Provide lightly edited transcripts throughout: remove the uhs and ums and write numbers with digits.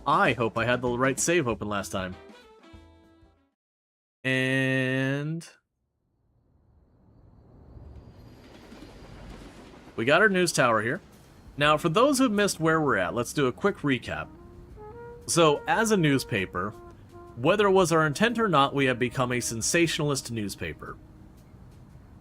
I hope I had the right save open last time. And we got our news tower here. Now, for those who missed where we're at, let's do a quick recap. So, as a newspaper, whether it was our intent or not, we have become a sensationalist newspaper.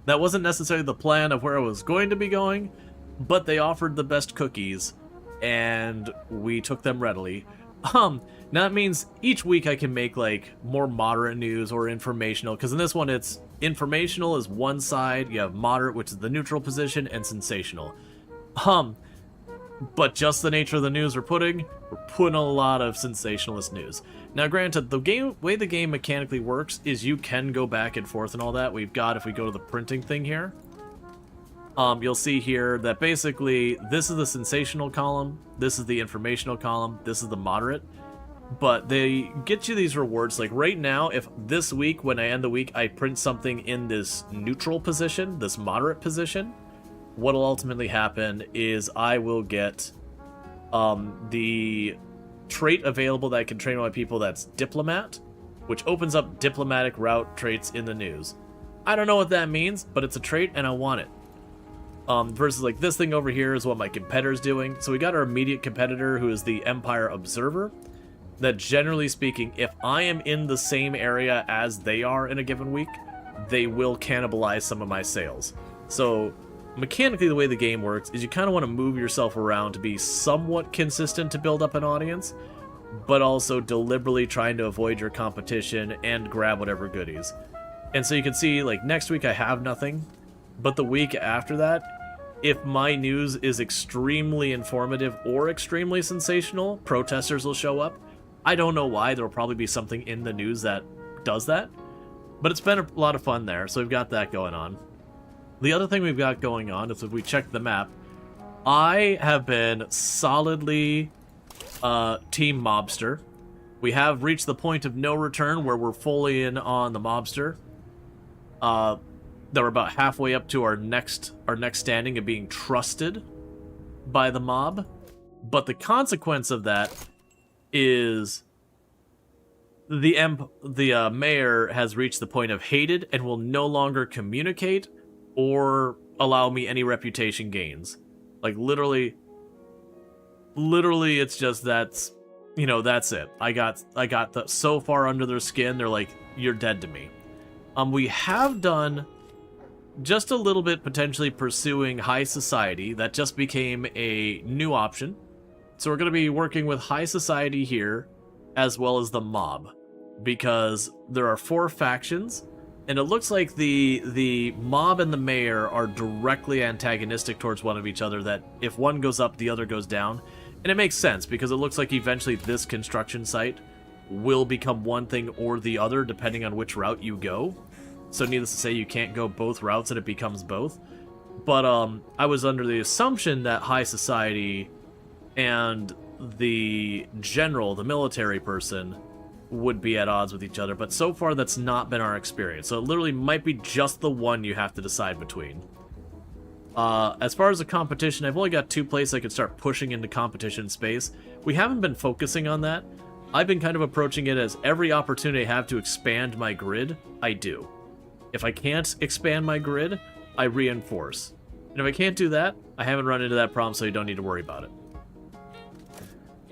That wasn't necessarily the plan of where I was going to be going, but they offered the best cookies, and we took them readily. Now that means each week I can make, like, more moderate news or informational, because in this one it's informational is one side, you have moderate, which is the neutral position, and sensational. But just the nature of the news we're putting a lot of sensationalist news. Now, granted, the way the game mechanically works is you can go back and forth and all that. We've got, if we go to the printing thing here, you'll see here that basically this is the sensational column, this is the informational column, this is the moderate. But they get you these rewards. Like right now, if this week, when I end the week, I print something in this neutral position, this moderate position, what'll ultimately happen is I will get the trait available that I can train on my people that's Diplomat, which opens up diplomatic route traits in the news. I don't know what that means, but it's a trait and I want it. Versus like this thing over here is what my competitor's doing. So we got our immediate competitor who is the Empire Observer. That generally speaking, if I am in the same area as they are in a given week, they will cannibalize some of my sales. So mechanically, the way the game works is you kind of want to move yourself around to be somewhat consistent to build up an audience, but also deliberately trying to avoid your competition and grab whatever goodies. And so you can see, like, next week I have nothing, but the week after that, if my news is extremely informative or extremely sensational, protesters will show up. I don't know why. There will probably be something in the news that does that, but it's been a lot of fun there, so we've got that going on. The other thing we've got going on is if we check the map, I have been solidly Team Mobster. We have reached the point of no return where we're fully in on the Mobster. That we're about halfway up to our next standing of being trusted by the mob. But the consequence of that is the mayor has reached the point of hated and will no longer communicate or allow me any reputation gains. Like, literally, it's just that's it. I got so far under their skin, they're like, you're dead to me. We have done just a little bit potentially pursuing high society. That just became a new option. So we're going to be working with high society here, as well as the mob, because there are 4 factions. And it looks like the mob and the mayor are directly antagonistic towards one of each other, that if one goes up, the other goes down. And it makes sense, because it looks like eventually this construction site will become one thing or the other, depending on which route you go. So needless to say, you can't go both routes and it becomes both. But I was under the assumption that high society and the general, the military person, would be at odds with each other, but so far that's not been our experience. So it literally might be just the one you have to decide between. As far as the competition, I've only got 2 places I could start pushing into competition space. We haven't been focusing on that. I've been kind of approaching it as every opportunity I have to expand my grid, I do. If I can't expand my grid, I reinforce. And if I can't do that, I haven't run into that problem, so you don't need to worry about it.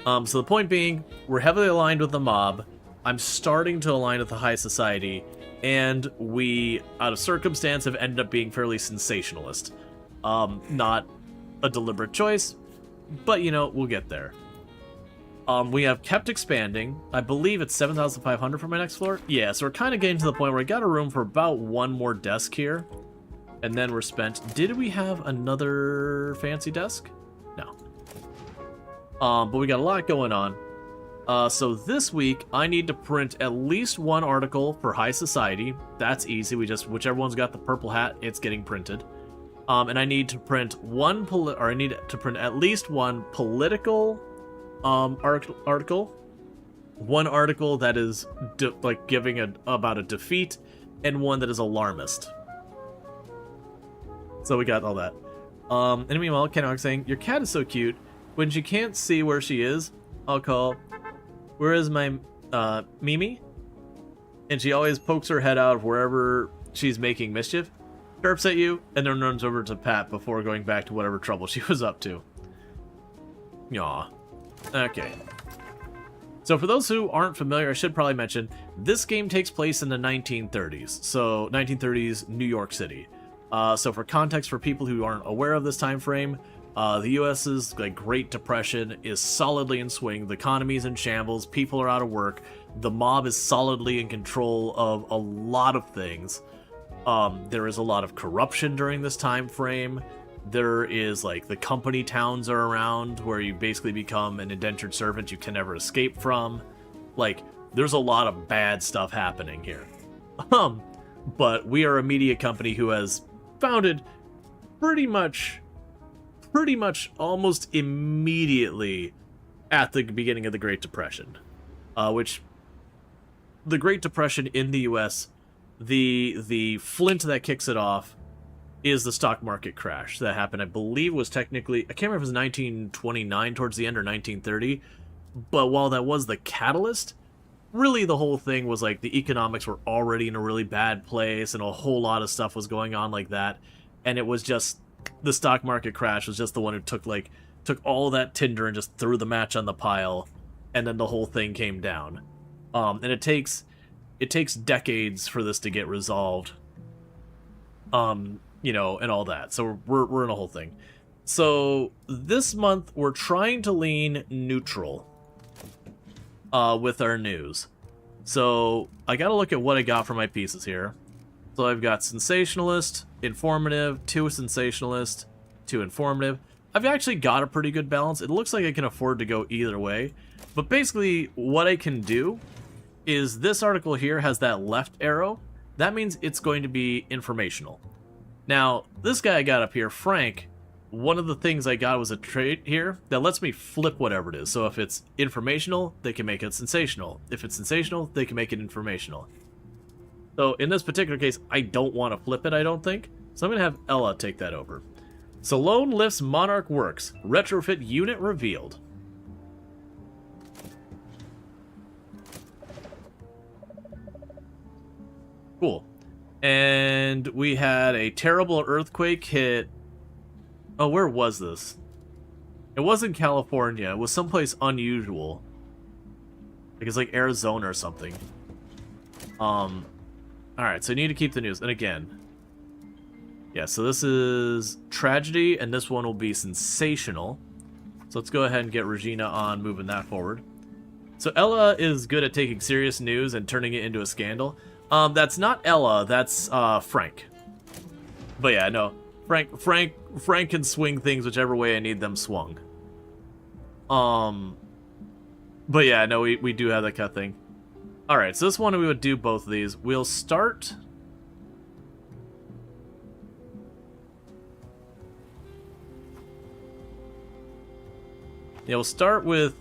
So the point being, we're heavily aligned with the mob. I'm starting to align with the high society, and we, out of circumstance, have ended up being fairly sensationalist. Not a deliberate choice, but, you know, we'll get there. We have kept expanding. I believe it's 7,500 for my next floor. Yeah, so we're kind of getting to the point where I got a room for about 1 more desk here, and then we're spent. Did we have another fancy desk? No. But we got a lot going on. So this week, I need to print at least 1 article for high society. That's easy. We just, whichever one's got the purple hat, it's getting printed. And I need to print at least 1 political article. 1 article that is like giving about a defeat, and 1 that is alarmist. So we got all that. And meanwhile, Ken saying, your cat is so cute. When she can't see where she is, I'll call, Where is my Mimi? And she always pokes her head out of wherever she's making mischief, chirps at you, and then runs over to Pat before going back to whatever trouble she was up to. Yaw. Okay. So for those who aren't familiar, I should probably mention, this game takes place in the 1930s. So 1930s New York City. So for context, for people who aren't aware of this time frame, the U.S.'s Great Depression is solidly in swing. The economy's in shambles. People are out of work. The mob is solidly in control of a lot of things. There is a lot of corruption during this time frame. There is the company towns are around where you basically become an indentured servant you can never escape from. There's a lot of bad stuff happening here. But we are a media company who has founded pretty much almost immediately at the beginning of the Great Depression. Which the Great Depression in the US, the flint that kicks it off is the stock market crash that happened. I believe was technically, I can't remember if it was 1929 towards the end or 1930, but while that was the catalyst, really the whole thing was the economics were already in a really bad place and a whole lot of stuff was going on like that, and it was just the stock market crash was just the one who took all that tinder and just threw the match on the pile, and then the whole thing came down. And it takes decades for this to get resolved. And all that. So we're in a whole thing. So this month we're trying to lean neutral with our news. So I gotta look at what I got for my pieces here. So I've got sensationalist, informative, 2 sensationalist, 2 informative. I've actually got a pretty good balance. It looks like I can afford to go either way. But basically what I can do is this article here has that left arrow. That means it's going to be informational. Now, this guy I got up here, Frank, one of the things I got was a trait here that lets me flip whatever it is. So if it's informational, they can make it sensational. If it's sensational, they can make it informational. So in this particular case, I don't want to flip it, I don't think. So I'm going to have Ella take that over. Salone lifts Monarch Works. Retrofit unit revealed. Cool. And we had a terrible earthquake hit. Oh, where was this? It wasn't California. It was someplace unusual. It's Arizona or something. Alright, so you need to keep the news. And again, yeah, so this is tragedy, and this one will be sensational. So let's go ahead and get Regina on moving that forward. So Ella is good at taking serious news and turning it into a scandal. That's not Ella, that's Frank. But yeah, no, Frank can swing things whichever way I need them swung. But yeah, no, we do have that kind of thing. Alright, so this one we would do both of these. We'll start... Yeah, we'll start with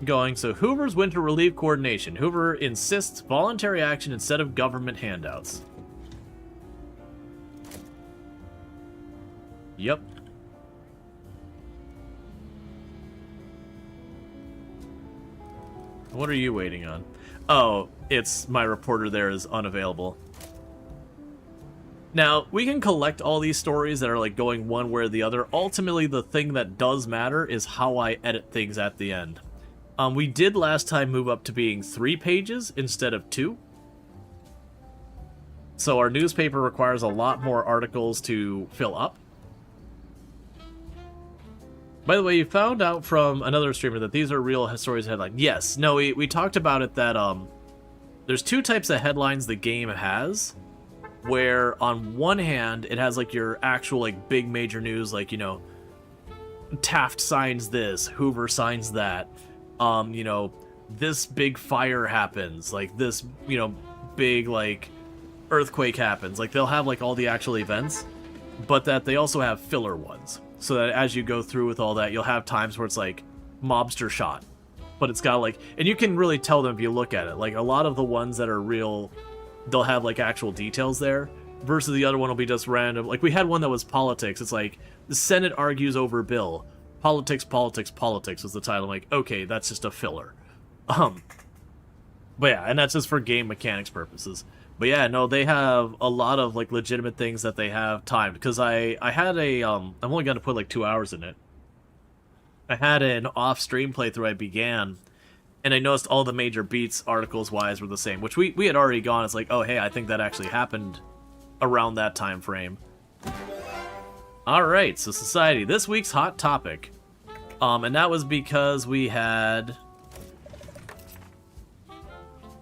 going, so Hoover's Winter Relief Coordination. Hoover insists voluntary action instead of government handouts. Yep. What are you waiting on? Oh, it's my reporter there is unavailable. Now, we can collect all these stories that are going one way or the other. Ultimately, the thing that does matter is how I edit things at the end. We did last time move up to being 3 pages instead of 2. So our newspaper requires a lot more articles to fill up. By the way, you found out from another streamer that these are real stories headline. Yes, no, we talked about it that there's 2 types of headlines the game has, where on one hand it has your actual big major news, Taft signs this, Hoover signs that, this big fire happens, this, big earthquake happens. They'll have all the actual events, but that they also have filler ones. So that as you go through with all that, you'll have times where it's mobster shot, but it's got and you can really tell them if you look at it. A lot of the ones that are real, they'll have actual details there, versus the other one will be just random. We had one that was politics. It's the Senate argues over bill. Politics was the title. I'm okay, that's just a filler. Um, but yeah, and that's just for game mechanics purposes. But yeah, no, they have a lot of like legitimate things that they have timed because I had a I'm only gonna put like 2 hours in it. I had an off-stream playthrough I began, and I noticed all the major beats articles wise were the same, which we had already gone. It's like, oh hey, I think that actually happened around that time frame. All right, so society, this week's hot topic, and that was because we had.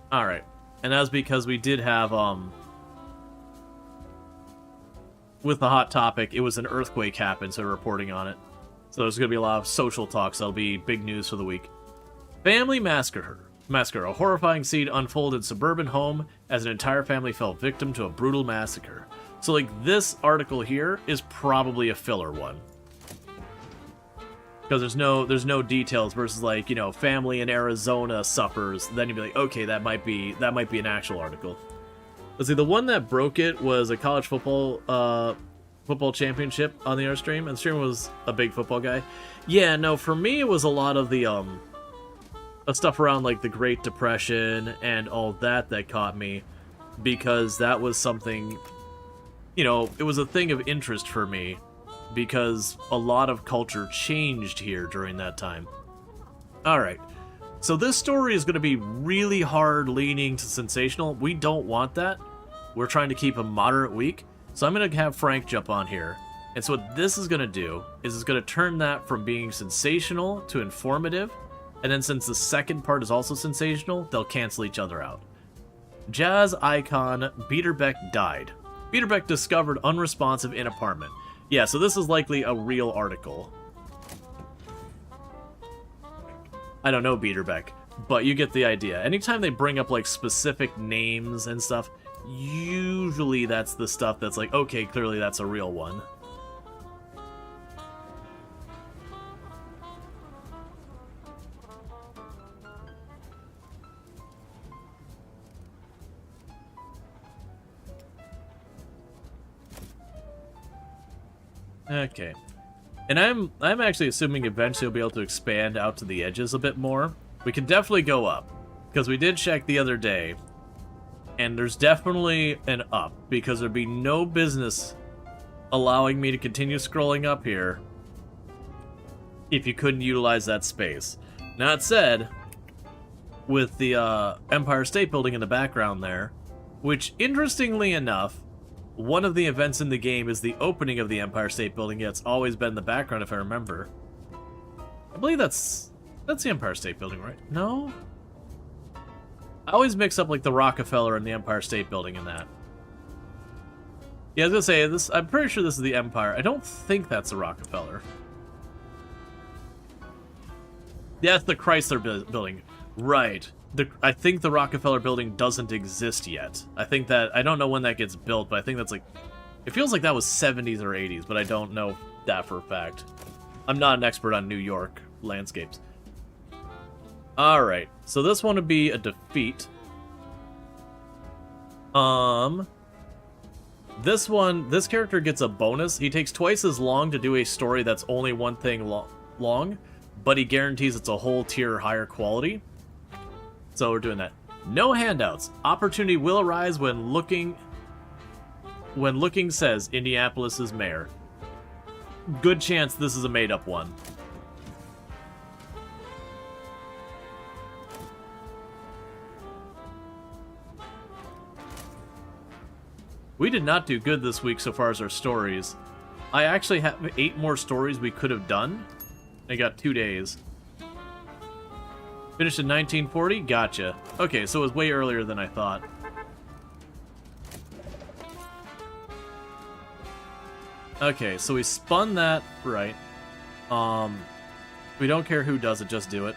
All right, and that was because we did have with the hot topic, it was an earthquake happened, so we're reporting on it. So there's going to be a lot of social talks. That'll be big news for the week. Family massacre. A horrifying scene unfolded in suburban home as an entire family fell victim to a brutal massacre. So, like, this article here is probably a filler one. Because there's no details versus, like, you know, family in Arizona suffers. Then you'd be like, okay, that might be an actual article. Let's see, the one that broke it was a college football championship on the Airstream, and the streamer was a big football guy. Yeah, no, for me it was a lot of the stuff around like the Great Depression and all that caught me, because that was something, you know, it was a thing of interest for me because a lot of culture changed here during that time. All right. So this story is going to be really hard leaning to sensational. We don't want that. We're trying to keep a moderate week. So I'm going to have Frank jump on here. And so what this is going to do is it's going to turn that from being sensational to informative. And then since the second part is also sensational, they'll cancel each other out. Jazz icon Beaterbeck died. Beaterbeck discovered unresponsive in apartment. Yeah, so this is likely a real article. I don't know Beaterbeck, but you get the idea. Anytime they bring up like specific names and stuff, usually that's the stuff that's like, okay, clearly that's a real one. Okay. And I'm actually assuming eventually we'll be able to expand out to the edges a bit more. We can definitely go up, because we did check the other day, and there's definitely an up, because there'd be no business allowing me to continue scrolling up here if you couldn't utilize that space. Now, that said, with the Empire State Building in the background there, which, interestingly enough, one of the events in the game is the opening of the Empire State Building. Yeah, it's always been in the background, if I remember. I believe that's the Empire State Building, right? No? I always mix up, like, the Rockefeller and the Empire State Building in that. Yeah, I was gonna say, this. I'm pretty sure this is the Empire. I don't think that's the Rockefeller. Yeah, that's the Chrysler Building. Right. I think the Rockefeller Building doesn't exist yet. I think that, I don't know when that gets built, but I think that's like, it feels like that was 70s or 80s, but I don't know that for a fact. I'm not an expert on New York landscapes. Alright, so this one would be a defeat. This character gets a bonus. He takes twice as long to do a story that's only one thing long, but he guarantees it's a whole tier higher quality. So we're doing that. No handouts. Opportunity will arise when looking says Indianapolis's mayor. Good chance this is a made-up one. We did not do good this week so far as our stories. I actually have 8 more stories we could have done. I got 2 days. Finished in 1940? Gotcha. Okay, so it was way earlier than I thought. Okay, so we spun that right. We don't care who does it, just do it.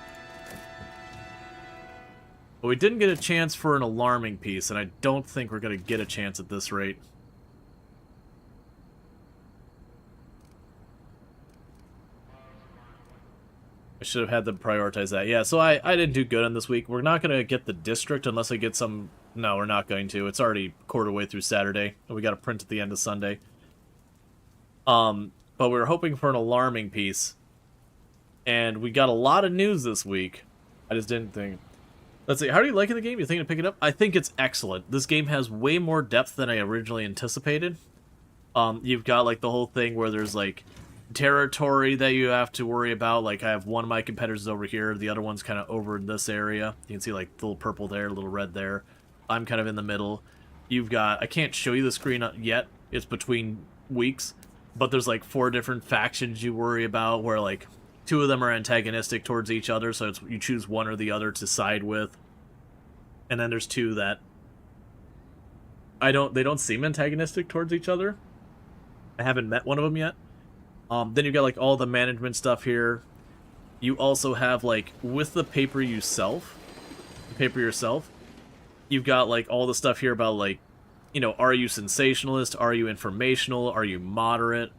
But we didn't get a chance for an alarming piece, and I don't think we're going to get a chance at this rate. I should have had them prioritize that. Yeah, so I didn't do good on this week. We're not going to get the district unless I get some... No, we're not going to. It's already quarter way through Saturday, and we got to print at the end of Sunday. But we were hoping for an alarming piece, and we got a lot of news this week. I just didn't think... Let's see, how do you like the game? You thinking to pick it up? I think it's excellent. This game has way more depth than I originally anticipated. You've got, like, the whole thing where there's, like, territory that you have to worry about. Like, I have one of my competitors over here, the other one's kind of over in this area. You can see, like, the little purple there, a little red there. I'm kind of in the middle. You've got, I can't show you the screen yet, it's between weeks, but there's, like, 4 different factions you worry about, where, like, 2 of them are antagonistic towards each other, so you choose one or the other to side with. And then there's 2 that they don't seem antagonistic towards each other. I haven't met one of them yet. Then you've got, like, all the management stuff here. You also have, like, with the paper yourself, you've got, like, all the stuff here about, like, you know, are you sensationalist? Are you informational? Are you moderate?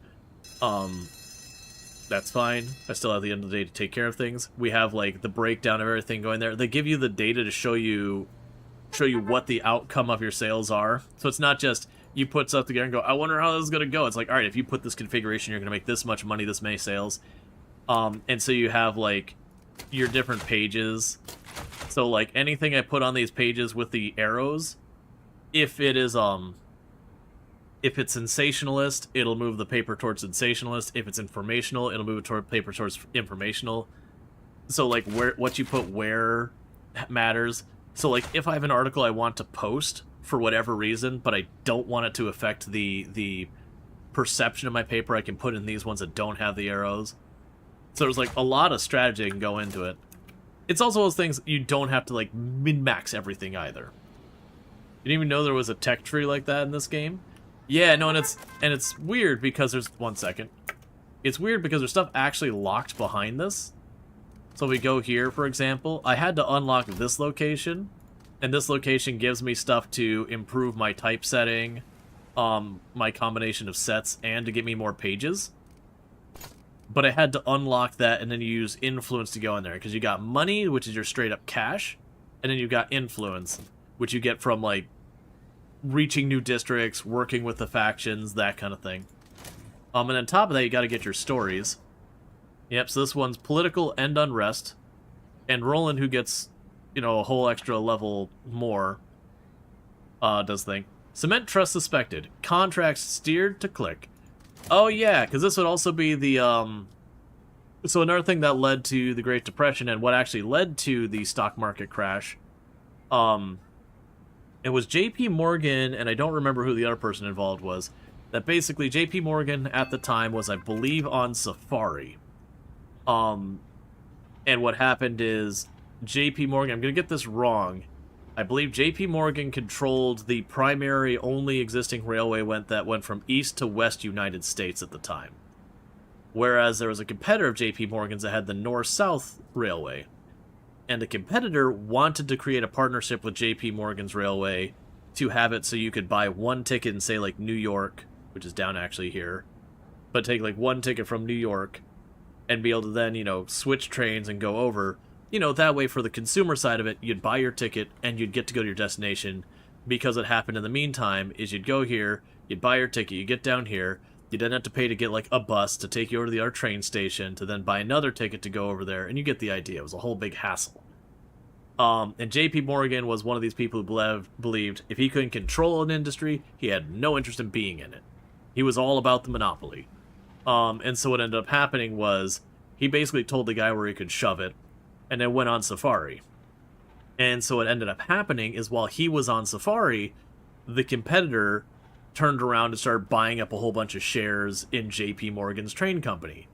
That's fine. I still have the end of the day to take care of things. We have, like, the breakdown of everything going there. They give you the data to show you what the outcome of your sales are. So it's not just you put stuff together and go, I wonder how this is going to go. It's like, all right, if you put this configuration, you're going to make this much money, this many sales. And so you have, like, your different pages. So, like, anything I put on these pages with the arrows, if it is, if it's sensationalist, it'll move the paper towards sensationalist. If it's informational, it'll move the paper towards informational. So, like, what you put where matters. So, like, if I have an article I want to post for whatever reason, but I don't want it to affect the perception of my paper, I can put in these ones that don't have the arrows. So there's, like, a lot of strategy that can go into it. It's also those things you don't have to, like, min-max everything either. You didn't even know there was a tech tree like that in this game? Yeah, no, and it's weird because there's... One second. It's weird because there's stuff actually locked behind this. So if we go here, for example, I had to unlock this location, and this location gives me stuff to improve my typesetting, my combination of sets, and to give me more pages. But I had to unlock that and then use influence to go in there, because you got money, which is your straight-up cash, and then you got influence, which you get from, like, reaching new districts, working with the factions, that kind of thing. And on top of that, you got to get your stories. Yep, so this one's political and unrest, and Roland, who gets, you know, a whole extra level more, does thing. Cement trust suspected. Contracts steered to click. Oh yeah, because this would also be the, so another thing that led to the Great Depression, and what actually led to the stock market crash, it was JP Morgan, and I don't remember who the other person involved was, that basically JP Morgan at the time was, I believe, on Safari. And what happened is JP Morgan, I'm going to get this wrong, I believe JP Morgan controlled the primary only existing railway that went from east to west United States at the time. Whereas there was a competitor of JP Morgan's that had the north-south railway. And the competitor wanted to create a partnership with JP Morgan's railway to have it so you could buy one ticket in, say, like, New York, which is down actually here, but take, like, one ticket from New York and be able to then, you know, switch trains and go over. You know, that way for the consumer side of it, you'd buy your ticket and you'd get to go to your destination, because what happened in the meantime is you'd go here, you'd buy your ticket, you get down here, you then have to pay to get, like, a bus to take you over to the other train station, to then buy another ticket to go over there, and you get the idea. It was a whole big hassle. And JP Morgan was one of these people who believed if he couldn't control an industry, he had no interest in being in it. He was all about the monopoly. And so what ended up happening was he basically told the guy where he could shove it, and then went on Safari. And so what ended up happening is while he was on Safari, the competitor turned around and started buying up a whole bunch of shares in JP Morgan's train company.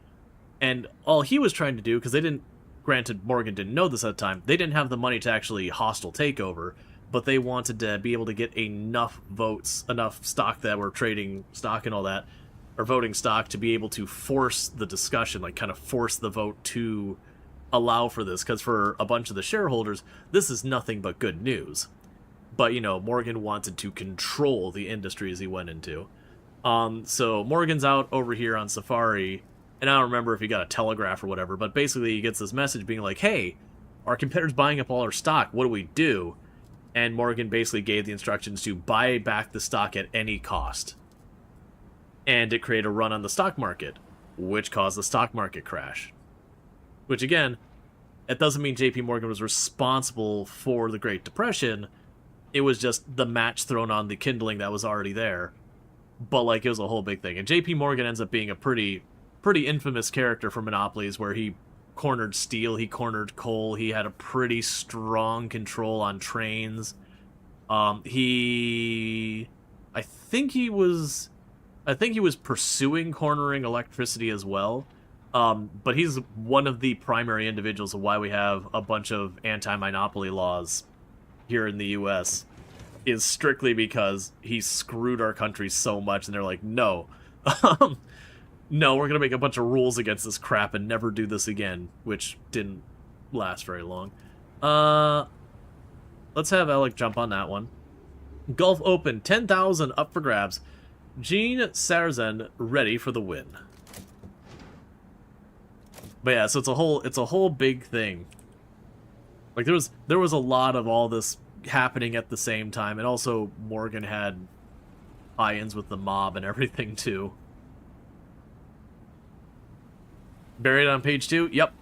And all he was trying to do, because they didn't, granted Morgan didn't know this at the time, they didn't have the money to actually hostile takeover, but they wanted to be able to get enough votes, enough stock that were trading stock and all that, or voting stock, to be able to force the discussion, like kind of force the vote to allow for this, because for a bunch of the shareholders, this is nothing but good news. But, you know, Morgan wanted to control the industries he went into. So Morgan's out over here on Safari, and I don't remember if he got a telegraph or whatever, but basically he gets this message being like, hey, our competitor's buying up all our stock, what do we do? And Morgan basically gave the instructions to buy back the stock at any cost. And it created a run on the stock market, which caused the stock market crash. Which, again, It doesn't mean JP Morgan was responsible for the Great Depression. It was just the match thrown on the kindling that was already there. But, like, it was a whole big thing. And JP Morgan ends up being a pretty infamous character for monopolies, where he cornered steel, he cornered coal, he had a pretty strong control on trains. I think he was pursuing cornering electricity as well. But he's one of the primary individuals of why we have a bunch of anti-monopoly laws here in the US, is strictly because he screwed our country so much, and they're like, no. No, we're going to make a bunch of rules against this crap and never do this again, which didn't last very long. Let's have Alec jump on that one. Gulf Open, 10,000 up for grabs. Gene Sarzen ready for the win. But yeah, so it's a whole big thing. Like, there was a lot of all this happening at the same time, and also Morgan had tie-ins with the mob and everything too. Buried on page 2? Yep.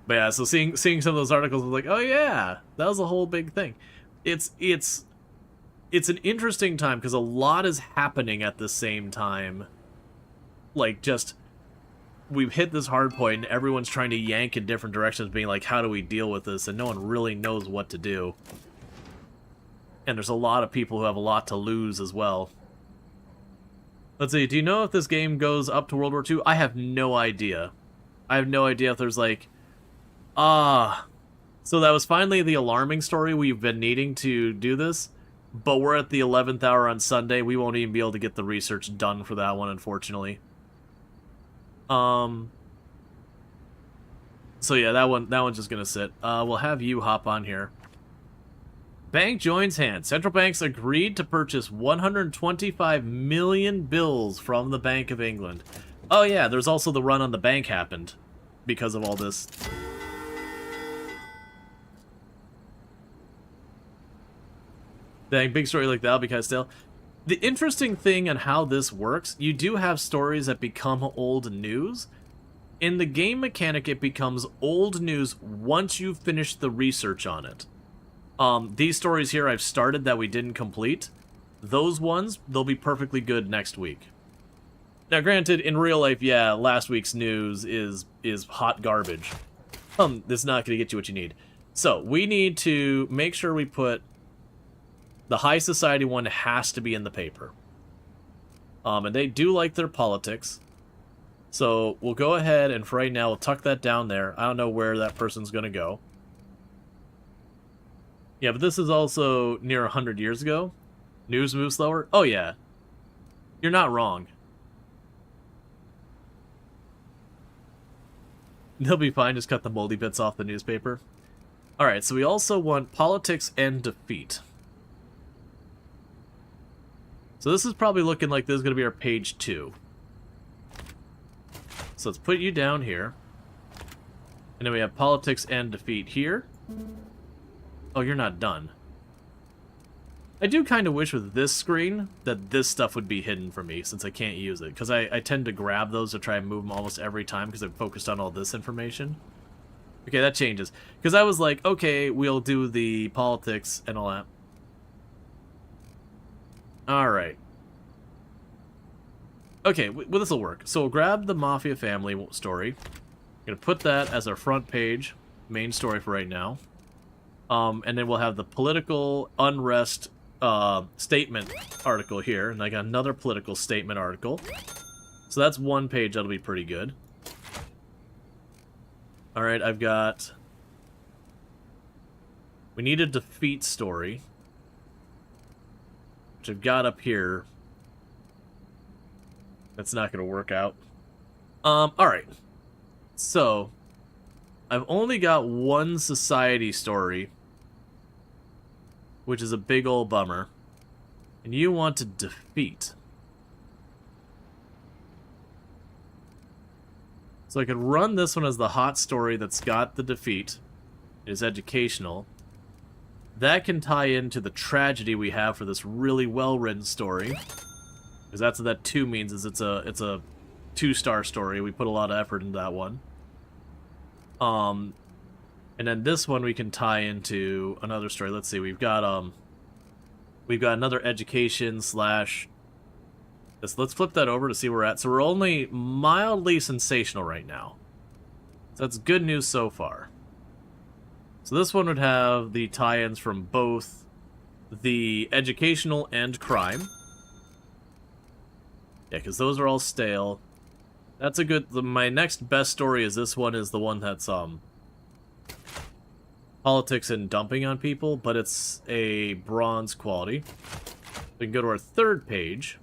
But yeah, so seeing some of those articles, I was like, oh yeah, that was a whole big thing. It's an interesting time because a lot is happening at the same time. Like, just, we've hit this hard point and everyone's trying to yank in different directions, being like, how do we deal with this? And no one really knows what to do. And there's a lot of people who have a lot to lose as well. Let's see, do you know if this game goes up to World War II? I have no idea. I have no idea if there's like... So that was finally the alarming story. We've been needing to do this, but we're at the 11th hour on Sunday. We won't even be able to get the research done for that one, unfortunately. So yeah, that one's just gonna sit. We'll have you hop on here. Bank joins hands. Central banks agreed to purchase 125 million bills from the Bank of England. Oh yeah, there's also the run on the bank happened because of all this. Dang, big story like that because still. The interesting thing on how this works, you do have stories that become old news. In the game mechanic, it becomes old news once you've finished the research on it. These stories here I've started that we didn't complete. Those ones, they'll be perfectly good next week. Now, granted, in real life, yeah, last week's news is hot garbage. It's not going to get you what you need. So, we need to make sure we put... The high society one has to be in the paper. And they do like their politics. So, we'll go ahead and for right now, we'll tuck that down there. I don't know where that person's going to go. Yeah, but this is also near 100 years ago. News moves slower. Oh, yeah. You're not wrong. They'll be fine. Just cut the moldy bits off the newspaper. Alright, so we also want politics and defeat. So this is probably looking like this is going to be our page 2. So let's put you down here. And then we have politics and defeat here. Oh, you're not done. I do kind of wish with this screen that this stuff would be hidden from me since I can't use it. Because I tend to grab those to try and move them almost every time because I'm focused on all this information. Okay, that changes. Because I was like, okay, we'll do the politics and all that. Alright. Okay, well, this will work. So we'll grab the Mafia family story. I'm going to put that as our front page, main story for right now. And then we'll have the political unrest statement article here. And I got another political statement article. So that's one page that'll be pretty good. Alright, I've got... We need a defeat story. Which I've got up here. That's not going to work out. Alright. So, I've only got one society story, which is a big old bummer. And you want to defeat. So I could run this one as the hot story that's got the defeat. It is educational. That can tie into the tragedy we have for this really well-written story. Because that's what that 2 means, is it's a 2-star story. We put a lot of effort into that one. And then this one we can tie into another story. Let's see. We've got another education slash. Let's flip that over to see where we're at. So we're only mildly sensational right now. So that's good news so far. So this one would have the tie-ins from both the educational and crime. Yeah, because those are all stale. That's a good... My next best story is this one, is the one that's politics and dumping on people, but it's a bronze quality. We can go to our third page.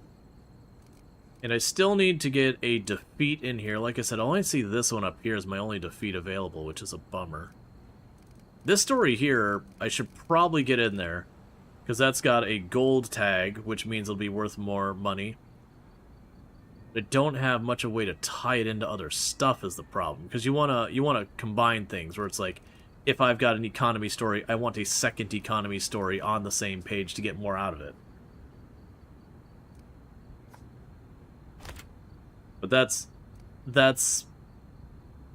And I still need to get a defeat in here. Like I said, I only see this one up here as my only defeat available, which is a bummer. This story here, I should probably get in there, because that's got a gold tag, which means it'll be worth more money. I don't have much of a way to tie it into other stuff is the problem, because you wanna combine things where it's like, if I've got an economy story, I want a second economy story on the same page to get more out of it. But that's.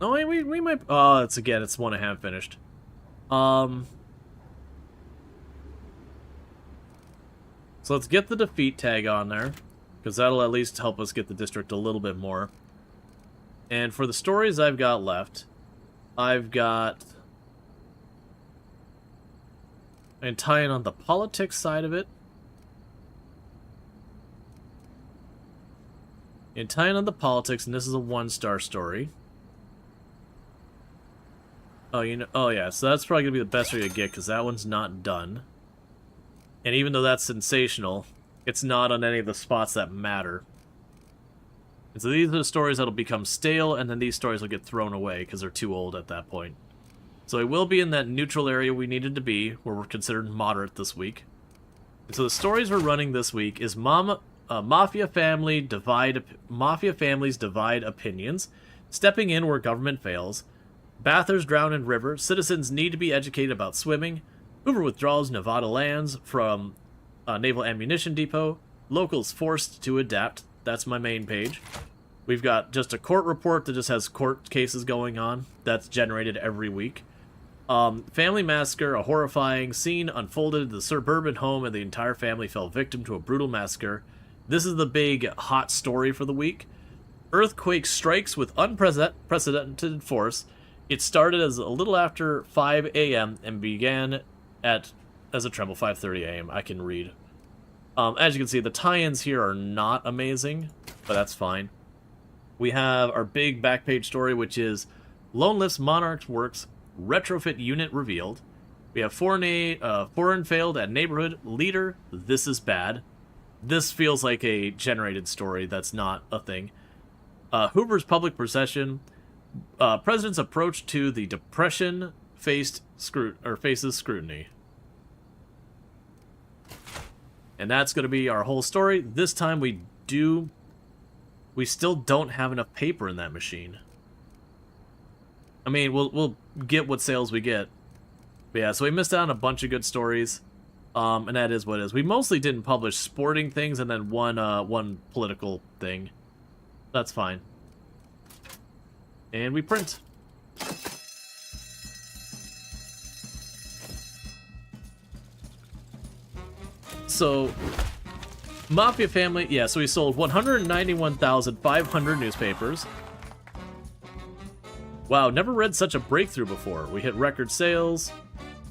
Oh, we might. Oh, it's one I have finished. So let's get the defeat tag on there, because that'll at least help us get the district a little bit more. And for the stories I've got left, I've got... And tying on the politics side of it. And tying on the politics, and this is a 1-star story. Oh, oh yeah, so that's probably going to be the best way to get, because that one's not done. And even though that's sensational, it's not on any of the spots that matter. And so these are the stories that'll become stale, and then these stories will get thrown away, because they're too old at that point. So it will be in that neutral area we needed to be, where we're considered moderate this week. And so the stories we're running this week is Mafia families divide opinions, stepping in where government fails, Bathers drown in river, citizens need to be educated about swimming, Hoover withdraws Nevada lands from Naval Ammunition Depot, locals forced to adapt. That's my main page. We've got just a court report that just has court cases going on. That's generated every week. Family massacre, a horrifying scene unfolded in the suburban home and the entire family fell victim to a brutal massacre. This is the big hot story for the week. Earthquake strikes with unprecedented force. It started as a little after 5 a.m. and began as a tremble 5:30 a.m. I can read. As you can see, the tie-ins here are not amazing, but that's fine. We have our big back page story, which is Lone Lifts Monarchs Works retrofit unit revealed. We have foreign failed at neighborhood leader. This is bad. This feels like a generated story. That's not a thing. Hoover's public procession. President's approach to the depression faces scrutiny. And that's going to be our whole story. This time we still don't have enough paper in that machine. I mean, we'll get what sales we get. But yeah, so we missed out on a bunch of good stories. And that is what it is. We mostly didn't publish sporting things and then one political thing. That's fine. And we print. So, Mafia family, yeah, so we sold 191,500 newspapers. Wow, never read such a breakthrough before. We hit record sales.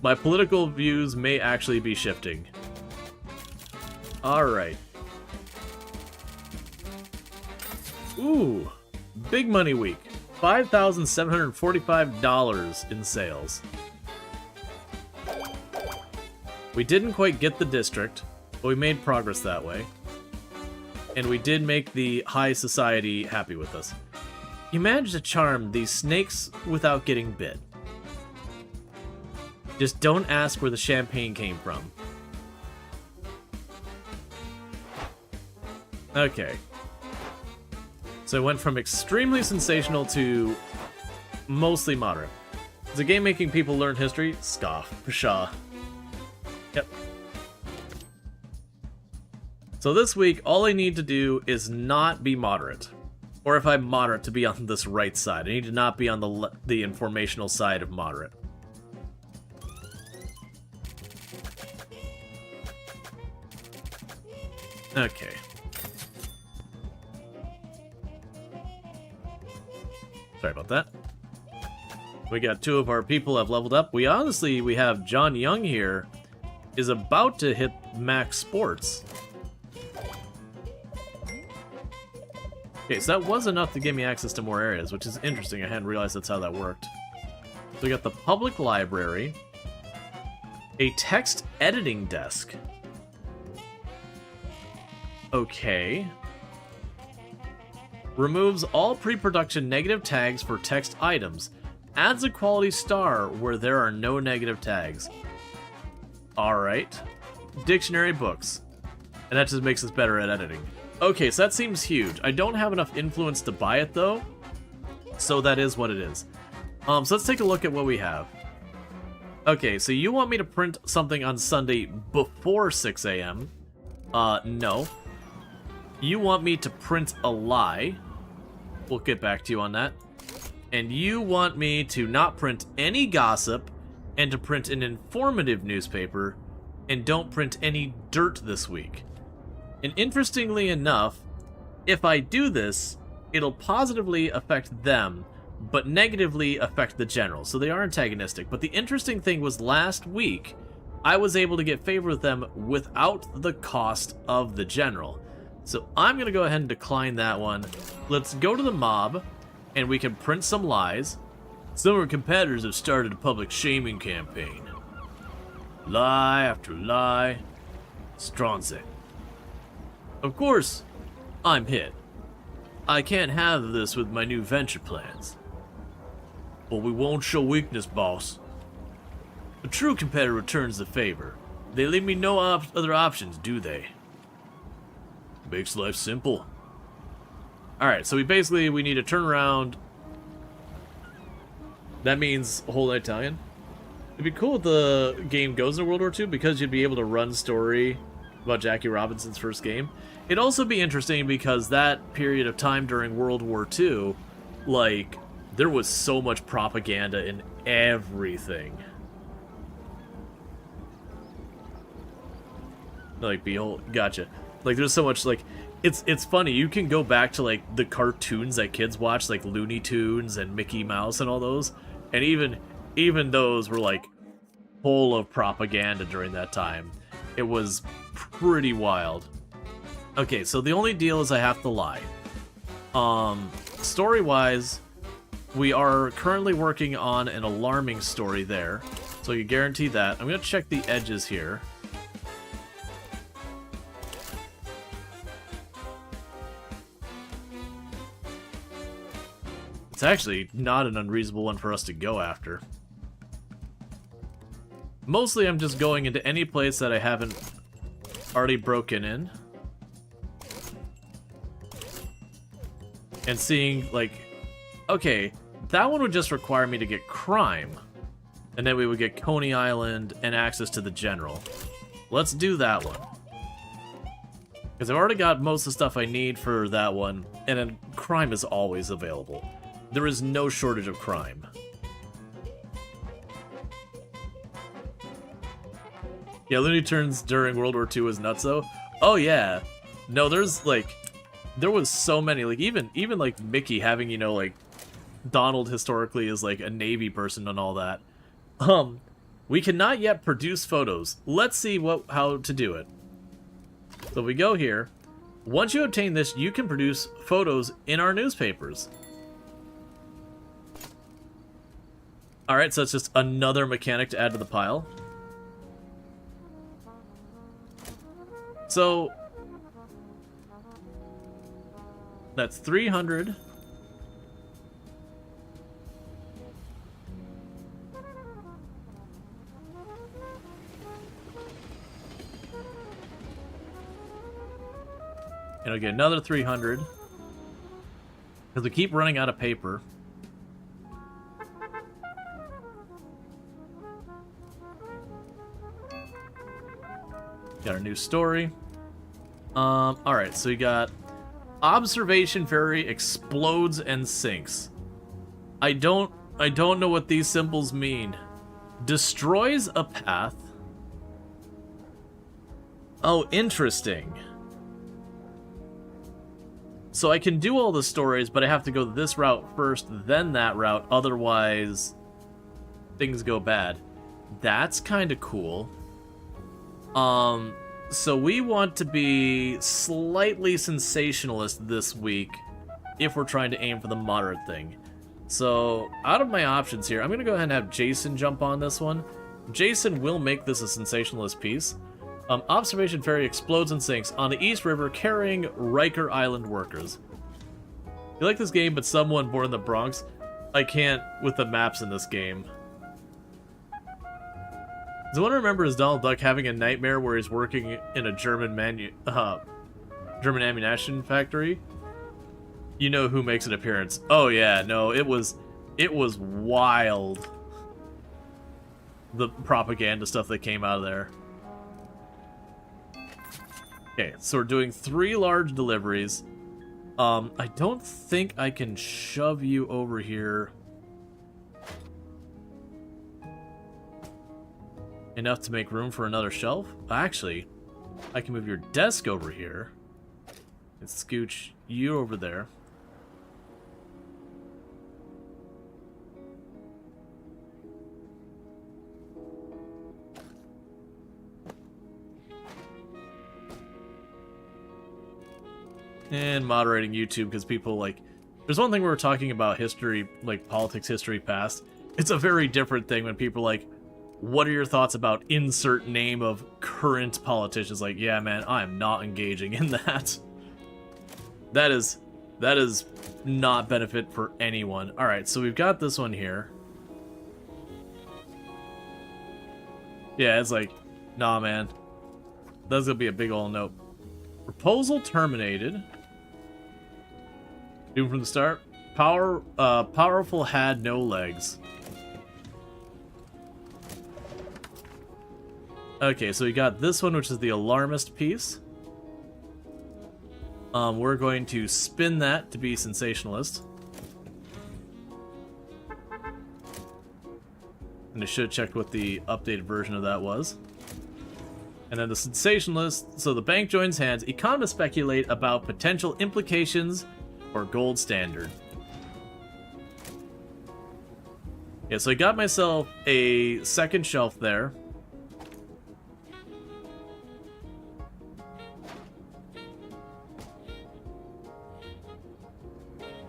My political views may actually be shifting. Alright. Ooh, big money week. $5,745 in sales. We didn't quite get the district, but we made progress that way. And we did make the high society happy with us. You managed to charm these snakes without getting bit. Just don't ask where the champagne came from. Okay. So it went from extremely sensational to mostly moderate. Is a game making people learn history? Scoff. Pshaw. Yep. So this week, all I need to do is not be moderate. Or if I'm moderate, to be on this right side. I need to not be on the informational side of moderate. Okay. Sorry about that. We got 2 of our people have leveled up. We have John Young here, is about to hit max sports. Okay, so that was enough to give me access to more areas, which is interesting. I hadn't realized that's how that worked. So we got the public library, a text editing desk. Okay. Removes all pre-production negative tags for text items. Adds a quality star where there are no negative tags. Alright. Dictionary books. And that just makes us better at editing. Okay, so that seems huge. I don't have enough influence to buy it, though. So that is what it is. So let's take a look at what we have. Okay, so you want me to print something on Sunday before 6 a.m. No. You want me to print a lie. We'll get back to you on that. And you want me to not print any gossip and to print an informative newspaper and don't print any dirt this week. And interestingly enough, if I do this, it'll positively affect them, but negatively affect the general. So they are antagonistic. But the interesting thing was last week, I was able to get favor with them without the cost of the general. So I'm going to go ahead and decline that one. Let's go to the mob, and we can print some lies. Some of our competitors have started a public shaming campaign. Lie after lie. Stronze. Of course, I'm hit. I can't have this with my new venture plans. But we won't show weakness, boss. A true competitor returns the favor. They leave me no other options, do they? Makes life simple. Alright, so we need to turn around. That means a whole Italian. It'd be cool if the game goes to World War II because you'd be able to run story about Jackie Robinson's first game. It'd also be interesting because that period of time during World War II, like, there was so much propaganda in everything. Like, behold, gotcha. Like, there's so much, like, it's funny, you can go back to, like, the cartoons that kids watch, like Looney Tunes and Mickey Mouse and all those, and even those were, like, full of propaganda during that time. It was pretty wild. Okay, so the only deal is I have to lie. Story-wise, we are currently working on an alarming story there, so you guarantee that. I'm gonna check the edges here. It's actually not an unreasonable one for us to go after. Mostly I'm just going into any place that I haven't already broken in. And seeing, like, okay, that one would just require me to get crime. And then we would get Coney Island and access to the general. Let's do that one. Because I've already got most of the stuff I need for that one, and then crime is always available. There is no shortage of crime. Yeah, Looney Tunes during World War II was nutso. Oh yeah. No, there's like, there was so many, like even like Mickey having, you know, like Donald historically is like a Navy person and all that. We cannot yet produce photos. Let's see how to do it. So we go here. Once you obtain this, you can produce photos in our newspapers. Alright, so it's just another mechanic to add to the pile. So that's 300. And I'll get another 300. Because we keep running out of paper. Got our new story. Alright, so we got Observation ferry explodes and sinks. I don't know what these symbols mean. Destroys a path. Oh, interesting. So I can do all the stories, but I have to go this route first, then that route, otherwise things go bad. That's kind of cool. So we want to be slightly sensationalist this week if we're trying to aim for the moderate thing. So out of my options here, I'm going to go ahead and have Jason jump on this one. Jason will make this a sensationalist piece. Observation ferry explodes and sinks on the East River carrying Riker Island workers. You like this game, but someone born in the Bronx? I can't with the maps in this game. Does anyone remember as Donald Duck having a nightmare where he's working in a German ammunition factory? You know who makes an appearance. Oh yeah, no, it was wild. The propaganda stuff that came out of there. Okay, so we're doing 3 large deliveries. I don't think I can shove you over here enough to make room for another shelf. Actually, I can move your desk over here and scooch you over there. And moderating YouTube, because people, like, there's one thing we were talking about history, like politics history past. It's a very different thing when people are like, what are your thoughts about insert name of current politicians? Like, yeah, man, I'm not engaging in that. That is not benefit for anyone. All right, so we've got this one here. Yeah, it's like, nah, man. That's gonna be a big old note. Proposal terminated. Doom from the start. Powerful had no legs. Okay, so we got this one, which is the alarmist piece. We're going to spin that to be sensationalist. And I should have checked what the updated version of that was. And then the sensationalist, so the bank joins hands. Economists speculate about potential implications for gold standard. Yeah, so I got myself a second shelf there.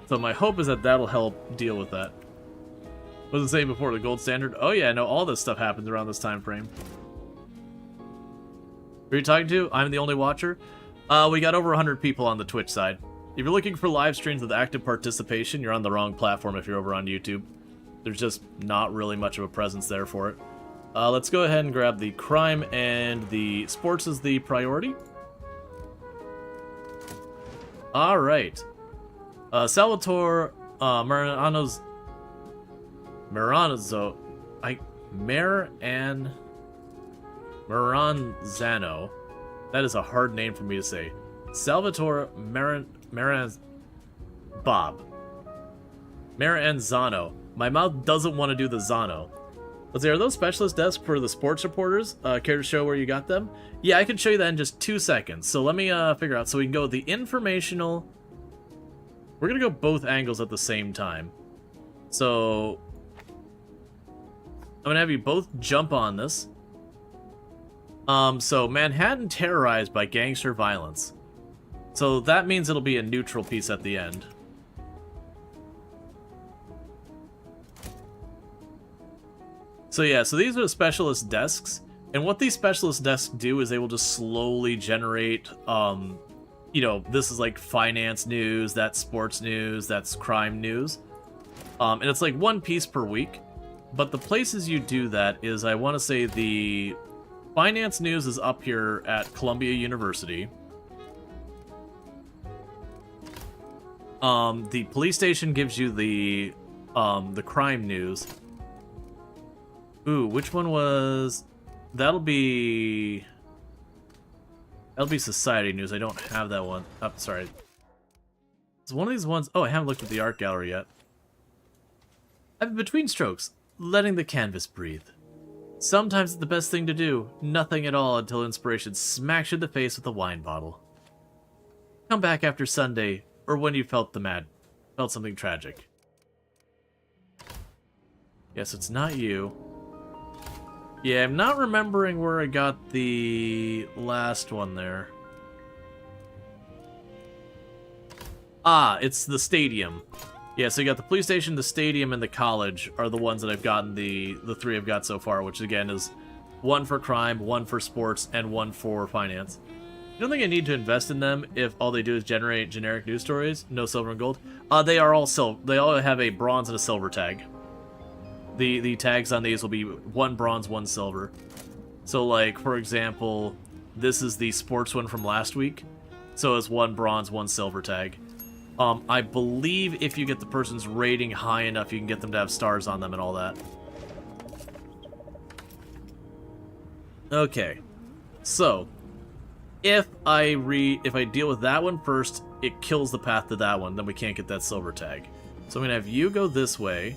So my hope is that that'll help deal with that. What was it saying before, the gold standard? Oh yeah, no, all this stuff happens around this time frame. Who are you talking to? I'm the only watcher. We got over 100 people on the Twitch side. If you're looking for live streams with active participation, you're on the wrong platform if you're over on YouTube. There's just not really much of a presence there for it. Let's go ahead and grab the crime and the sports as the priority. Alright. Salvatore Maranzano. That is a hard name for me to say. Salvatore Maranzano. My mouth doesn't want to do the Zano. Let's see, are those specialist desks for the sports reporters? Care to show where you got them? Yeah, I can show you that in just 2 seconds. So let me figure out. So we can go the informational. We're going to go both angles at the same time. So I'm going to have you both jump on this. So Manhattan terrorized by gangster violence. So that means it'll be a neutral piece at the end. So yeah, so these are the specialist desks, and what these specialist desks do is they will just slowly generate, you know, this is like finance news, that's sports news, that's crime news. And it's like 1 piece per week. But the places you do that is, I want to say the finance news is up here at Columbia University. The police station gives you the crime news. Ooh, which one was... That'll be society news. I don't have that one. Oh, sorry. It's one of these ones... Oh, I haven't looked at the art gallery yet. I've been between strokes, letting the canvas breathe. Sometimes it's the best thing to do. Nothing at all until inspiration smacks you in the face with a wine bottle. Come back after Sunday, or when you felt something tragic. Yes, it's not you. Yeah, I'm not remembering where I got the last one there. Ah, it's the stadium. Yeah, so you got the police station, the stadium, and the college are the ones that I've gotten, the three I've got so far, which again is one for crime, one for sports, and one for finance. You don't think I need to invest in them if all they do is generate generic news stories? No silver and gold? They are all silver. They all have a bronze and a silver tag. The tags on these will be one bronze, one silver. So, like, for example, this is the sports one from last week. So it's one bronze, one silver tag. I believe if you get the person's rating high enough, you can get them to have stars on them and all that. Okay. So, if I deal with that one first, it kills the path to that one, then we can't get that silver tag. So I'm gonna have you go this way.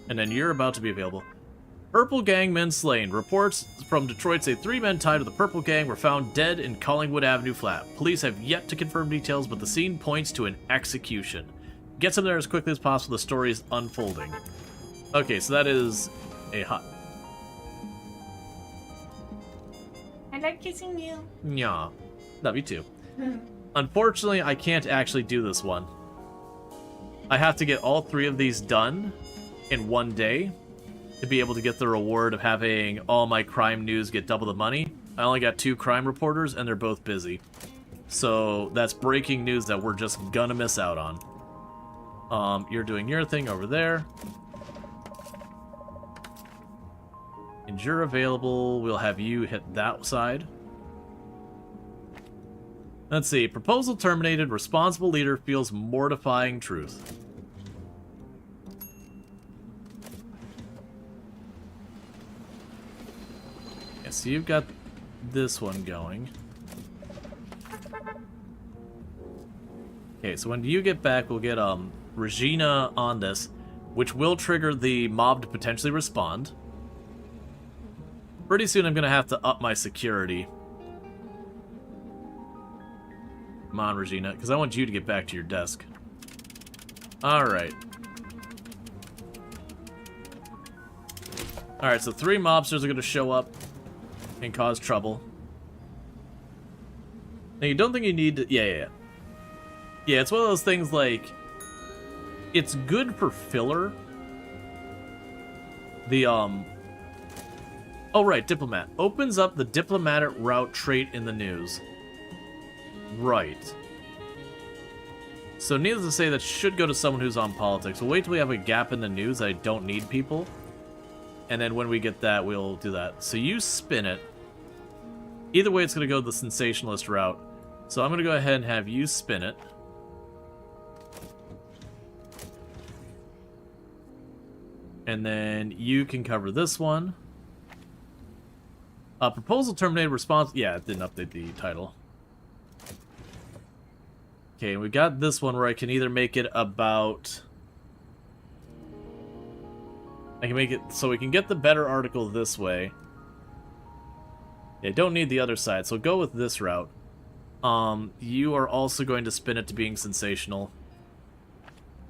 And then you're about to be available. Purple Gang men slain. Reports from Detroit say 3 men tied to the Purple Gang were found dead in Collingwood Avenue flat. Police have yet to confirm details, but the scene points to an execution. Get them there as quickly as possible. The story is unfolding. Okay, so that is a hot... I like kissing you. Yeah. Love you too. Unfortunately, I can't actually do this one. I have to get all 3 of these done in one day to be able to get the reward of having all my crime news get double the money. I only got 2 crime reporters, and they're both busy. So that's breaking news that we're just gonna miss out on. You're doing your thing over there. And you're available. We'll have you hit that side. Let's see. Proposal terminated. Responsible leader feels mortifying truth. So you've got this one going. Okay, so when you get back, we'll get Regina on this, which will trigger the mob to potentially respond. Pretty soon I'm going to have to up my security. Come on, Regina, because I want you to get back to your desk. Alright. Alright, so 3 mobsters are going to show up and cause trouble. Now, you don't think you need to... Yeah, it's one of those things, like... It's good for filler. The, Oh, right, Diplomat. Opens up the diplomatic route trait in the news. Right. So, needless to say, that should go to someone who's on politics. We'll wait till we have a gap in the news that I don't need people. And then when we get that, we'll do that. So you spin it. Either way, it's going to go the sensationalist route. So I'm going to go ahead and have you spin it. And then you can cover this one. Proposal terminated response... Yeah, it didn't update the title. Okay, we got this one where I can either make it about... I can make it so we can get the better article this way. I don't need the other side, so go with this route. You are also going to spin it to being sensational.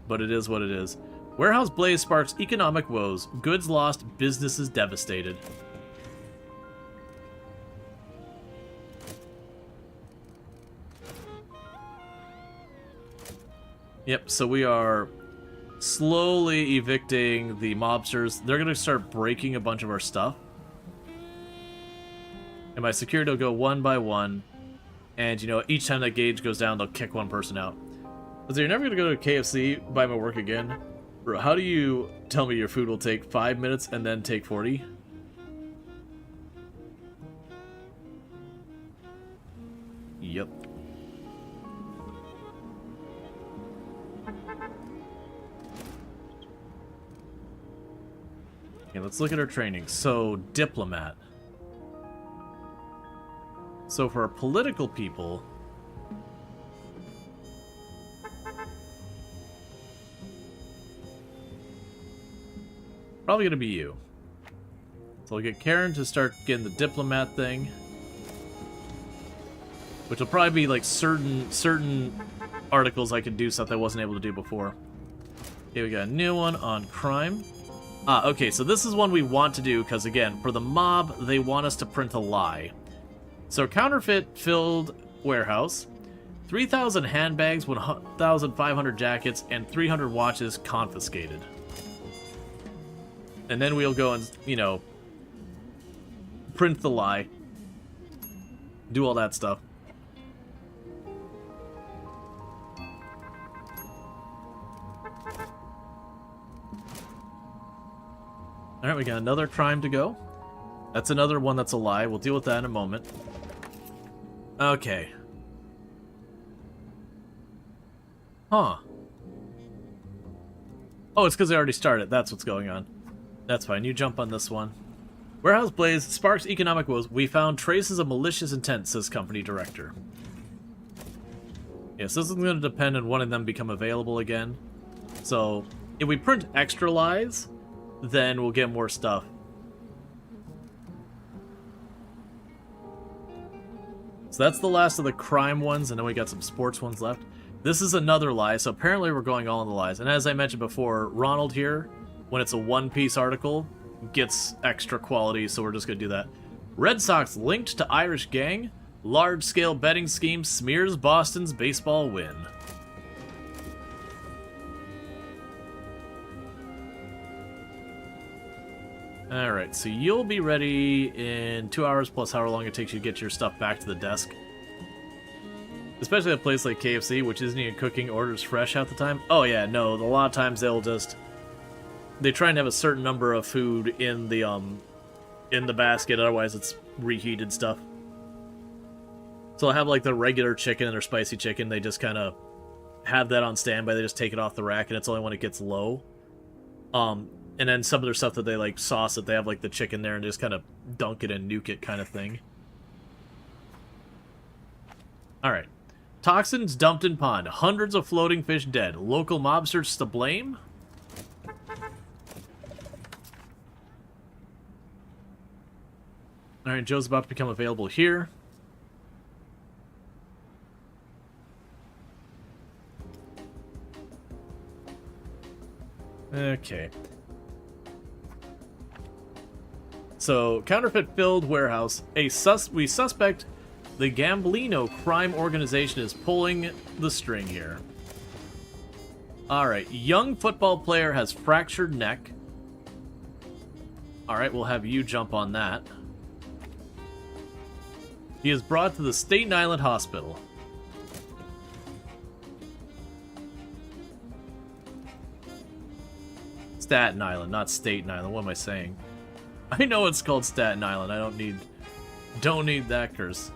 But it is what it is. Warehouse blaze sparks economic woes. Goods lost, businesses devastated. Yep, so we are slowly evicting the mobsters. They're going to start breaking a bunch of our stuff. And my security will go one by one. And, you know, each time that gauge goes down, they'll kick one person out. So you're never going to go to KFC, buy my work again? Bro, how do you tell me your food will take 5 minutes and then take 40? Yep. Okay, let's look at our training. So, Diplomat. So for our political people, Probably gonna be you. So we'll get Karen to start getting the diplomat thing. Which will probably be like certain articles I can do stuff I wasn't able to do before. Okay, we got a new one on crime. Okay, so this is one we want to do because, again, for the mob, they want us to print a lie. So, counterfeit-filled warehouse, 3,000 handbags, 1,500 jackets, and 300 watches confiscated. And then we'll go and, you know, print the lie. Do all that stuff. Alright, we got another crime to go. That's another one that's a lie. We'll deal with that in a moment. Okay. Huh. Oh, it's because I already started. That's what's going on. That's fine. You jump on this one. Warehouse blaze sparks economic woes. We found traces of malicious intent, says company director. Yes, this is going to depend on one of them become available again. So, if we print extra lies, then we'll get more stuff. So that's the last of the crime ones, and then we got some sports ones left. This is another lie, so apparently we're going all in the lies. And as I mentioned before, Ronald here, when it's a one-piece article, gets extra quality, so we're just going to do that. Red Sox linked to Irish gang. Large-scale betting scheme smears Boston's baseball win. Alright, so you'll be ready in 2 hours plus however long it takes you to get your stuff back to the desk. Especially at a place like KFC, which isn't even cooking orders fresh half the time. Oh yeah, no, a lot of times they try and have a certain number of food in the basket, otherwise it's reheated stuff. So they'll have like the regular chicken and their spicy chicken, they just kind of have that on standby, they just take it off the rack, and it's only when it gets low. And then some of their stuff that they like sauce it, they have like the chicken there and just kind of dunk it and nuke it kind of thing. Alright. Toxins dumped in pond. Hundreds of floating fish dead. Local mobsters to blame? Alright, Joe's about to become available here. Okay. So, counterfeit-filled warehouse. We suspect the Gamblino crime organization is pulling the string here. Alright, young football player has fractured neck. Alright, we'll have you jump on that. He is brought to the Staten Island Hospital. Staten Island, not Staten Island. What am I saying? I know it's called Staten Island. I don't need that curse.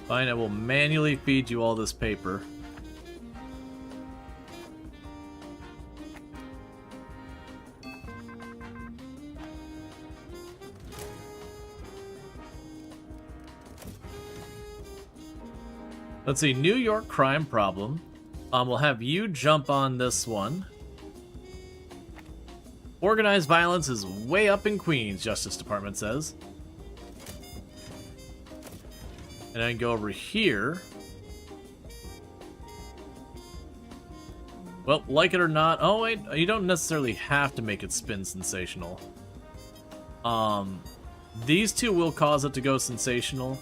Fine, I will manually feed you all this paper. Let's see, New York crime problem. We'll have you jump on this one. Organized violence is way up in Queens, Justice Department says. And I can go over here. Well, like it or not... Oh, wait, you don't necessarily have to make it spin sensational. These two will cause it to go sensational.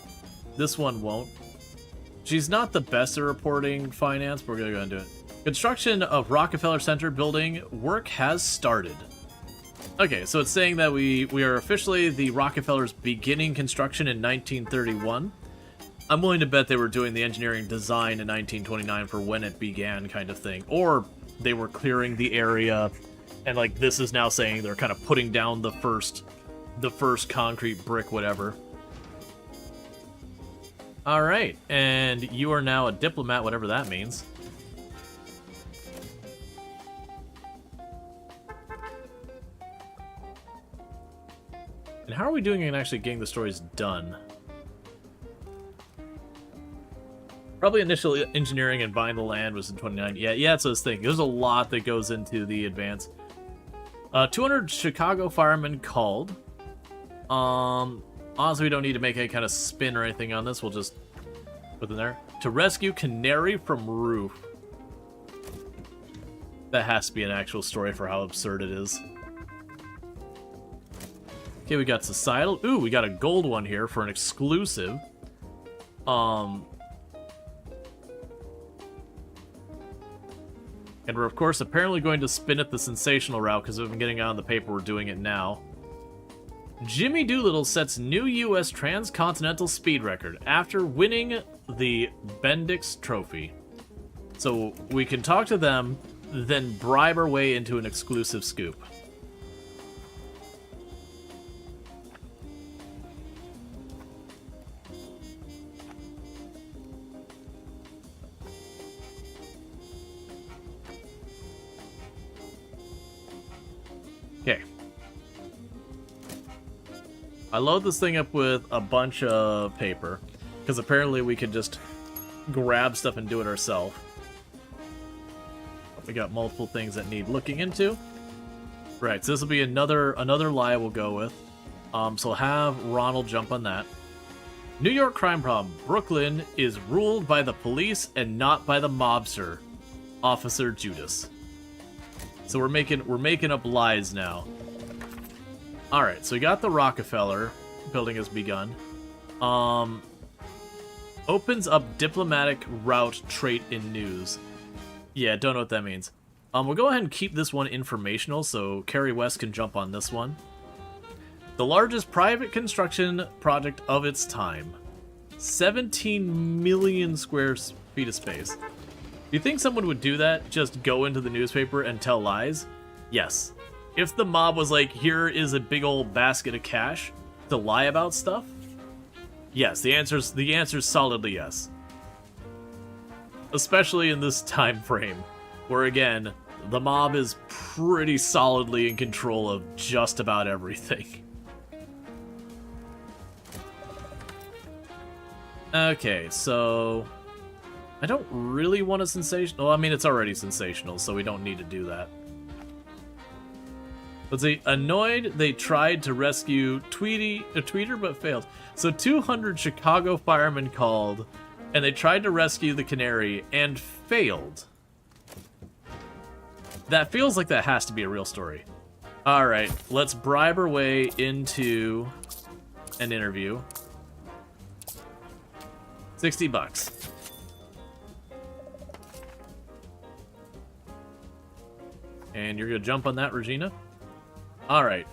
This one won't. She's not the best at reporting finance, but we're going to go and do it. Construction of Rockefeller Center building work has started. Okay, so it's saying that we are officially the Rockefellers beginning construction in 1931. I'm willing to bet they were doing the engineering design in 1929 for when it began kind of thing. Or they were clearing the area, and like this is now saying they're kind of putting down the first concrete brick, whatever. Alright, and you are now a diplomat, whatever that means. And how are we doing in actually getting the stories done? Probably initial engineering and buying the land was in 29. Yeah, that's what I was thinking. There's a lot that goes into the advance. 200 Chicago firemen called. Honestly, we don't need to make any kind of spin or anything on this. We'll just put them there. To rescue Canary from roof. That has to be an actual story for how absurd it is. Okay, we got Societal. Ooh, we got a gold one here for an exclusive. And we're, of course, apparently going to spin it the Sensational route because we've been getting on the paper. We're doing it now. Jimmy Doolittle sets new U.S. transcontinental speed record after winning the Bendix Trophy. So we can talk to them, then bribe our way into an exclusive scoop. Okay. I load this thing up with a bunch of paper, because apparently we could just grab stuff and do it ourselves. We got multiple things that need looking into. Right, so this will be another lie we'll go with. So have Ronald jump on that. New York crime problem. Brooklyn is ruled by the police and not by the mobster, Officer Judas. So we're making up lies now. All right, so we got the Rockefeller building has begun. Opens up diplomatic route trait in news. Yeah, don't know what that means. We'll go ahead and keep this one informational, so Kerry West can jump on this one. The largest private construction project of its time. 17 million square feet of space. Do you think someone would do that? Just go into the newspaper and tell lies? Yes. If the mob was like, here is a big old basket of cash to lie about stuff? Yes, the answer's solidly yes. Especially in this time frame, where again, the mob is pretty solidly in control of just about everything. Okay, so I don't really want a sensational. Well, I mean, it's already sensational, so we don't need to do that. Let's see. Annoyed, they tried to rescue Tweeter, but failed. So 200 Chicago firemen called, and they tried to rescue the Canary and failed. That feels like that has to be a real story. All right, let's bribe our way into an interview. $60. And you're gonna jump on that, Regina? All right.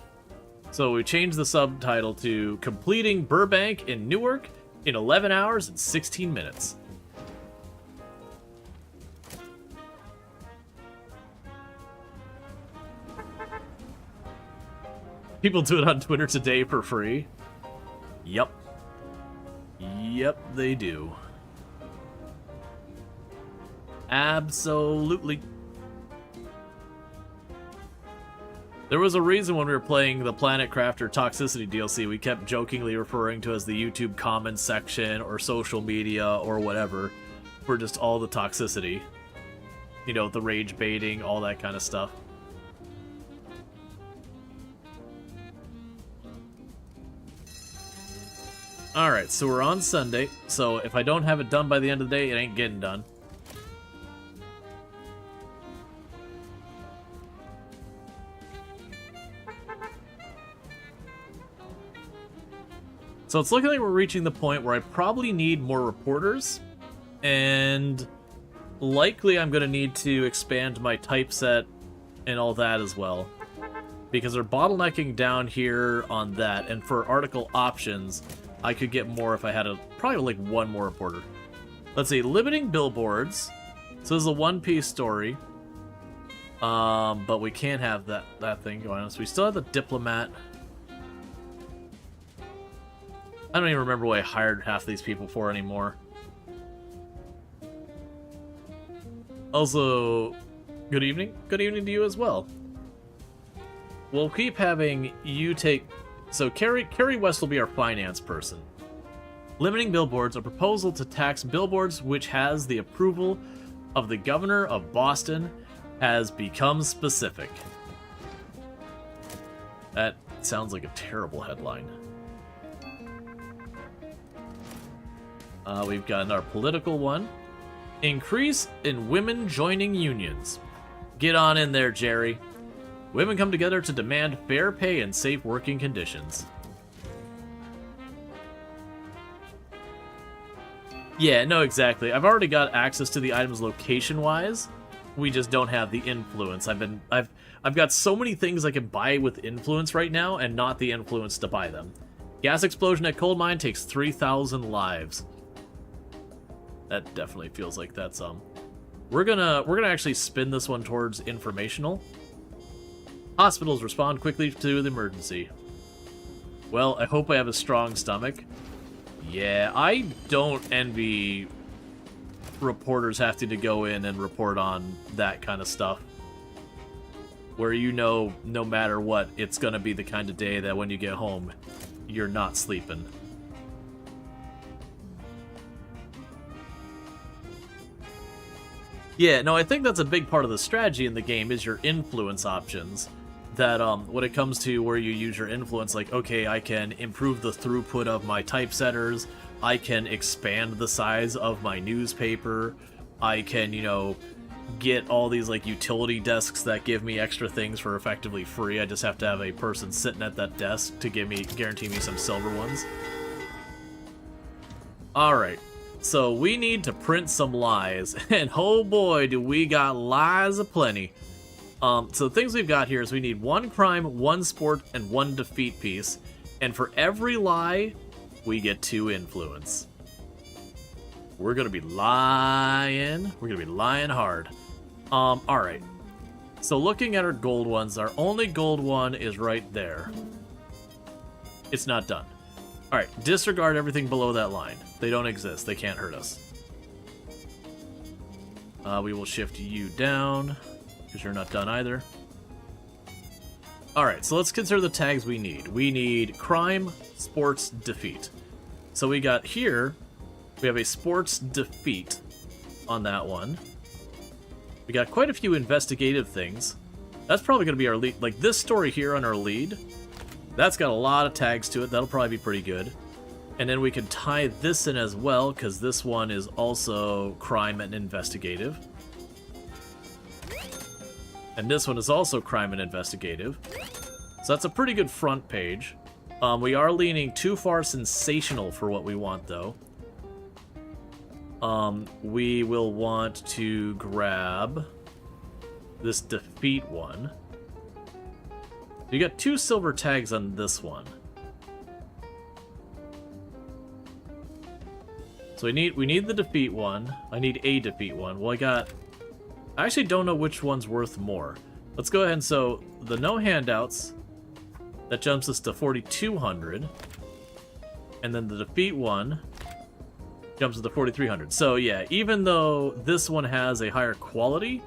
So we changed the subtitle to Completing Burbank and Newark in 11 hours and 16 minutes. People do it on Twitter today for free. Yep. Yep, they do. Absolutely. There was a reason when we were playing the Planet Crafter Toxicity DLC, we kept jokingly referring to as the YouTube comments section or social media or whatever for just all the toxicity. You know, the rage baiting, all that kind of stuff. Alright, so we're on Sunday, so if I don't have it done by the end of the day, it ain't getting done. So it's looking like we're reaching the point where I probably need more reporters, and likely I'm going to need to expand my typeset and all that as well, because they're bottlenecking down here on that, and for article options, I could get more if I had probably like one more reporter. Let's see, limiting billboards. So this is a one-piece story, but we can't have that thing going on. So we still have the diplomat. I don't even remember what I hired half these people for anymore. Also, good evening. Good evening to you as well. We'll keep having you take... So Kerry West will be our finance person. Limiting billboards, a proposal to tax billboards which has the approval of the governor of Boston has become specific. That sounds like a terrible headline. We've got our political one. Increase in women joining unions. Get on in there, Jerry. Women come together to demand fair pay and safe working conditions. Yeah, no, exactly. I've already got access to the items location-wise. We just don't have the influence. I've got so many things I can buy with influence right now, and not the influence to buy them. Gas explosion at coal mine takes 3,000 lives. That definitely feels like that's We're gonna actually spin this one towards informational. Hospitals respond quickly to the emergency. Well, I hope I have a strong stomach. Yeah, I don't envy reporters having to go in and report on that kind of stuff. Where you know, no matter what, it's gonna be the kind of day that when you get home, you're not sleeping. Yeah, no, I think that's a big part of the strategy in the game is your influence options. That when it comes to where you use your influence, like, okay, I can improve the throughput of my typesetters, I can expand the size of my newspaper, I can, you know, get all these like utility desks that give me extra things for effectively free. I just have to have a person sitting at that desk to guarantee me some silver ones. Alright, so we need to print some lies, and oh boy, do we got lies aplenty. So the things we've got here is we need 1 crime, 1 sport, and 1 defeat piece. And for every lie, we get 2 influence. We're gonna be lying. We're gonna be lying hard. Alright. So looking at our gold ones, our only gold one is right there. It's not done. Alright, disregard everything below that line. They don't exist. They can't hurt us. We will shift you down, because you're not done either. Alright, so let's consider the tags we need. We need crime, sports, defeat. So we got here, we have a sports defeat on that one. We got quite a few investigative things. That's probably going to be our lead. Like this story here on our lead, that's got a lot of tags to it. That'll probably be pretty good. And then we can tie this in as well, because this one is also crime and investigative. And this one is also crime and investigative. So that's a pretty good front page. We are leaning too far sensational for what we want, though. We will want to grab this defeat one. You got 2 silver tags on this one. So we need the defeat one. I need a defeat one. Well, I actually don't know which one's worth more. Let's go ahead and so the no handouts, that jumps us to 4,200. And then the defeat one jumps us to 4,300. So yeah, even though this one has a higher quality,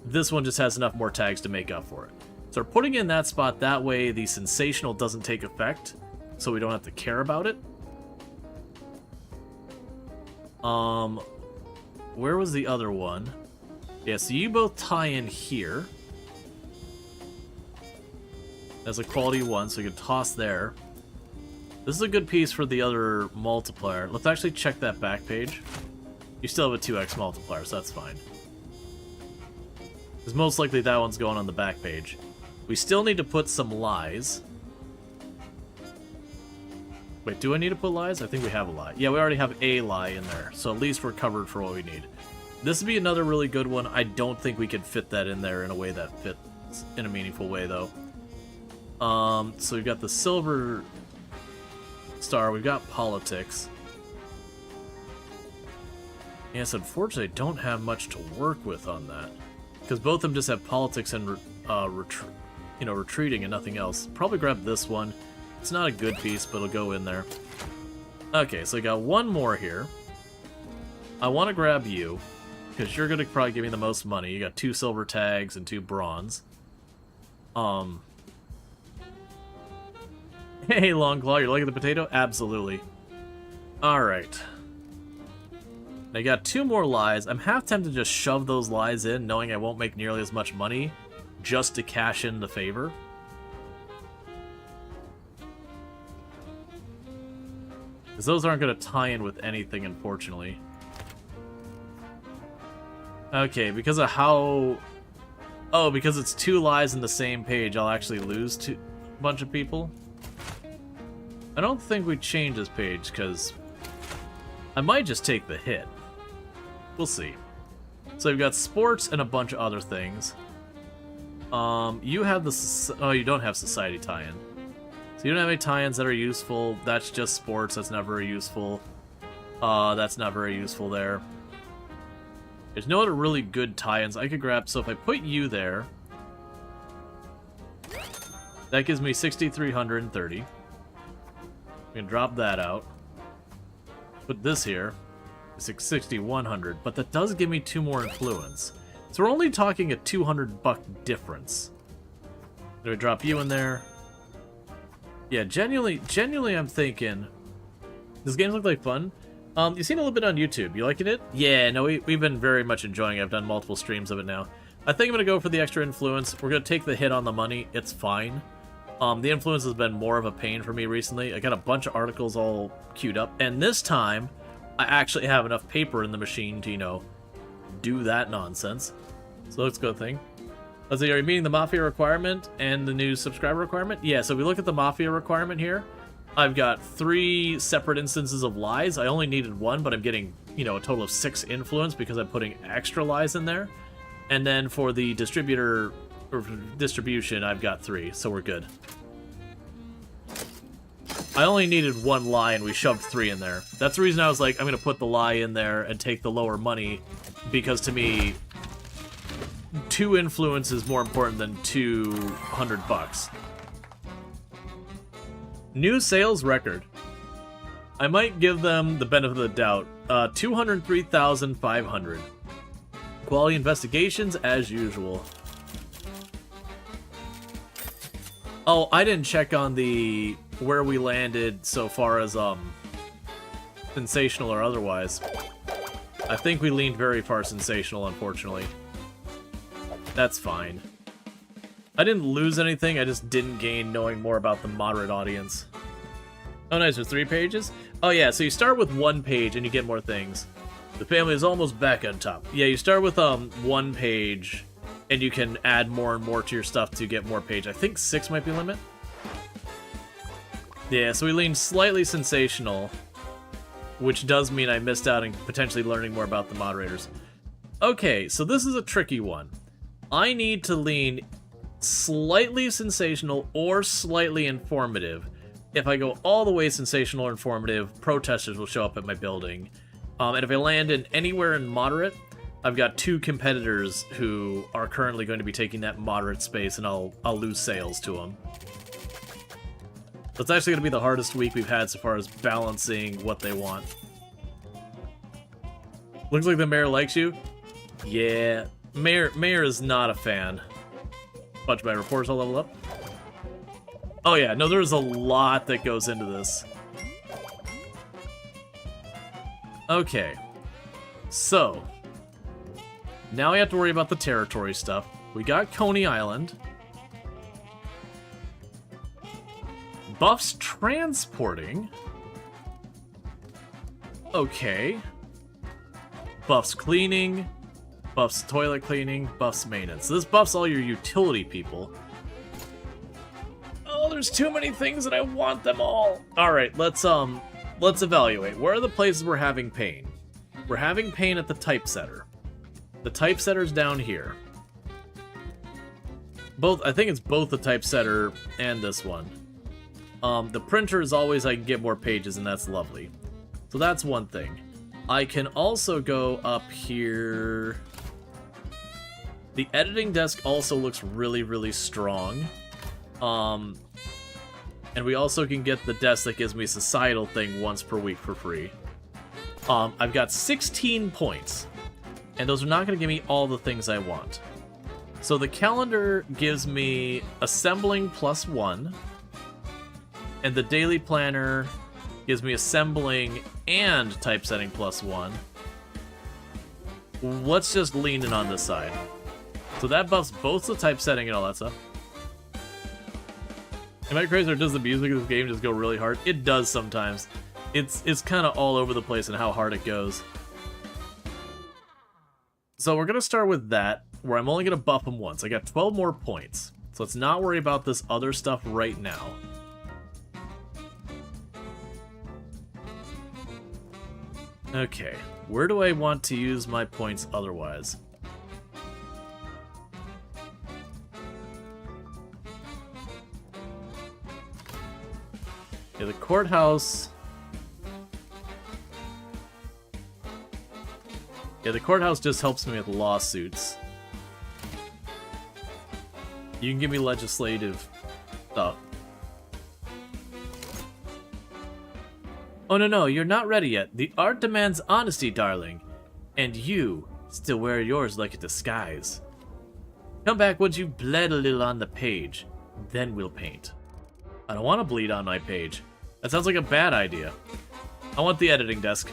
this one just has enough more tags to make up for it. So we're putting in that spot, that way the sensational doesn't take effect, so we don't have to care about it. Where was the other one? Yeah, so you both tie in here. As a quality 1, so you can toss there. This is a good piece for the other multiplier. Let's actually check that back page. You still have a 2x multiplier, so that's fine. Because most likely that one's going on the back page. We still need to put some lies. Wait, do I need to put lies? I think we have a lie. Yeah, we already have a lie in there, so at least we're covered for what we need. This would be another really good one. I don't think we could fit that in there in a way that fits in a meaningful way, though. So we've got the silver star. We've got politics. Yes, unfortunately, I don't have much to work with on that. Because both of them just have politics and retreating and nothing else. Probably grab this one. It's not a good piece, but it'll go in there. Okay, so I got one more here. I want to grab you, because you're going to probably give me the most money. You got 2 silver tags and 2 bronze. Hey, Longclaw, you're liking the potato? Absolutely. Alright. I got 2 more lies. I'm half tempted to just shove those lies in, knowing I won't make nearly as much money, just to cash in the favor. Because those aren't going to tie in with anything, unfortunately. Okay, because of how... Oh, because it's 2 lies in the same page, I'll actually lose a bunch of people. I don't think we change this page, because I might just take the hit. We'll see. So we've got sports and a bunch of other things. You have the... Oh, you don't have society tie-in. So you don't have any tie-ins that are useful. That's just sports. That's not very useful. That's not very useful there. There's no other really good tie-ins I could grab. So if I put you there, that gives me 6,330. I'm gonna drop that out. Put this here. 6,100. But that does give me 2 more influence. So we're only talking a $200 difference. Do I drop you in there? Yeah, genuinely I'm thinking... This games look like fun. You've seen a little bit on YouTube. You liking it? Yeah, no, we've been very much enjoying it. I've done multiple streams of it now. I think I'm going to go for the extra influence. We're going to take the hit on the money. It's fine. The influence has been more of a pain for me recently. I got a bunch of articles all queued up. And this time, I actually have enough paper in the machine to, you know, do that nonsense. So let's go thing. Let's see, are you meeting the Mafia requirement and the new subscriber requirement? Yeah, so if we look at the Mafia requirement here, I've got 3 separate instances of lies. I only needed 1, but I'm getting, you know, a total of 6 influence because I'm putting extra lies in there. And then for the distributor or distribution, I've got 3, so we're good. I only needed 1 lie and we shoved 3 in there. That's the reason I was like, I'm gonna put the lie in there and take the lower money, because to me, 2 influence is more important than $200. New sales record. I might give them the benefit of the doubt. 203,500. Quality investigations as usual. Oh, I didn't check on the where we landed so far as sensational or otherwise. I think we leaned very far sensational, unfortunately. That's fine. I didn't lose anything, I just didn't gain knowing more about the moderate audience. Oh nice, there's 3 pages? Oh yeah, so you start with 1 page and you get more things. The family is almost back on top. Yeah, you start with 1 page and you can add more and more to your stuff to get more page. I think 6 might be limit. Yeah, so we leaned slightly sensational, which does mean I missed out on potentially learning more about the moderators. Okay, so this is a tricky one. I need to lean slightly sensational or slightly informative. If I go all the way sensational or informative, protesters will show up at my building. And if I land in anywhere in moderate, I've got 2 competitors who are currently going to be taking that moderate space, and I'll lose sales to them. That's actually going to be the hardest week we've had so far as balancing what they want. Looks like the mayor likes you. Yeah, mayor is not a fan. Bunch of my reports all level up. Oh yeah, no, there's a lot that goes into this. Okay, so now we have to worry about the territory stuff. We got Coney Island. Buffs transporting. Okay. Buffs cleaning. Buffs toilet cleaning. Buffs maintenance. So this buffs all your utility people. Oh, there's too many things and I want them all. Alright, let's evaluate. Where are the places we're having pain? We're having pain at the typesetter. The typesetter's down here. I think it's both the typesetter and this one. The printer is always I can get more pages, and that's lovely. So that's one thing. I can also go up here. The editing desk also looks really, really strong. And we also can get the desk that gives me a societal thing once per week for free. I've got 16 points, and those are not going to give me all the things I want. So the calendar gives me assembling +1, and the daily planner Gives me assembling and typesetting +1. Let's just lean in on this side. So that buffs both the typesetting and all that stuff. Am I crazy, or does the music of this game just go really hard? It does sometimes. It's kind of all over the place in how hard it goes. So we're going to start with that, where I'm only going to buff him once. I got 12 more points. So let's not worry about this other stuff right now. Okay, where do I want to use my points otherwise? Yeah, the courthouse... Yeah, the courthouse just helps me with lawsuits. You can give me legislative stuff. Oh no, you're not ready yet. The art demands honesty, darling. And you still wear yours like a disguise. Come back once you've bled a little on the page. Then we'll paint. I don't want to bleed on my page. That sounds like a bad idea. I want the editing desk.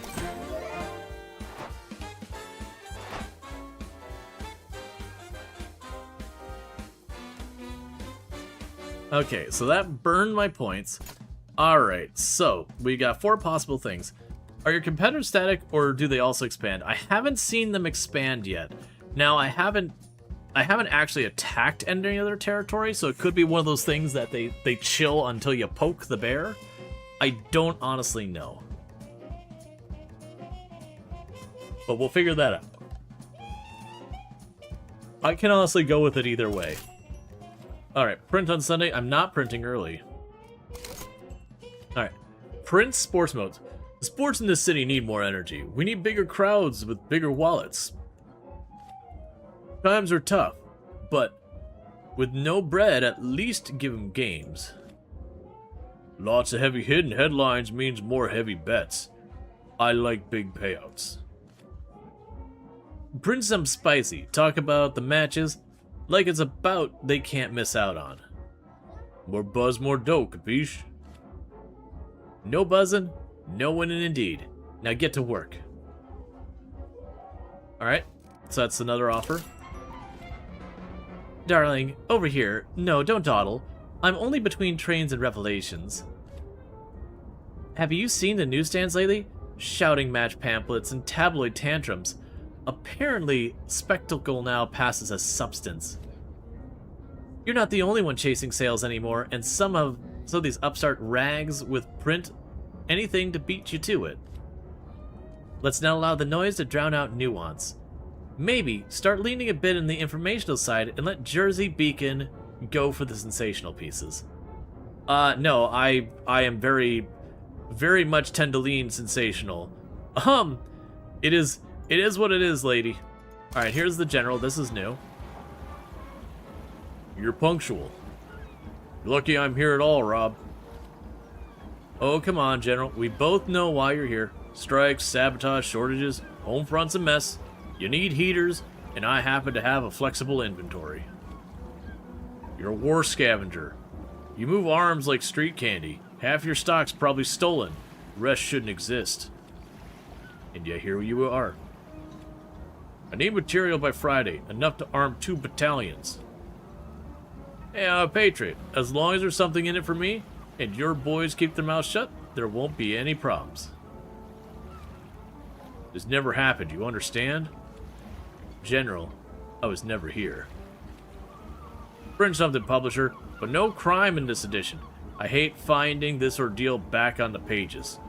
Okay, so that burned my points. Alright, so we got 4 possible things. Are your competitors static, or do they also expand? I haven't seen them expand yet. Now, I haven't actually attacked any other territory, so it could be one of those things that they chill until you poke the bear. I don't honestly know. But we'll figure that out. I can honestly go with it either way. Alright, print on Sunday. I'm not printing early. Alright, print sports modes. The sports in this city need more energy. We need bigger crowds with bigger wallets. Times are tough, but with no bread, at least give them games. Lots of heavy hidden headlines means more heavy bets. I like big payouts. Print some spicy. Talk about the matches like it's about they can't miss out on. More buzz, more dough, capiche? No buzzing, no winning indeed. Now get to work. Alright, so that's another offer. Darling, over here. No, don't dawdle. I'm only between trains and revelations. Have you seen the newsstands lately? Shouting match pamphlets and tabloid tantrums. Apparently, spectacle now passes as substance. You're not the only one chasing sales anymore, and some of these upstart rags with print anything to beat you to it. Let's not allow the noise to drown out nuance. Maybe start leaning a bit in the informational side and let Jersey Beacon go for the sensational pieces. No, I am very, very much tend to lean sensational. It is what it is, lady. Alright, here's the general. This is new. You're punctual. You're lucky I'm here at all, Rob. Oh, come on, General. We both know why you're here. Strikes, sabotage, shortages, home front's a mess. You need heaters, and I happen to have a flexible inventory. You're a war scavenger. You move arms like street candy. Half your stock's probably stolen. The rest shouldn't exist. And yet here you are. I need material by Friday, enough to arm 2 battalions. Hey, I'm a patriot. As long as there's something in it for me, and your boys keep their mouths shut, there won't be any problems. This never happened, you understand? General, I was never here. Print something, publisher, but no crime in this edition. I hate finding this ordeal back on the pages.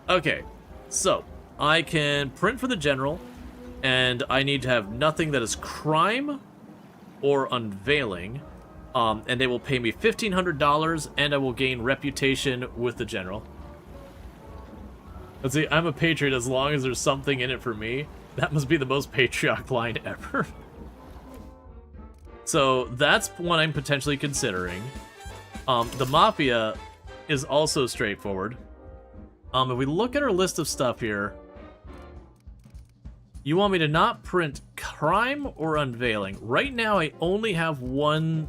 Okay, so I can print for the general, and I need to have nothing that is crime or unveiling, and they will pay me $1,500, and I will gain reputation with the general. Let's see, I'm a patriot as long as there's something in it for me. That must be the most patriotic line ever. So that's one I'm potentially considering. The Mafia is also straightforward. If we look at our list of stuff here, you want me to not print crime or unveiling. Right now, I only have one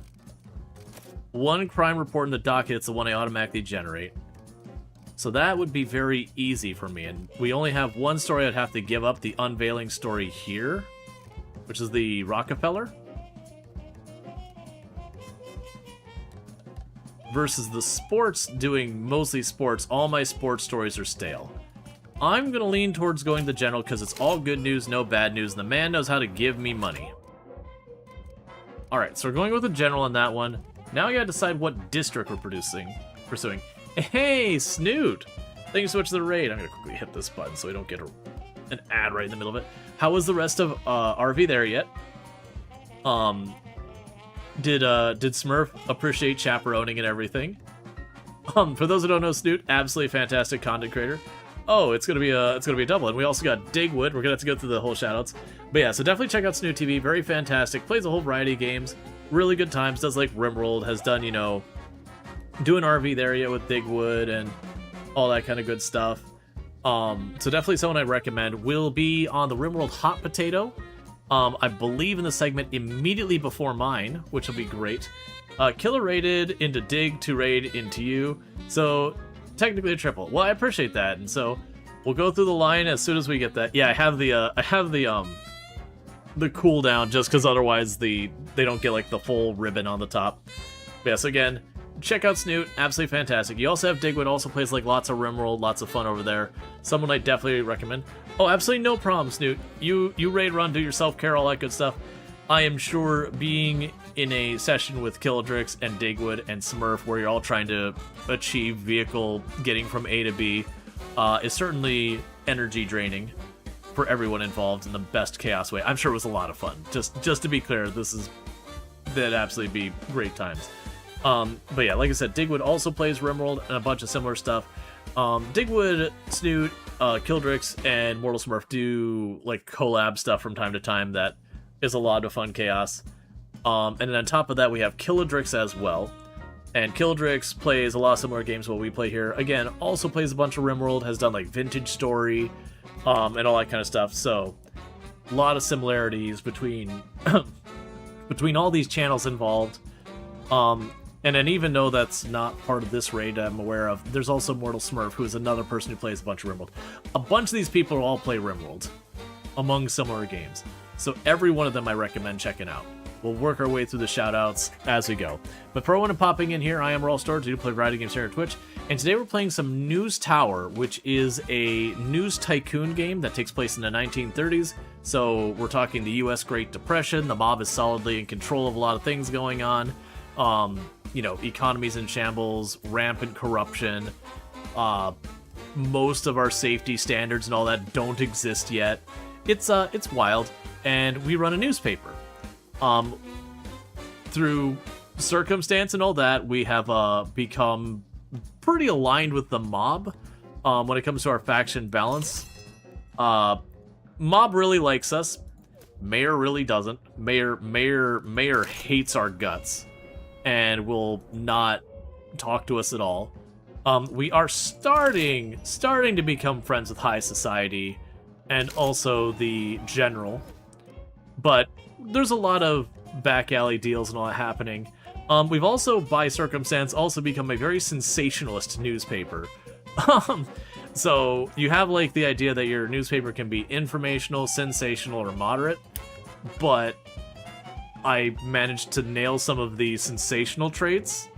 crime report in the docket. It's the one I automatically generate. So that would be very easy for me. And we only have one story I'd have to give up, the unveiling story here, which is the Rockefeller. Versus the sports, doing mostly sports. All my sports stories are stale. I'm going to lean towards going the general because it's all good news, no bad news, and the man knows how to give me money. Alright, so we're going with the general on that one. Now we gotta decide what district we're pursuing. Hey, Snoot! Thank you so much for the raid. I'm gonna quickly hit this button so we don't get an ad right in the middle of it. How was the rest of RV there yet? Did Smurf appreciate chaperoning and everything? For those who don't know, Snoot, absolutely fantastic content creator. Oh, it's gonna be a double, and we also got Digwood. We're gonna have to go through the whole shoutouts, but yeah. So definitely check out Snoot TV. Very fantastic. Plays a whole variety of games. Really good times. Does like Rimworld. Has done doing RV there yet with Digwood and all that kind of good stuff. So definitely someone I'd recommend. Will be on the Rimworld Hot Potato. I believe in the segment immediately before mine, which will be great. Killer raided into Dig to raid into you. So technically a triple. Well, I appreciate that, and so we'll go through the line as soon as we get that. Yeah, I have the cooldown just because otherwise they don't get like the full ribbon on the top. But yes, again, check out Snoot, absolutely fantastic. You also have Digwood, also plays like lots of Rimworld, lots of fun over there. Someone I definitely recommend. Oh, absolutely no problem, Snoot. You raid run, do your self-care, all that good stuff. I am sure being in a session with Killdrix and Digwood and Smurf where you're all trying to achieve vehicle getting from A to B is certainly energy draining for everyone involved in the best chaos way. I'm sure it was a lot of fun. Just to be clear, that'd absolutely be great times. But yeah, like I said, Digwood also plays Rimworld and a bunch of similar stuff. Digwood, Snoot, Killdrix, and Mortal Smurf do like collab stuff from time to time that is a lot of fun chaos. And then on top of that, we have Killdrix as well. And Killdrix plays a lot of similar games to what we play here. Again, also plays a bunch of Rimworld, has done like Vintage Story, and all that kind of stuff. So, a lot of similarities between between all these channels involved. And then even though that's not part of this raid I'm aware of, there's also Mortal Smurf, who is another person who plays a bunch of Rimworld. A bunch of these people all play Rimworld, among similar games. So every one of them I recommend checking out. We'll work our way through the shoutouts as we go. But for everyone popping in here, I am Rual Storge. I do play variety games here on Twitch. And today we're playing some News Tower, which is a news tycoon game that takes place in the 1930s. So we're talking the U.S. Great Depression. The mob is solidly in control of a lot of things going on. Economies in shambles, rampant corruption. Most of our safety standards and all that don't exist yet. It's wild. And we run a newspaper. Through circumstance and all that, we have become pretty aligned with the mob when it comes to our faction balance. Mob really likes us. Mayor really doesn't. Mayor hates our guts and will not talk to us at all. We are starting to become friends with high society and also the general. But there's a lot of back alley deals and all that happening. We've also, by circumstance, also become a very sensationalist newspaper. So you have like the idea that your newspaper can be informational, sensational, or moderate, but I managed to nail some of the sensational traits,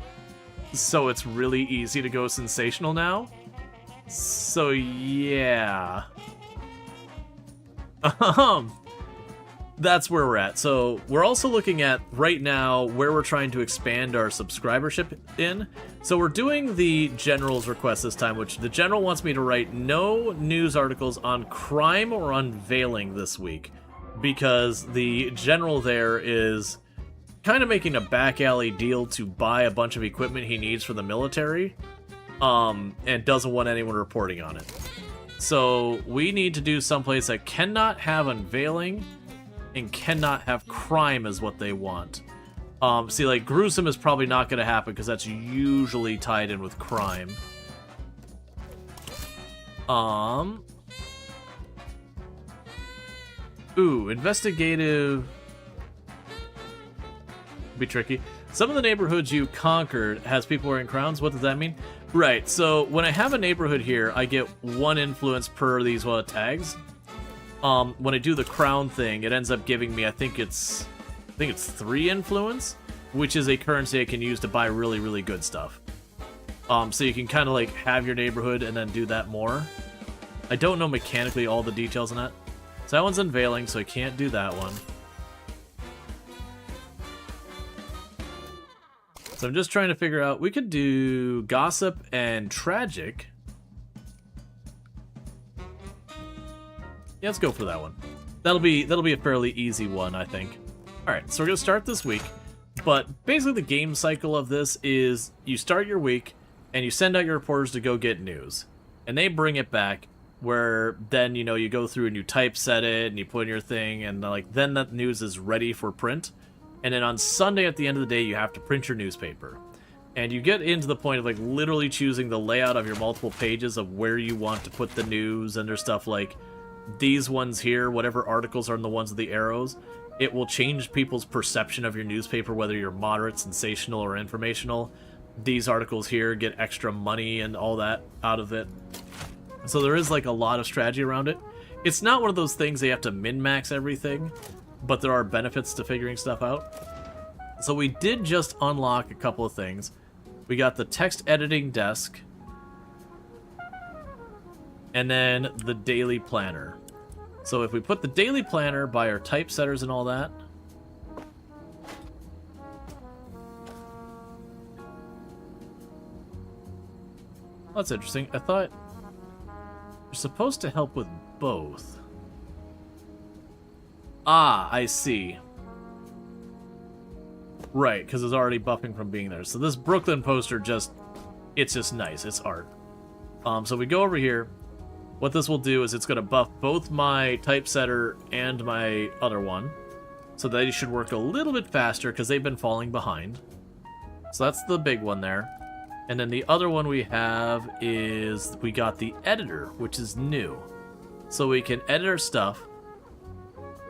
so it's really easy to go sensational now. So yeah. That's where we're at. So we're also looking at right now where we're trying to expand our subscribership in. So we're doing the general's request this time, which the general wants me to write no news articles on crime or unveiling this week, because the general there is kind of making a back alley deal to buy a bunch of equipment he needs for the military, and doesn't want anyone reporting on it. So we need to do someplace that cannot have unveiling and cannot have crime is what they want. See, like, gruesome is probably not going to happen because that's usually tied in with crime. Ooh, investigative... be tricky. Some of the neighborhoods you conquered has people wearing crowns. What does that mean? Right, so when I have a neighborhood here, I get 1 influence per these tags. When I do the crown thing, it ends up giving me, I think it's 3 influence, which is a currency I can use to buy really, really good stuff. So you can kind of like have your neighborhood and then do that more. I don't know mechanically all the details on that. So that one's unveiling, so I can't do that one. So I'm just trying to figure out, we could do gossip and tragic. Yeah, let's go for that one. That'll be a fairly easy one, I think. All right, so we're gonna start this week, but basically the game cycle of this is you start your week and you send out your reporters to go get news, and they bring it back. Where then you go through and you typeset it and you put in your thing, and then that news is ready for print. And then on Sunday at the end of the day, you have to print your newspaper. And you get into the point of literally choosing the layout of your multiple pages of where you want to put the news, and there's stuff like these ones here, whatever articles are in the ones with the arrows, it will change people's perception of your newspaper, whether you're moderate, sensational, or informational. These articles here get extra money and all that out of it. So there is a lot of strategy around it. It's not one of those things that you have to min-max everything, but there are benefits to figuring stuff out. So we did just unlock a couple of things. We got the text editing desk, and then the daily planner. So if we put the daily planner by our typesetters and all that, that's interesting. I thought you're supposed to help with both. Ah, I see. Right, because it's already buffing from being there. So this Brooklyn poster it's just nice. It's art. So we go over here. What this will do is it's going to buff both my typesetter and my other one. So they should work a little bit faster because they've been falling behind. So that's the big one there. And then the other one we have is we got the editor, which is new. So we can edit our stuff.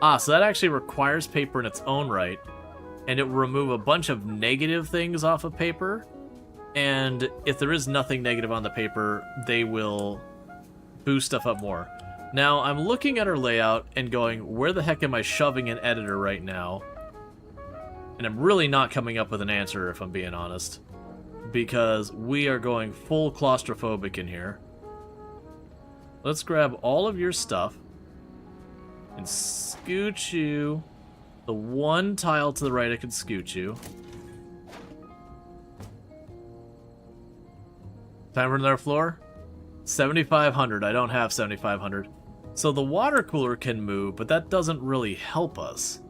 Ah, so that actually requires paper in its own right. And it will remove a bunch of negative things off of paper. And if there is nothing negative on the paper, they will boost stuff up more. Now, I'm looking at our layout and going, where the heck am I shoving an editor right now? And I'm really not coming up with an answer, if I'm being honest. Because we are going full claustrophobic in here. Let's grab all of your stuff and scoot you. The one tile to the right I can scoot you. Time for another floor? 7,500. I don't have 7,500. So the water cooler can move, but that doesn't really help us.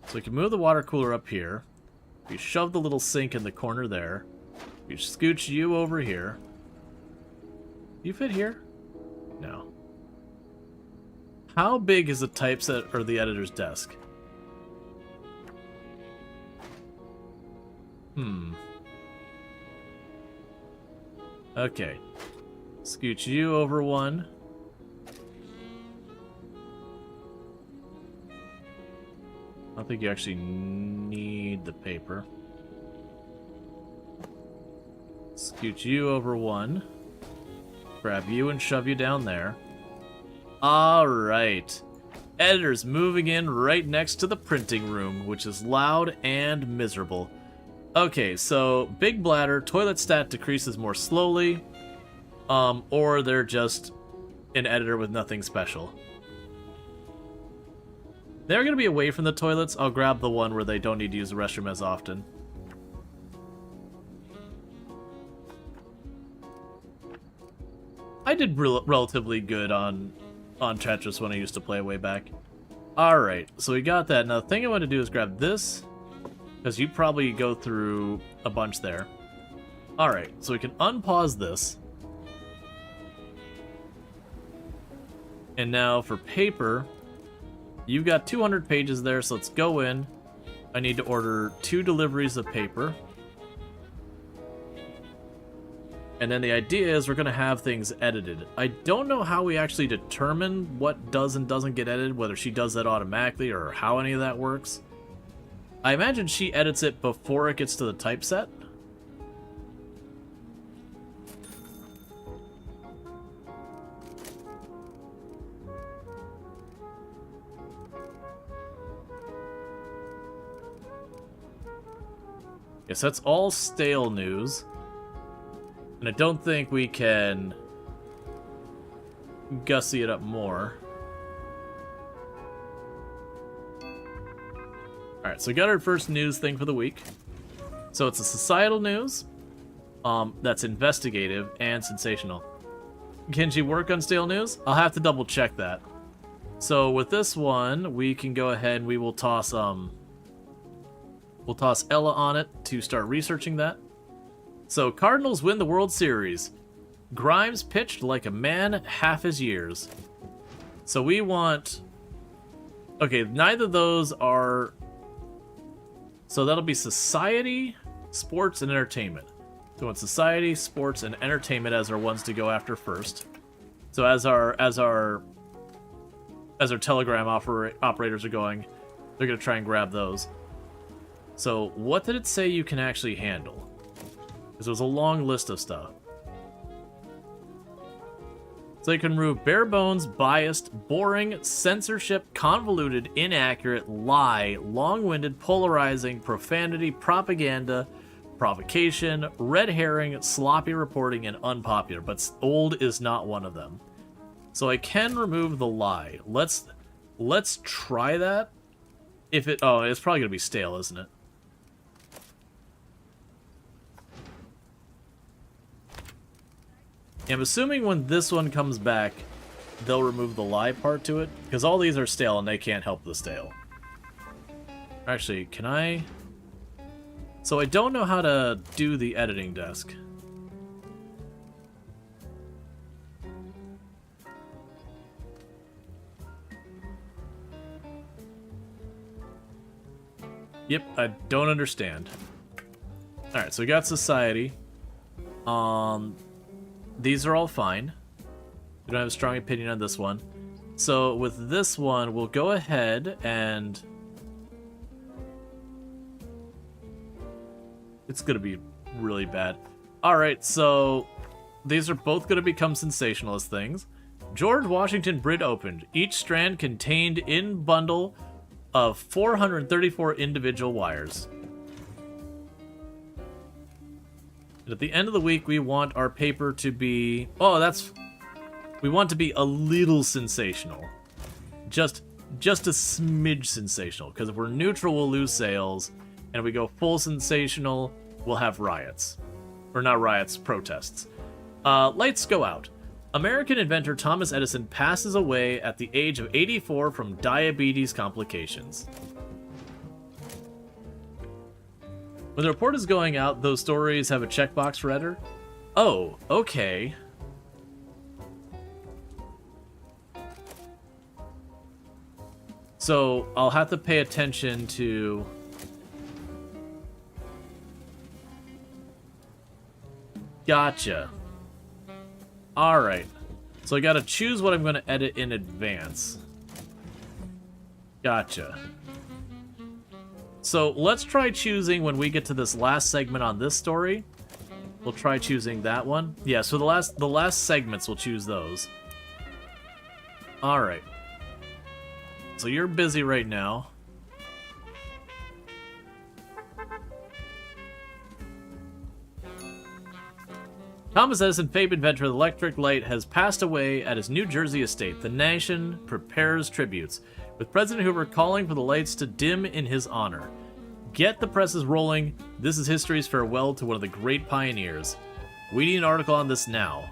So we can move the water cooler up here. We shove the little sink in the corner there. We scooch you over here. You fit here? No. How big is the typeset or the editor's desk? Okay. Scooch you over one. I don't think you actually need the paper. Scooch you over one. Grab you and shove you down there. Alright. Editor's moving in right next to the printing room, which is loud and miserable. Okay, so big bladder, toilet stat decreases more slowly, or they're just an editor with nothing special. They're going to be away from the toilets. I'll grab the one where they don't need to use the restroom as often. I did relatively good on Tetris when I used to play way back. Alright, so we got that. Now the thing I want to do is grab this, because you probably go through a bunch there. Alright, so we can unpause this. And now for paper, you've got 200 pages there, so let's go in. I need to order 2 deliveries of paper. And then the idea is we're going to have things edited. I don't know how we actually determine what does and doesn't get edited, whether she does that automatically or how any of that works. I imagine she edits it before it gets to the typeset. Yes, that's all stale news. And I don't think we can gussy it up more. Alright, so we got our first news thing for the week. So it's a societal news that's investigative and sensational. Can she work on stale news? I'll have to double check that. So with this one, we can go ahead and we will toss Ella on it to start researching that. So Cardinals win the World Series. Grimes pitched like a man half his years. So we want... Okay, neither of those are... So that'll be society, sports, and entertainment. So we want society, sports, and entertainment as our ones to go after first. So as our telegram operators are going, they're going to try and grab those. So what did it say you can actually handle? Because it was a long list of stuff. So you can remove bare bones, biased, boring, censorship, convoluted, inaccurate, lie, long-winded, polarizing, profanity, propaganda, provocation, red herring, sloppy reporting, and unpopular. But old is not one of them. So I can remove the lie. Let's try that. If it... Oh, it's probably going to be stale, isn't it? I'm assuming when this one comes back, they'll remove the lie part to it, because all these are stale and they can't help the stale. Actually, can I... So I don't know how to do the editing desk. Yep, I don't understand. Alright, so we got society. These are all fine. We don't have a strong opinion on this one. So with this one, we'll go ahead and... It's going to be really bad. Alright, so these are both going to become sensationalist things. George Washington Bridge opened. Each strand contained in bundle of 434 individual wires. And at the end of the week, we want our paper to be... Oh, that's... We want to be a little sensational. Just a smidge sensational. Because if we're neutral, we'll lose sales. And if we go full sensational, we'll have riots. Or not riots, protests. Lights go out. American inventor Thomas Edison passes away at the age of 84 from diabetes complications. When the report is going out, those stories have a checkbox for editor. Oh, okay. So I'll have to pay attention to... Gotcha. Alright. So I gotta choose what I'm gonna edit in advance. Gotcha. So let's try choosing when we get to this last segment on this story. We'll try choosing that one. Yeah, so the last segments, we'll choose those. Alright. So you're busy right now. Thomas Edison, famed inventor of the electric light, has passed away at his New Jersey estate. The nation prepares tributes, with President Hoover calling for the lights to dim in his honor. Get the presses rolling. This is history's farewell to one of the great pioneers. We need an article on this now.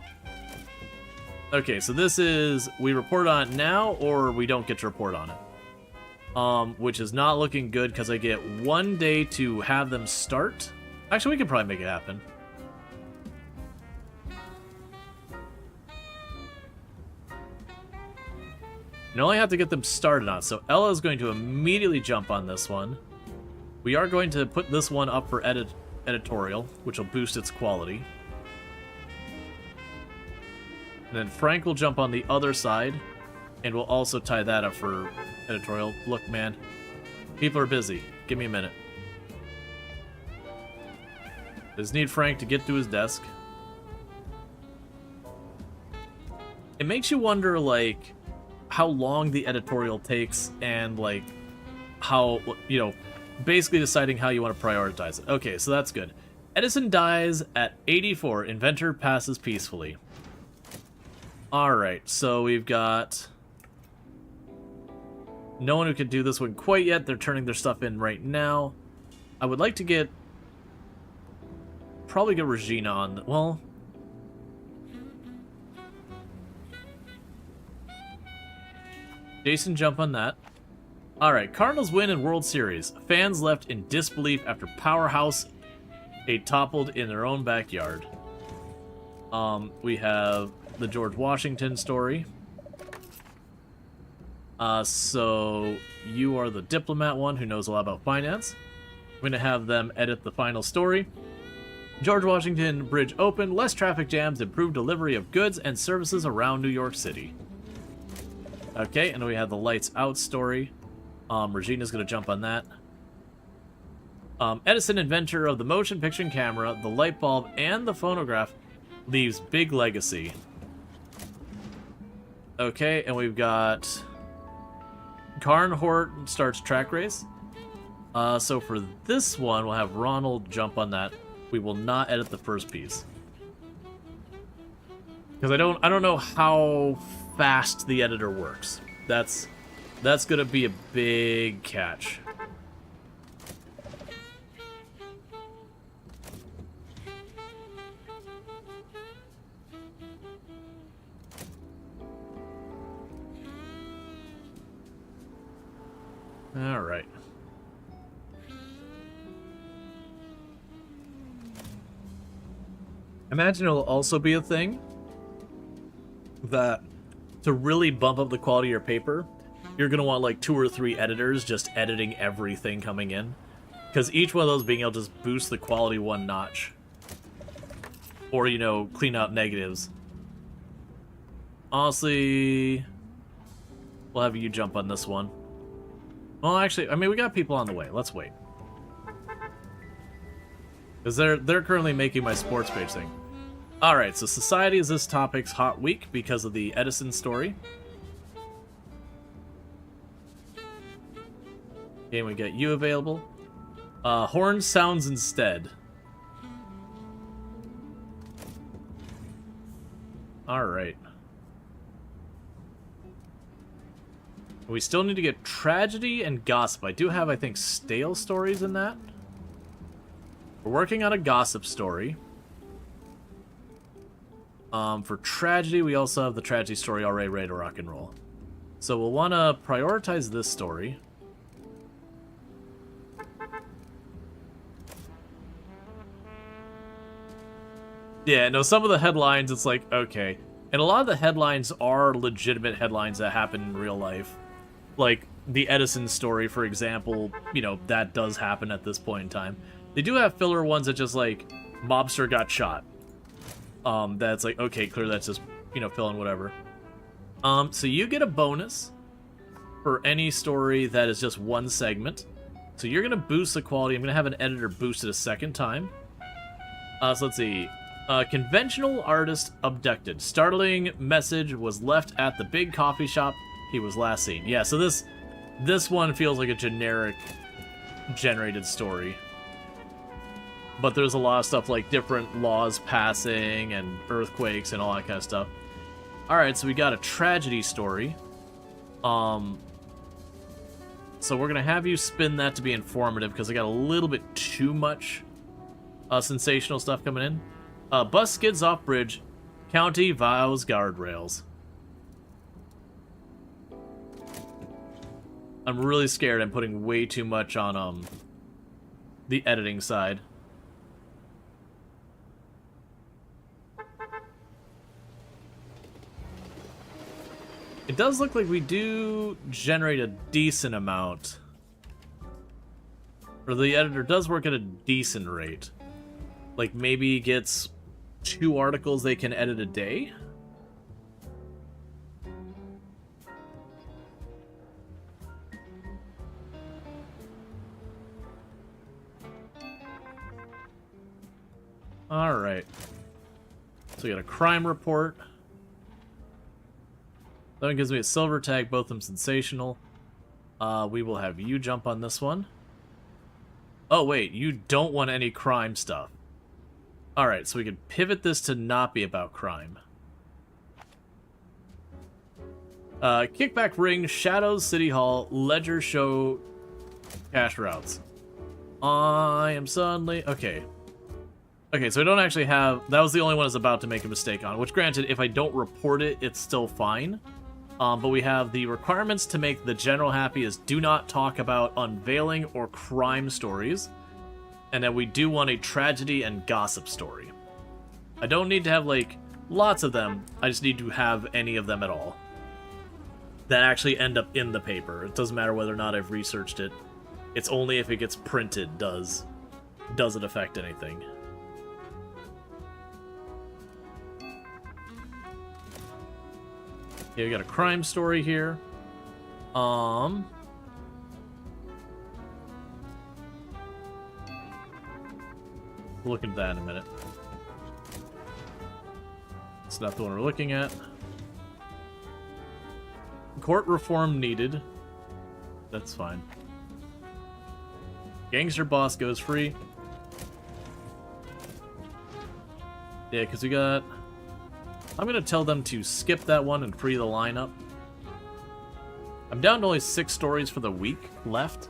Okay, so this is... We report on it now, or we don't get to report on it. Which is not looking good, because I get 1 day to have them start. Actually, we can probably make it happen. You only have to get them started on. So Ella is going to immediately jump on this one. We are going to put this one up for editorial, which will boost its quality. And then Frank will jump on the other side, and we'll also tie that up for editorial. Look, man, people are busy. Give me a minute. Just need Frank to get to his desk. It makes you wonder, like, how long the editorial takes and, like, how, you know, basically deciding how you want to prioritize it. Okay, so that's good. Edison dies at 84. Inventor passes peacefully. Alright, so we've got no one who can do this one quite yet. They're turning their stuff in right now. I would like to get... probably get Regina on... well... Jason, jump on that. Alright, Cardinals win in World Series. Fans left in disbelief after Powerhouse toppled in their own backyard. We have the George Washington story. So you are the diplomat one who knows a lot about finance. I'm going to have them edit the final story. George Washington Bridge opened, less traffic jams, improved delivery of goods and services around New York City. Okay, and we have the lights out story. Regina's going to jump on that. Edison, inventor of the motion picture camera, the light bulb, and the phonograph, leaves big legacy. Okay, and we've got Carnhort starts track race. So for this one, we'll have Ronald jump on that. We will not edit the first piece. Because I don't know how fast the editor works. That's gonna be a big catch. All right. Imagine it'll also be a thing that to really bump up the quality of your paper, you're going to want like 2 or 3 editors just editing everything coming in. Because each one of those being able to just boost the quality 1 notch. Or, you know, clean out negatives. Honestly, we'll have you jump on this one. Well, actually, I mean, we got people on the way. Let's wait. Because they're currently making my sports page thing. Alright, so society is this topic's hot week because of the Edison story. Okay, we get you available. Horn sounds instead. Alright. We still need to get tragedy and gossip. I do have, I think, stale stories in that. We're working on a gossip story. For tragedy, we also have the tragedy story already ready to rock and roll. So we'll want to prioritize this story. Yeah, no, some of the headlines, it's like, okay. And a lot of the headlines are legitimate headlines that happen in real life. Like, the Edison story, for example, you know, that does happen at this point in time. They do have filler ones that just, like, mobster got shot. That's like, okay, clear, that's just, you know, fill in whatever. So you get a bonus for any story that is just 1 segment. So you're going to boost the quality. I'm going to have an editor boost it a second time. So let's see. Conventional artist abducted. Startling message was left at the big coffee shop he was last seen. Yeah, so this one feels like a generic generated story. But there's a lot of stuff like different laws passing and earthquakes and all that kind of stuff. Alright, so we got a tragedy story. So we're going to have you spin that to be informative because I got a little bit too much sensational stuff coming in. Bus skids off bridge. County vows guardrails. I'm really scared I'm putting way too much on the editing side. It does look like we do generate a decent amount. Or the editor does work at a decent rate. Like maybe gets 2 articles they can edit a day? Alright. So we got a crime report. That one gives me a silver tag, both of them sensational. We will have you jump on this one. Oh, wait, you don't want any crime stuff. Alright, so we can pivot this to not be about crime. Kickback ring, Shadows, City Hall, Ledger show, cash routes. I am suddenly... Okay. Okay, so I don't actually have... That was the only one I was about to make a mistake on, which granted, if I don't report it, it's still fine. But we have the requirements to make the general happy is do not talk about unveiling or crime stories. And then we do want a tragedy and gossip story. I don't need to have, like, lots of them. I just need to have any of them at all. That actually end up in the paper. It doesn't matter whether or not I've researched it. It's only if it gets printed does it affect anything. Yeah, we got a crime story here. We'll look into that in a minute. It's not the one we're looking at. Court reform needed. That's fine. Gangster boss goes free. Yeah, because we got... I'm going to tell them to skip that one and free the lineup. I'm down to only 6 stories for the week left.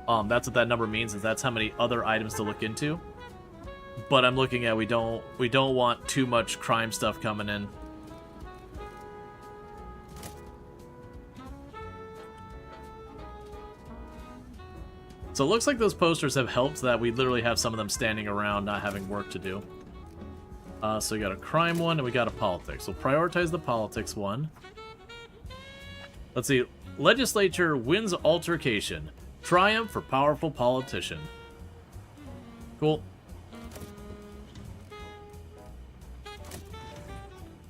That's what that number means, is that's how many other items to look into. But I'm looking at we don't want too much crime stuff coming in. So it looks like those posters have helped that we literally have some of them standing around not having work to do. So we got a crime one and we got a politics. We'll prioritize the politics one. Let's see. Legislature wins altercation. Triumph for powerful politician. Cool.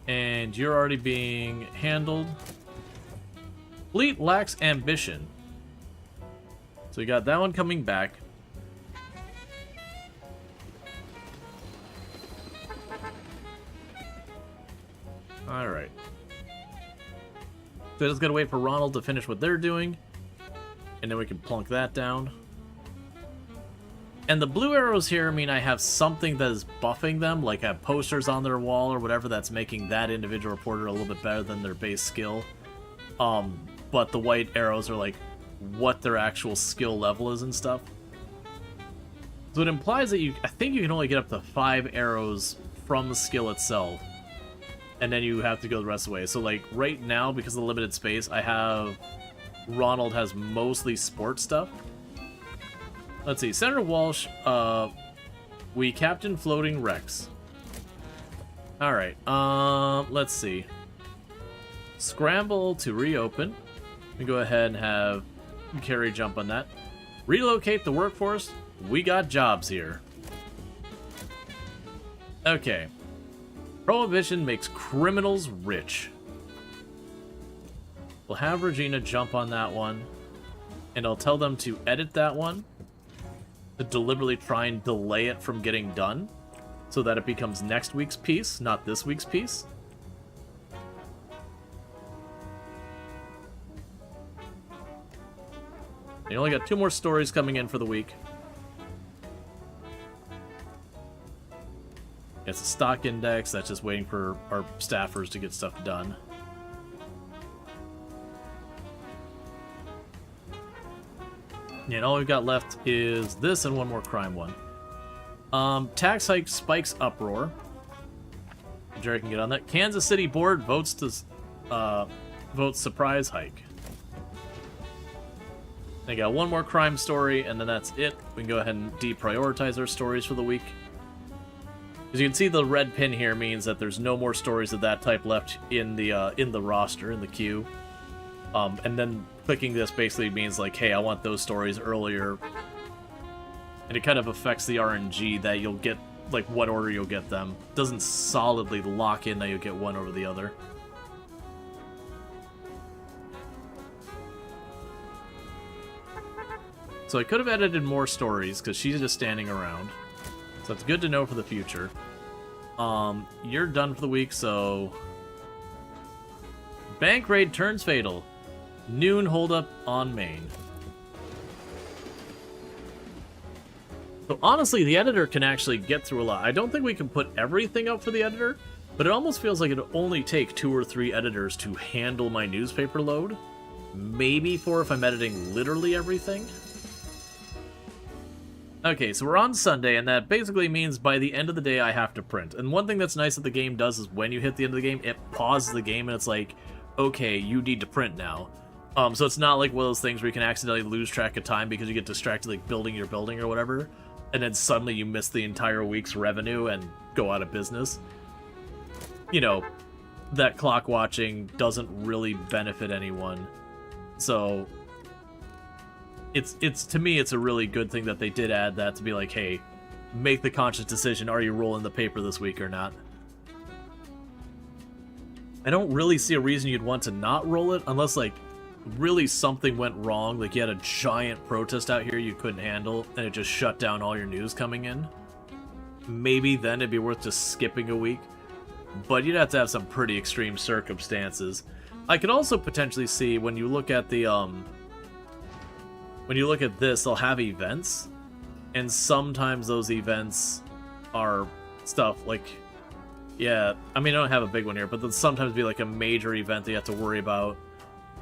And you're already being handled. Fleet lacks ambition. So we got that one coming back. Alright. So I just gotta wait for Ronald to finish what they're doing. And then we can plunk that down. And the blue arrows here mean I have something that is buffing them, like I have posters on their wall or whatever that's making that individual reporter a little bit better than their base skill. But the white arrows are like what their actual skill level is and stuff. So it implies that I think you can only get up to 5 arrows from the skill itself. And then you have to go the rest of the way. So like right now, because of the limited space, I have... Ronald has mostly sports stuff. Let's see, Senator Walsh, we Captain Floating Rex. Alright, let's see. Scramble to reopen. We go ahead and have Carrie jump on that. Relocate the workforce. We got jobs here. Okay. Prohibition makes criminals rich. We'll have Regina jump on that one. And I'll tell them to edit that one. To deliberately try and delay it from getting done. So that it becomes next week's piece, not this week's piece. You only got 2 more stories coming in for the week. It's a stock index that's just waiting for our staffers to get stuff done. Yeah, and all we've got left is this and one more crime one. Tax hike spikes uproar. Jerry can get on that. Kansas City board votes surprise hike. They got one more crime story, and then that's it. We can go ahead and deprioritize our stories for the week. As you can see, the red pin here means that there's no more stories of that type left in the roster, in the queue. And then clicking this basically means like, hey, I want those stories earlier. And it kind of affects the RNG that you'll get, like what order you'll get them. It doesn't solidly lock in that you'll get one over the other. So I could have edited more stories, because she's just standing around. So that's good to know for the future. You're done for the week, so... Bank raid turns fatal. Noon holdup on main. So honestly, the editor can actually get through a lot. I don't think we can put everything up for the editor, but it almost feels like it'd only take 2 or 3 editors to handle my newspaper load. Maybe 4 if I'm editing literally everything. Okay, so we're on Sunday, and that basically means by the end of the day I have to print. And one thing that's nice that the game does is when you hit the end of the game, it pauses the game, and it's like, okay, you need to print now. So it's not like one of those things where you can accidentally lose track of time because you get distracted like building your building or whatever, and then suddenly you miss the entire week's revenue and go out of business. You know, that clock watching doesn't really benefit anyone. So... It's to me, it's a really good thing that they did add that to be like, hey, make the conscious decision, are you rolling the paper this week or not? I don't really see a reason you'd want to not roll it, unless, like, really something went wrong, like you had a giant protest out here you couldn't handle, and it just shut down all your news coming in. Maybe then it'd be worth just skipping a week, but you'd have to have some pretty extreme circumstances. I could also potentially see, when you look at the, when you look at this, they'll have events, and sometimes those events are stuff like, yeah, I mean, I don't have a big one here, but there'll sometimes be like a major event that you have to worry about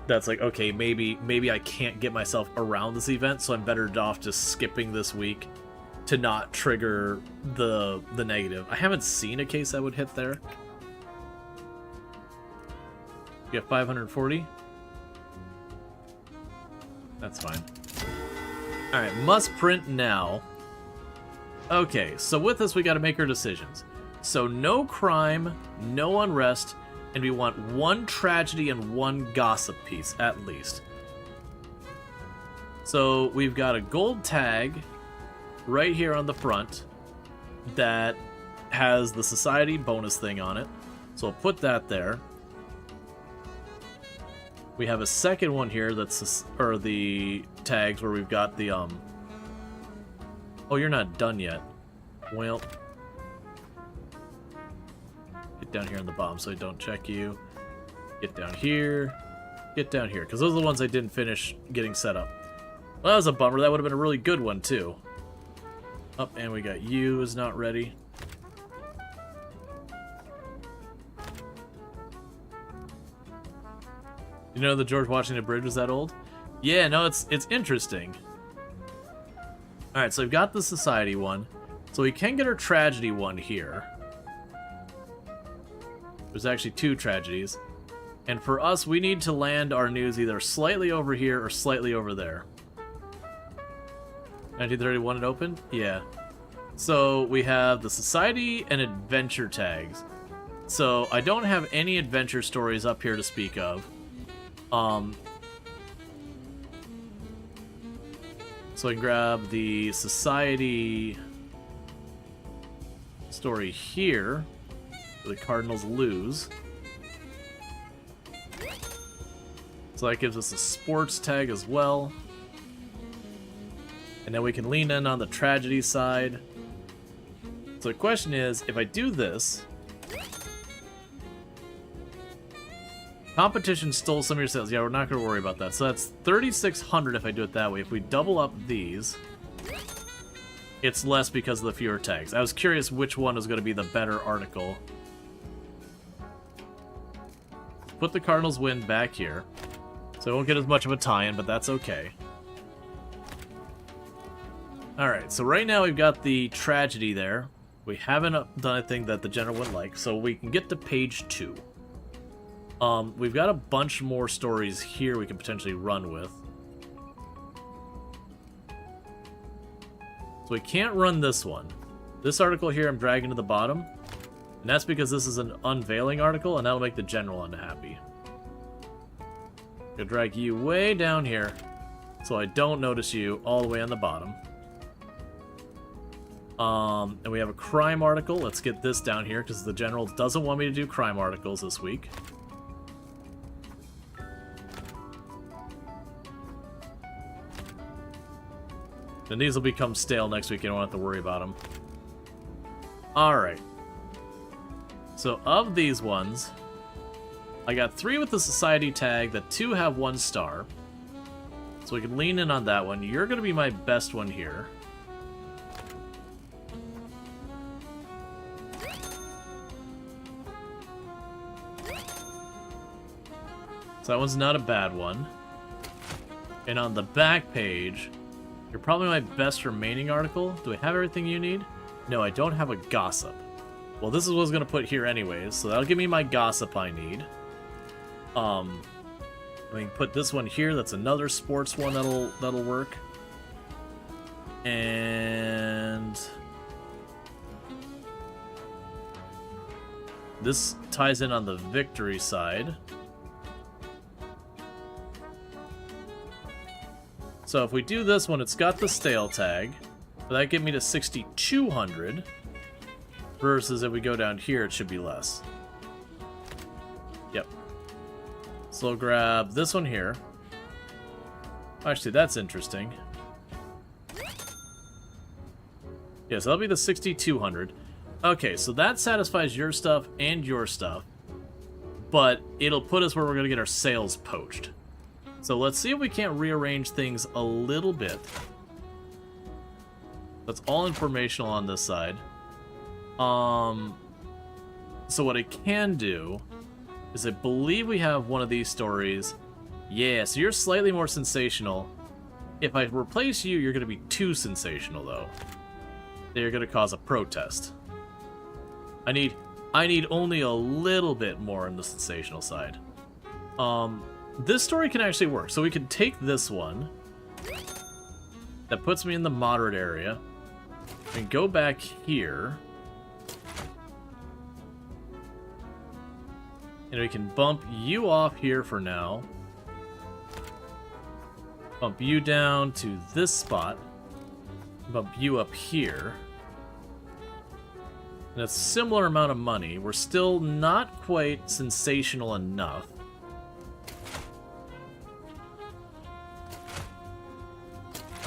that's like, okay, maybe I can't get myself around this event, so I'm better off just skipping this week to not trigger the negative. I haven't seen a case that would hit there. You have 540? That's fine. Alright, must print now. Okay, so with this we gotta make our decisions. So no crime, no unrest, and we want 1 tragedy and 1 gossip piece, at least. So we've got a gold tag right here on the front that has the society bonus thing on it. So I'll put that there. We have a second one here that's, or the tags where we've got the, oh, you're not done yet. Well, get down here on the bottom so I don't check you. Get down here. Get down here, because those are the ones I didn't finish getting set up. Well, that was a bummer. That would have been a really good one, too. Up, and we got you is not ready. You know the George Washington Bridge was that old? Yeah, no, it's interesting. Alright, so we've got the society one. So we can get our tragedy one here. There's actually 2 tragedies. And for us, we need to land our news either slightly over here or slightly over there. 1931 it opened? Yeah. So we have the society and adventure tags. So I don't have any adventure stories up here to speak of. So I can grab the society story here. The Cardinals lose. So that gives us a sports tag as well. And then we can lean in on the tragedy side. So the question is, if I do this... Competition stole some of your sales. Yeah, we're not going to worry about that. So that's 3,600 if I do it that way. If we double up these, it's less because of the fewer tags. I was curious which one is going to be the better article. Put the Cardinals win back here. So I won't get as much of a tie-in, but that's okay. Alright, so right now we've got the tragedy there. We haven't done anything that the general would like, so we can get to page 2. We've got a bunch more stories here we can potentially run with. So we can't run this one. This article here I'm dragging to the bottom. And that's because this is an unveiling article, and that'll make the general unhappy. Gonna drag you way down here, so I don't notice you all the way on the bottom. And we have a crime article. Let's get this down here, because the general doesn't want me to do crime articles this week. And these will become stale next week, you don't have to worry about them. Alright. So of these ones, I got 3 with the society tag, that 2 have 1 star. So we can lean in on that one. You're going to be my best one here. So that one's not a bad one. And on the back page, you're probably my best remaining article. Do I have everything you need? No, I don't have a gossip. Well, this is what I was going to put here anyways, so that'll give me my gossip I need. I can put this one here. That's another sports one that'll work. And this ties in on the victory side. So if we do this one, it's got the stale tag. So that get me to 6,200. Versus if we go down here, it should be less. Yep. So we'll grab this one here. Actually, that's interesting. Yeah, so that'll be the 6,200. Okay, so that satisfies your stuff and your stuff. But it'll put us where we're going to get our sales poached. So let's see if we can't rearrange things a little bit. That's all informational on this side. So what I can do is I believe we have one of these stories. Yeah, so you're slightly more sensational. If I replace you, you're going to be too sensational, though. They're going to cause a protest. I need only a little bit more on the sensational side. This story can actually work. So we can take this one. That puts me in the moderate area. And go back here. And we can bump you off here for now. Bump you down to this spot. Bump you up here. And it's a similar amount of money. We're still not quite sensational enough.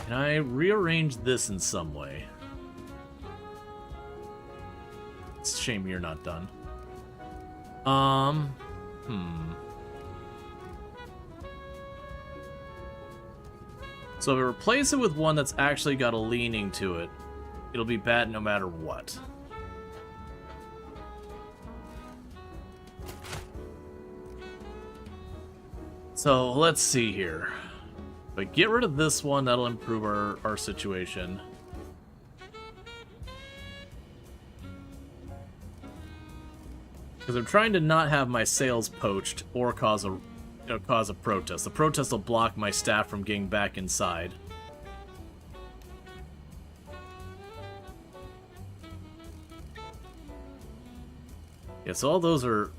Can I rearrange this in some way? It's a shame you're not done. So if I replace it with one that's actually got a leaning to it, it'll be bad no matter what. So let's see here. But get rid of this one, that'll improve our situation. Because I'm trying to not have my sales poached or cause a protest. The protest will block my staff from getting back inside. Yeah, so all those are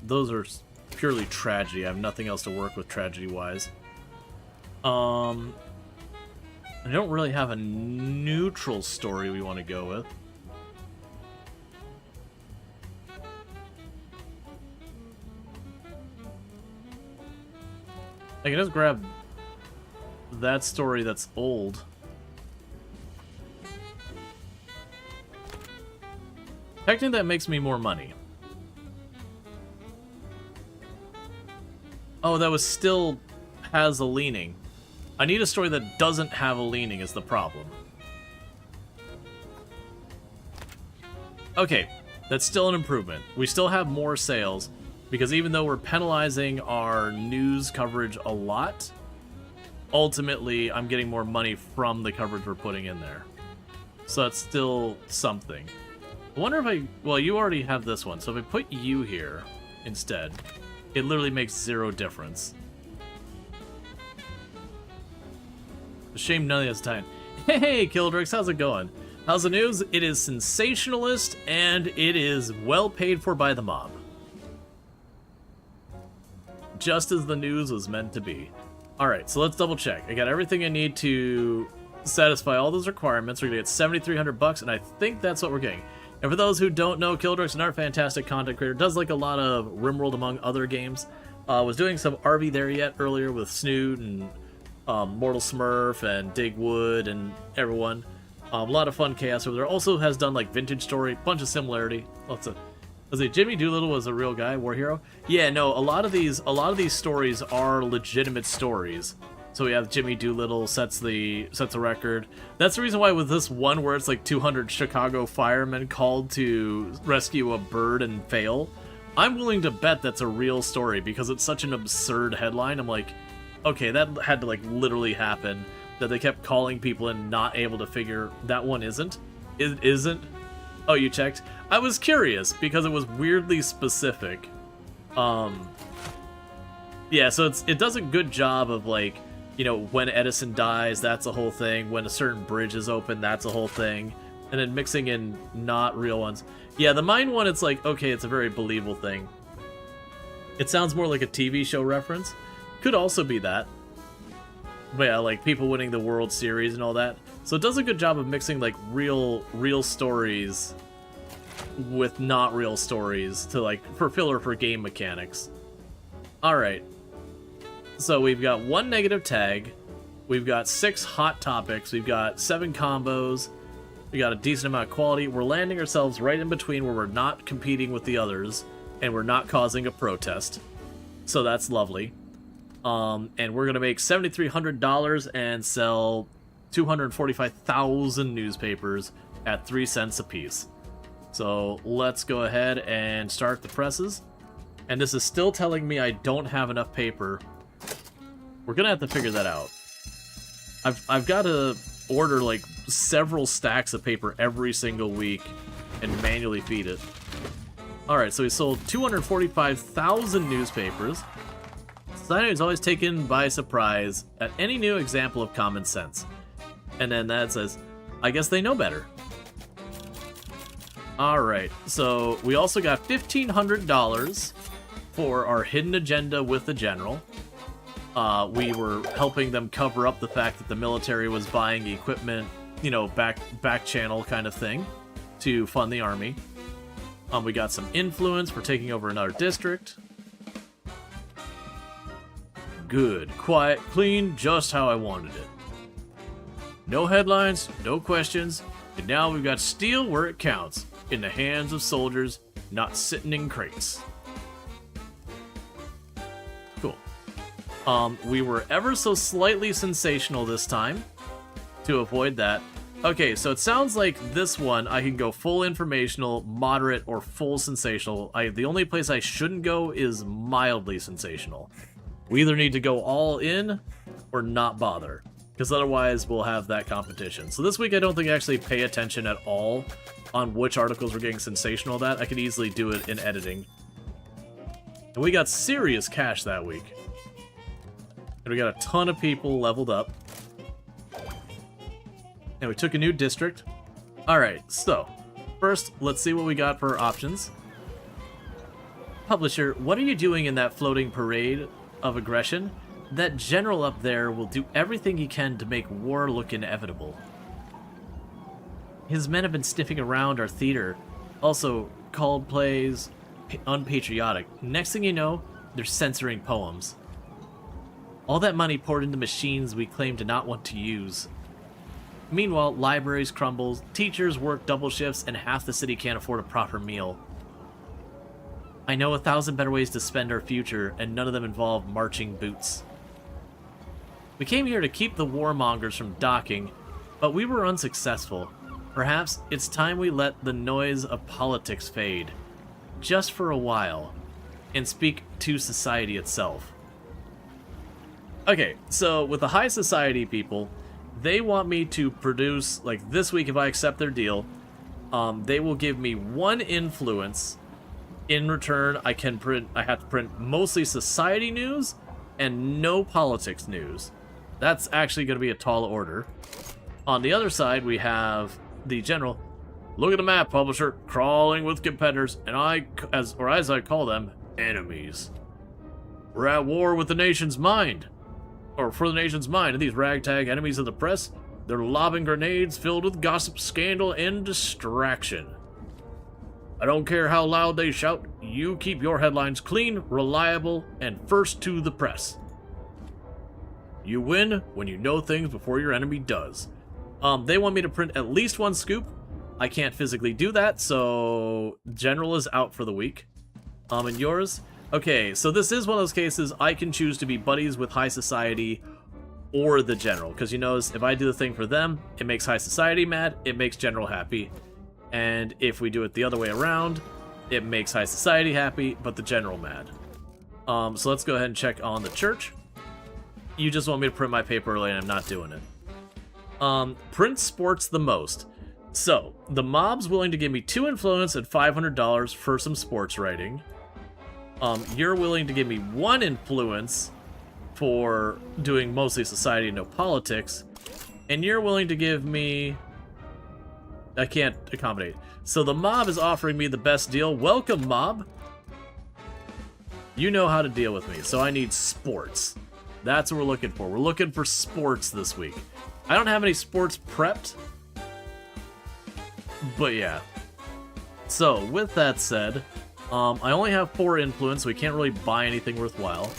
purely tragedy. I have nothing else to work with tragedy-wise. I don't really have a neutral story we want to go with. I can just grab that story that's old. Technically, that makes me more money. Oh, that was still has a leaning. I need a story that doesn't have a leaning is the problem. Okay, that's still an improvement. We still have more sales, because even though we're penalizing our news coverage a lot, ultimately I'm getting more money from the coverage we're putting in there. So that's still something. I wonder if well, you already have this one, so if I put you here instead, it literally makes 0 difference. Shame none of that's time. Hey, Kildrix, how's it going? How's the news? It is sensationalist, and it is well paid for by the mob. Just as the news was meant to be. Alright, so let's double check. I got everything I need to satisfy all those requirements. We're gonna get 7,300 bucks, and I think that's what we're getting. And for those who don't know, Kildrix, another fantastic content creator, does like a lot of RimWorld among other games. Was doing some RV There Yet earlier with Snoot and Mortal Smurf and Digwood and everyone. A lot of fun chaos over there. Also has done like vintage story, bunch of similarity. Lots of. Was it Jimmy Doolittle was a real guy, war hero? Yeah, no. A lot of these stories are legitimate stories. So we have Jimmy Doolittle sets the record. That's the reason why with this one where it's like 200 Chicago firemen called to rescue a bird and fail, I'm willing to bet that's a real story because it's such an absurd headline. I'm like, okay, that had to like literally happen. That they kept calling people and not able to figure that one isn't. It isn't. Oh, you checked? I was curious because it was weirdly specific. Yeah, so it does a good job of like, you know, when Edison dies, that's a whole thing. When a certain bridge is open, that's a whole thing. And then mixing in not real ones. Yeah, the mine one, it's like, okay, it's a very believable thing. It sounds more like a TV show reference. Could also be that. But yeah, like people winning the World Series and all that. So it does a good job of mixing like real stories with not real stories to like for filler for game mechanics. Alright. So we've got 1 negative tag. We've got 6 hot topics. We've got 7 combos. We got a decent amount of quality. We're landing ourselves right in between where we're not competing with the others and we're not causing a protest. So that's lovely. And we're going to make $7,300 and sell 245,000 newspapers at 3 cents a piece. So let's go ahead and start the presses. And this is still telling me I don't have enough paper. We're going to have to figure that out. I've got to order like several stacks of paper every single week and manually feed it. Alright, so we sold 245,000 newspapers. Society is always taken by surprise at any new example of common sense. And then that says, I guess they know better. Alright, so we also got $1,500 for our hidden agenda with the general. We were helping them cover up the fact that the military was buying equipment, you know, back channel kind of thing to fund the army. We got some influence for taking over another district. Good, quiet, clean, just how I wanted it. No headlines, no questions, and now we've got steel where it counts, in the hands of soldiers, not sitting in crates. Cool. We were ever so slightly sensational this time, to avoid that. Okay, so it sounds like this one, I can go full informational, moderate, or full sensational. The only place I shouldn't go is mildly sensational. We either need to go all in, or not bother. Because otherwise, we'll have that competition. So this week, I don't think I actually pay attention at all on which articles we're getting sensational at. I could easily do it in editing. And we got serious cash that week. And we got a ton of people leveled up. And we took a new district. Alright, so, first, let's see what we got for options. Publisher, what are you doing in that floating parade of aggression? That general up there will do everything he can to make war look inevitable. His men have been sniffing around our theater, also called plays unpatriotic. Next thing you know, they're censoring poems. All that money poured into machines we claim to not want to use. Meanwhile, libraries crumble, teachers work double shifts, and half the city can't afford a proper meal. I know 1,000 better ways to spend our future, and none of them involve marching boots. We came here to keep the warmongers from docking, but we were unsuccessful. Perhaps it's time we let the noise of politics fade, just for a while, and speak to society itself. Okay, so with the high society people, they want me to produce, like this week if I accept their deal, they will give me 1 influence. In return, I have to print mostly society news and no politics news. That's actually going to be a tall order. On the other side, we have the general. Look at the map, publisher, crawling with competitors, and as I call them, enemies. We're at war with the nation's mind. Or for the nation's mind, and these ragtag enemies of the press, they're lobbing grenades filled with gossip, scandal, and distraction. I don't care how loud they shout, you keep your headlines clean, reliable, and first to the press. You win when you know things before your enemy does. They want me to print at least one scoop. I can't physically do that, so General is out for the week. And yours? Okay, so this is one of those cases I can choose to be buddies with High Society or the General, because you notice if I do the thing for them, it makes High Society mad, it makes General happy. And if we do it the other way around, it makes High Society happy, but the General mad. So let's go ahead and check on the church. You just want me to print my paper early, and I'm not doing it. Print sports the most. So, the mob's willing to give me 2 influence and $500 for some sports writing. You're willing to give me 1 influence for doing mostly society and no politics. And you're willing to give me... I can't accommodate. So the mob is offering me the best deal. Welcome, mob. You know how to deal with me, so I need sports. That's what we're looking for. We're looking for sports this week. I don't have any sports prepped. But yeah. So, with that said, I only have 4 influence, so we can't really buy anything worthwhile.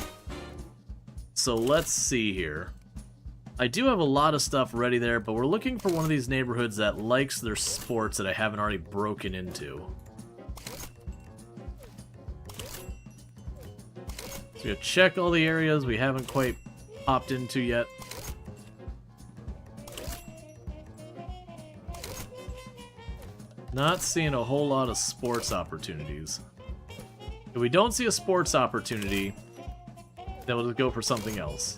So let's see here. I do have a lot of stuff ready there, but we're looking for one of these neighborhoods that likes their sports that I haven't already broken into. So we gotta check all the areas we haven't quite popped into yet. Not seeing a whole lot of sports opportunities. If we don't see a sports opportunity, then we'll just go for something else.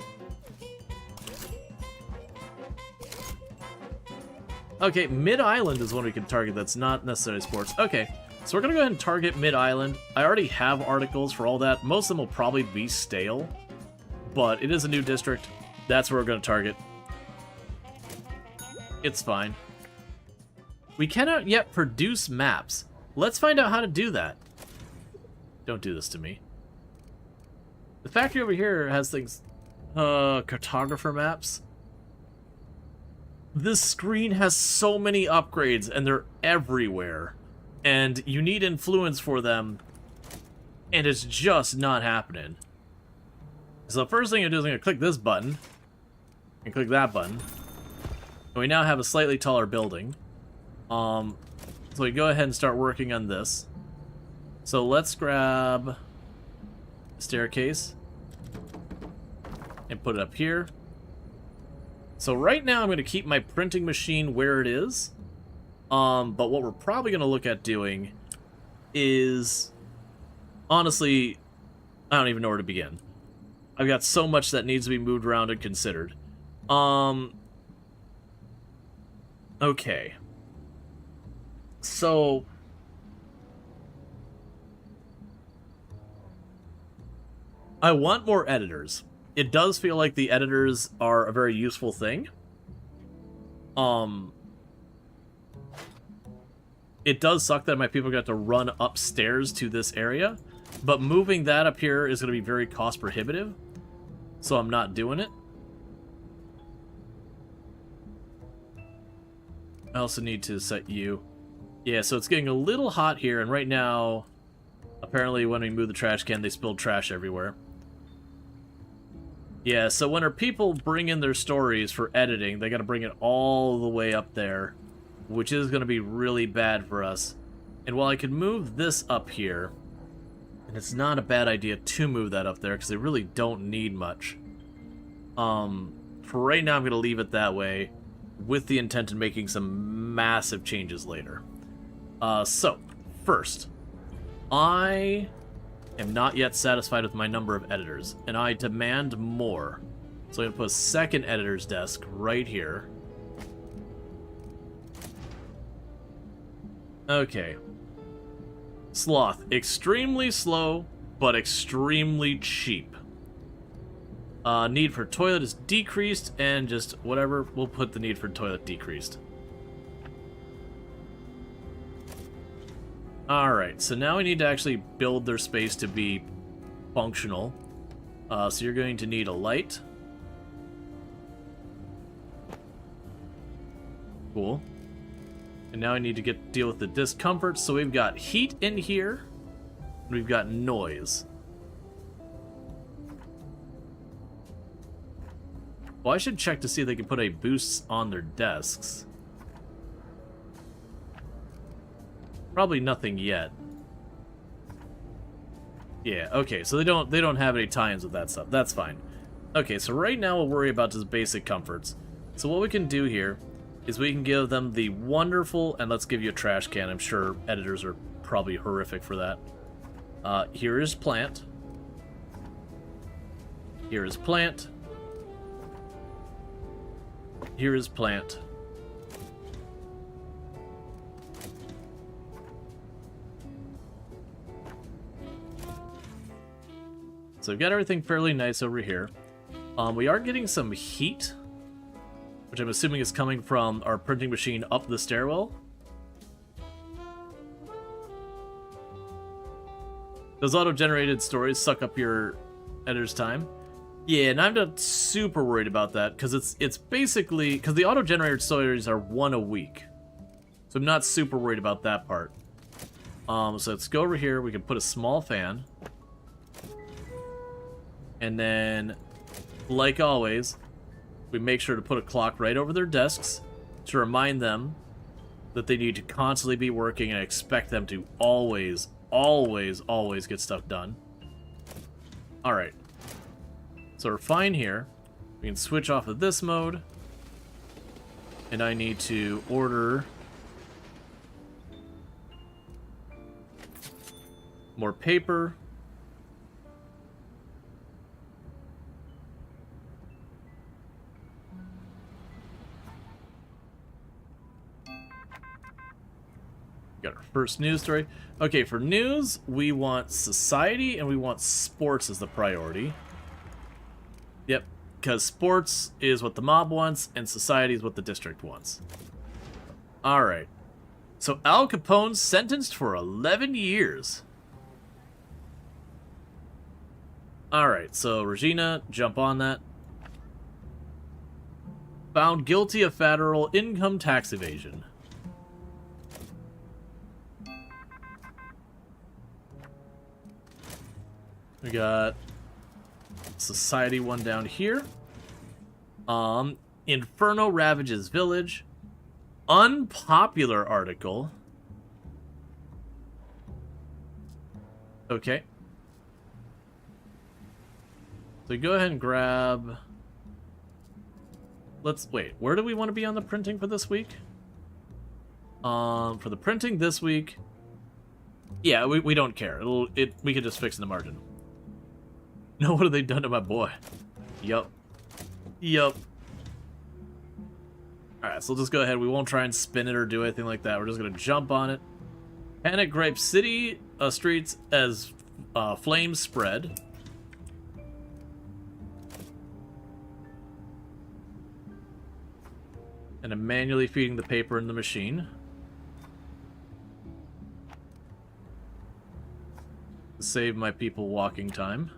Okay, Mid-Island is one we can target that's not necessarily sports. Okay, so we're gonna go ahead and target Mid-Island. I already have articles for all that. Most of them will probably be stale, but it is a new district. That's where we're gonna target. It's fine. We cannot yet produce maps. Let's find out how to do that. Don't do this to me. The factory over here has things... cartographer maps. This screen has so many upgrades, and they're everywhere. And you need influence for them, and it's just not happening. So the first thing I do is I'm going to click this button, and click that button. And we now have a slightly taller building. So we go ahead and start working on this. So let's grab a staircase and put it up here. So right now I'm going to keep my printing machine where it is. But what we're probably going to look at doing is, honestly, I don't even know where to begin. I've got so much that needs to be moved around and considered. Okay. So, I want more editors. It does feel like the editors are a very useful thing. It does suck that my people got to run upstairs to this area, but moving that up here is going to be very cost prohibitive, so I'm not doing it. I also need to set you. Yeah, so it's getting a little hot here, and right now, apparently when we move the trash can, they spilled trash everywhere. Yeah, so when our people bring in their stories for editing, they gotta bring it all the way up there, which is gonna be really bad for us. And while I could move this up here, and it's not a bad idea to move that up there, because they really don't need much. For right now, I'm gonna leave it that way, with the intent of making some massive changes later. So, first, I am not yet satisfied with my number of editors, and I demand more. So I'm going to put a second editor's desk right here. Okay. Sloth. Extremely slow, but extremely cheap. Need for toilet is decreased, and just whatever, we'll put the need for toilet decreased. Alright, so now we need to actually build their space to be functional. So you're going to need a light. Cool. And now I need to deal with the discomfort. So we've got heat in here, and we've got noise. Well, I should check to see if they can put a boost on their desks. Probably nothing yet. Yeah, okay, so they don't have any tie-ins with that stuff. That's fine. Okay, so right now we'll worry about just basic comforts. So what we can do here is we can give them the wonderful, and let's give you a trash can. I'm sure editors are probably horrific for that. Here is plant. Here is plant. Here is plant. So we've got everything fairly nice over here. We are getting some heat, which I'm assuming is coming from our printing machine up the stairwell. Those auto-generated stories suck up your editor's time. Yeah, and I'm not super worried about that, because it's basically... Because the auto-generated stories are 1 a week. So I'm not super worried about that part. So let's go over here. We can put a small fan. And then, like always, we make sure to put a clock right over their desks to remind them that they need to constantly be working, and I expect them to always, always, always get stuff done. Alright. So we're fine here. We can switch off of this mode. And I need to order more paper. Got our first news story. Okay, for news, we want society and we want sports as the priority. Yep, because sports is what the mob wants and society is what the district wants. Alright. So Al Capone sentenced for 11 years. Alright, so Regina, jump on that. Found guilty of federal income tax evasion. We got society one down here. Inferno ravages village. Unpopular article. Okay. So go ahead and grab... Let's wait. Where do we want to be on the printing for this week? For the printing this week... Yeah, we don't care. We can just fix in the margin. No, what have they done to my boy? Yup. Yup. Alright, so we'll just go ahead. We won't try and spin it or do anything like that. We're just going to jump on it. Panic Gripe City streets as flames spread. And I'm manually feeding the paper in the machine. To save my people walking time.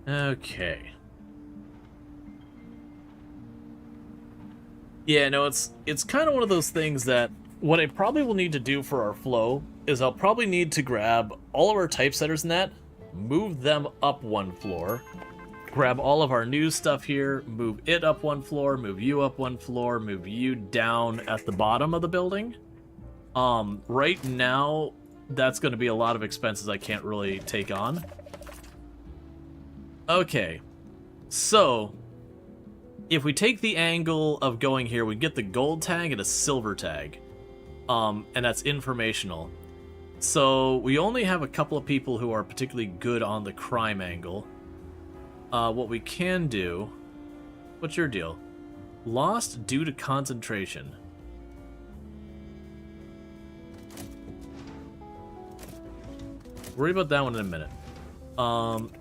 Okay. Yeah, no, it's kind of one of those things that what I probably will need to do for our flow is I'll probably need to grab all of our typesetters in that, move them up 1 floor, grab all of our news stuff here, move it up 1 floor, move you up 1 floor, move you down at the bottom of the building. Right now, that's going to be a lot of expenses I can't really take on. Okay, so if we take the angle of going here, we get the gold tag and a silver tag, and that's informational. So we only have a couple of people who are particularly good on the crime angle. What we can do, what's your deal? Lost due to concentration. Worry about that one in a minute.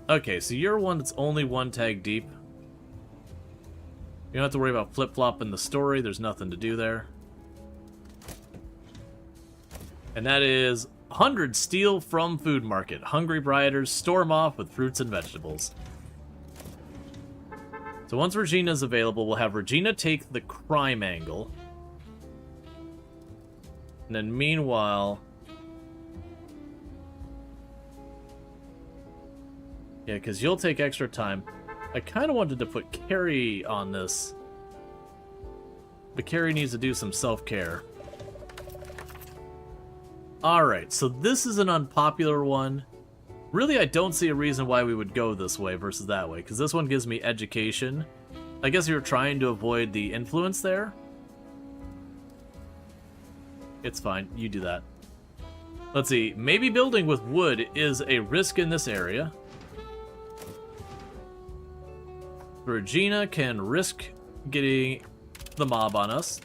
Okay, so you're one that's only 1 tag deep. You don't have to worry about flip-flop in the story. There's nothing to do there. And that is 100 steal from food market. Hungry rioters storm off with fruits and vegetables. So once Regina's available, we'll have Regina take the crime angle. And then meanwhile... Yeah, because you'll take extra time. I kind of wanted to put Carrie on this. But Carrie needs to do some self-care. Alright, so this is an unpopular one. Really, I don't see a reason why we would go this way versus that way, because this one gives me education. I guess you're trying to avoid the influence there. It's fine, you do that. Let's see, maybe building with wood is a risk in this area. Regina can risk getting the mob on us.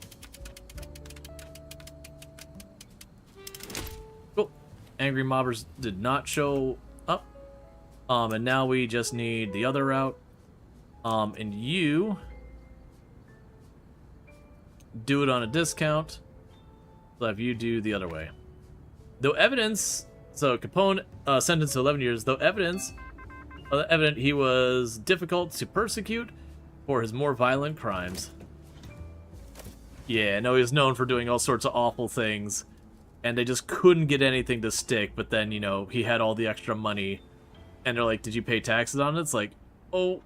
Oh, angry mobbers did not show up. And now we just need the other route. And you do it on a discount. So have you do the other way. Though evidence, so Capone sentenced to 11 years. Though evident he was difficult to persecute for his more violent crimes. Yeah, no, he was known for doing all sorts of awful things, and they just couldn't get anything to stick. But then, you know, he had all the extra money, and they're like, "Did you pay taxes on it?" It's like, oh,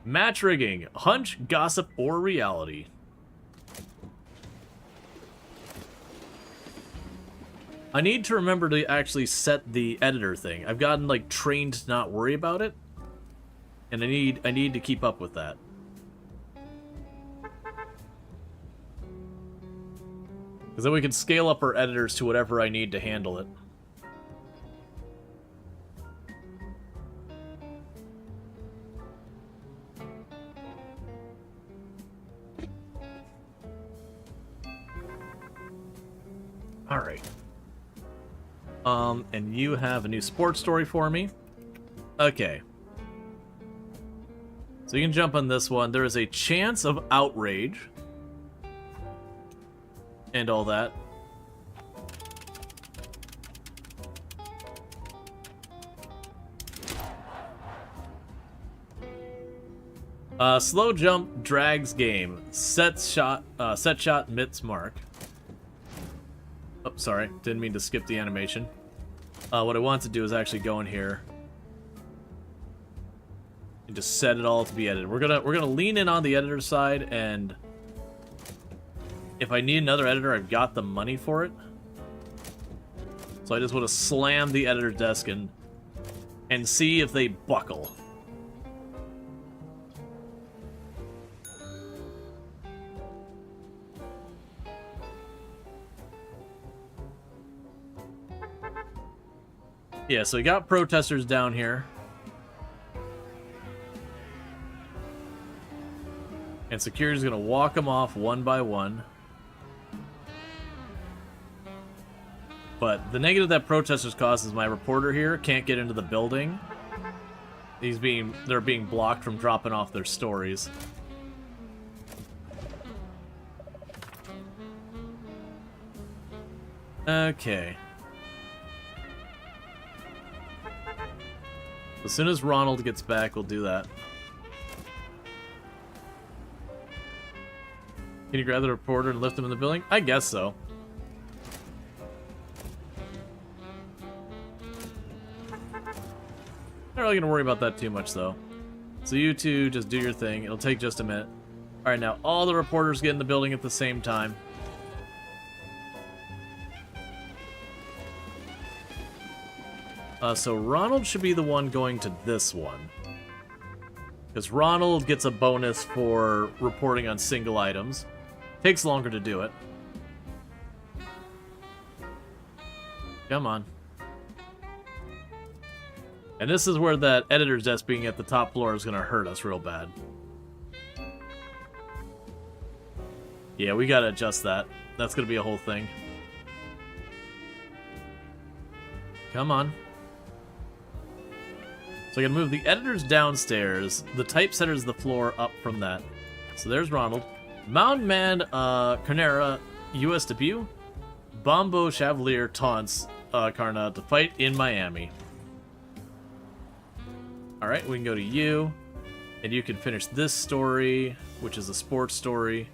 match rigging, hunch, gossip, or reality. I need to remember to actually set the editor thing. I've gotten like trained to not worry about it, and I need to keep up with that. Because then we can scale up our editors to whatever I need to handle it. All right. And you have a new sports story for me. Okay. So you can jump on this one. There is a chance of outrage. And all that. Slow jump drags game. Set shot mitts mark. Oh, sorry. Didn't mean to skip the animation. What I want to do is actually go in here and just set it all to be edited. We're gonna lean in on the editor side, and if I need another editor, I've got the money for it. So I just want to slam the editor desk and see if they buckle. Yeah, so we got protesters down here. And security's gonna walk them off one by one. But the negative that protesters cause is my reporter here can't get into the building. They're being blocked from dropping off their stories. Okay. As soon as Ronald gets back, we'll do that. Can you grab the reporter and lift him in the building? I guess so. Not really gonna worry about that too much, though. So you two just do your thing. It'll take just a minute. Alright, now all the reporters get in the building at the same time. So Ronald should be the one going to this one. Because Ronald gets a bonus for reporting on single items. Takes longer to do it. Come on. And this is where that editor's desk being at the top floor is going to hurt us real bad. Yeah, we got to adjust that. That's going to be a whole thing. Come on. So I can move the editors downstairs, the typesetters the floor up from that. So there's Ronald. Mound Man Carnera, US debut. Bombo Chevalier taunts Carna to fight in Miami. Alright, we can go to you. And you can finish this story, which is a sports story.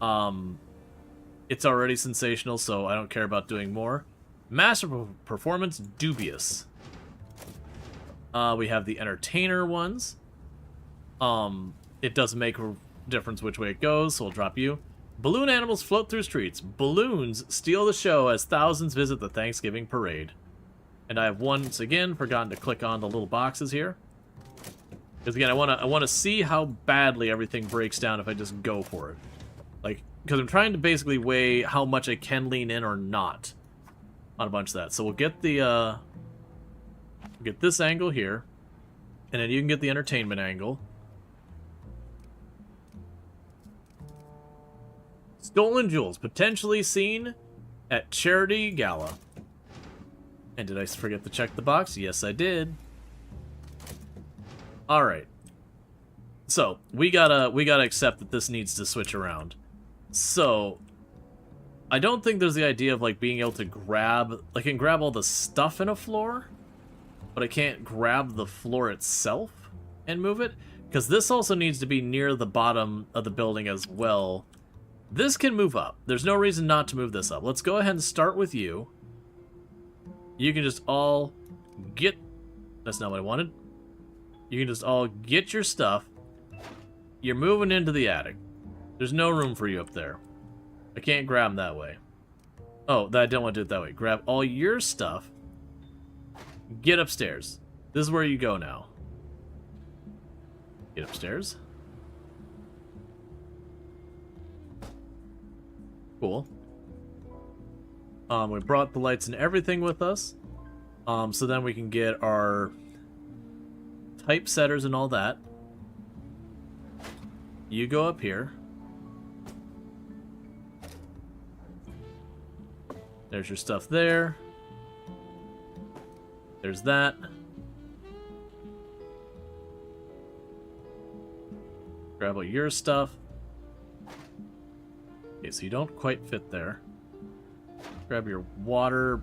It's already sensational, so I don't care about doing more. Master performance dubious. We have the entertainer ones. It doesn't make a difference which way it goes, so we'll drop you. Balloon animals float through streets. Balloons steal the show as thousands visit the Thanksgiving parade. And I have once again forgotten to click on the little boxes here. Because again, I want to see how badly everything breaks down if I just go for it. Like, because I'm trying to basically weigh how much I can lean in or not on a bunch of that. So we'll get the get this angle here, and then you can get the entertainment angle. Stolen jewels potentially seen at Charity Gala. And did I forget to check the box? Yes, I did. All right. So we gotta accept that this needs to switch around. So I don't think there's the idea of like being able to grab, like I can grab all the stuff in a floor, but I can't grab the floor itself and move it, because this also needs to be near the bottom of the building as well. This can move up. There's no reason not to move this up. Let's go ahead and start with you. You can just all get... That's not what I wanted. You can just all get your stuff. You're moving into the attic. There's no room for you up there. I can't grab them that way. Oh, I don't want to do it that way. Grab all your stuff. Get upstairs. This is where you go now. Get upstairs. Cool. We brought the lights and everything with us. So then we can get our typesetters and all that. You go up here. There's your stuff there. There's that. Grab all your stuff. Okay, so you don't quite fit there. Grab your water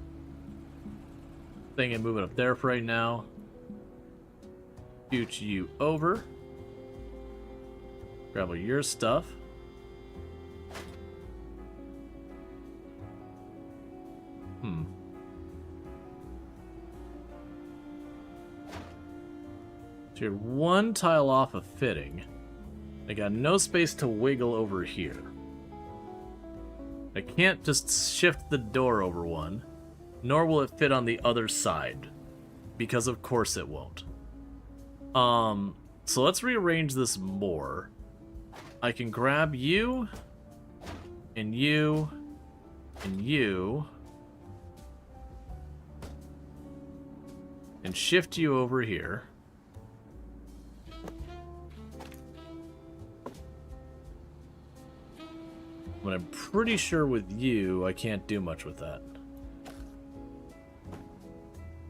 thing and move it up there for right now. Scoot you over. Grab all your stuff. So you're one tile off of fitting. I got no space to wiggle over here. I can't just shift the door over one, nor will it fit on the other side, because of course it won't. So let's rearrange this more. I can grab you, and you, and you, and shift you over here. But I'm pretty sure with you, I can't do much with that.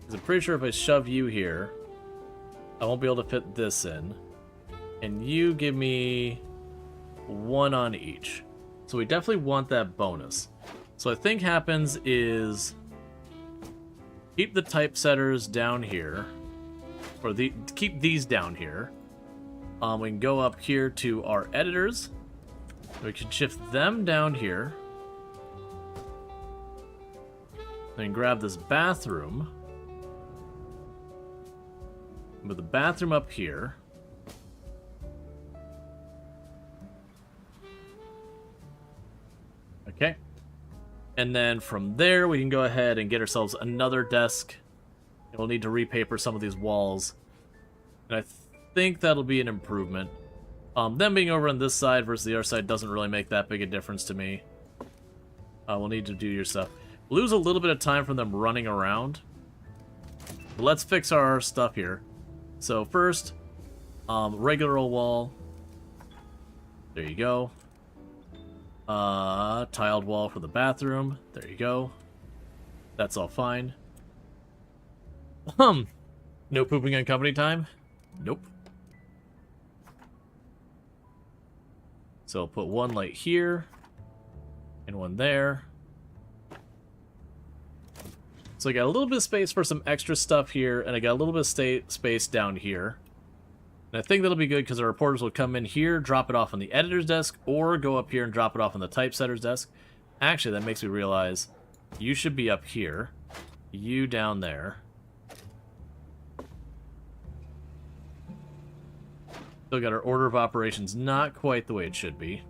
Because I'm pretty sure if I shove you here, I won't be able to fit this in. And you give me one on each. So we definitely want that bonus. So what I think happens is keep the typesetters down here. Or keep these down here. We can go up here to our editors. We can shift them down here. Then grab this bathroom. Move the bathroom up here. Okay. And then from there, we can go ahead and get ourselves another desk. And we'll need to repaper some of these walls. And I think that'll be an improvement. Them being over on this side versus the other side doesn't really make that big a difference to me. We'll need to do your stuff. We'll lose a little bit of time from them running around. But let's fix our stuff here. So first, regular old wall. There you go. Tiled wall for the bathroom. There you go. That's all fine. No pooping on company time? Nope. So I'll put one light here, and one there. So I got a little bit of space for some extra stuff here, and I got a little bit of space down here. And I think that'll be good because our reporters will come in here, drop it off on the editor's desk, or go up here and drop it off on the typesetter's desk. Actually, that makes me realize you should be up here. You down there. Still got our order of operations not quite the way it should be.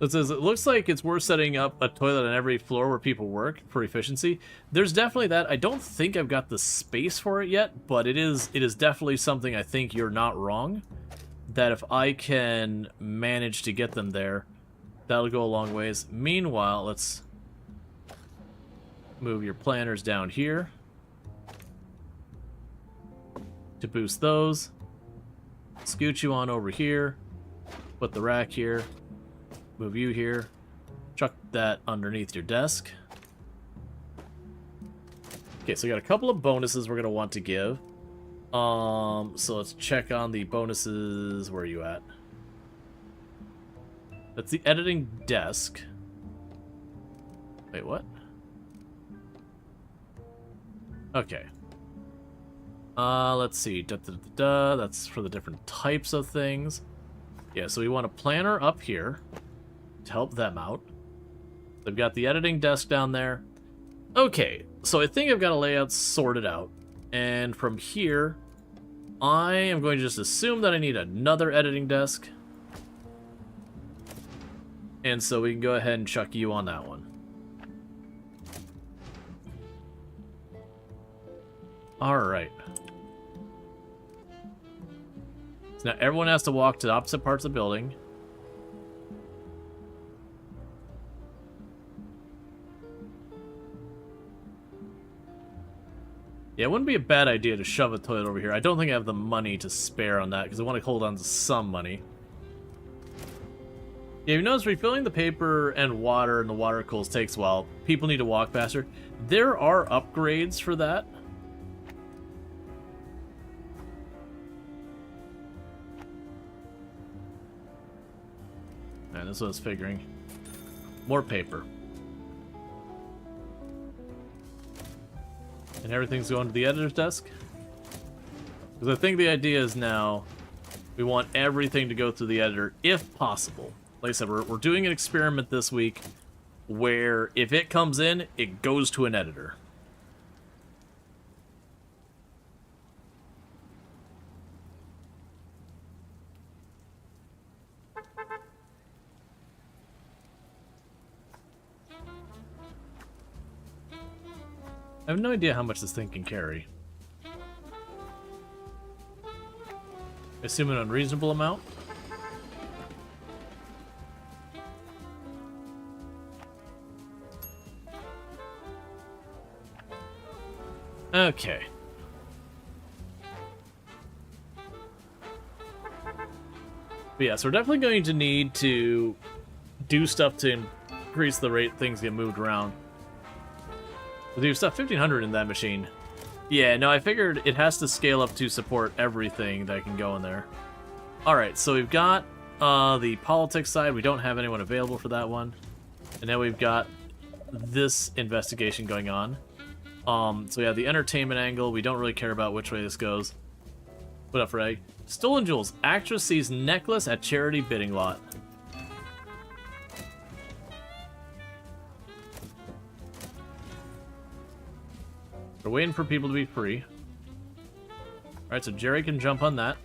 It says it looks like it's worth setting up a toilet on every floor where people work for efficiency. There's definitely that. I don't think I've got the space for it yet, but it is definitely something I think you're not wrong. That if I can manage to get them there, that'll go a long ways. Meanwhile, let's move your planners down here to boost those. Scoot you on over here. Put the rack here. Move you here. Chuck that underneath your desk. Okay, so we got a couple of bonuses we're going to want to give. So let's check on the bonuses. Where are you at? That's the editing desk. Wait, what? Okay. Let's see. That's for the different types of things. Yeah, so we want a planner up here to help them out. They've got the editing desk down there. Okay, so I think I've got a layout sorted out. And from here, I am going to just assume that I need another editing desk. And so we can go ahead and chuck you on that one. Alright. So now everyone has to walk to the opposite parts of the building. Yeah, it wouldn't be a bad idea to shove a toilet over here. I don't think I have the money to spare on that, because I want to hold on to some money. Yeah, you notice refilling the paper and water and the water cools takes a while. People need to walk faster. There are upgrades for that. And this is what I was figuring. More paper. And everything's going to the editor's desk. Because I think the idea is now we want everything to go through the editor if possible. Like I said, we're doing an experiment this week where if it comes in, it goes to an editor. I have no idea how much this thing can carry. I assume an unreasonable amount. Okay. But yeah, so we're definitely going to need to do stuff to increase the rate things get moved around. We'll do stuff 1500 in that machine. Yeah, no, I figured it has to scale up to support everything that can go in there. Alright, so we've got the politics side. We don't have anyone available for that one. And now we've got this investigation going on. So yeah, the entertainment angle, we don't really care about which way this goes. What up, Ray? Stolen jewels. Actress sees necklace at charity bidding lot. We're waiting for people to be free. Alright, so Jerry can jump on that.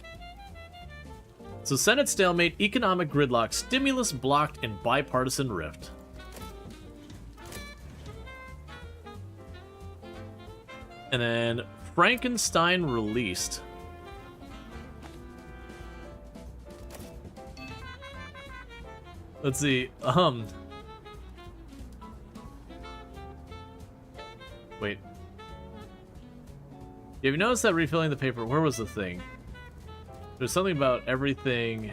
So Senate stalemate, economic gridlock, stimulus blocked, and bipartisan rift. And then Frankenstein released. Let's see. Wait. Have you noticed that refilling the paper? Where was the thing? There's something about everything.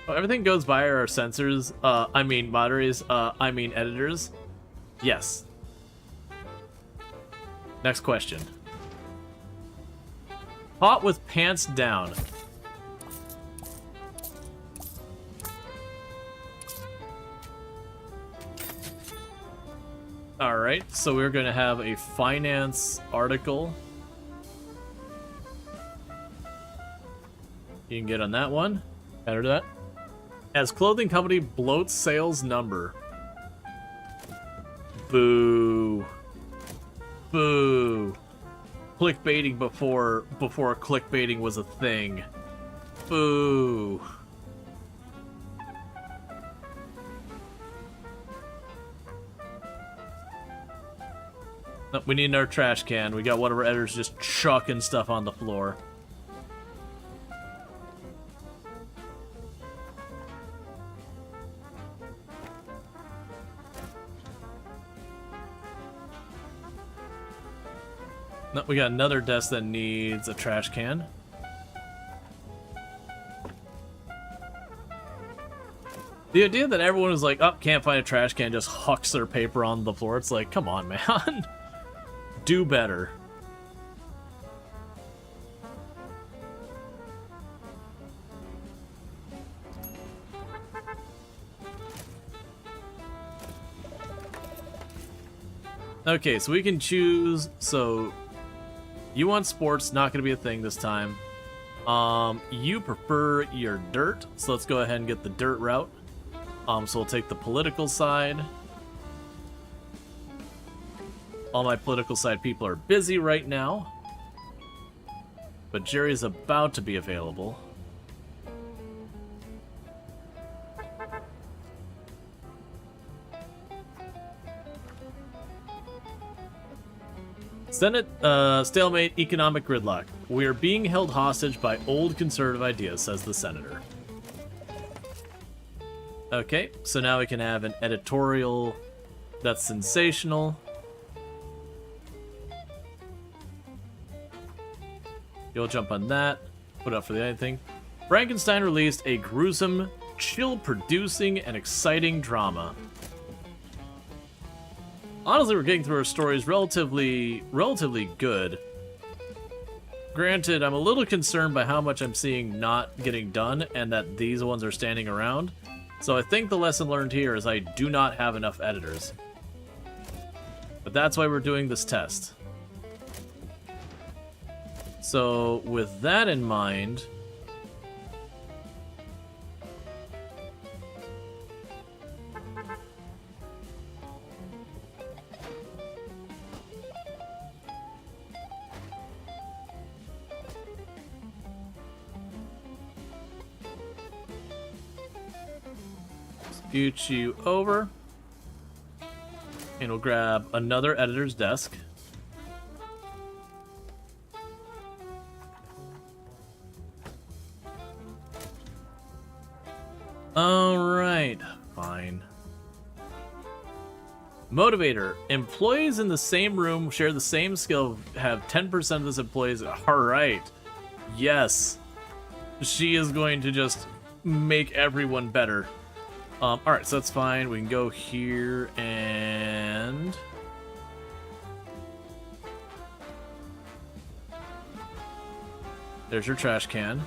Oh, everything goes by our sensors. I mean moderators. I mean editors. Yes. Next question. Hot with pants down. Alright, so we're going to have a finance article. You can get on that one. Enter that. As clothing company bloats sales number. Boo. Boo. Clickbaiting before clickbaiting was a thing. Boo. Oh, we need another trash can. We got one of our editors just chucking stuff on the floor. No, we got another desk that needs a trash can. The idea that everyone is like, oh, can't find a trash can, just hucks their paper on the floor. It's like, come on, man. Do better. Okay, so we can choose. So you want sports, not going to be a thing this time. You prefer your dirt, so let's go ahead and get the dirt route. So we'll take the political side. All my political side people are busy right now, but Jerry's about to be available. Senate, stalemate, economic gridlock. We are being held hostage by old conservative ideas, says the senator. Okay, so now we can have an editorial that's sensational. You'll jump on that. Put up for the other thing. Frankenstein released a gruesome, chill-producing, and exciting drama. Honestly, we're getting through our stories relatively good. Granted, I'm a little concerned by how much I'm seeing not getting done, and that these ones are standing around. So I think the lesson learned here is I do not have enough editors. But that's why we're doing this test. So with that in mind, scoot you over, and we'll grab another editor's desk. Alright, fine. Motivator. Employees in the same room share the same skill, have 10% of this employees. Alright. Yes. She is going to just make everyone better. Alright, so that's fine. We can go here and... there's your trash can.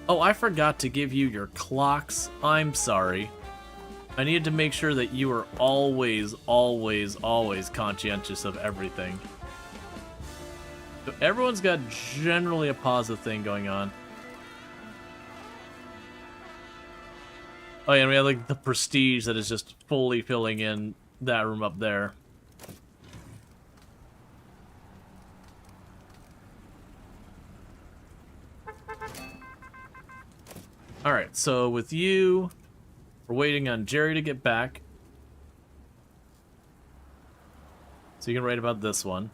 Oh, I forgot to give you your clocks. I'm sorry. I needed to make sure that you were always, always, always conscientious of everything. So everyone's got generally a positive thing going on. Oh yeah, and we have like the prestige that is just fully filling in that room up there. Alright, so with you, we're waiting on Jerry to get back. So you can write about this one.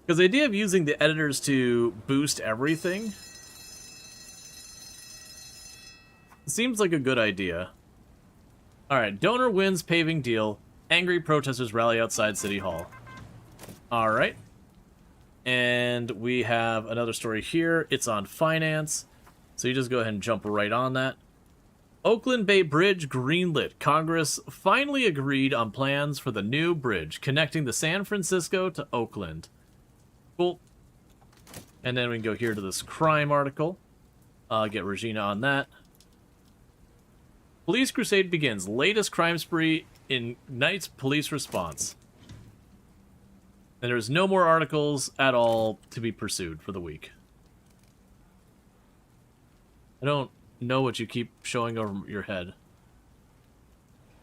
Because the idea of using the editors to boost everything seems like a good idea. Alright, donor wins paving deal. Angry protesters rally outside City Hall. Alright. And we have another story here. It's on finance. So you just go ahead and jump right on that. Oakland Bay Bridge greenlit. Congress finally agreed on plans for the new bridge connecting the San Francisco to Oakland. Cool. And then we can go here to this crime article. Get Regina on that. Police crusade begins. Latest crime spree ignites police response. And there's no more articles at all to be pursued for the week. I don't know what you keep showing over your head.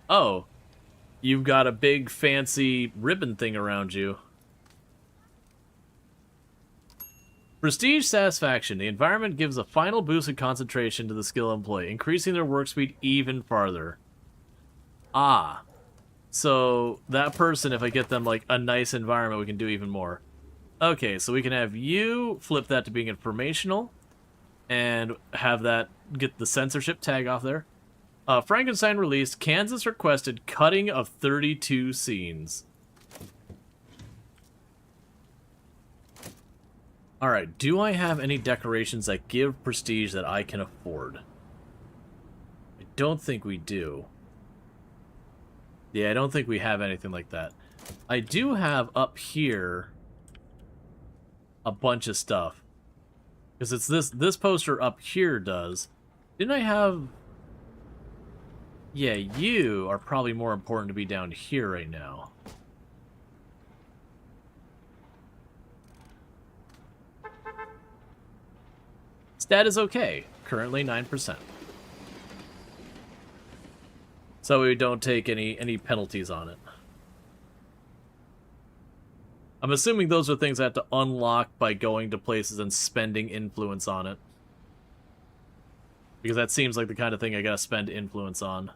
Oh. You've got a big fancy ribbon thing around you. Prestige satisfaction. The environment gives a final boost of concentration to the skill employee, increasing their work speed even farther. Ah. So that person, if I get them like a nice environment, we can do even more. Okay, so we can have you flip that to being informational and have that get the censorship tag off there. Frankenstein released. Kansas requested cutting of 32 scenes. Alright, do I have any decorations that give prestige that I can afford? I don't think we do. Yeah, I don't think we have anything like that. I do have up here a bunch of stuff. Because it's this poster up here does. Didn't I have... Yeah, you are probably more important to be down here right now. Stat is okay. Currently 9%. So we don't take any penalties on it. I'm assuming those are things I have to unlock by going to places and spending influence on it. Because that seems like the kind of thing I gotta spend influence on.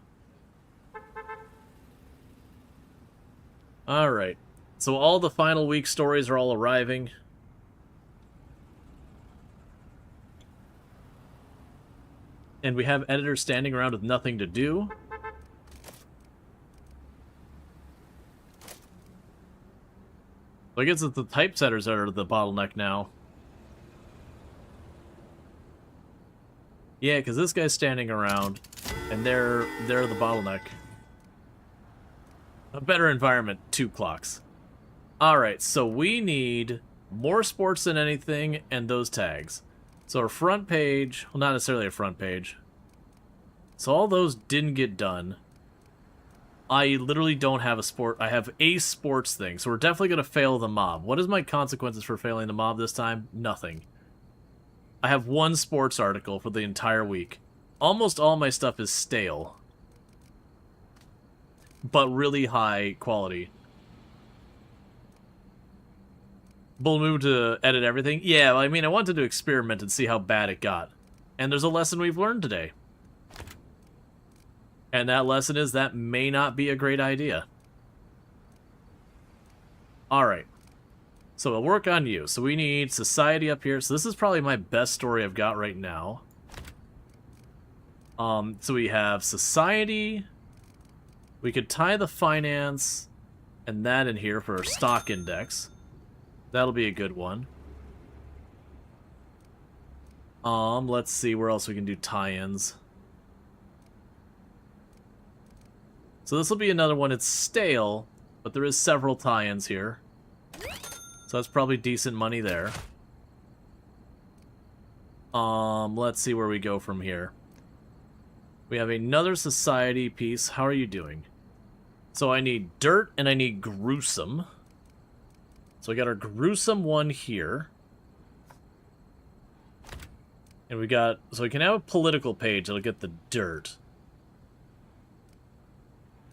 Alright. So all the final week stories are all arriving. And we have editors standing around with nothing to do. So I guess it's the typesetters that are the bottleneck now. Yeah, because this guy's standing around, and they're the bottleneck. A better environment, 2 clocks. Alright, so we need more sports than anything, and those tags. So our front page, well, not necessarily a front page. So all those didn't get done. I literally don't have a sport. I have a sports thing, so we're definitely going to fail the mob. What is my consequences for failing the mob this time? Nothing. I have 1 sports article for the entire week. Almost all my stuff is stale. But really high quality. Bull move to edit everything? Yeah, I mean, I wanted to experiment and see how bad it got. And there's a lesson we've learned today. And that lesson is that may not be a great idea. Alright. So we'll work on you. So we need society up here. So this is probably my best story I've got right now. So we have society. We could tie the finance and that in here for our stock index. That'll be a good one. Let's see where else we can do tie-ins. So this will be another one. It's stale, but there is several tie-ins here. So that's probably decent money there. Let's see where we go from here. We have another society piece. How are you doing? So I need dirt and I need gruesome. So we got our gruesome one here. And we got, so we can have a political page that'll get the dirt.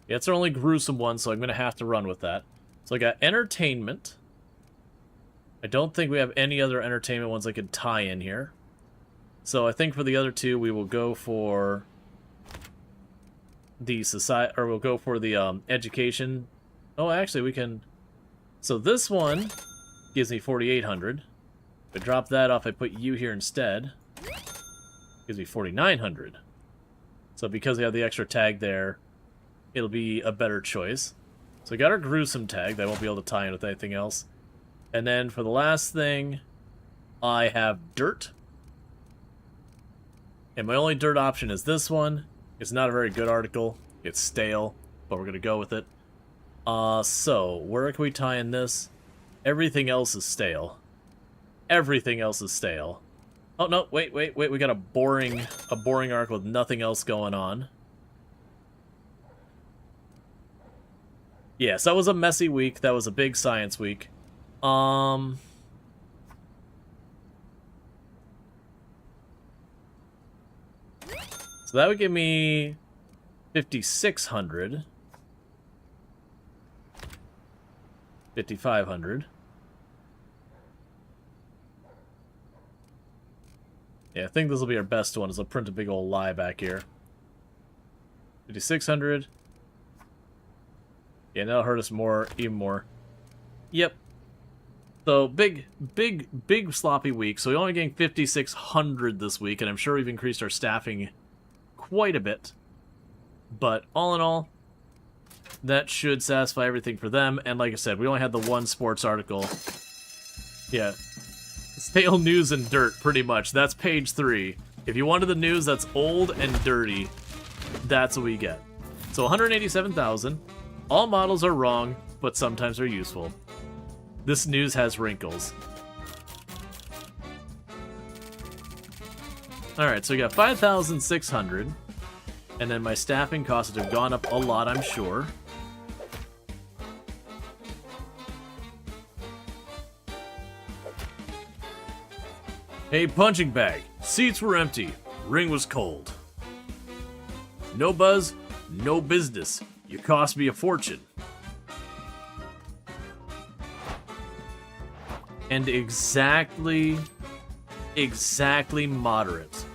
Yeah, it's our only gruesome one, so I'm going to have to run with that. So I got entertainment. I don't think we have any other entertainment ones I could tie in here. So I think for the other two, we will go for the society, or we'll go for the education. Oh, actually, we can. So this one gives me 4,800. If I drop that off, I put you here instead. Gives me 4,900. So because we have the extra tag there, it'll be a better choice. So I got our gruesome tag that I won't be able to tie in with anything else. And then for the last thing, I have dirt. And my only dirt option is this one. It's not a very good article. It's stale, but we're going to go with it. So, where can we tie in this? Everything else is stale. Everything else is stale. Oh, no, wait. We got a boring article with nothing else going on. Yes, that was a messy week. That was a big science week. So that would give me 5,600. 5,500. Yeah, I think this will be our best one, is I'll print a big old lie back here. 5,600. Yeah, that'll hurt us more, even more. Yep. So, big sloppy week. So, we're only getting 5,600 this week, and I'm sure we've increased our staffing quite a bit. But, all in all, that should satisfy everything for them. And like I said, we only had the one sports article. Yeah. Stale news and dirt, pretty much. That's page 3. If you wanted the news that's old and dirty, that's what we get. So 187,000. All models are wrong, but sometimes are useful. This news has wrinkles. Alright, so we got 5,600. And then my staffing costs have gone up a lot, I'm sure. Hey, punching bag. Seats were empty. Ring was cold. No buzz, no business. You cost me a fortune. And exactly moderate.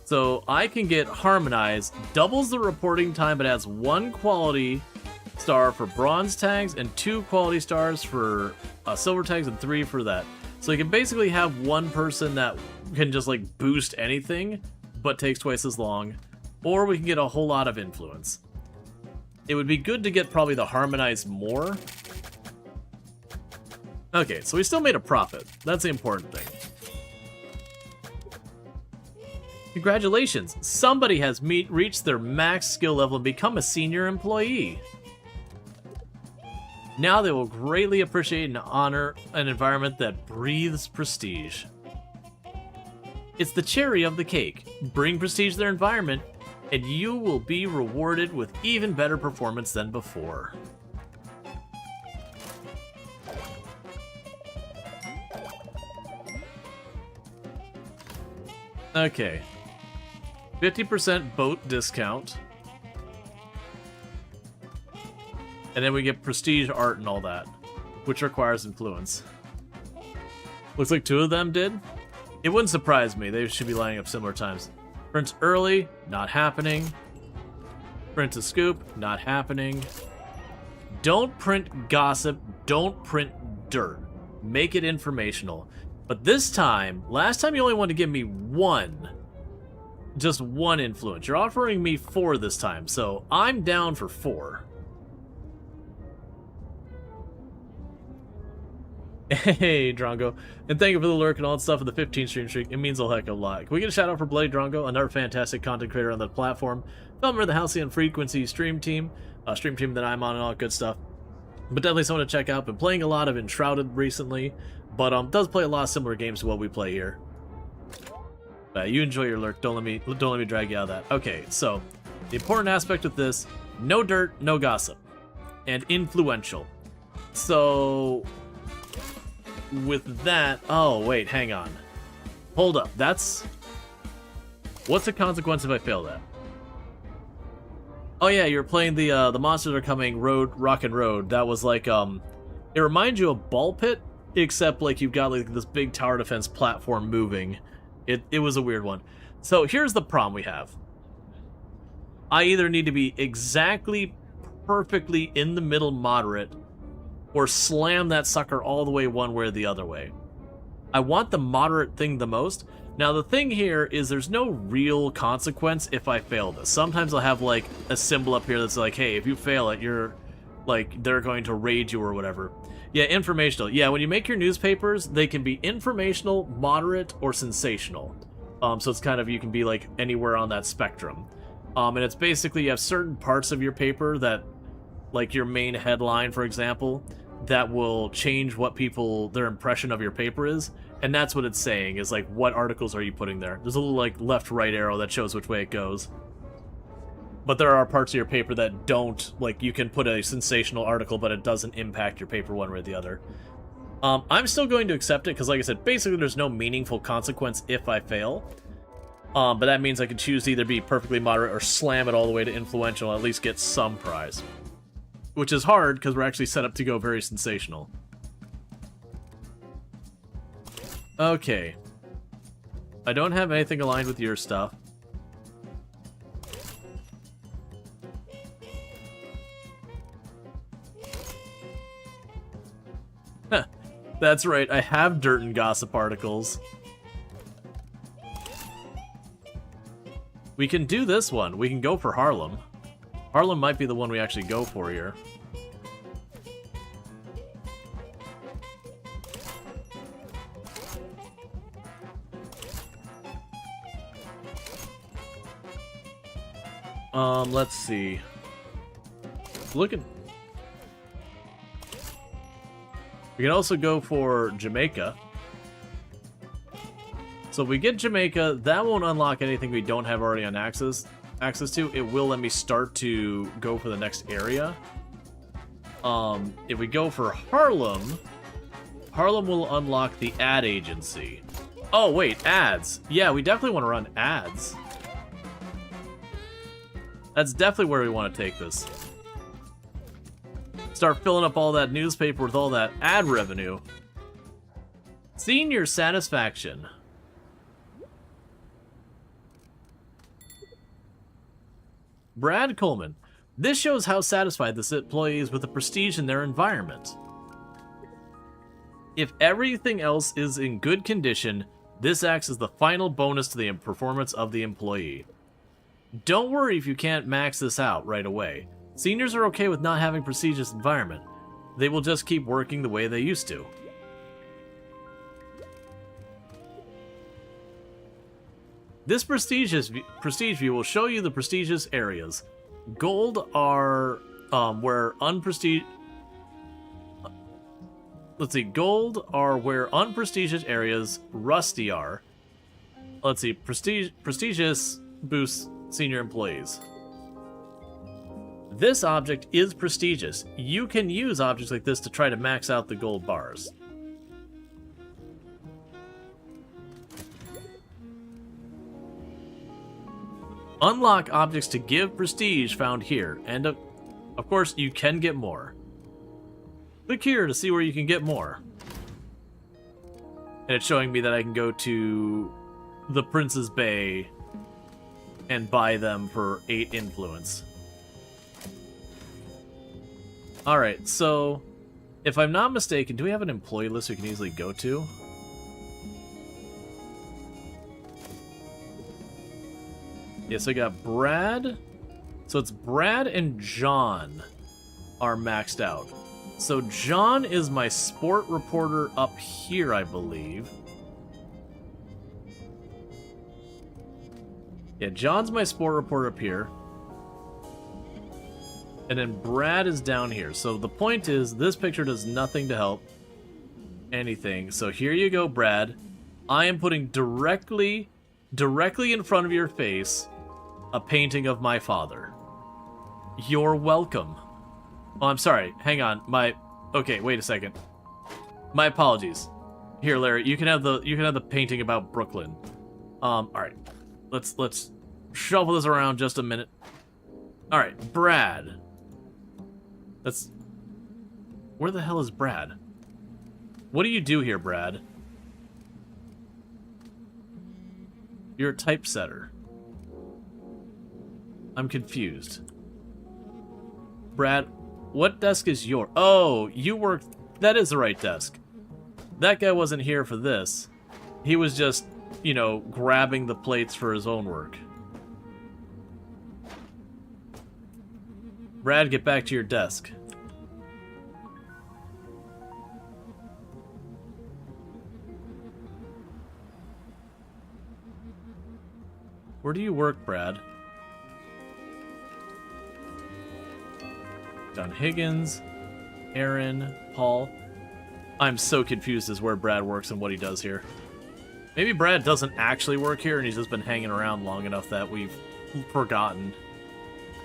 So I can get harmonized, doubles the reporting time, but adds 1 quality star for bronze tags and 2 quality stars for silver tags and 3 for that. So you can basically have one person that can just like boost anything, but takes twice as long, or we can get a whole lot of influence. It would be good to get probably the harmonized more. Okay, so we still made a profit. That's the important thing. Congratulations! Somebody has reached their max skill level and become a senior employee. Now they will greatly appreciate and honor an environment that breathes prestige. It's the cherry of the cake. Bring prestige to their environment, and you will be rewarded with even better performance than before. Okay. 50% boat discount. And then we get prestige art and all that, which requires influence. Looks like 2 of them did. It wouldn't surprise me. They should be lining up similar times. Print early, not happening. Print a scoop, not happening. Don't print gossip, don't print dirt. Make it informational. But this time, last time you only wanted to give me 1. Just 1 influence. You're offering me 4 this time, so I'm down for 4. Hey, Drongo. And thank you for the lurk and all that stuff for the 15 stream streak. It means a heck of a lot. Can we get a shout out for Bloody Drongo, another fantastic content creator on the platform, member of the Halcyon Frequency stream team that I'm on and all that good stuff. But definitely someone to check out. Been playing a lot of Enshrouded recently, but does play a lot of similar games to what we play here. You enjoy your lurk. Don't let me drag you out of that. Okay, so the important aspect of this: no dirt, no gossip, and influential. So with that, oh wait, hang on, hold up. What's the consequence if I fail that? Oh yeah, you're playing the monsters are coming rock and road. That was like it reminds you of Ball Pit, except like you've got like this big tower defense platform moving. It was a weird one. So here's the problem we have. I either need to be exactly perfectly in the middle moderate, or slam that sucker all the way one way or the other way. I want the moderate thing the most. Now the thing here is there's no real consequence if I fail this. Sometimes I'll have like a symbol up here that's like, hey, if you fail it, you're like, they're going to raid you or whatever. Yeah, informational. Yeah, when you make your newspapers, they can be informational, moderate, or sensational. So it's kind of, you can be like anywhere on that spectrum. And it's basically, you have certain parts of your paper that, like your main headline, for example, that will change what their impression of your paper is. And that's what it's saying, is like, what articles are you putting there? There's a little like left-right arrow that shows which way it goes. But there are parts of your paper that don't, like, you can put a sensational article, but it doesn't impact your paper one way or the other. I'm still going to accept it, because like I said, basically there's no meaningful consequence if I fail. But that means I can choose to either be perfectly moderate or slam it all the way to influential and at least get some prize. which is hard because we're actually set up to go very sensational. Okay. I don't have anything aligned with your stuff. That's right, I have dirt and gossip articles. We can do this one. We can go for Harlem. Harlem might be the one we actually go for here. Let's see. Look at... We can also go for Jamaica. So if we get Jamaica, that won't unlock anything we don't have already on access to. It will let me start to go for the next area. If we go for Harlem, Harlem will unlock the ad agency. Oh wait, ads. Yeah, we definitely want to run ads. That's definitely where we want to take this. Start filling up all that newspaper with all that ad revenue. Senior satisfaction. Brad Coleman. This shows how satisfied this employee is with the prestige in their environment. If everything else is in good condition, this acts as the final bonus to the performance of the employee. Don't worry if you can't max this out right away. Seniors are okay with not having a prestigious environment. They will just keep working the way they used to. This prestige view will show you the prestigious areas. Gold are where unprestige. Let's see. Gold are where unprestigious areas. Rusty are. Let's see. Prestigious boosts senior employees. This object is prestigious. You can use objects like this to try to max out the gold bars. Unlock objects to give prestige found here, and of course you can get more. Click here to see where you can get more. And it's showing me that I can go to the Prince's Bay and buy them for 8 influence. Alright, so if I'm not mistaken, do we have an employee list we can easily go to? Yes, I got Brad. So it's Brad and John are maxed out. So John is my sport reporter up here, I believe. Yeah, John's my sport reporter up here. And then Brad is down here. So the point is, this picture does nothing to help anything. So here you go, Brad. I am putting directly in front of your face a painting of my father. You're welcome. Oh, I'm sorry. Hang on. Okay, wait a second. My apologies. Here, Larry, you can have the painting about Brooklyn. All right. Let's shuffle this around just a minute. All right, Brad. Where the hell is Brad? What do you do here, Brad? You're a typesetter. I'm confused. Brad, what desk is your... Oh, you work... That is the right desk. That guy wasn't here for this. He was just, you know, grabbing the plates for his own work. Brad, get back to your desk. Where do you work, Brad? Don Higgins, Aaron, Paul. I'm so confused as where Brad works and what he does here. Maybe Brad doesn't actually work here and he's just been hanging around long enough that we've forgotten.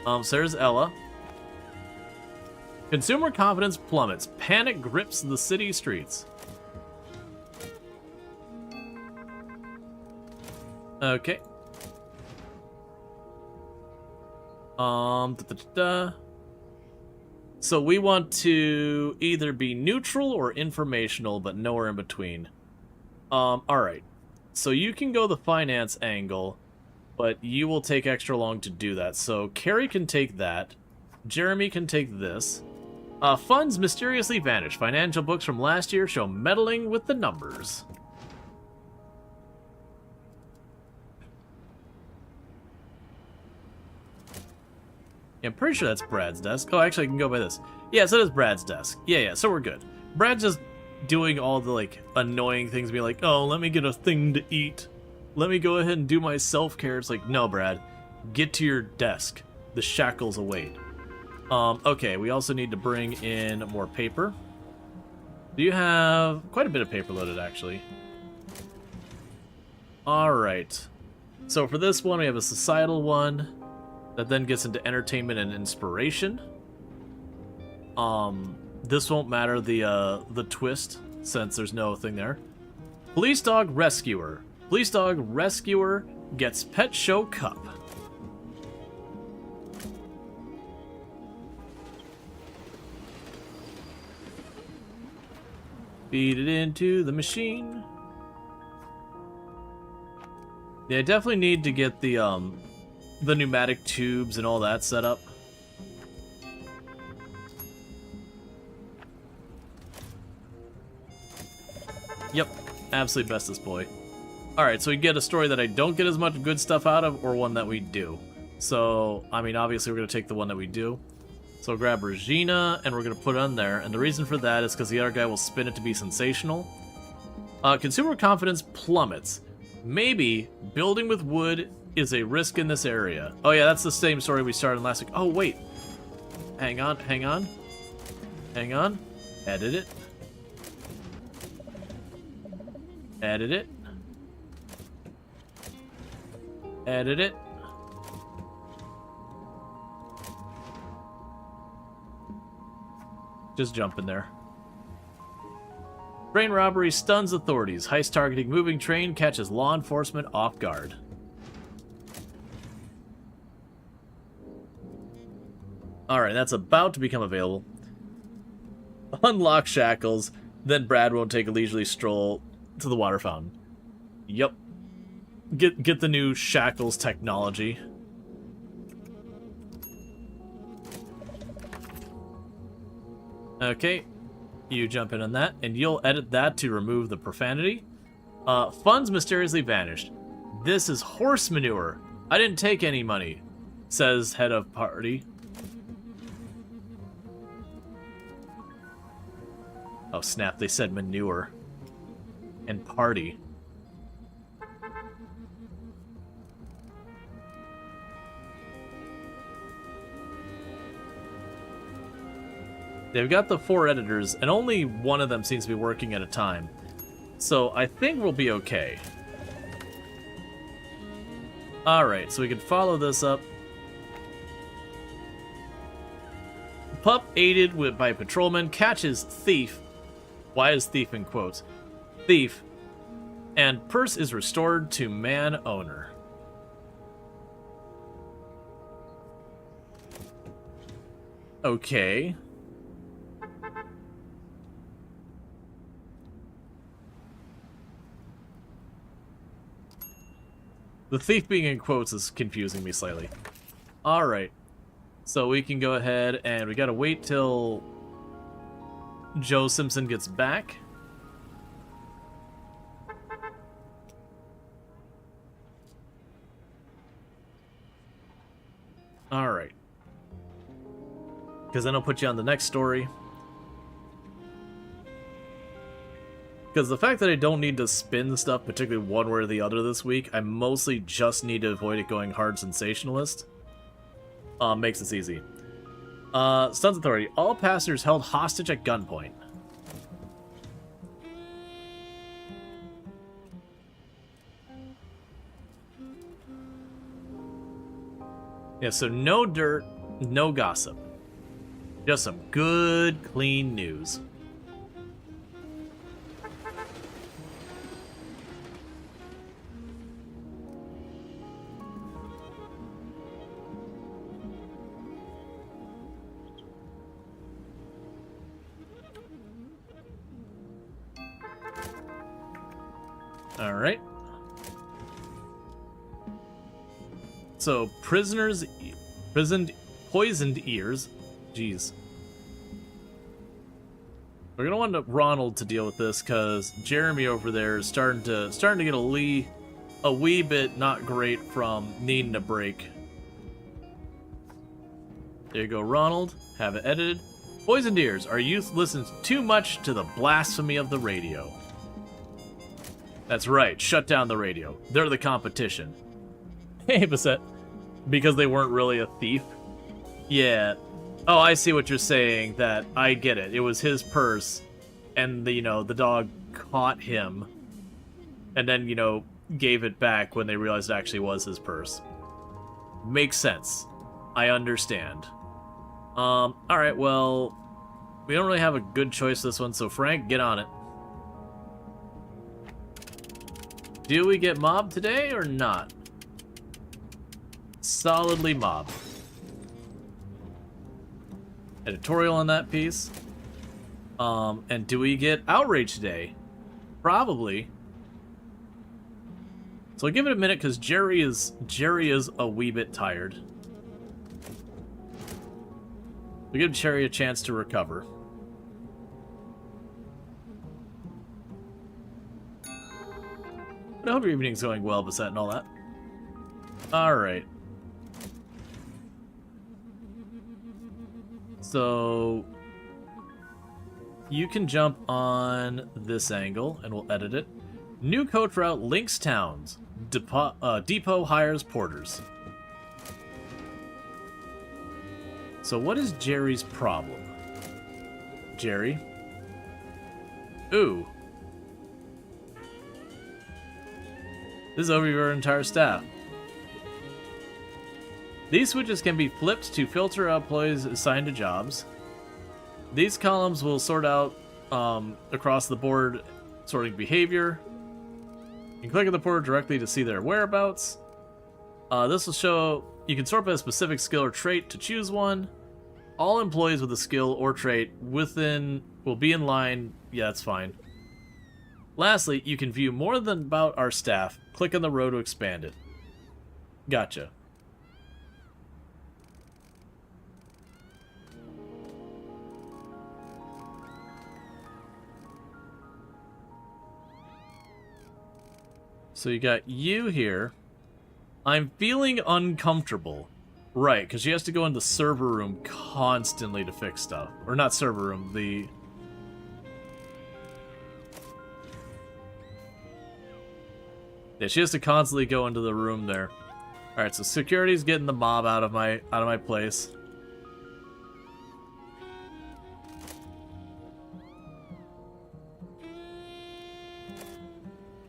So there's Ella. Consumer confidence plummets. Panic grips the city streets. Okay. So we want to either be neutral or informational, but nowhere in between. Alright. So you can go the finance angle, but you will take extra long to do that. So Carrie can take that. Jeremy can take this. Funds mysteriously vanish. Financial books from last year show meddling with the numbers. Yeah, I'm pretty sure that's Brad's desk. Oh, actually, I can go by this. Yeah, so that's Brad's desk. Yeah, so we're good. Brad's just doing all the, like, annoying things, being like, oh, let me get a thing to eat. Let me go ahead and do my self-care. It's like, no, Brad. Get to your desk. The shackles await. Okay, we also need to bring in more paper. Do you have quite a bit of paper loaded, actually? Alright. So for this one, we have a societal one that then gets into entertainment and inspiration. This won't matter, the twist, since there's no thing there. Police Dog Rescuer. Police Dog Rescuer gets Pet Show Cup. Feed it into the machine. Yeah, I definitely need to get the pneumatic tubes and all that set up. Yep, absolute bestest boy. Alright, so we get a story that I don't get as much good stuff out of, or one that we do. So, I mean, obviously we're going to take the one that we do. So grab Regina, and we're going to put it on there. And the reason for that is because the other guy will spin it to be sensational. Consumer confidence plummets. Maybe building with wood is a risk in this area. Oh yeah, that's the same story we started last week. Oh wait. Hang on. Hang on. Edit it. Edit it. Edit it. Just jump in there. Train robbery stuns authorities. Heist targeting moving train catches law enforcement off guard. Alright, that's about to become available. Unlock shackles, then Brad won't take a leisurely stroll to the water fountain. Yep. Get the new shackles technology. Okay, you jump in on that, and you'll edit that to remove the profanity. Funds mysteriously vanished. This is horse manure. I didn't take any money, says head of party. Oh snap, they said manure. And party. They've got the 4 editors, and only one of them seems to be working at a time. So I think we'll be okay. Alright, so we can follow this up. Pup aided by patrolman catches thief. Why is thief in quotes? Thief. And purse is restored to man owner. Okay. The thief being in quotes is confusing me slightly. Alright. So we can go ahead and we gotta wait till Joe Simpson gets back. Alright. Because then I'll put you on the next story. Because the fact that I don't need to spin stuff, particularly one way or the other this week, I mostly just need to avoid it going hard sensationalist. Makes this easy. Stuns Authority. All passengers held hostage at gunpoint. Yeah, so no dirt, no gossip. Just some good, clean news. Alright. So, poisoned ears. Jeez. We're gonna want Ronald to deal with this because Jeremy over there is starting to get a wee bit not great from needing a break. There you go, Ronald. Have it edited. Poisoned ears. Our youth listens too much to the blasphemy of the radio. That's right. Shut down the radio. They're the competition. Hey, Bassett. Because they weren't really a thief? Yeah. Oh, I see what you're saying. That I get it. It was his purse, and the dog caught him, and then gave it back when they realized it actually was his purse. Makes sense. I understand. All right. Well, we don't really have a good choice this one, so Frank, get on it. Do we get mob today or not? Solidly mob. Editorial on that piece. And do we get outrage today? Probably. So I'll give it a minute because Jerry is a wee bit tired. We give Jerry a chance to recover. But I hope your evening's going well, Bassett, and all that. Alright. So you can jump on this angle, and we'll edit it. New coach route links towns. Depot hires porters. So what is Jerry's problem? Jerry? Ooh. This is over your entire staff. These switches can be flipped to filter out employees assigned to jobs. These columns will sort out across the board sorting behavior. You can click on the porter directly to see their whereabouts. This will show you can sort by a specific skill or trait to choose one. All employees with a skill or trait within will be in line. Yeah, that's fine. Lastly, you can view more than about our staff. Click on the row to expand it. Gotcha. So you got you here. I'm feeling uncomfortable. Right, because she has to go in the server room constantly to fix stuff. Or not server room, the... Yeah, she has to constantly go into the room there. Alright, so security's getting the mob out of my place.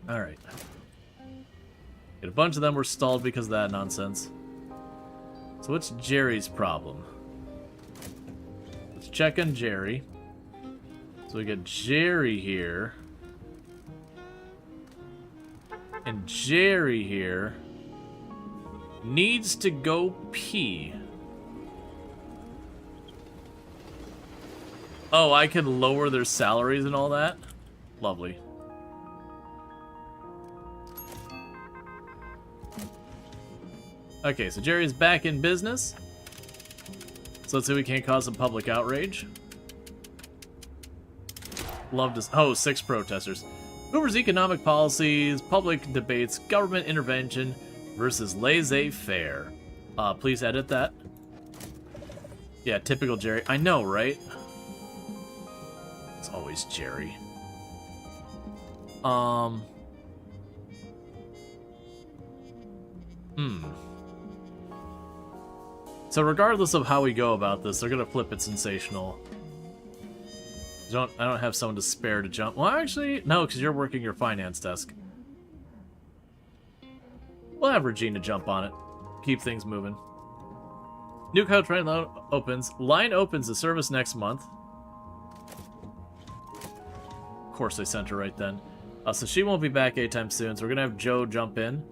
Alright. A bunch of them were stalled because of that nonsense. So what's Jerry's problem? Let's check on Jerry. So we got Jerry here. And Jerry here needs to go pee. Oh, I can lower their salaries and all that? Lovely. Okay, so Jerry's back in business. So let's see if we can't cause some public outrage. Love to... Oh, 6 protesters. Hoover's economic policies, public debates, government intervention versus laissez-faire. Please edit that. Yeah, typical Jerry. I know, right? It's always Jerry. So regardless of how we go about this, they're gonna flip it sensational. I don't have someone to spare to jump. Well, actually, no, because you're working your finance desk. We'll have Regina jump on it. Keep things moving. New coach train opens. Line opens the service next month. Of course they sent her right then. So she won't be back anytime soon, so we're gonna have Joe jump in.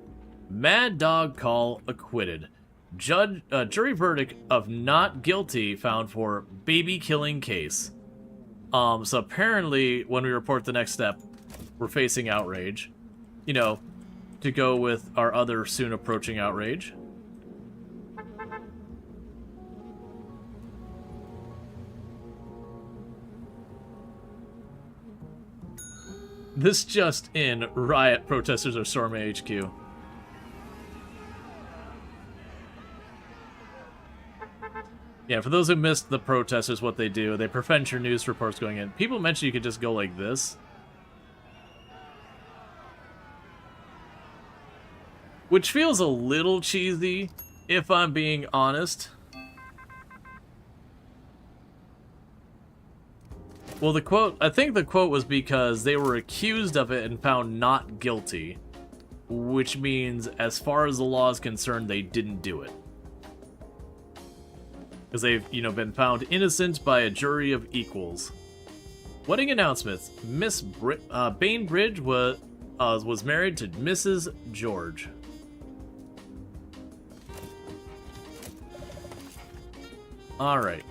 Mad Dog call acquitted. Jury verdict of not guilty found for baby killing case. So apparently, when we report the next step, we're facing outrage. you know, to go with our other soon approaching outrage. This just in, riot protesters are storming HQ. Yeah, for those who missed the protesters, what they do, they prevent your news reports going in. People mentioned you could just go like this. Which feels a little cheesy, if I'm being honest. Well, the quote, I think the quote was because they were accused of it and found not guilty. Which means, as far as the law is concerned, they didn't do it. Because they've, you know, been found innocent by a jury of equals. Wedding announcements. Miss Bainbridge was married to Mrs. George. Alright.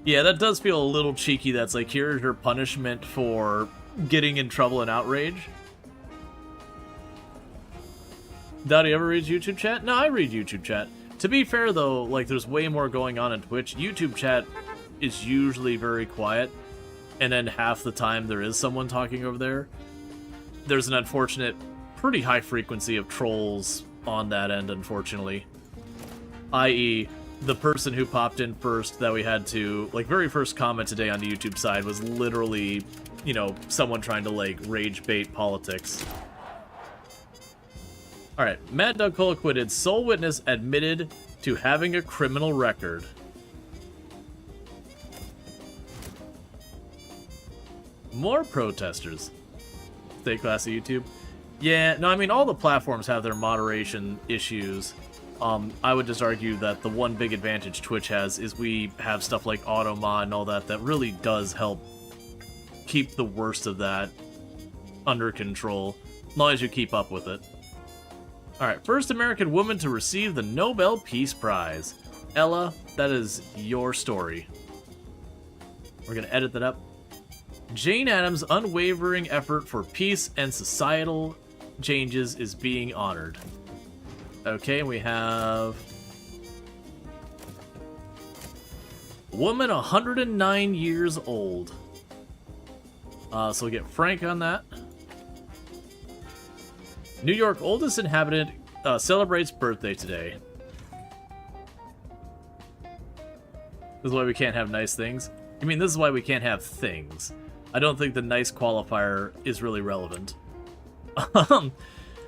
Yeah, that does feel a little cheeky. That's like, here's your punishment for getting in trouble and outrage. Dottie ever reads YouTube chat? No, I read YouTube chat. To be fair, though, like, there's way more going on Twitch. YouTube chat is usually very quiet, and then half the time there is someone talking over there. There's an unfortunate, pretty high frequency of trolls on that end, unfortunately. I.e., the person who popped in first that we had to, like, very first comment today on the YouTube side was literally, you know, someone trying to, like, rage bait politics. Alright, Mad Dog Cole acquitted. Sole witness admitted to having a criminal record. More protesters. Stay classy, YouTube. Yeah, no, I mean, all the platforms have their moderation issues. I would just argue that the one big advantage Twitch has is we have stuff like auto-mod and all that that really does help keep the worst of that under control, as long as you keep up with it. Alright, first American woman to receive the Nobel Peace Prize. Ella, that is your story. We're gonna edit that up. Jane Addams' unwavering effort for peace and societal changes is being honored. Okay, we have... woman 109 years old. So we'll get Frank on that. New York oldest inhabitant celebrates birthday today. This is why we can't have nice things. I mean, this is why we can't have things. I don't think the nice qualifier is really relevant.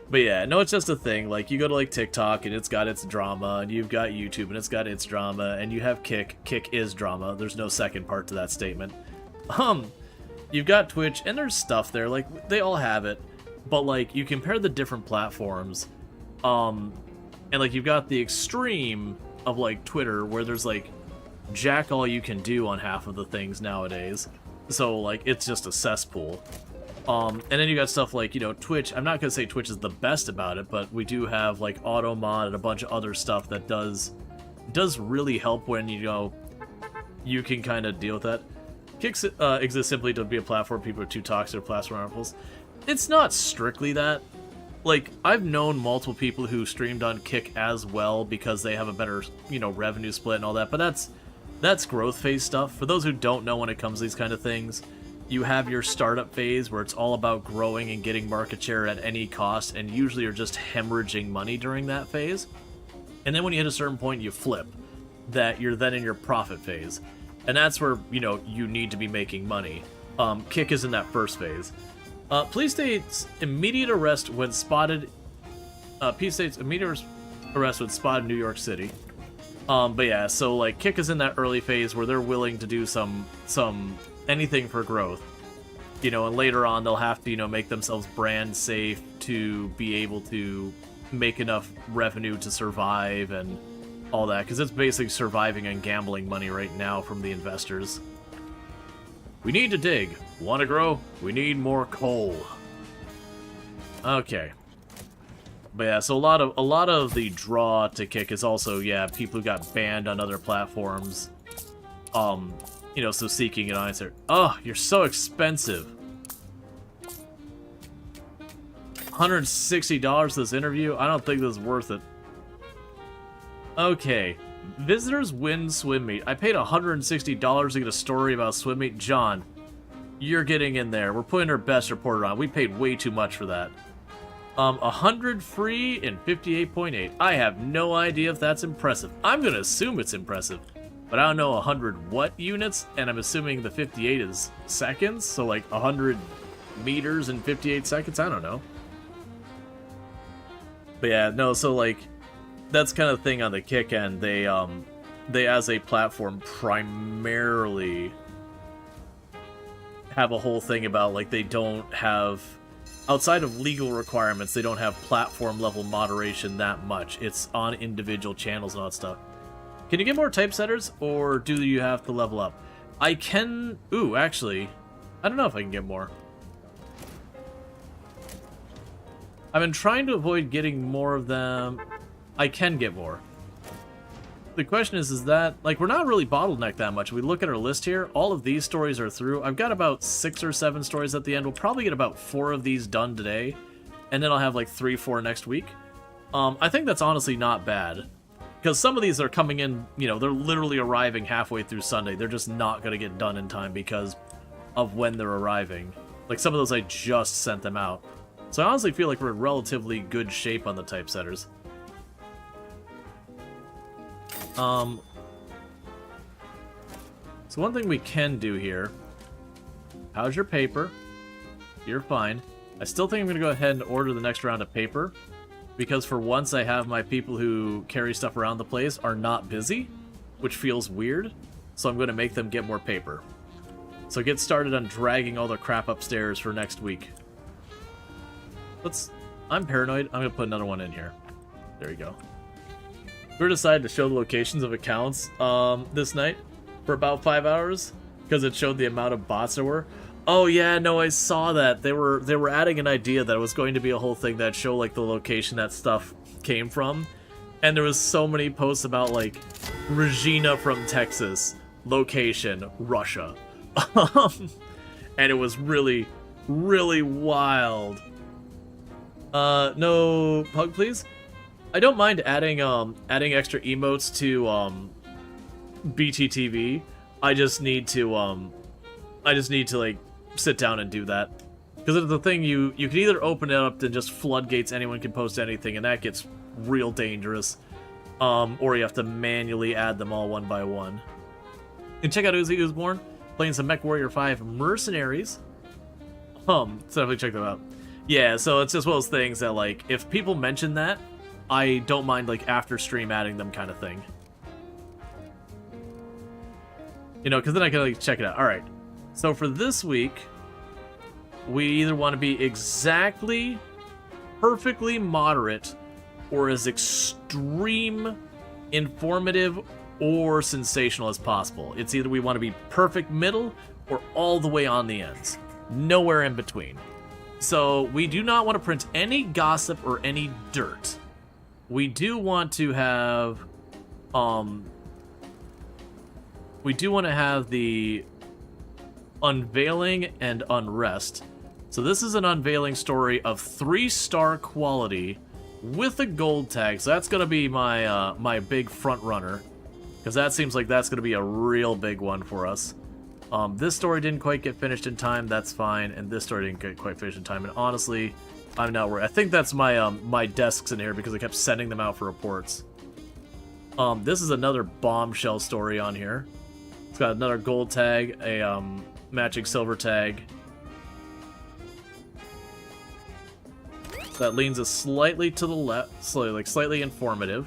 But yeah, no, it's just a thing. Like, you go to, like, TikTok, and it's got its drama, and you've got YouTube, and it's got its drama, and you have Kick. Kick is drama. There's no second part to that statement. You've got Twitch, and there's stuff there. Like, they all have it. But, like, you compare the different platforms, and, like, you've got the extreme of, like, Twitter, where there's, like, jack all you can do on half of the things nowadays. So, like, it's just a cesspool. And then you got stuff like, you know, Twitch. I'm not going to say Twitch is the best about it, but we do have, like, auto-mod and a bunch of other stuff that does really help when, you know, you can kind of deal with that. Kicks exists simply to be a platform people are too toxic or platform harmful. It's not strictly that. Like, I've known multiple people who streamed on Kick as well because they have a better, you know, revenue split and all that, but that's growth phase stuff. For those who don't know when it comes to these kind of things, you have your startup phase where it's all about growing and getting market share at any cost, and usually you're just hemorrhaging money during that phase. And then when you hit a certain point, you flip. That you're then in your profit phase. And that's where, you know, you need to be making money. Kick is in that first phase. Police states immediate arrest when spotted... Police states immediate arrest when spotted in New York City. But yeah, so, like, Kick is in that early phase where they're willing to do some anything for growth, you know, and later on they'll have to, you know, make themselves brand safe to be able to make enough revenue to survive and all that, because it's basically surviving on gambling money right now from the investors. We need to dig. Want to grow? We need more coal. Okay. But yeah, so a lot of the draw to Kick is also, yeah, people who got banned on other platforms. You know, so seeking an answer. Oh, you're so expensive. $160 this interview? I don't think this is worth it. Okay. Visitors win swim meet. I paid $160 to get a story about swim meet. John, you're getting in there. We're putting our best reporter on. We paid way too much for that. 100 free and 58.8. I have no idea if that's impressive. I'm gonna assume it's impressive. But I don't know 100 what units, and I'm assuming the 58 is seconds, so like 100 meters in 58 seconds? I don't know. But yeah, no, so like, that's kind of the thing on the kick end. They as a platform primarily have a whole thing about like they don't have, outside of legal requirements, they don't have platform level moderation that much. It's on individual channels and all that stuff. Can you get more typesetters, or do you have to level up? I can... Ooh, actually, I don't know if I can get more. I've been trying to avoid getting more of them. I can get more. The question is that... Like, we're not really bottlenecked that much. We look at our list here. All of these stories are through. I've got about 6 or 7 stories at the end. We'll probably get about 4 of these done today. And then I'll have like 3, 4 next week. I think that's honestly not bad. Because some of these are coming in, you know, they're literally arriving halfway through Sunday. They're just not going to get done in time because of when they're arriving. Like, some of those I just sent them out. So I honestly feel like we're in relatively good shape on the typesetters. So one thing we can do here... How's your paper? You're fine. I still think I'm going to go ahead and order the next round of paper. Because for once I have my people who carry stuff around the place are not busy, which feels weird, so I'm going to make them get more paper. So get started on dragging all the crap upstairs for next week. I'm paranoid, I'm going to put another one in here. There you go. We decided to show the locations of accounts this night for about 5 hours, because it showed the amount of bots there were. Oh yeah, no, I saw that. They were adding an idea that it was going to be a whole thing that showed like the location that stuff came from. And there was so many posts about like Regina from Texas, location, Russia. And it was really, really wild. No pug please? I don't mind adding extra emotes to BTTV. I just need to like sit down and do that, because it's the thing, you can either open it up to just floodgates, anyone can post anything, and that gets real dangerous, or you have to manually add them all one by one. And check out Uzi Who's Born playing some MechWarrior 5 Mercenaries. So definitely check them out. Yeah, so it's just one of those things that like if people mention that, I don't mind like after stream adding them kind of thing. You know, because then I can like check it out. All right. So for this week, we either want to be exactly perfectly moderate or as extreme, informative, or sensational as possible. It's either we want to be perfect middle or all the way on the ends. Nowhere in between. So we do not want to print any gossip or any dirt. We do want to have the unveiling and unrest. So this is an unveiling story of 3-star quality with a gold tag. So that's gonna be my my big front runner, because that seems like that's gonna be a real big one for us. This story didn't quite get finished in time. That's fine, and this story didn't get quite finished in time. And honestly, I'm not worried. I think that's my my desks in here because I kept sending them out for reports. This is another bombshell story on here. It's got another gold tag, a matching silver tag. That leans us slightly to the left, slightly informative.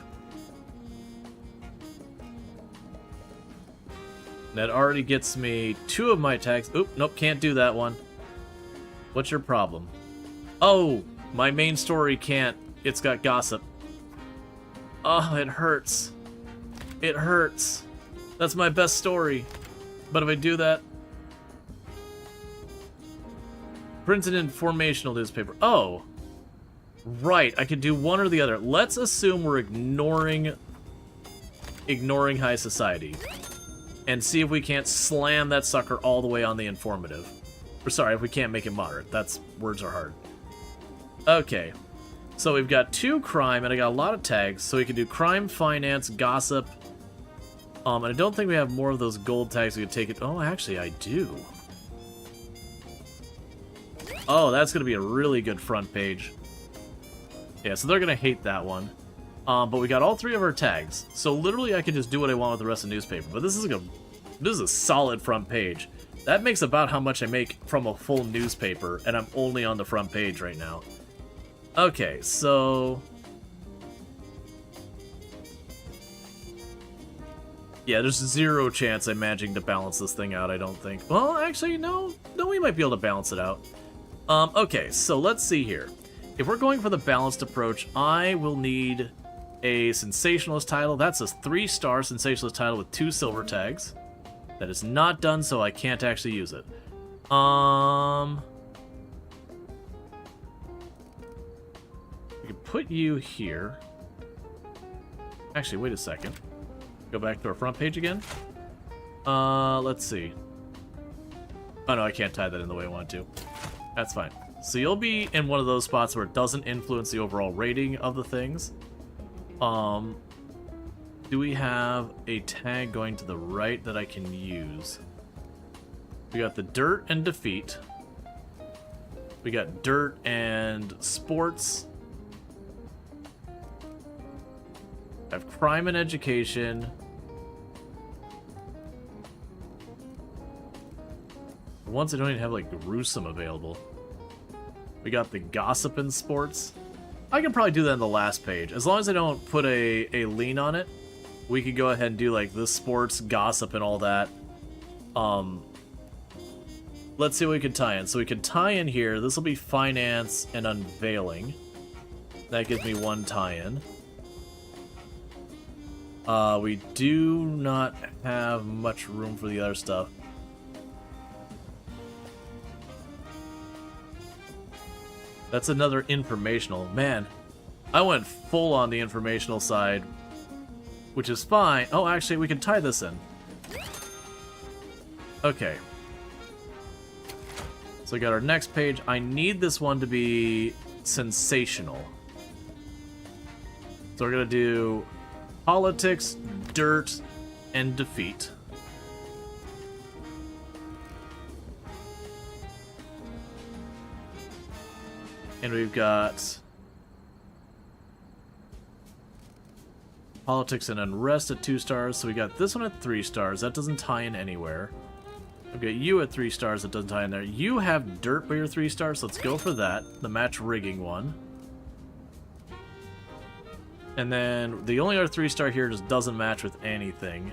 That already gets me 2 of my tags. Oop, nope, can't do that one. What's your problem? Oh, my main story can't. It's got gossip. Oh, it hurts. It hurts. That's my best story. But if I do that... Printed informational newspaper. Oh. Right, I could do one or the other. Let's assume we're ignoring high society. and see if we can't slam that sucker all the way on the informative. Or sorry, if we can't make it moderate. That's, words are hard. Okay. So we've got 2 crime, and I got a lot of tags, so we can do crime, finance, gossip. And I don't think we have more of those gold tags we could take it. Oh, actually, I do. Oh, that's going to be a really good front page. Yeah, so they're going to hate that one. But we got all 3 of our tags. So literally I can just do what I want with the rest of the newspaper. But this is a solid front page. That makes about how much I make from a full newspaper, and I'm only on the front page right now. Okay, so... yeah, there's 0 chance I'm managing to balance this thing out, I don't think. Well, actually, no, we might be able to balance it out. Okay, so let's see here. If we're going for the balanced approach, I will need a Sensationalist title. That's a 3-star Sensationalist title with 2 silver tags. That is not done, so I can't actually use it. We can put you here. Actually, wait a second. Go back to our front page again. Let's see. Oh no, I can't tie that in the way I want to. That's fine. So you'll be in one of those spots where it doesn't influence the overall rating of the things. Do we have a tag going to the right that I can use? We got the dirt and defeat. We got dirt and sports. I have crime and education. Once I don't even have like gruesome available. We got the gossip and sports. I can probably do that on the last page. As long as I don't put a lean on it, we could go ahead and do like the sports, gossip, and all that. Let's see what we can tie in. So we can tie in here. This will be finance and unveiling. That gives me 1 tie-in. We do not have much room for the other stuff. That's another informational. Man, I went full on the informational side, which is fine. Oh, actually, we can tie this in. Okay. So we got our next page. I need this one to be sensational. So we're going to do politics, dirt, and defeat. And we've got politics and unrest at 2 stars. So we got this one at 3 stars. That doesn't tie in anywhere. We've got you at 3 stars. That doesn't tie in there. You have dirt by your 3 stars. So let's go for that. The match rigging one. And then the only other 3-star here just doesn't match with anything.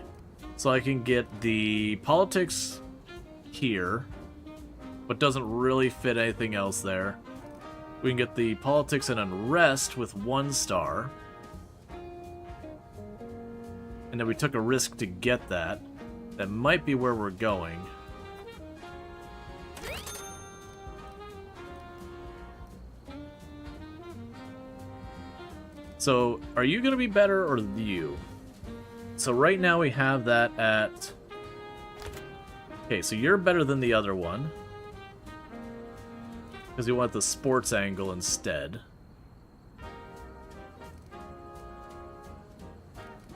So I can get the politics here, but doesn't really fit anything else there. We can get the politics and unrest with 1 star. And then we took a risk to get that. That might be where we're going. So, are you going to be better or you? So right now we have that at... okay, so you're better than the other one. Because we want the sports angle instead.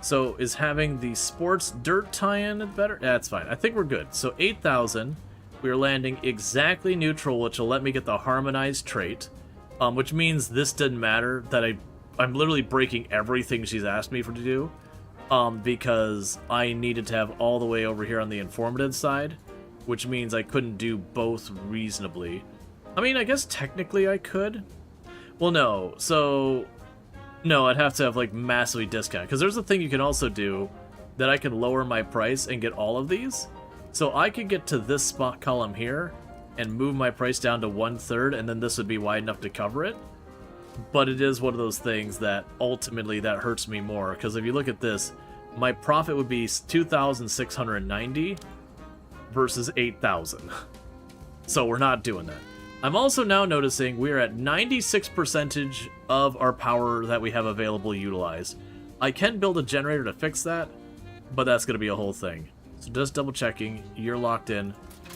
So is having the sports dirt tie-in better? Yeah, that's fine. I think we're good. So 8,000. We are landing exactly neutral, which will let me get the harmonized trait. Which means this didn't matter. That I'm literally breaking everything she's asked me to do. Because I needed to have all the way over here on the informative side. Which means I couldn't do both reasonably. I mean, I guess technically I could. Well, no. So, no, I'd have to have, like, massively discount. Because there's a thing you can also do that I can lower my price and get all of these. So I could get to this spot column here and move my price down to 1/3, and then this would be wide enough to cover it. But it is one of those things that ultimately that hurts me more. Because if you look at this, my profit would be 2,690 versus 8,000. So we're not doing that. I'm also now noticing we're at 96% of our power that we have available utilized. I can build a generator to fix that, but that's going to be a whole thing. So just double checking, you're locked in.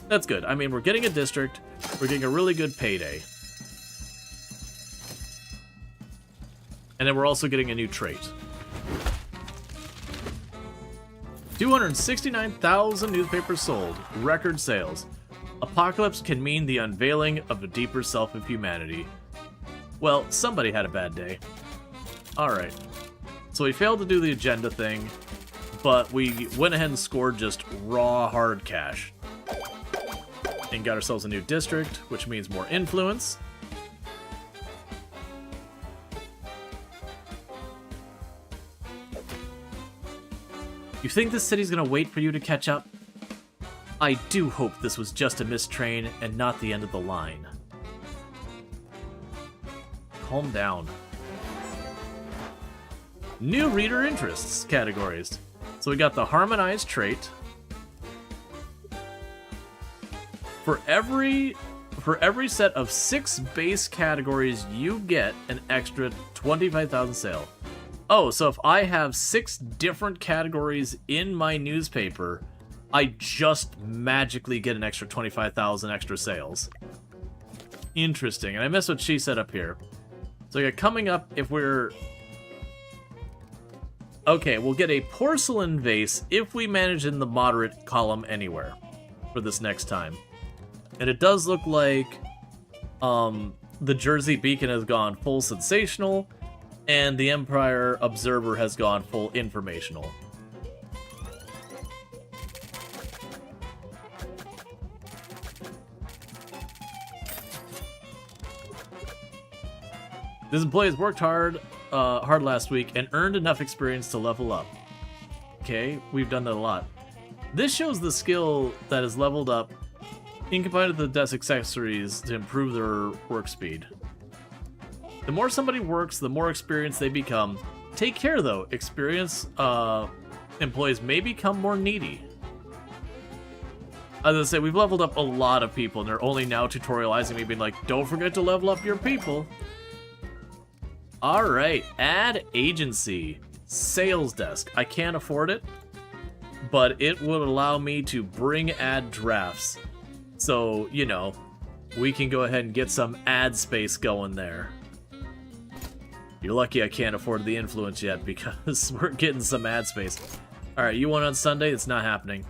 That's good. I mean, we're getting a district. We're getting a really good payday. And then we're also getting a new trait. 269,000 newspapers sold. Record sales. Apocalypse can mean the unveiling of a deeper self of humanity. Well, somebody had a bad day. Alright. So we failed to do the agenda thing, but we went ahead and scored just raw hard cash. And got ourselves a new district, which means more influence. You think this city's gonna wait for you to catch up? I do hope this was just a missed train and not the end of the line. Calm down. New reader interests categories. So we got the harmonized trait. For every set of 6 base categories, you get an extra 25,000 sale. Oh, so if I have 6 different categories in my newspaper, I just magically get an extra 25,000 extra sales. Interesting, and I missed what she said up here. So yeah, coming up, if we're... Okay, we'll get a porcelain vase if we manage in the moderate column anywhere for this next time. And it does look like the Jersey Beacon has gone full sensational, and the Empire Observer has gone full informational. This employee has worked hard last week and earned enough experience to level up. Okay, we've done that a lot. This shows the skill that is leveled up in combined with the desk accessories to improve their work speed. The more somebody works, the more experienced they become. Take care though, experienced employees may become more needy. As I say, we've leveled up a lot of people and they're only now tutorializing me being like, don't forget to level up your people. Alright, ad agency. Sales desk. I can't afford it, but it would allow me to bring ad drafts. So, you know, we can go ahead and get some ad space going there. You're lucky I can't afford the influence yet because we're getting some ad space. Alright, you want on Sunday? It's not happening.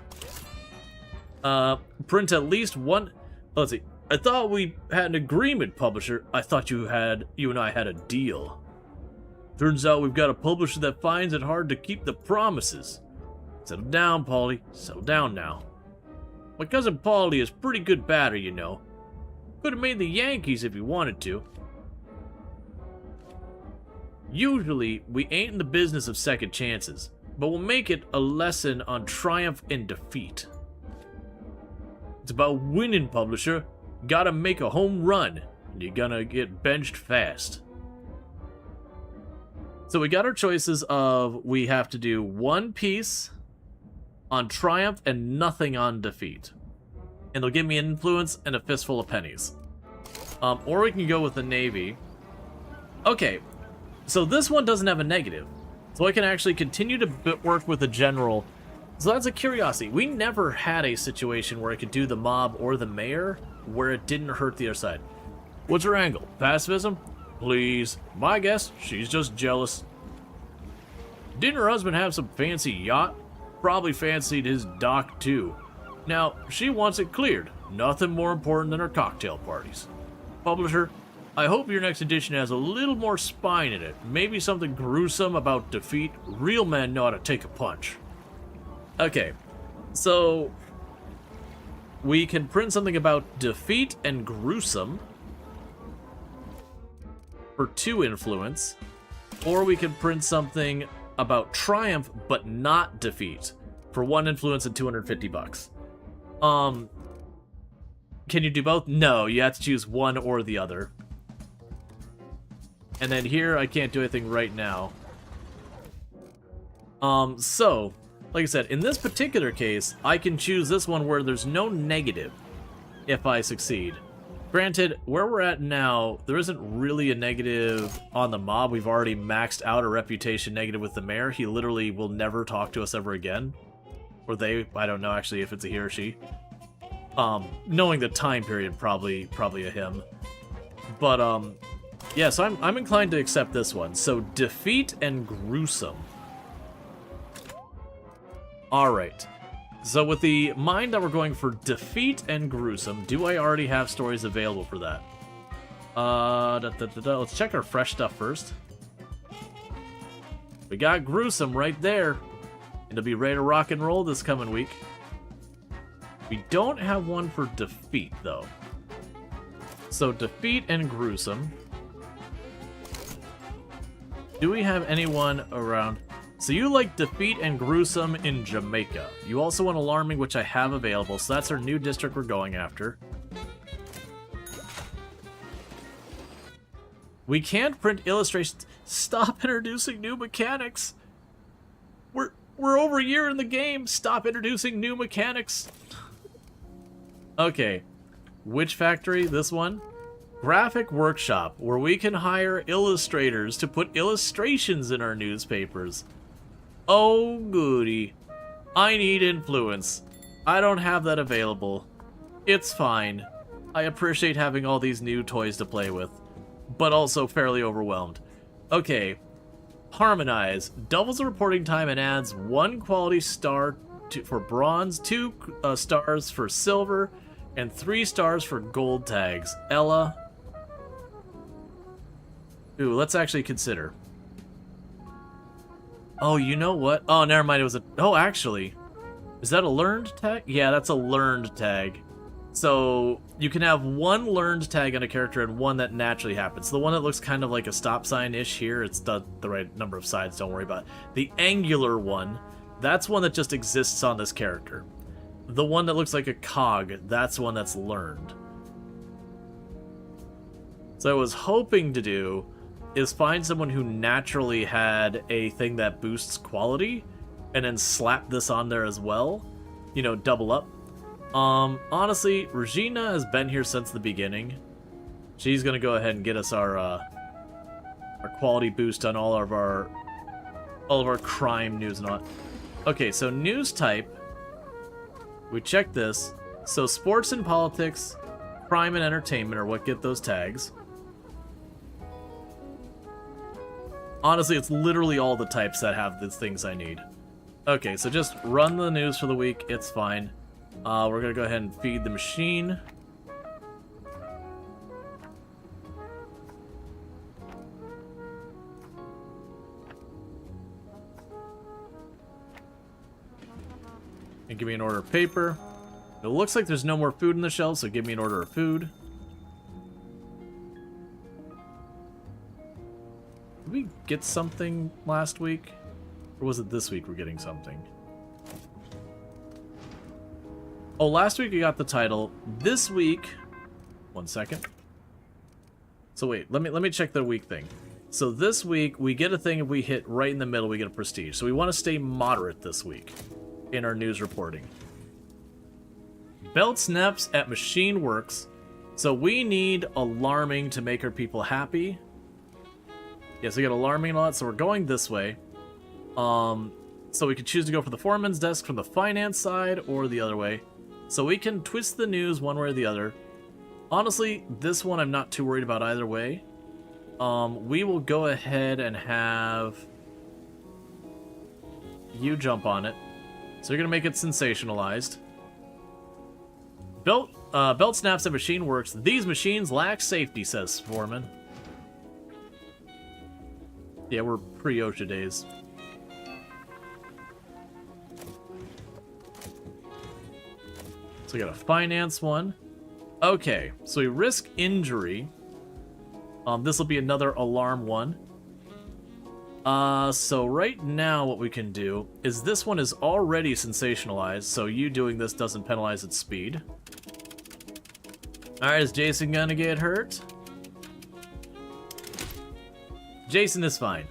Print at least one... Let's see. I thought we had an agreement, publisher. I thought you and I had a deal. Turns out we've got a publisher that finds it hard to keep the promises. Settle down, Paulie. Settle down now. My cousin Paulie is pretty good batter, you know. Could have made the Yankees if he wanted to. Usually, we ain't in the business of second chances, but we'll make it a lesson on triumph and defeat. It's about winning, publisher. Gotta make a home run, and you're gonna get benched fast. So we got our choices of we have to do one piece on triumph and nothing on defeat. And they'll give me an influence and a fistful of pennies. Or we can go with the Navy. Okay, so this one doesn't have a negative. So I can actually continue to work with the general. So that's a curiosity. We never had a situation where I could do the mob or the mayor where it didn't hurt the other side. What's her angle? Pacifism? Please. My guess, she's just jealous. Didn't her husband have some fancy yacht? Probably fancied his dock too. Now, she wants it cleared. Nothing more important than her cocktail parties. Publisher, I hope your next edition has a little more spine in it. Maybe something gruesome about defeat. Real men know how to take a punch. Okay, so we can print something about defeat and gruesome for 2 influence, or we can print something about triumph but not defeat for 1 influence and 250 bucks. Can you do both? No, you have to choose one or the other. And then here I can't do anything right now. So like I said, in this particular case, I can choose this one where there's no negative if I succeed. Granted, where we're at now, there isn't really a negative on the mob. We've already maxed out a reputation negative with the mayor. He literally will never talk to us ever again. Or they, I don't know actually if it's a he or she. Knowing the time period, probably a him. But, yeah, so I'm inclined to accept this one. So, defeat and gruesome. Alright. So with the mind that we're going for defeat and gruesome, do I already have stories available for that? Let's check our fresh stuff first. We got gruesome right there. It'll be ready to rock and roll this coming week. We don't have one for defeat, though. So defeat and gruesome. Do we have anyone around? So you like defeat and gruesome in Jamaica. You also want alarming, which I have available. So that's our new district we're going after. We can't print illustrations. Stop introducing new mechanics. We're over a year in the game. Stop introducing new mechanics. Okay. Which factory? This one? Graphic Workshop, where we can hire illustrators to put illustrations in our newspapers. Oh, goody. I need influence. I don't have that available. It's fine. I appreciate having all these new toys to play with, but also fairly overwhelmed. Okay. Harmonize. Doubles the reporting time and adds 1 quality star for bronze, 2 stars for silver, and 3 stars for gold tags. Ella. Ooh, let's actually consider. Oh, you know what? Oh, never mind. It was a... Oh, actually. Is that a learned tag? Yeah, that's a learned tag. So, you can have 1 learned tag on a character and 1 that naturally happens. The one that looks kind of like a stop sign-ish here, it's the right number of sides, don't worry about it. The angular one, that's one that just exists on this character. The one that looks like a cog, that's one that's learned. So I was hoping to do is find someone who naturally had a thing that boosts quality, and then slap this on there as well. You know, double up. Honestly, Regina has been here since the beginning. She's gonna go ahead and get us our quality boost on all of our crime news and all that. Okay, so news type. We check this. So sports and politics, crime and entertainment are what get those tags. Honestly, it's literally all the types that have the things I need. Okay, so just run the news for the week. It's fine. We're gonna go ahead and feed the machine. And give me an order of paper. It looks like there's no more food in the shelves, so give me an order of food. Did we get something last week? Or was it this week we're getting something? Oh, last week we got the title. This week... One second. So wait, let me check the week thing. So this week, we get a thing if we hit right in the middle, we get a prestige. So we want to stay moderate this week in our news reporting. Belt snaps at Machine Works. So we need alarming to make our people happy. Yes, we got alarming and all that, so we're going this way. So we could choose to go for the foreman's desk from the finance side or the other way. So we can twist the news one way or the other. Honestly, this one I'm not too worried about either way. We will go ahead and have you jump on it. So you're going to make it sensationalized. Belt snaps at Machine Works. These machines lack safety, says Foreman. Yeah, we're pre-OSHA days. So we got a finance one. Okay, so we risk injury. This will be another alarm one. So right now what we can do is this one is already sensationalized, so you doing this doesn't penalize its speed. Alright, is Jason gonna get hurt? Jason is fine.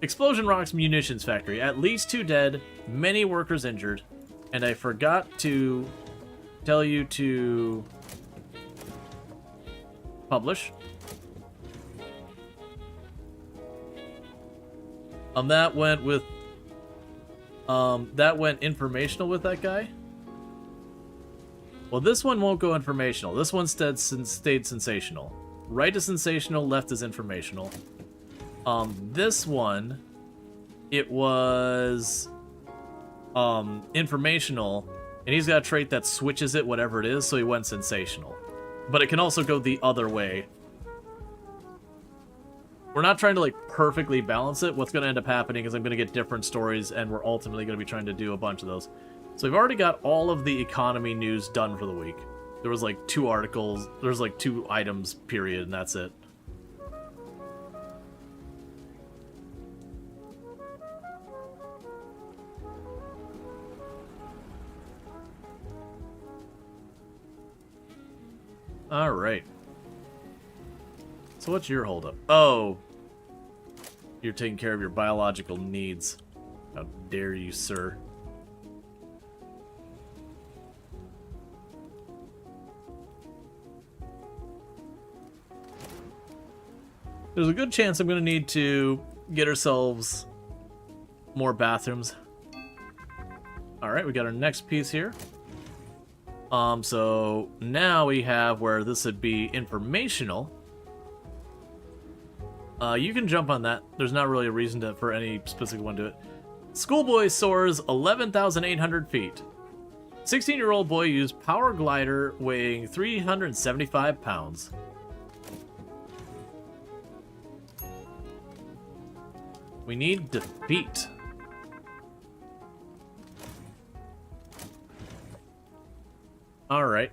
Explosion rocks munitions factory. At least 2 dead, many workers injured. And I forgot to tell you to publish. That went with That went informational with that guy. Well, this one won't go informational. This one stayed sensational. Right is sensational, left is informational. This one, it was informational, and he's got a trait that switches it, whatever it is, so he went sensational. But it can also go the other way. We're not trying to, like, perfectly balance it. What's going to end up happening is I'm going to get different stories, and we're ultimately going to be trying to do a bunch of those. So we've already got all of the economy news done for the week. There was, like, 2 articles. There's, like, 2 items, period, and that's it. Alright. So what's your holdup? Oh. You're taking care of your biological needs. How dare you, sir. There's a good chance I'm going to need to get ourselves more bathrooms. Alright, we got our next piece here. So now we have where this would be informational. You can jump on that. There's not really a reason for any specific one to it. Schoolboy soars 11,800 feet. 16-year-old boy used power glider weighing 375 pounds. We need defeat. Alright.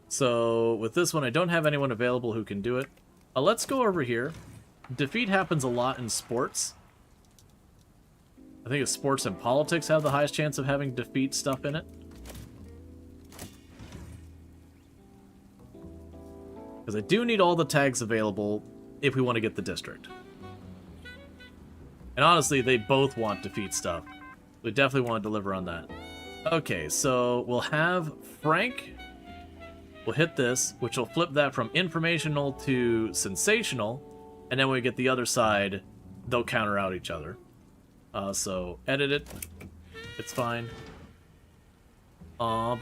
So, with this one, I don't have anyone available who can do it. Let's go over here. Defeat happens a lot in sports. I think it's sports and politics have the highest chance of having defeat stuff in it. Because I do need all the tags available if we want to get the district. And honestly, they both want defeat stuff. We definitely want to deliver on that. Okay, so we'll have Frank. We'll hit this, which will flip that from informational to sensational. And then when we get the other side, they'll counter out each other. So edit it. It's fine. You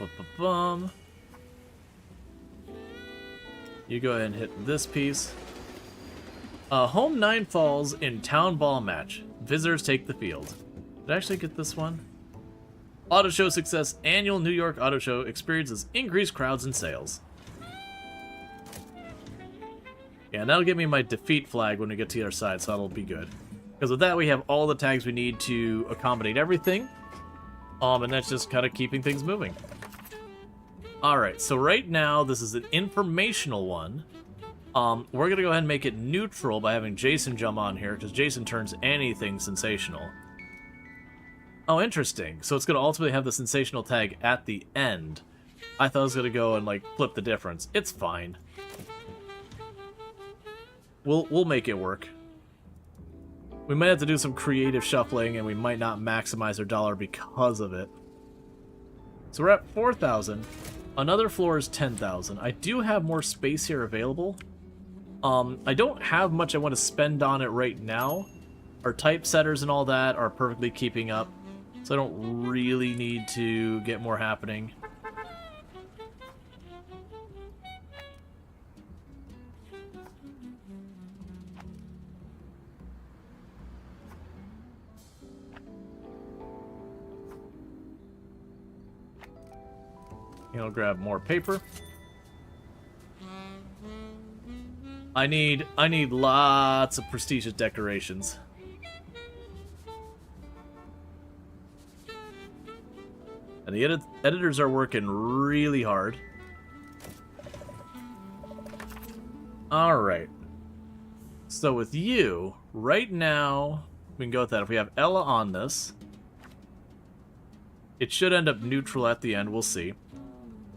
go ahead and hit this piece. Home 9 falls in town ball match. Visitors take the field. Did I actually get this one? Auto show success. Annual New York Auto Show experiences increased crowds and sales. Yeah, and that'll give me my defeat flag when we get to the other side, so that'll be good. Because with that, we have all the tags we need to accommodate everything. And that's just kind of keeping things moving. Alright, so right now, this is an informational one. We're going to go ahead and make it neutral by having Jason jump on here, because Jason turns anything sensational. Oh, interesting. So it's going to ultimately have the sensational tag at the end. I thought it was going to go and, like, flip the difference. It's fine. We'll make it work. We might have to do some creative shuffling, and we might not maximize our dollar because of it. So we're at 4,000. Another floor is 10,000. I do have more space here available. I don't have much I want to spend on it right now. Our typesetters and all that are perfectly keeping up, so I don't really need to get more happening. I'll grab more paper. I need lots of prestigious decorations. And the editors are working really hard. Alright. So with you, right now, we can go with that. If we have Ella on this, it should end up neutral at the end. We'll see.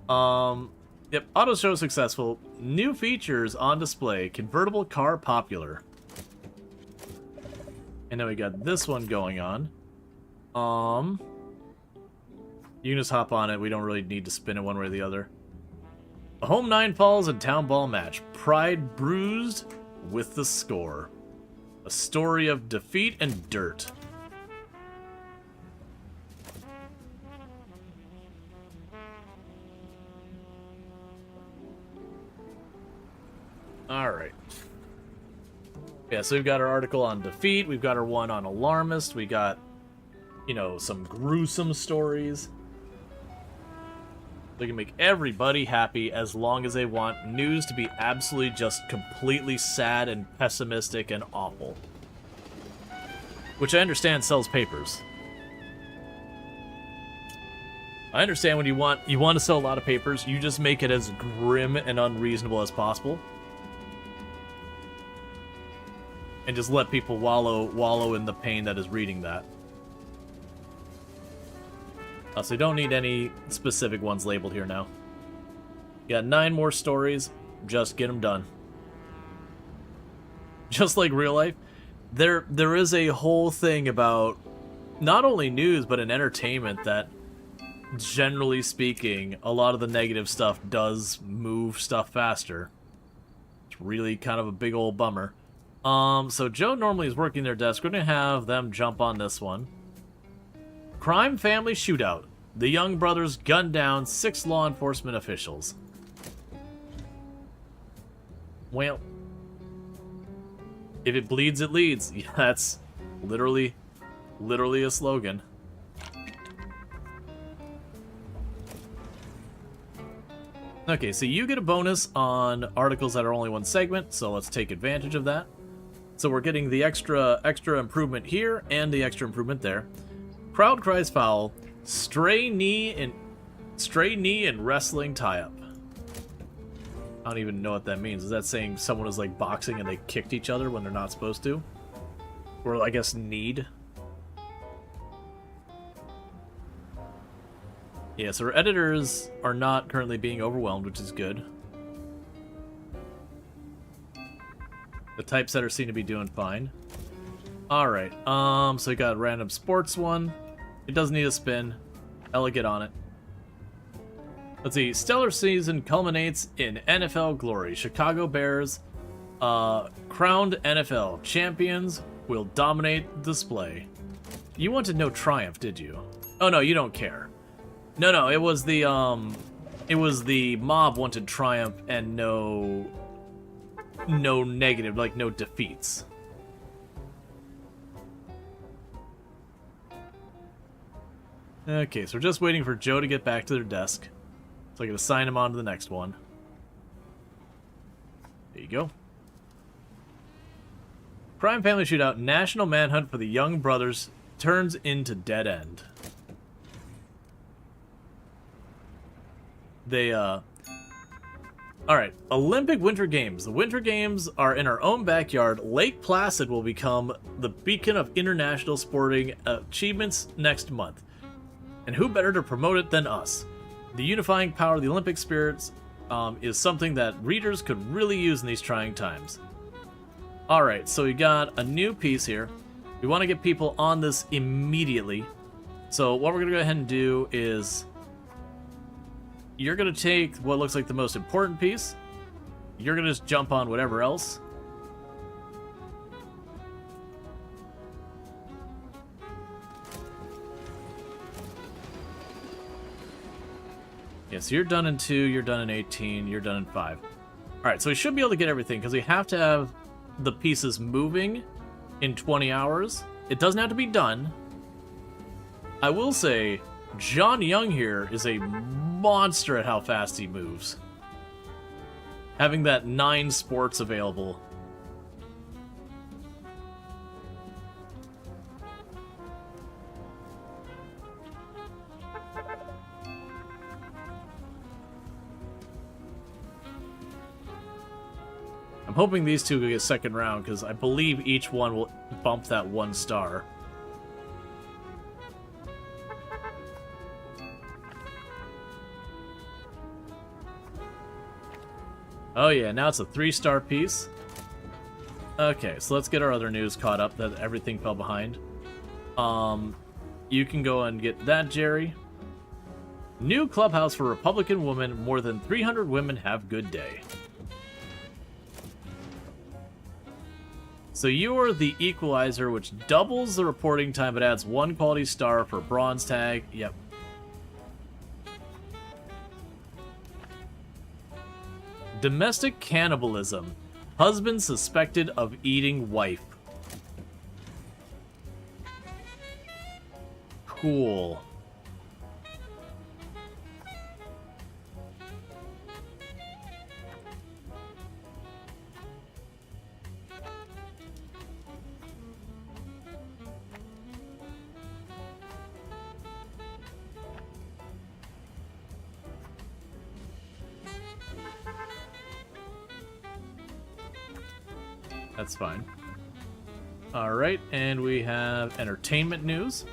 Yep, auto show successful. New features on display. Convertible car popular. And then we got this one going on. You can just hop on it. We don't really need to spin it one way or the other. A home 9 falls and town ball match. Pride bruised with the score. A story of defeat and dirt. Alright. Yeah, so we've got our article on defeat, we've got our one on alarmist, we got, you know, some gruesome stories. They can make everybody happy as long as they want news to be absolutely just completely sad and pessimistic and awful. Which I understand sells papers. I understand when you want to sell a lot of papers, you just make it as grim and unreasonable as possible. And just let people wallow in the pain that is reading that. So you don't need any specific ones labeled here now. You got 9 more stories, just get them done. Just like real life, there is a whole thing about not only news, but in entertainment that, generally speaking, a lot of the negative stuff does move stuff faster. It's really kind of a big old bummer. So Joe normally is working their desk. We're going to have them jump on this one. Crime family shootout. The Young brothers gunned down 6 law enforcement officials. Well, if it bleeds, it leads. Yeah, that's literally a slogan. Okay, so you get a bonus on articles that are only one segment, so let's take advantage of that. So we're getting the extra improvement here and the extra improvement there. Crowd cries foul. Stray knee and wrestling tie-up. I don't even know what that means. Is that saying someone is like boxing and they kicked each other when they're not supposed to? Or I guess kneed? Yeah, so our editors are not currently being overwhelmed, which is good. The typesetters seem to be doing fine. Alright, so we got a random sports one. It doesn't need a spin. Ella, get on it. Let's see. Stellar season culminates in NFL glory. Chicago Bears, crowned NFL champions, will dominate display. You wanted no triumph, did you? Oh no, you don't care. No, it was the mob wanted triumph and no negative, like no defeats. Okay, so we're just waiting for Joe to get back to their desk. So I can assign him on to the next one. There you go. Crime family shootout. National manhunt for the Young brothers turns into dead end. Alright, Olympic Winter Games. The Winter Games are in our own backyard. Lake Placid will become the beacon of international sporting achievements next month. And who better to promote it than us? The unifying power of the Olympic spirits is something that readers could really use in these trying times. Alright, so we got a new piece here. We want to get people on this immediately. So what we're going to go ahead and do is... You're going to take what looks like the most important piece. You're going to just jump on whatever else. Yeah, so you're done in 2, you're done in 18, you're done in 5. Alright, so we should be able to get everything, because we have to have the pieces moving in 20 hours. It doesn't have to be done. I will say, John Young here is a monster at how fast he moves. Having that 9 sports available. I'm hoping these two will get second round, because I believe each one will bump that 1 star. Oh yeah, now it's a 3-star piece. Okay, so let's get our other news caught up, that everything fell behind. You can go and get that, Jerry. New clubhouse for Republican woman. More than 300 women have good day. So you are the equalizer, which doubles the reporting time but adds 1 quality star for bronze tag. Yep. Domestic cannibalism. Husband suspected of eating wife. Cool. That's fine. Alright, and we have entertainment news.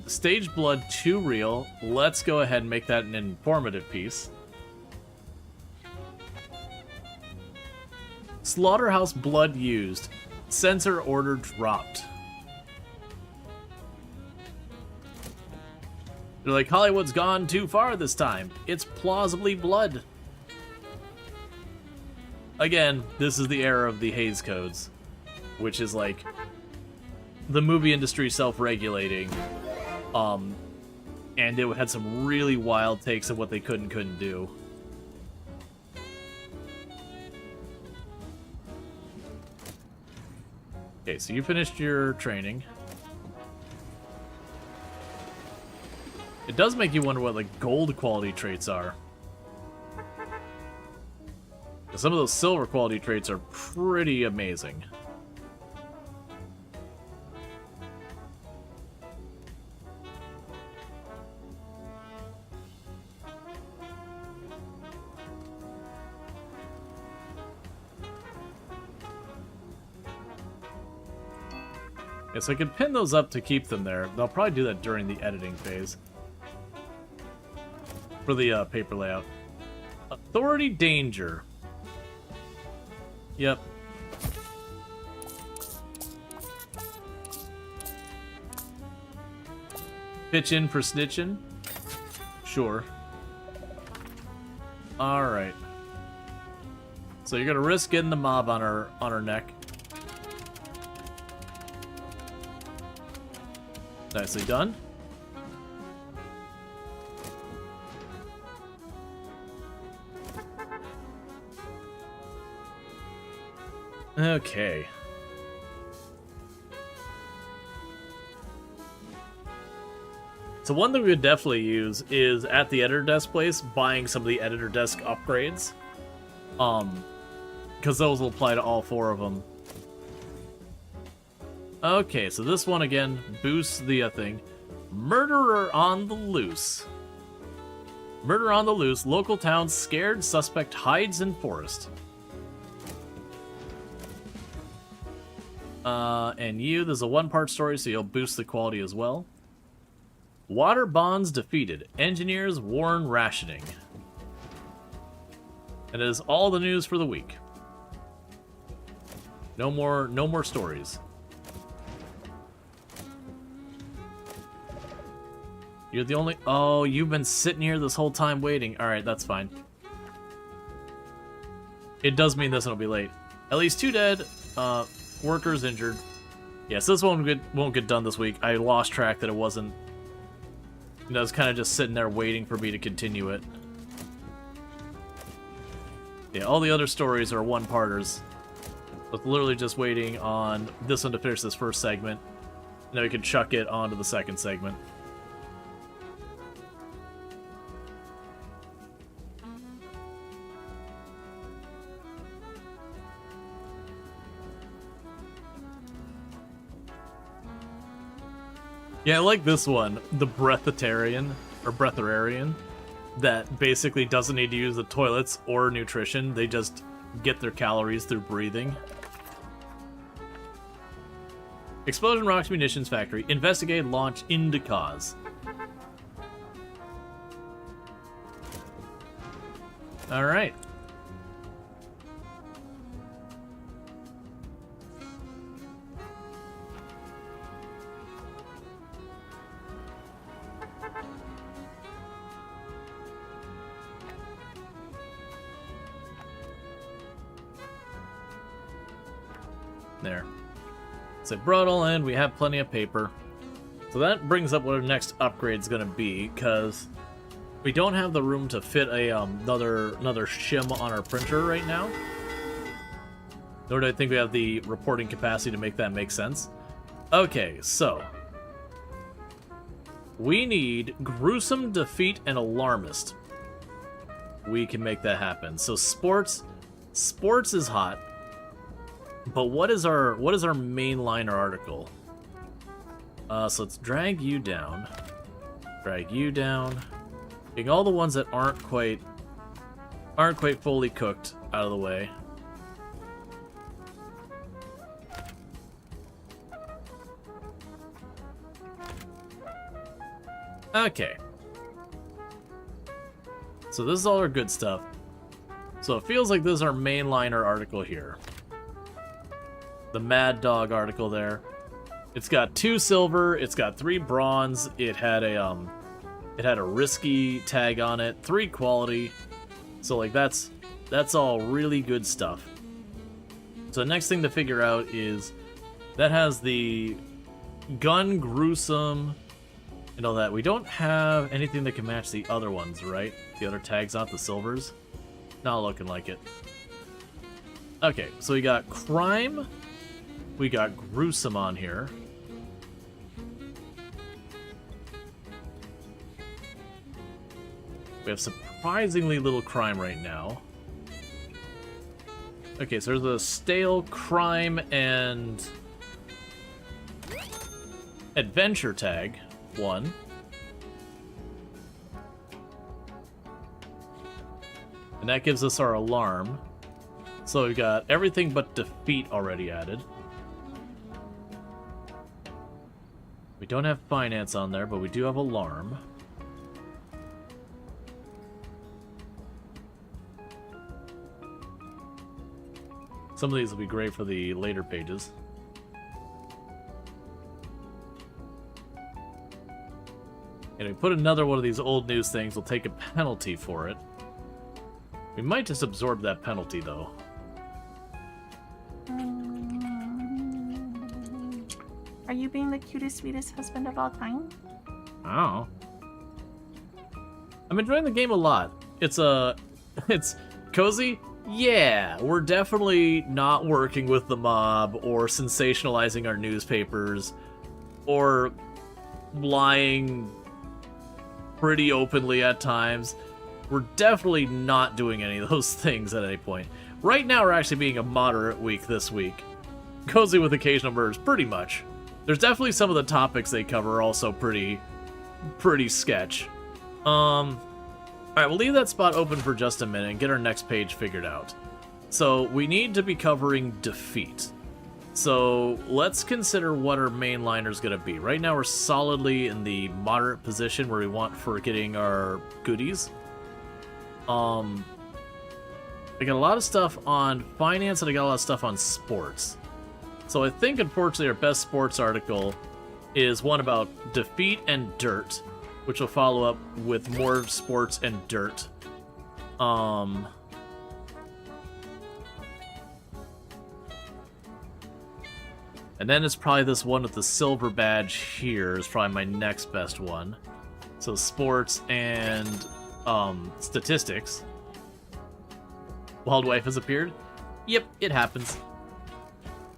Stage Blood 2 Real. Let's go ahead and make that an informative piece. Slaughterhouse blood used. Censor order dropped. They're like, Hollywood's gone too far this time. It's plausibly blood. Again, this is the era of the Hays Codes, which is like the movie industry self-regulating, and it had some really wild takes of what they could and couldn't do. Okay, so you finished your training. It does make you wonder what like gold quality traits are. Some of those silver quality traits are pretty amazing. Yeah, so I can pin those up to keep them there. They'll probably do that during the editing phase. For the paper layout. Authority Danger. Yep. Pitch in for snitching? Sure. Alright. So you're gonna risk getting the mob on her neck. Nicely done. Okay. So one thing we would definitely use is at the editor desk place, buying some of the editor desk upgrades. Because those will apply to all 4 of them. Okay, so this one again boosts the thing. Murderer on the loose. Murder on the loose. Local town scared suspect hides in forest. And there's a 1-part story, so you'll boost the quality as well. Water bonds defeated. Engineers warn rationing. That is all the news for the week. No more stories. You're the only... Oh, you've been sitting here this whole time waiting. Alright, that's fine. It does mean this one will be late. At least 2 dead. Workers injured. Yes, this one won't get done this week. I lost track that it wasn't... I was kind of just sitting there waiting for me to continue it. Yeah, all the other stories are 1-parters. I was literally just waiting on this one to finish this first segment. And then we can chuck it onto the second segment. Yeah, I like this one, the Breatharian, or Breatharian, that basically doesn't need to use the toilets or nutrition, they just get their calories through breathing. Explosion rocks munitions factory. Investigate launch into cause. Alright. There. So brought all in, we have plenty of paper. So that brings up what our next upgrade's gonna be, because We don't have the room to fit a another shim on our printer right now. Nor do I think we have the reporting capacity to make that make sense. Okay, so we need gruesome, defeat, and alarmist. We can make that happen. So sports is hot. But what is our mainliner article? So let's drag you down. Drag you down. Getting all the ones that aren't quite fully cooked out of the way. Okay. So this is all our good stuff. So it feels like this is our mainliner article here. The Mad Dog article there. It's got 2 silver, it's got 3 bronze, it had a risky tag on it, 3 quality. So like that's all really good stuff. So the next thing to figure out is that has the gun gruesome and all that. We don't have anything that can match the other ones, right? The other tags, not the silvers. Not looking like it. Okay, so we got crime. We got gruesome on here. We have surprisingly little crime right now. Okay, so there's a stale crime and adventure tag. 1. And that gives us our alarm. So we got everything but defeat already added. We don't have finance on there, but we do have alarm. Some of these will be great for the later pages. And if we put another one of these old news things, we'll take a penalty for it. We might just absorb that penalty, though. Are you being the cutest, sweetest husband of all time? Oh. I'm enjoying the game a lot. It's cozy. Yeah, we're definitely not working with the mob or sensationalizing our newspapers or lying pretty openly at times. We're definitely not doing any of those things at any point. Right now, we're actually being a moderate week this week. Cozy with occasional murders, pretty much. There's definitely some of the topics they cover are also pretty sketch. Alright, we'll leave that spot open for just a minute and get our next page figured out. So, we need to be covering defeat. So, let's consider what our mainliner is going to be. Right now, we're solidly in the moderate position where we want for getting our goodies. I got a lot of stuff on finance and I got a lot of stuff on sports. So I think, unfortunately, our best sports article is one about defeat and dirt, which will follow up with more sports and dirt. And then it's probably this one with the silver badge here is probably my next best one. So sports and statistics. Wild Wife has appeared. Yep, it happens.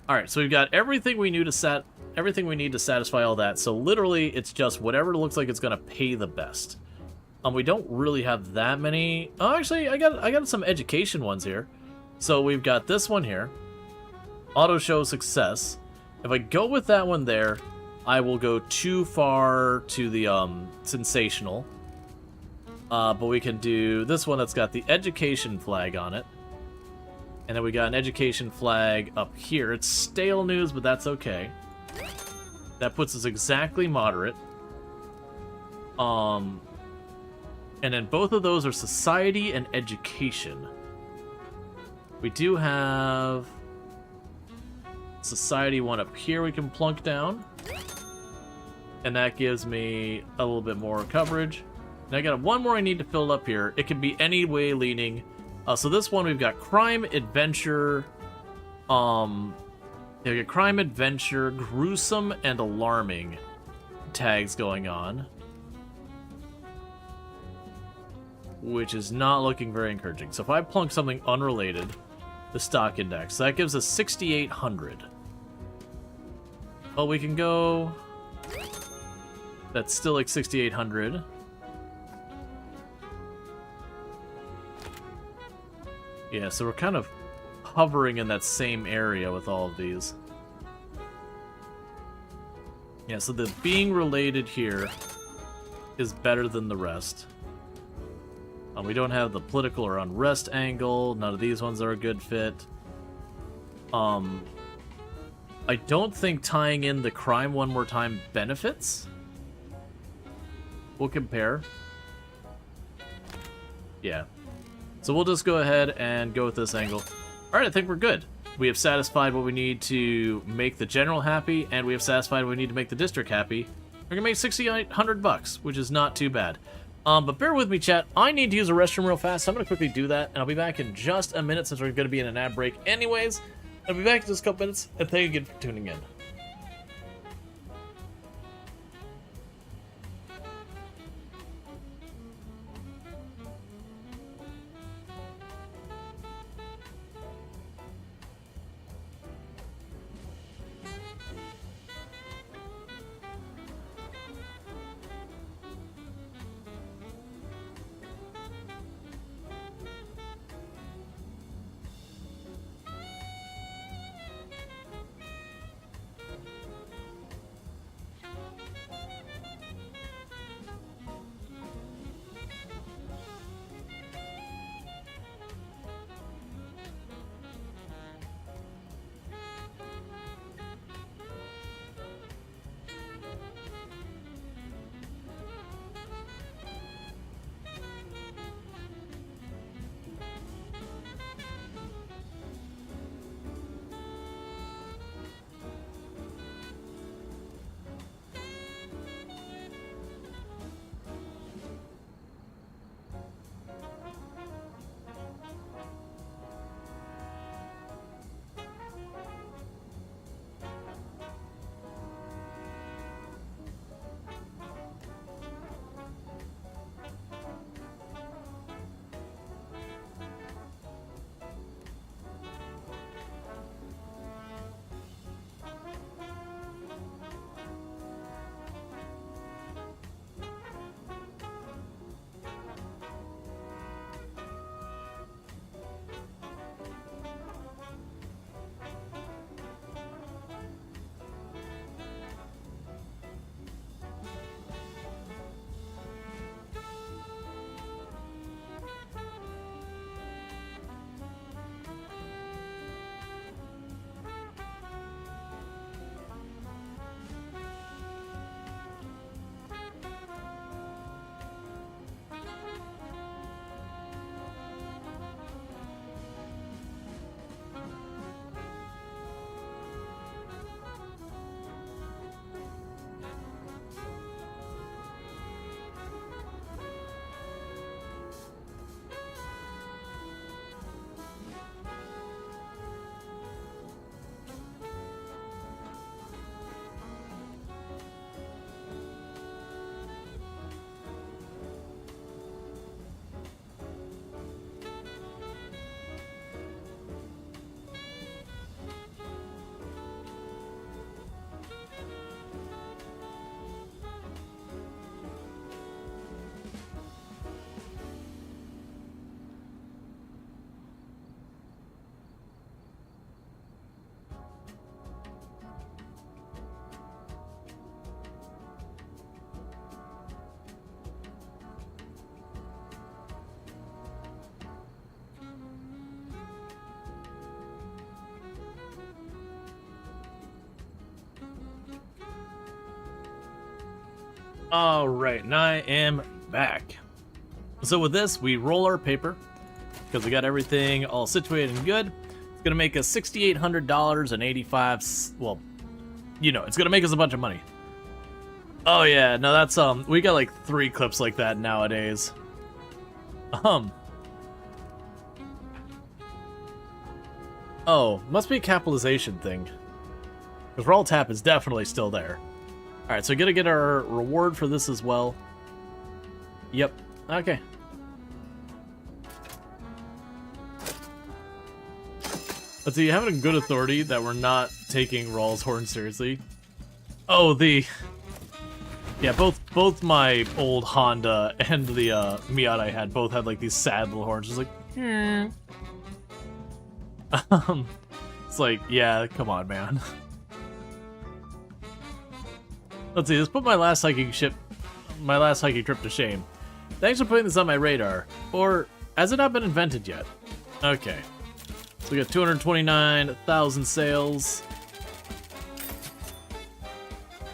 All right, so we've got everything we need to satisfy all that. So literally, it's just whatever looks like it's gonna pay the best. We don't really have that many. Oh, actually, I got some education ones here. So we've got this one here, auto show success. If I go with that one there, I will go too far to the sensational. But we can do this one that's got the education flag on it. And then we got an education flag up here. It's stale news, but that's okay. That puts us exactly moderate. And then both of those are society and education. We do have society one up here we can plunk down. And that gives me a little bit more coverage. And I got one more I need to fill up here. It can be any way leaning. So this one we've got crime, adventure, we got crime, adventure, gruesome, and alarming tags going on. which is not looking very encouraging. So if I plunk something unrelated, the stock index, that gives us 6,800. Well, we can go... That's still like 6,800. Yeah, so we're kind of hovering in that same area with all of these. Yeah, so the being related here is better than the rest. We don't have the political or unrest angle. None of these ones are a good fit. I don't think tying in the crime one more time benefits. We'll compare. Yeah. So we'll just go ahead and go with this angle. Alright, I think we're good. We have satisfied what we need to make the general happy, and we have satisfied what we need to make the district happy. We're gonna make 6,800 bucks, which is not too bad. But bear with me, chat. I need to use a restroom real fast, so I'm gonna quickly do that, and I'll be back in just a minute since we're gonna be in an ad break anyways. I'll be back in just a couple minutes, and thank you again for tuning in. Alright, and I am back. So with this, we roll our paper, because we got everything all situated and good. It's going to make us $6,800.85, well, you know, it's going to make us a bunch of money. Oh yeah, no, that's, we got like 3 clips like that nowadays. Oh, must be a capitalization thing. Because Rual tap is definitely still there. Alright, so gotta get our reward for this as well. Yep, okay. Let's see, having a good authority that we're not taking Rual's horn seriously. Oh, yeah, both my old Honda and the Miata I had both had like these sad little horns, just like, it's like, yeah, come on, man. Let's see, let's put my last hiking trip to shame. Thanks for putting this on my radar. Or has it not been invented yet? Okay. So we got 229,000 sales.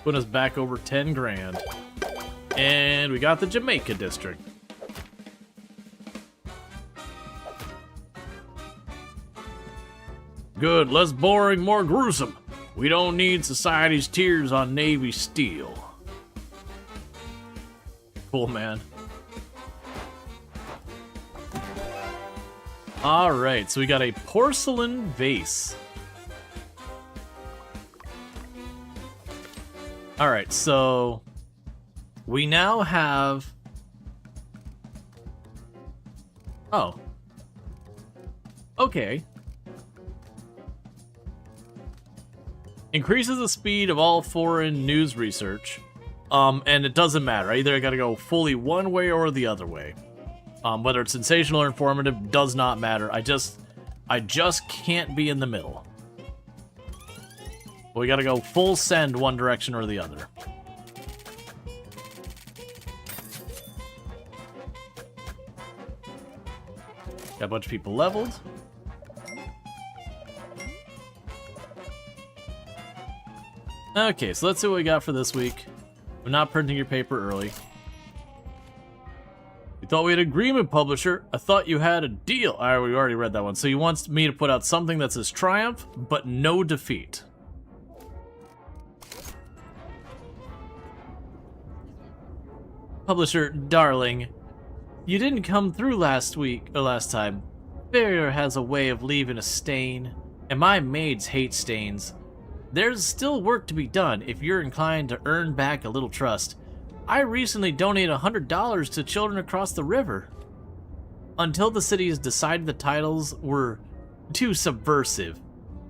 Putting us back over 10 grand. And we got the Jamaica district. Good, less boring, more gruesome. We don't need society's tears on Navy steel. Cool, man. Alright, so we got a porcelain vase. Alright, so we now have... Oh. Okay. Increases the speed of all foreign news research. And it doesn't matter. Either I gotta go fully one way or the other way. Whether it's sensational or informative does not matter. I just can't be in the middle. We gotta go full send one direction or the other. Got a bunch of people leveled. Okay, so let's see what we got for this week. We're not printing your paper early. We thought we had an agreement, publisher. I thought you had a deal. Alright, we already read that one. So he wants me to put out something that says triumph, but no defeat. Publisher, darling, you didn't come through last time. Barrier has a way of leaving a stain, and my maids hate stains. There's still work to be done if you're inclined to earn back a little trust. I recently donated $100 to children across the river. Until the city has decided the titles were too subversive.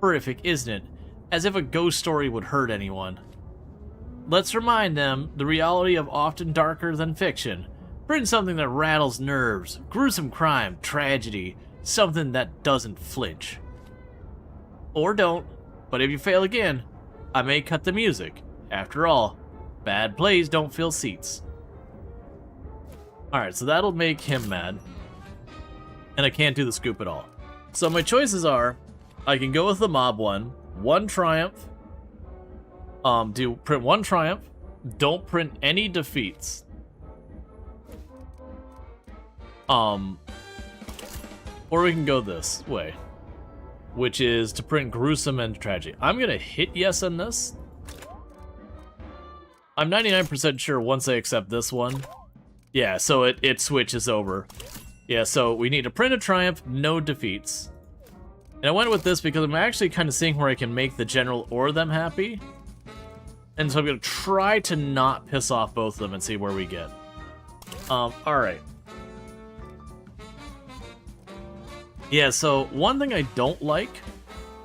Horrific, isn't it? As if a ghost story would hurt anyone. Let's remind them the reality of often darker than fiction. Print something that rattles nerves, gruesome crime, tragedy, something that doesn't flinch. Or don't, but if you fail again, I may cut the music. After all, bad plays don't fill seats. Alright, so that'll make him mad. And I can't do the scoop at all. So my choices are, I can go with the mob one triumph, print one triumph, don't print any defeats. Or we can go this way, which is to print gruesome and tragedy. I'm gonna hit yes on this. I'm 99% sure once I accept this one. Yeah, so it switches over. Yeah, so we need to print a triumph, no defeats. And I went with this because I'm actually kind of seeing where I can make the general or them happy. And so I'm gonna try to not piss off both of them and see where we get. Alright. Yeah, so one thing I don't like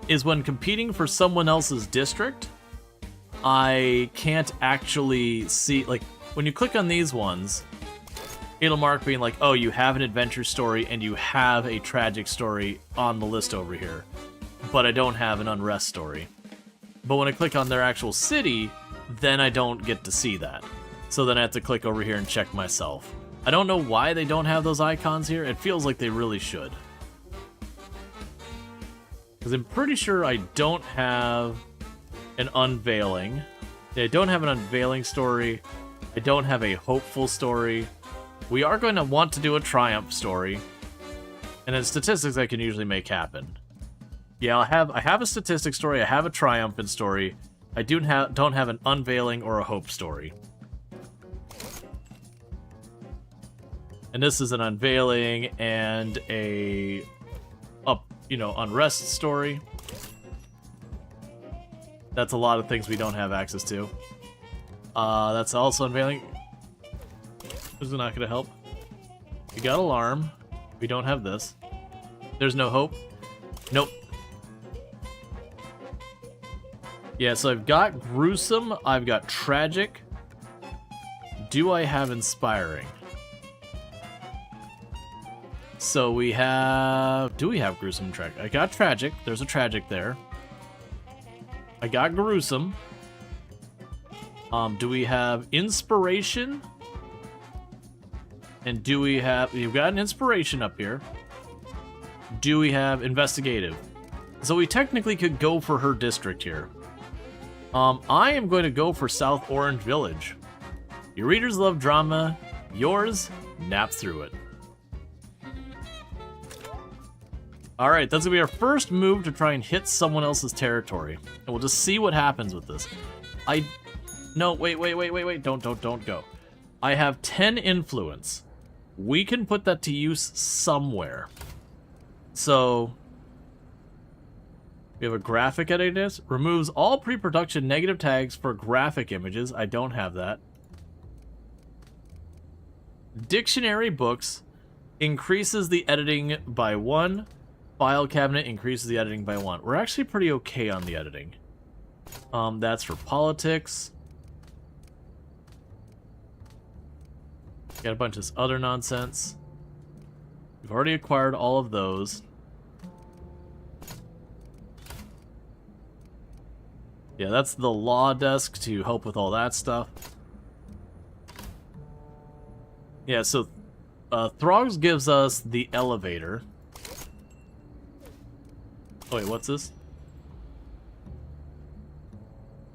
is when competing for someone else's district, I can't actually see, like, when you click on these ones, it'll mark being like, oh, you have an adventure story and you have a tragic story on the list over here, but I don't have an unrest story. But when I click on their actual city, then I don't get to see that. So then I have to click over here and check myself. I don't know why they don't have those icons here. It feels like they really should. Because I'm pretty sure I don't have an unveiling. I don't have an unveiling story. I don't have a hopeful story. We are going to want to do a triumph story. And then statistics I can usually make happen. Yeah, I have a statistic story, I have a triumphant story. I don't have an unveiling or a hope story. And this is an unveiling and a unrest story. That's a lot of things we don't have access to. That's also unveiling. This is not going to help. We got alarm. We don't have this. There's no hope. Nope. Yeah, so I've got gruesome, I've got tragic. Do I have inspiring? So we have... Do we have gruesome and tragic? I got tragic. There's a tragic there. I got gruesome. Do we have inspiration? And do we have... We've got an inspiration up here. Do we have investigative? So we technically could go for her district here. I am going to go for South Orange Village. Your readers love drama. Yours, nap through it. Alright, that's going to be our first move to try and hit someone else's territory. And we'll just see what happens with this. No, wait. Don't go. I have 10 influence. We can put that to use somewhere. So... We have a graphic editor. Removes all pre-production negative tags for graphic images. I don't have that. Dictionary books increases the editing by 1. File cabinet increases the editing by 1. We're actually pretty okay on the editing. That's for politics. Got a bunch of this other nonsense. We've already acquired all of those. Yeah, that's the law desk to help with all that stuff. Yeah, so Throgs gives us the elevator. Oh, wait, what's this?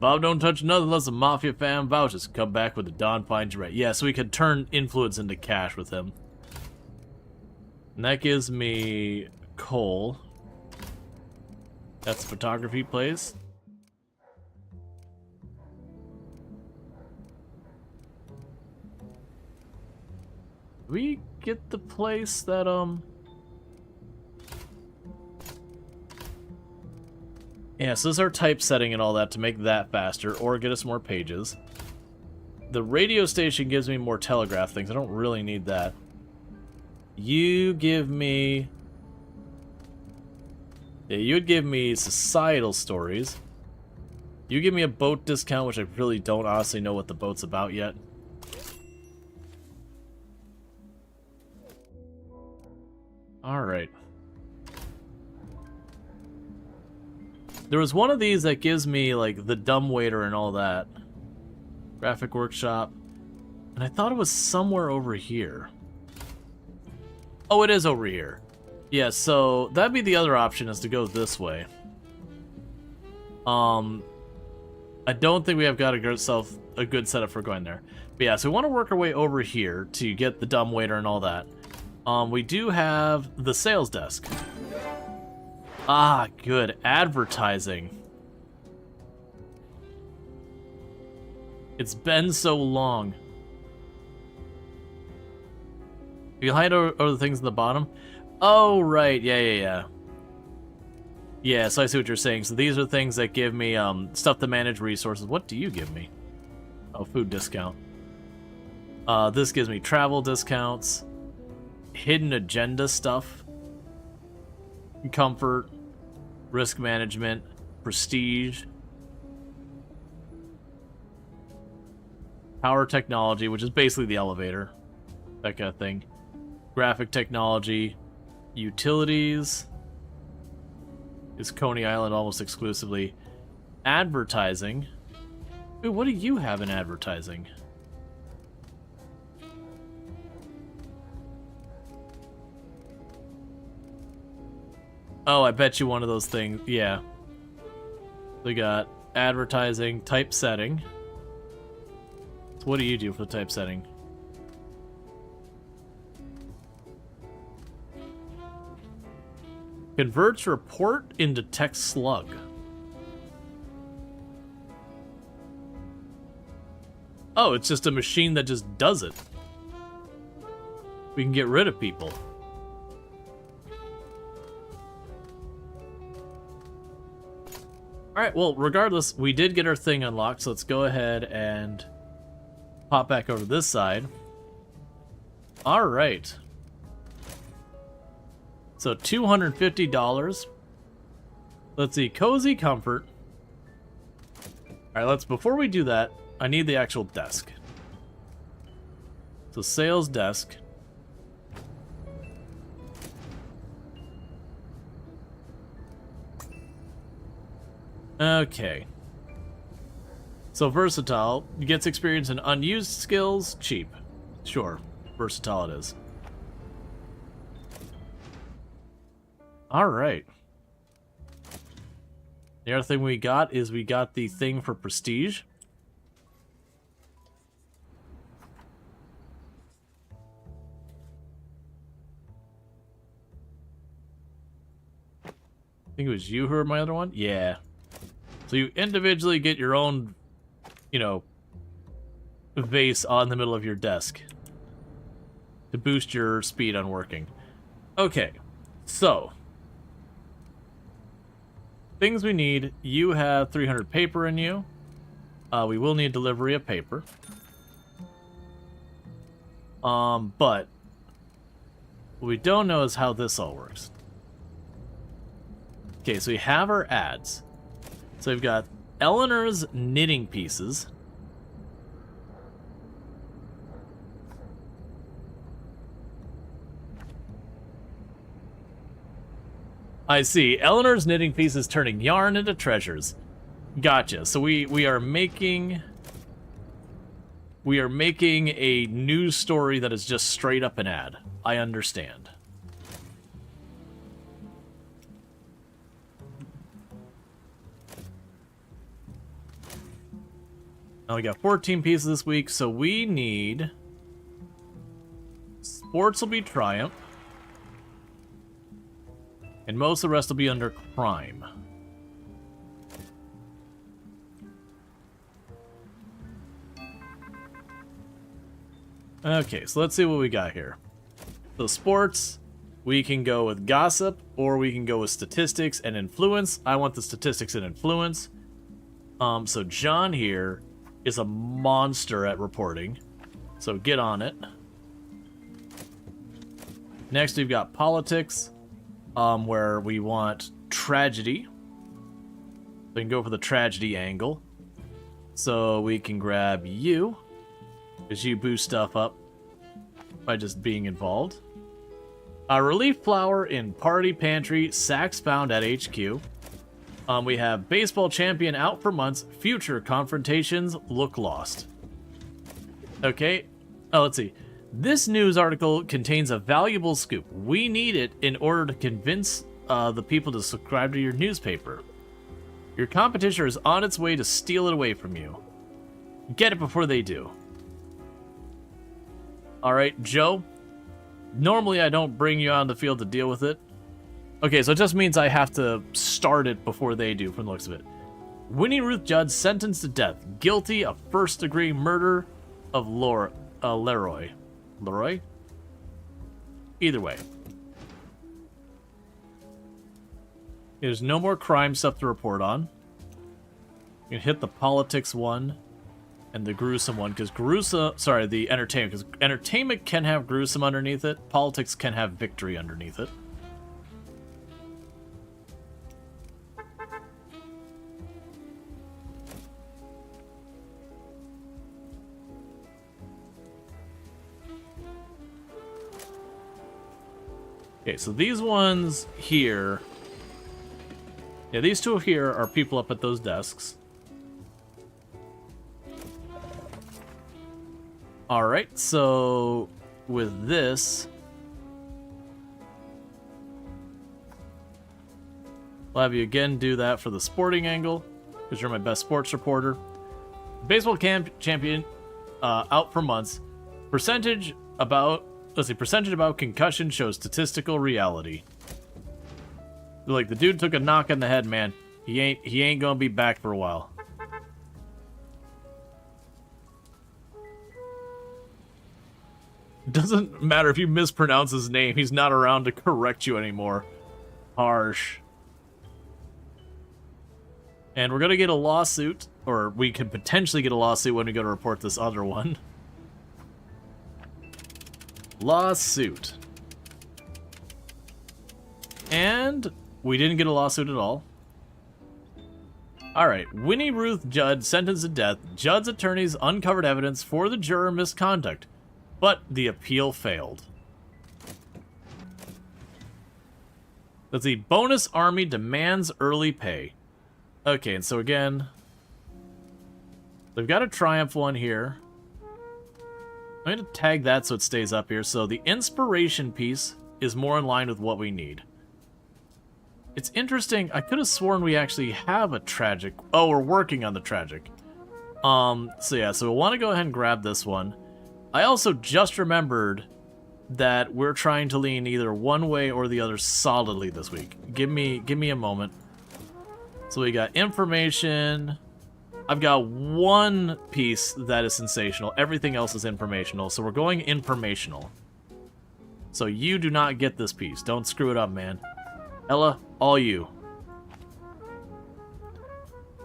Bob don't touch nothing unless a mafia fan vouches. Come back with the Don finds you right. Yeah, so we could turn influence into cash with him. And that gives me coal. That's photography place. We get the place that, Yeah, so this is our typesetting and all that to make that faster, or get us more pages. The radio station gives me more telegraph things. I don't really need that. You give me... Yeah, you would give me societal stories. You give me a boat discount, which I really don't honestly know what the boat's about yet. Alright. There was one of these that gives me, like, the dumbwaiter and all that. Graphic workshop. And I thought it was somewhere over here. Oh, it is over here. Yeah, so that'd be the other option, is to go this way. I don't think we have got a good setup for going there. But yeah, so we want to work our way over here to get the dumbwaiter and all that. We do have the sales desk. Ah, good. Advertising. It's been so long. You hide over the things in the bottom? Oh, right. Yeah. Yeah, so I see what you're saying. So these are things that give me stuff to manage resources. What do you give me? Oh, food discount. This gives me travel discounts. Hidden agenda stuff. Comfort, risk management, prestige, power technology, which is basically the elevator, that kind of thing, graphic technology, utilities, is Coney Island almost exclusively, advertising. Ooh, what do you have in advertising? Oh, I bet you one of those things. Yeah. We got advertising, typesetting. So what do you do for the typesetting? Converts report into text slug. Oh, it's just a machine that just does it. We can get rid of people. Alright, well, regardless, we did get our thing unlocked, so let's go ahead and pop back over to this side. Alright. So, $250. Let's see, Cozy Comfort. Alright, before we do that, I need the actual desk. So sales desk. Okay. So versatile, gets experience in unused skills, cheap. Sure, versatile it is. Alright. The other thing we got is we got the thing for prestige. I think it was you who were my other one? Yeah. So you individually get your own, you know, vase on the middle of your desk to boost your speed on working. Okay, so things we need. You have 300 paper in you. We will need delivery of paper. But what we don't know is how this all works. Okay, so we have our ads. So we've got Eleanor's knitting pieces. I see. Eleanor's knitting pieces turning yarn into treasures. Gotcha. So we are making a news story that is just straight up an ad. I understand. Now we got 14 pieces this week, so we need... Sports will be Triumph. And most of the rest will be under crime. Okay, so let's see what we got here. So sports, we can go with gossip, or we can go with statistics and influence. I want the statistics and influence. So John here is a monster at reporting. So get on it. Next we've got politics. Where we want tragedy. We can go for the tragedy angle. So we can grab you, because you boost stuff up by just being involved. Relief flower in party pantry, sacks found at HQ. We have baseball champion out for months, future confrontations look lost. Okay, let's see. This news article contains a valuable scoop. We need it in order to convince the people to subscribe to your newspaper. Your competition is on its way to steal it away from you. Get it before they do. Alright, Joe. Normally I don't bring you on the field to deal with it. Okay, so it just means I have to start it before they do, from the looks of it. Winnie Ruth Judd sentenced to death. Guilty of first-degree murder of Leroy. Leroy? Either way. There's no more crime stuff to report on. You can hit the politics one and the gruesome one, because the entertainment, because entertainment can have gruesome underneath it, politics can have victory underneath it. Okay, so these ones here... Yeah, these two here are people up at those desks. Alright, so... with this... I'll have you again do that for the sporting angle, because you're my best sports reporter. Baseball champion, out for months. Percentage about concussion shows statistical reality. Like, the dude took a knock on the head, man. He ain't gonna be back for a while. Doesn't matter if you mispronounce his name, he's not around to correct you anymore. Harsh. And we're gonna get a lawsuit, or we could potentially get a lawsuit when we go to report this other one. Lawsuit. And we didn't get a lawsuit at all. Alright, Winnie Ruth Judd sentenced to death. Judd's attorneys uncovered evidence for the juror misconduct, but the appeal failed. Let's see, bonus army demands early pay. Okay, and so again, they've got a triumph one here. I'm going to tag that so it stays up here. So the inspiration piece is more in line with what we need. It's interesting. I could have sworn we actually have a tragic. Oh, we're working on the tragic. So yeah, so we'll want to go ahead and grab this one. I also just remembered that we're trying to lean either one way or the other solidly this week. Give me a moment. So we got information. I've got one piece that is sensational. Everything else is informational. So we're going informational. So you do not get this piece. Don't screw it up, man. Ella, all you.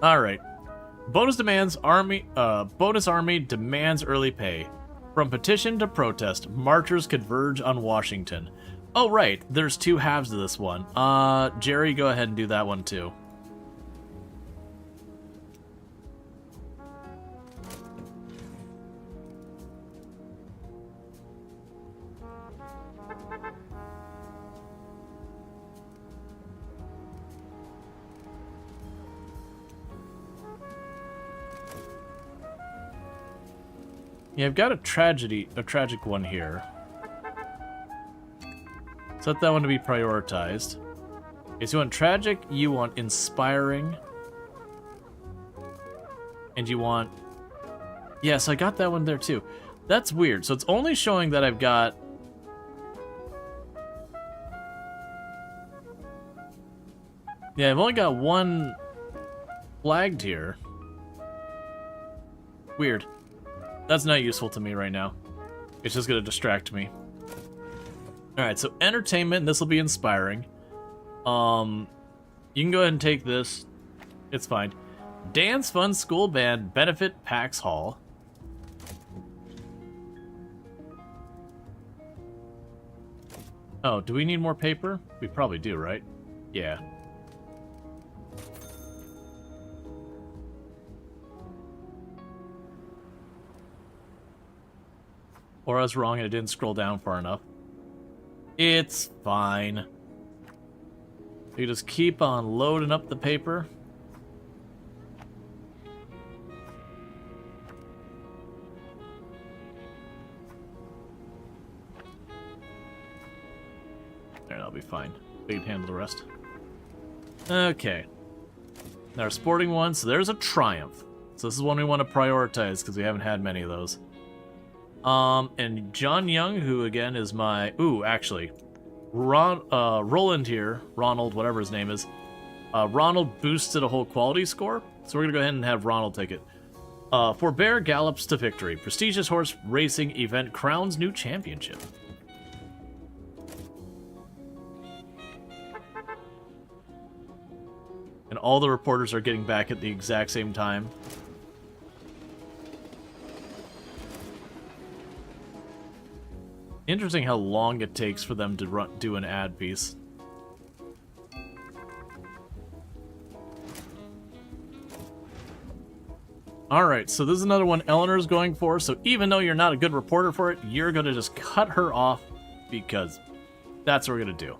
Alright. Bonus army demands early pay. From petition to protest, marchers converge on Washington. Oh, right. There's two halves to this one. Jerry, go ahead and do that one, too. Yeah, I've got a tragic one here. Set that one to be prioritized. Okay, so you want tragic, you want inspiring, and you want... Yes, I got that one there too. That's weird. So it's only showing that I've got... Yeah, I've only got one flagged here. Weird. That's not useful to me right now. It's just going to distract me. Alright, so entertainment, this will be inspiring. You can go ahead and take this. It's fine. Dance, fun, school band, benefit, Pax Hall. Oh, do we need more paper? We probably do, right? Yeah. Or I was wrong and it didn't scroll down far enough. It's fine. You just keep on loading up the paper. There, that'll be fine. We can handle the rest. Okay. Now our sporting one, so there's a triumph. So this is one we want to prioritize because we haven't had many of those. And John Young, who again is my... Ooh, actually. Roland here, Ronald, whatever his name is. Ronald boosted a whole quality score, so we're going to go ahead and have Ronald take it. Forbear gallops to victory. Prestigious horse racing event crowns new championship. And all the reporters are getting back at the exact same time. Interesting how long it takes for them to do an ad piece. Alright, so this is another one Eleanor's going for, so even though you're not a good reporter for it, you're going to just cut her off because that's what we're going to do.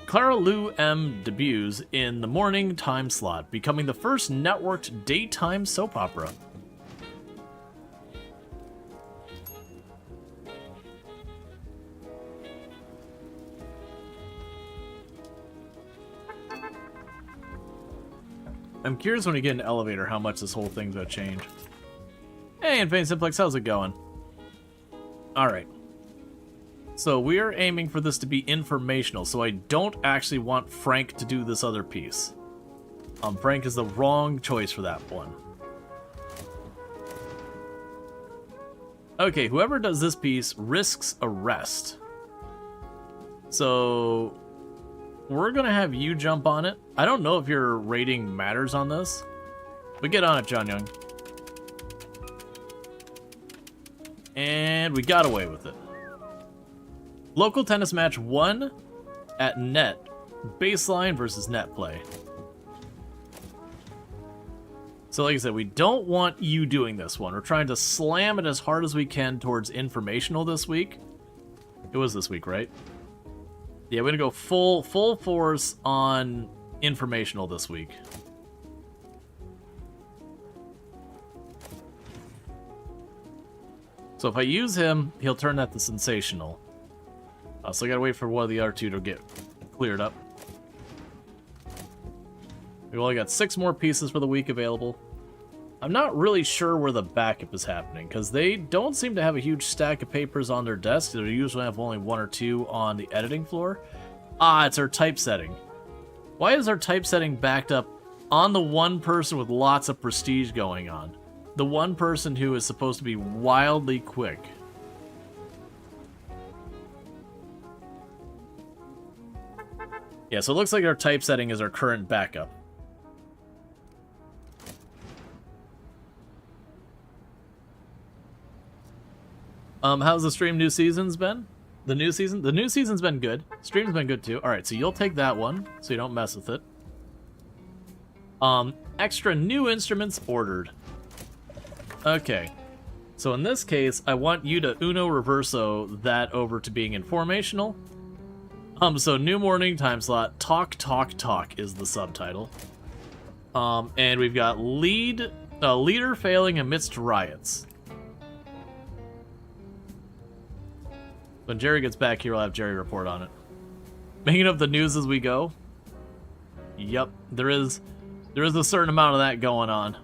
Clara Lou M. debuts in the morning time slot, becoming the first networked daytime soap opera. I'm curious when we get an elevator how much this whole thing's gonna change. Hey, Infane Simplex, how's it going? Alright. So we are aiming for this to be informational, so I don't actually want Frank to do this other piece. Frank is the wrong choice for that one. Okay, whoever does this piece risks arrest. So... we're gonna have you jump on it. I don't know if your rating matters on this, but get on it, John Young. And we got away with it. Local tennis match 1 at net. Baseline versus net play. So like I said, we don't want you doing this one. We're trying to slam it as hard as we can towards informational this week. It was this week, right? Yeah, we're gonna go full force on informational this week. So if I use him, he'll turn that to sensational. So I gotta wait for one of the other two to get cleared up. We've only got 6 more pieces for the week available. I'm not really sure where the backup is happening, because they don't seem to have a huge stack of papers on their desk. They usually have only 1 or 2 on the editing floor. Ah, it's our typesetting. Why is our typesetting backed up on the one person with lots of prestige going on? The one person who is supposed to be wildly quick. Yeah, so it looks like our typesetting is our current backup. How's the stream new season's been? The new season? The new season's been good. Stream's been good too. Alright, so you'll take that one, so you don't mess with it. Extra new instruments ordered. Okay. So in this case, I want you to Uno Reverso that over to being informational. So new morning time slot, talk is the subtitle. And we've got leader failing amidst riots. When Jerry gets back here, we'll have Jerry report on it. Making up the news as we go. Yep, there is a certain amount of that going on.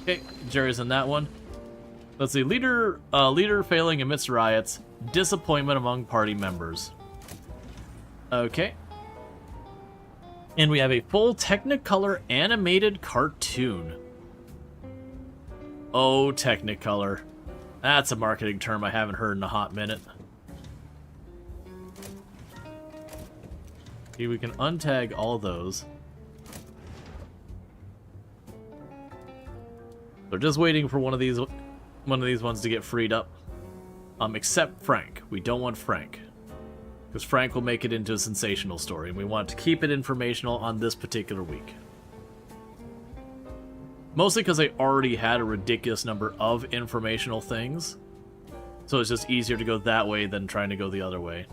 Okay, Jerry's in that one. Let's see, leader failing amidst riots. Disappointment among party members. Okay. And we have a full Technicolor animated cartoon. Oh, Technicolor. That's a marketing term I haven't heard in a hot minute. Okay, we can untag all of those. They're just waiting for one of these ones to get freed up. Except Frank. We don't want Frank. Because Frank will make it into a sensational story, and we want to keep it informational on this particular week. Mostly because I already had a ridiculous number of informational things. So it's just easier to go that way than trying to go the other way.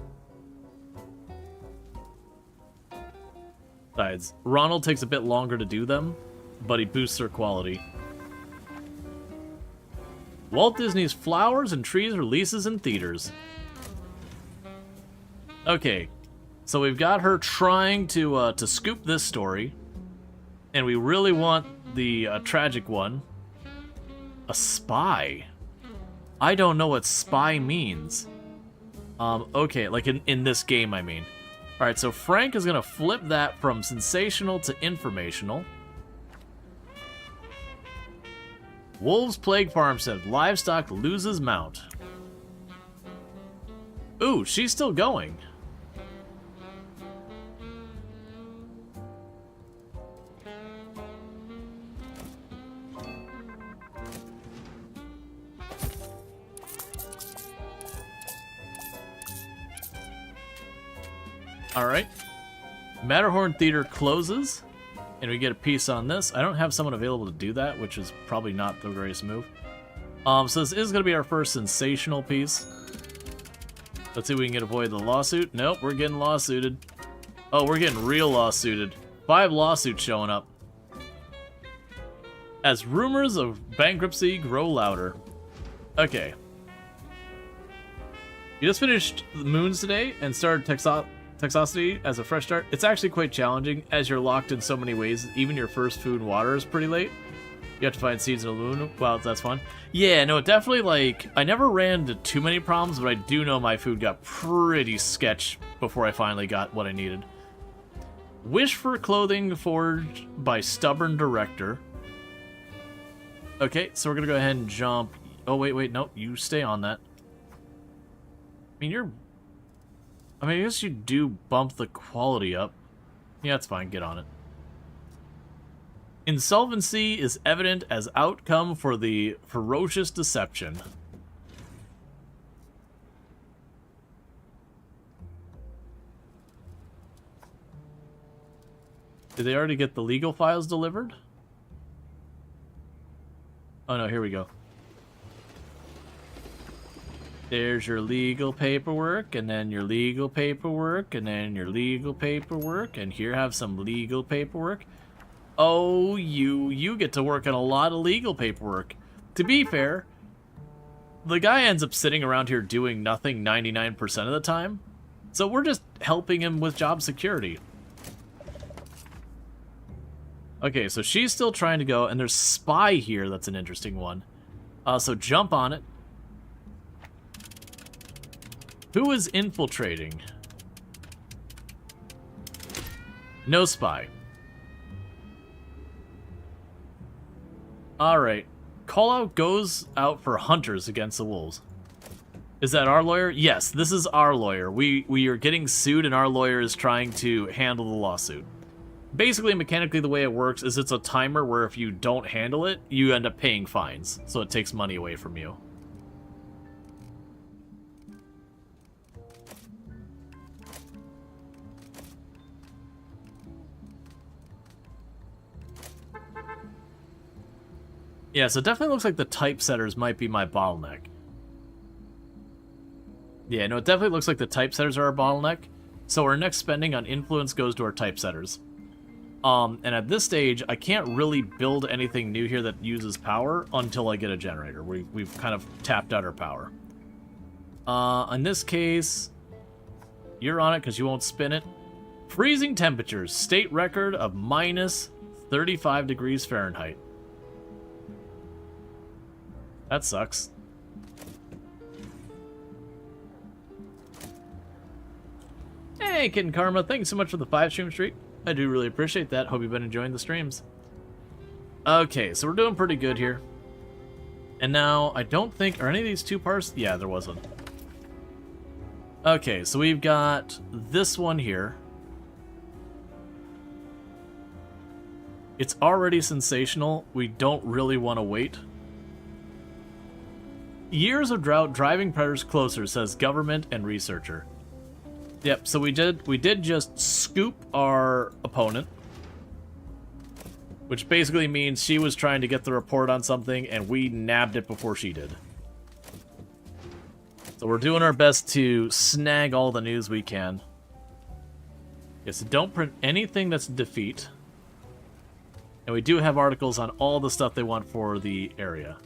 Besides, Ronald takes a bit longer to do them, but he boosts their quality. Walt Disney's Flowers and Trees releases in theaters. Okay, so we've got her trying to scoop this story, and we really want the tragic one. A spy. I don't know what spy means. Okay, like in this game, I mean. Alright, so Frank is gonna flip that from sensational to informational. Wolves Plague Farm said livestock loses mount. Ooh, she's still going. Alright. Matterhorn Theater closes, and we get a piece on this. I don't have someone available to do that, which is probably not the greatest move. So this is going to be our first sensational piece. Let's see if we can get avoid the lawsuit. Nope, we're getting lawsuited. Oh, we're getting real lawsuited. 5 lawsuits showing up. As rumors of bankruptcy grow louder. Okay. You just finished Moons today and started Toxicity as a fresh start. It's actually quite challenging, as you're locked in so many ways. Even your first food and water is pretty late. You have to find seeds in a moon. Wow, that's fun. Yeah, no, definitely, like, I never ran into too many problems, but I do know my food got pretty sketch before I finally got what I needed. Wish for clothing forged by stubborn director. Okay, so we're gonna go ahead and jump. Oh, wait, nope, you stay on that. I mean, I guess you do bump the quality up. Yeah, that's fine. Get on it. Insolvency is evident as outcome for the ferocious deception. Did they already get the legal files delivered? Oh no, here we go. There's your legal paperwork, and then your legal paperwork, and then your legal paperwork, and here have some legal paperwork. Oh, you get to work on a lot of legal paperwork. To be fair, the guy ends up sitting around here doing nothing 99% of the time, so we're just helping him with job security. Okay, so she's still trying to go, and there's spy here. That's an interesting one. So jump on it. Who is infiltrating? No spy. Alright. Callout goes out for hunters against the wolves. Is that our lawyer? Yes, this is our lawyer. We are getting sued, and our lawyer is trying to handle the lawsuit. Basically, mechanically, the way it works is it's a timer where if you don't handle it, you end up paying fines. So it takes money away from you. Yeah, so it definitely looks like the typesetters might be my bottleneck. Yeah, no, it definitely looks like the typesetters are our bottleneck. So our next spending on influence goes to our typesetters. And at this stage, I can't really build anything new here that uses power until I get a generator. We've kind of tapped out our power. In this case, you're on it because you won't spin it. Freezing temperatures. State record of minus 35 degrees Fahrenheit. That sucks. Hey, Kitten Karma, thanks so much for the 5-stream streak. I do really appreciate that. Hope you've been enjoying the streams. Okay, so we're doing pretty good here. And now, I don't think... Are any of these two parts? Yeah, there wasn't. Okay, so we've got this one here. It's already sensational. We don't really want to wait. Years of drought driving predators closer, says government and researcher. Yep, so we did just scoop our opponent, which basically means she was trying to get the report on something and we nabbed it before she did. So we're doing our best to snag all the news we can. Yeah, so don't print anything that's defeat. And we do have articles on all the stuff they want for the area.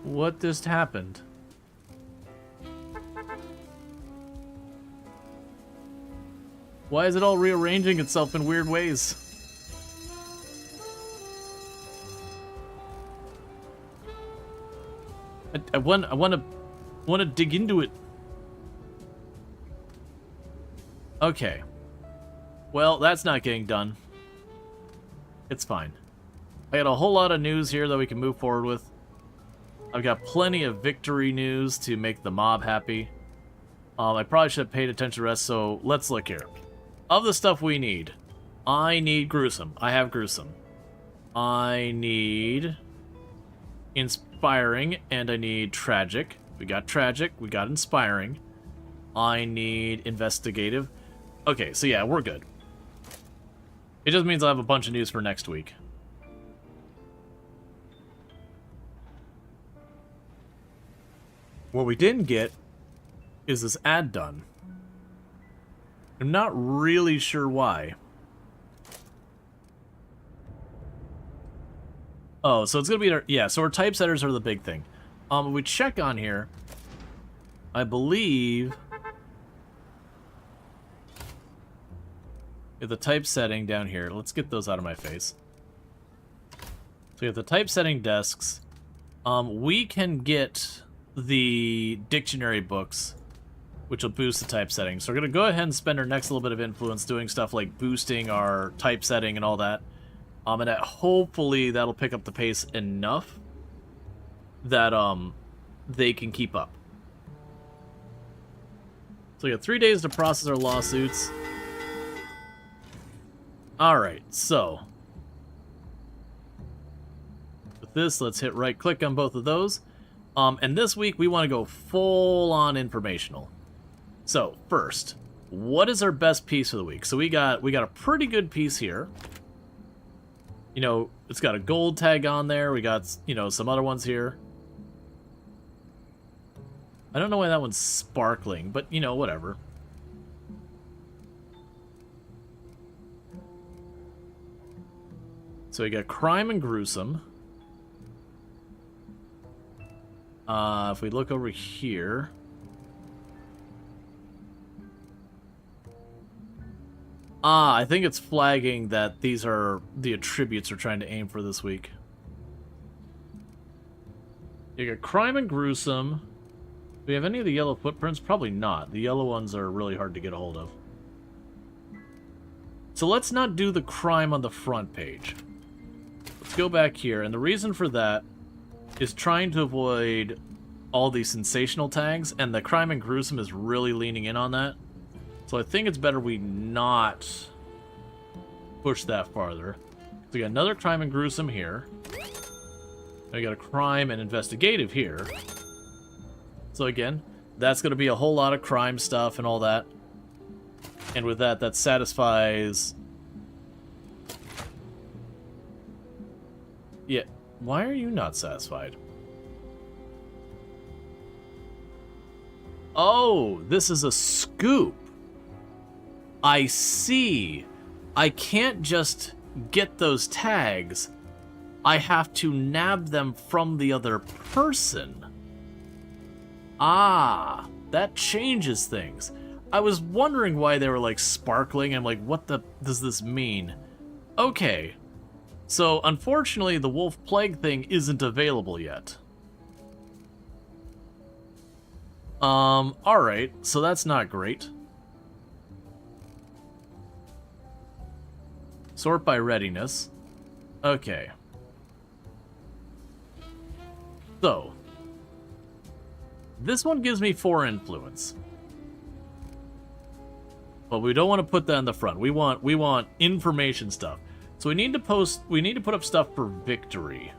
What just happened? Why is it all rearranging itself in weird ways? I want to dig into it. Okay. Well, that's not getting done. It's fine. I got a whole lot of news here that we can move forward with. I've got plenty of victory news to make the mob happy. I probably should have paid attention to the rest, so let's look here. Of the stuff we need, I need gruesome. I have gruesome. I need inspiring, and I need tragic. We got tragic, we got inspiring. I need investigative. Okay, so yeah, we're good. It just means I'll have a bunch of news for next week. What we didn't get is this ad done. I'm not really sure why. Oh, so it's gonna be our, yeah, so our typesetters are the big thing. We check on here. I believe we have the typesetting down here. Let's get those out of my face. So we have the typesetting desks. We can get the dictionary books, which will boost the typesetting. So we're going to go ahead and spend our next little bit of influence doing stuff like boosting our typesetting and all that. And hopefully that'll pick up the pace enough that they can keep up. So we got 3 days to process our lawsuits. Alright, so with this, let's hit right click on both of those. And this week we want to go full on informational. So first, what is our best piece of the week? So we got a pretty good piece here. You know, it's got a gold tag on there. We got, you know, some other ones here. I don't know why that one's sparkling, but, you know, whatever. So we got crime and gruesome. If we look over here... I think it's flagging that these are the attributes we're trying to aim for this week. You got crime and gruesome. Do we have any of the yellow footprints? Probably not. The yellow ones are really hard to get a hold of. So let's not do the crime on the front page. Let's go back here, and the reason for that is trying to avoid all these sensational tags, and the crime and gruesome is really leaning in on that. So I think it's better we not push that farther. So we got another crime and gruesome here. We got a crime and investigative here. So again, that's going to be a whole lot of crime stuff and all that. And with that, that satisfies... Yeah, why are you not satisfied? Oh, this is a scoop. I see. I can't just get those tags. I have to nab them from the other person. Ah, that changes things. I was wondering why they were like sparkling. I'm like, what the does this mean? Okay. So unfortunately, the wolf plague thing isn't available yet. Alright, so that's not great. Sort by readiness. Okay. So, this one gives me 4 influence. But we don't want to put that in the front. We want information stuff. So we need to put up stuff for victory.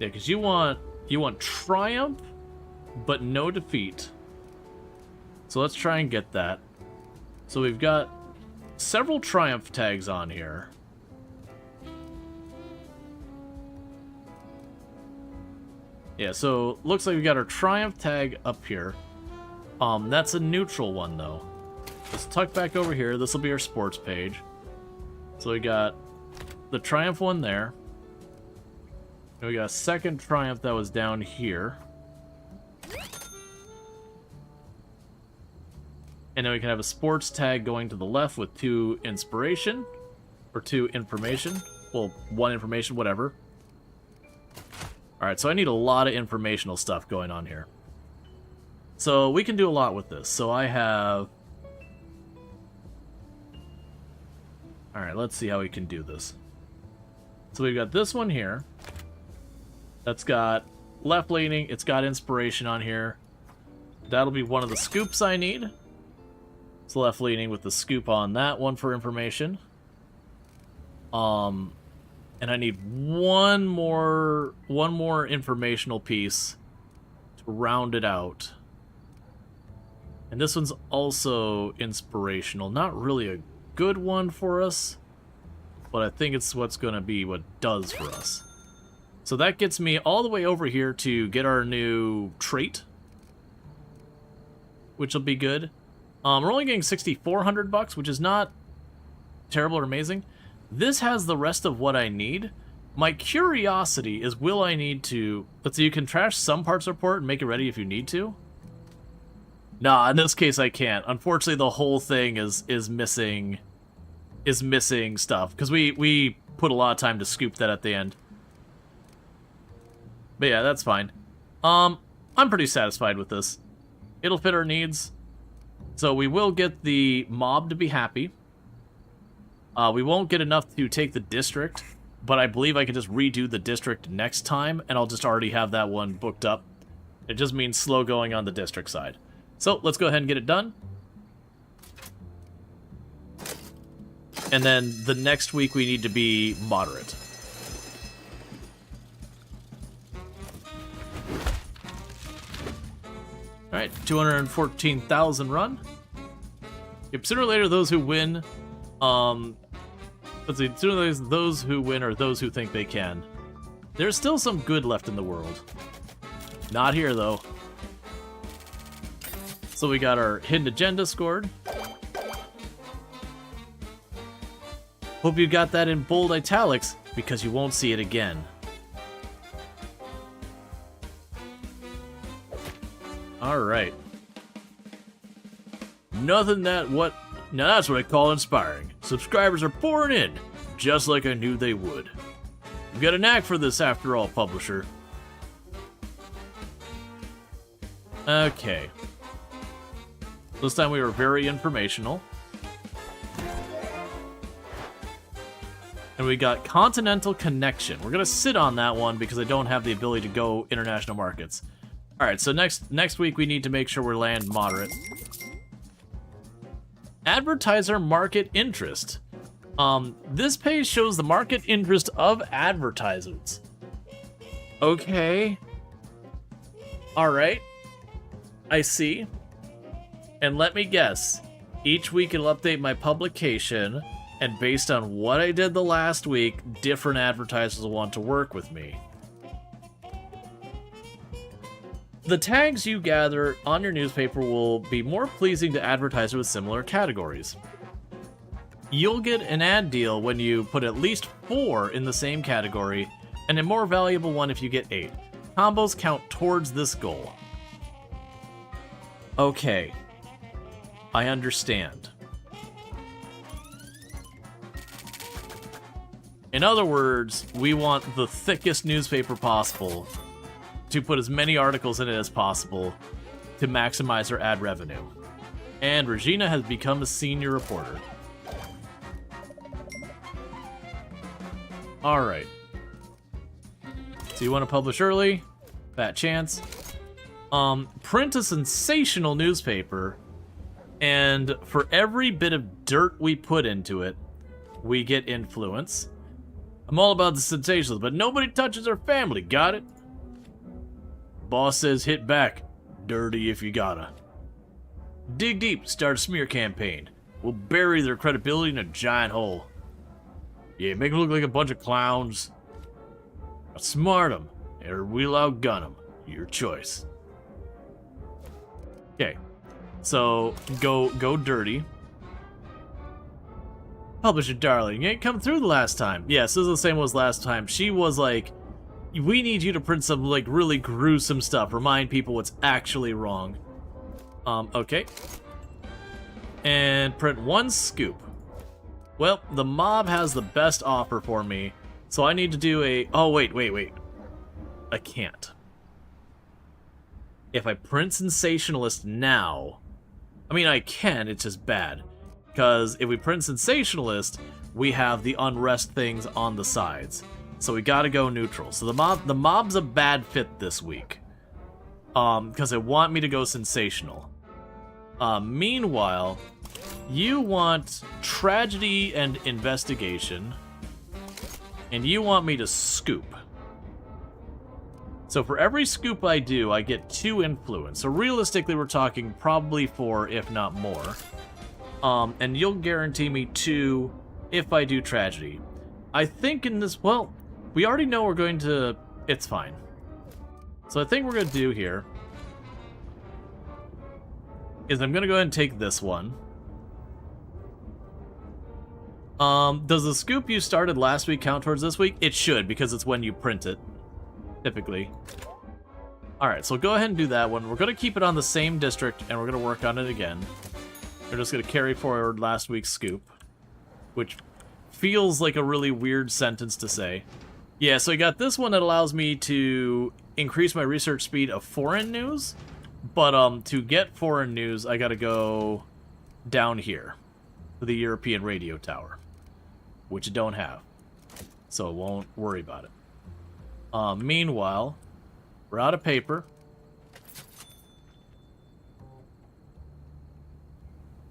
Yeah, because you want triumph, but no defeat. So let's try and get that. So we've got several triumph tags on here. Yeah, so looks like we got our triumph tag up here. That's a neutral one though. Let's tuck back over here. This will be our sports page. So we got the triumph one there. And we got a second triumph that was down here. And then we can have a sports tag going to the left with 2 inspiration. Or 2 information. Well, 1 information, whatever. Alright, so I need a lot of informational stuff going on here. So we can do a lot with this. So I have... Alright, let's see how we can do this. So we've got this one here. That's got left leaning. It's got inspiration on here. That'll be one of the scoops I need. It's left leaning with the scoop on that one for information. And I need one more informational piece to round it out. And this one's also inspirational. Not really a good one for us, but I think it's what's going to be what does for us. So that gets me all the way over here to get our new trait, which will be good. We're only getting 6,400 bucks, which is not terrible or amazing. This has the rest of what I need. My curiosity is, will I need to... Let's see, you can trash some parts report and make it ready if you need to. Nah, in this case I can't. Unfortunately, the whole thing is missing stuff, because we put a lot of time to scoop that at the end. But yeah, that's fine. I'm pretty satisfied with this. It'll fit our needs. So we will get the mob to be happy. We won't get enough to take the district, but I believe I can just redo the district next time, and I'll just already have that one booked up. It just means slow going on the district side. So let's go ahead and get it done. And then the next week we need to be moderate. Alright, 214,000 run. Yep, sooner or later those who win, let's see, sooner or later those who win are those who think they can. There's still some good left in the world. Not here though. So we got our hidden agenda scored. Hope you got that in bold italics, because you won't see it again. Alright. Nothing that what... Now that's what I call inspiring. Subscribers are pouring in, just like I knew they would. You've got a knack for this after all, publisher. Okay. This time we were very informational. And we got Continental Connection. We're gonna sit on that one because I don't have the ability to go international markets. Alright, so next week we need to make sure we land moderate. Advertiser market interest. This page shows the market interest of advertisers. Okay. Alright. I see. And let me guess. Each week it'll update my publication, and based on what I did the last week, different advertisers will want to work with me. The tags you gather on your newspaper will be more pleasing to advertisers with similar categories. You'll get an ad deal when you put at least 4 in the same category, and a more valuable one if you get 8. Combos count towards this goal. Okay. I understand. In other words, we want the thickest newspaper possible to put as many articles in it as possible to maximize our ad revenue. And Regina has become a senior reporter. Alright. So you want to publish early? Fat chance. Print a sensational newspaper, and for every bit of dirt we put into it, we get influence. I'm all about the sensationals, but nobody touches our family, got it? Boss says hit back. Dirty if you gotta. Dig deep, start a smear campaign. We'll bury their credibility in a giant hole. Yeah, make them look like a bunch of clowns. Outsmart them, or we'll outgun them. Your choice. Okay, so go dirty. Publisher darling, you ain't come through the last time. Yes, this is the same as last time. She was like, we need you to print some like really gruesome stuff. Remind people what's actually wrong. Okay. And print 1 scoop. Well, the mob has the best offer for me, so I need to do a... Oh, wait. I can't. If I print Sensationalist now... I mean, I can, it's just bad. Because if we print Sensationalist, we have the unrest things on the sides. So we gotta go neutral. So the mob's a bad fit this week. Because they want me to go sensational. Meanwhile, you want tragedy and investigation. And you want me to scoop. So for every scoop I do, I get 2 influence. So realistically, we're talking probably 4, if not more. And you'll guarantee me 2 if I do tragedy. I think in this, well, we already know we're going to, it's fine. So I think we're going to do here is I'm going to go ahead and take this one. Does the scoop you started last week count towards this week? It should, because it's when you print it, typically. Alright, so go ahead and do that one. We're going to keep it on the same district, and we're going to work on it again. We're just going to carry forward last week's scoop, which feels like a really weird sentence to say. Yeah, so I got this one that allows me to increase my research speed of foreign news, but to get foreign news, I got to go down here to the European radio tower, which I don't have, so I won't worry about it. Meanwhile, we're out of paper.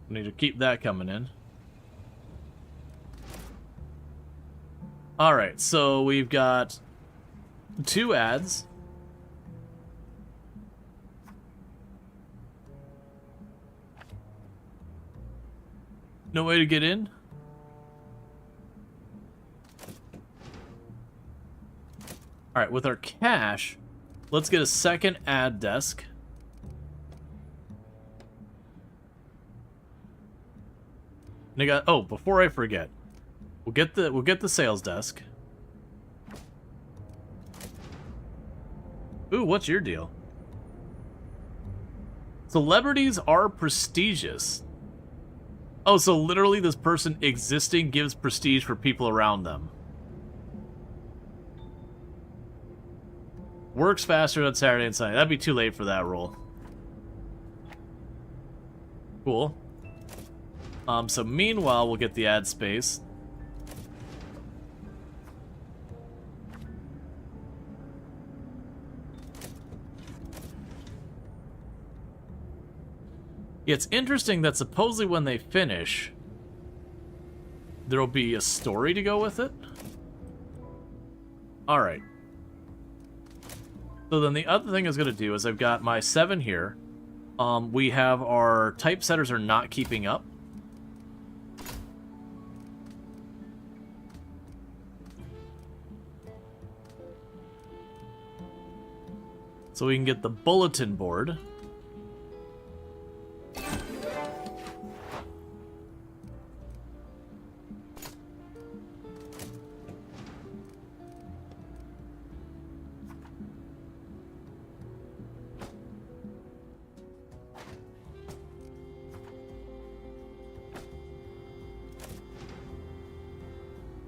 We need to keep that coming in. Alright, so we've got 2 ads. No way to get in? Alright, with our cash, let's get a second ad desk. And I got, oh, before I forget, we'll get the sales desk. Ooh, what's your deal? Celebrities are prestigious. Oh, so literally this person existing gives prestige for people around them. Works faster on Saturday and Sunday. That'd be too late for that role. Cool. So meanwhile, we'll get the ad space. Yeah, it's interesting that supposedly when they finish, there'll be a story to go with it. Alright. So then the other thing I was going to do is I've got my 7 here. We have our typesetters are not keeping up. So we can get the bulletin board.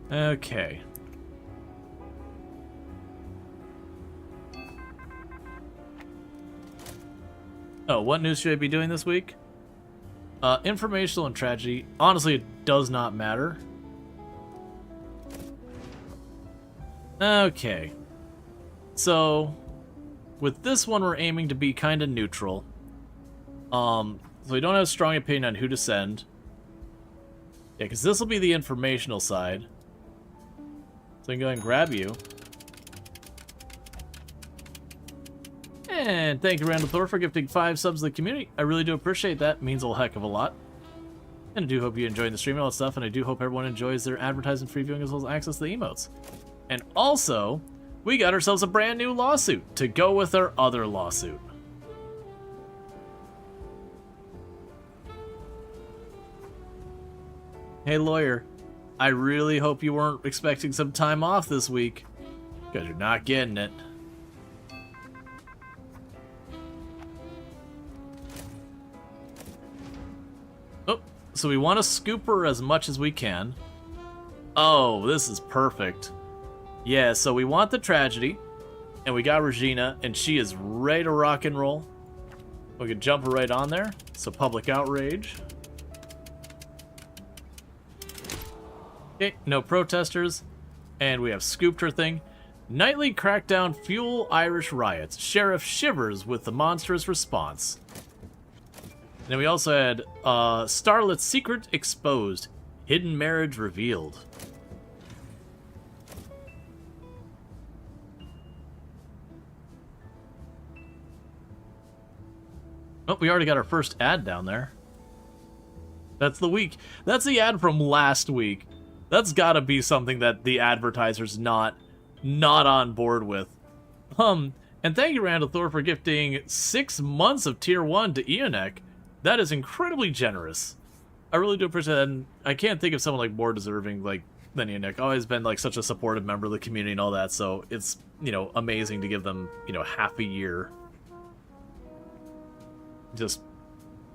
Okay. Oh, what news should I be doing this week? Informational and tragedy. Honestly, it does not matter. Okay. So, with this one, we're aiming to be kind of neutral. So we don't have a strong opinion on who to send. Yeah, because this will be the informational side. So I can go ahead and grab you. And thank you, Randall Thor, for gifting 5 subs to the community. I really do appreciate that. It means a heck of a lot. And I do hope you enjoyed the stream and all that stuff, and I do hope everyone enjoys their advertising free viewing as well as access to the emotes. And also, we got ourselves a brand new lawsuit to go with our other lawsuit. Hey, lawyer. I really hope you weren't expecting some time off this week, because you're not getting it. Oh, so we want to scoop her as much as we can. Oh, this is perfect. Yeah, so we want the tragedy, and we got Regina, and she is ready to rock and roll. We could jump her right on there. So public outrage. Okay, no protesters. And we have scooped her thing. Nightly crackdown fuel Irish riots. Sheriff shivers with the monstrous response. And then we also had Starlet's secret exposed. Hidden marriage revealed. Oh, we already got our first ad down there. That's the week. That's the ad from last week. That's gotta be something that the advertiser's not on board with. And thank you, Randall Thor, for gifting 6 months of Tier 1 to Ionek. That is incredibly generous. I really do appreciate that, and I can't think of someone like more deserving than Ionek. Always been like such a supportive member of the community and all that, so it's, you know, amazing to give them, you know, half a year just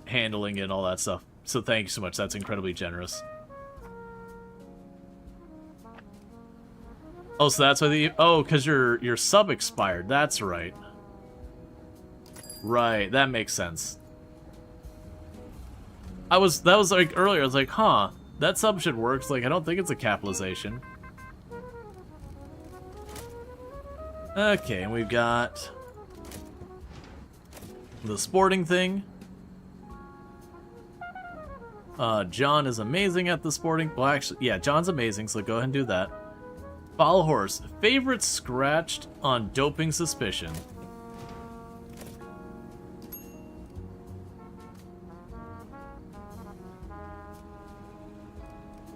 handling it and all that stuff. So thank you so much. That's incredibly generous. Oh, so that's why because your sub expired. That's right. Right, that makes sense. That was like earlier. I was like, huh, that sub should work. Like, I don't think it's a capitalization. Okay, and we've got the sporting thing. John is amazing at the sporting. Well, actually, yeah, John's amazing, so go ahead and do that. Foul horse. Favorite scratched on doping suspicion.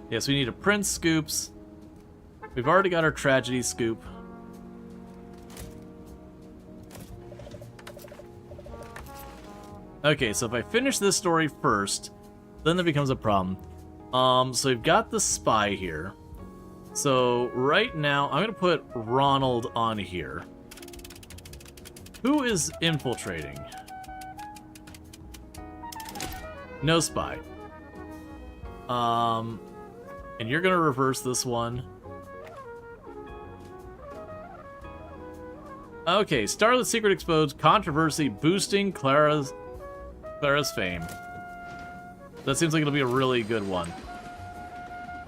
Yes, we need a Prince Scoops. We've already got our Tragedy Scoop. Okay, so if I finish this story first, then that becomes a problem. So we've got the spy here. So right now, I'm going to put Ronald on here. Who is infiltrating? No spy. And you're going to reverse this one. Okay, Starlit Secret exposed, controversy boosting Clara's fame. That seems like it'll be a really good one.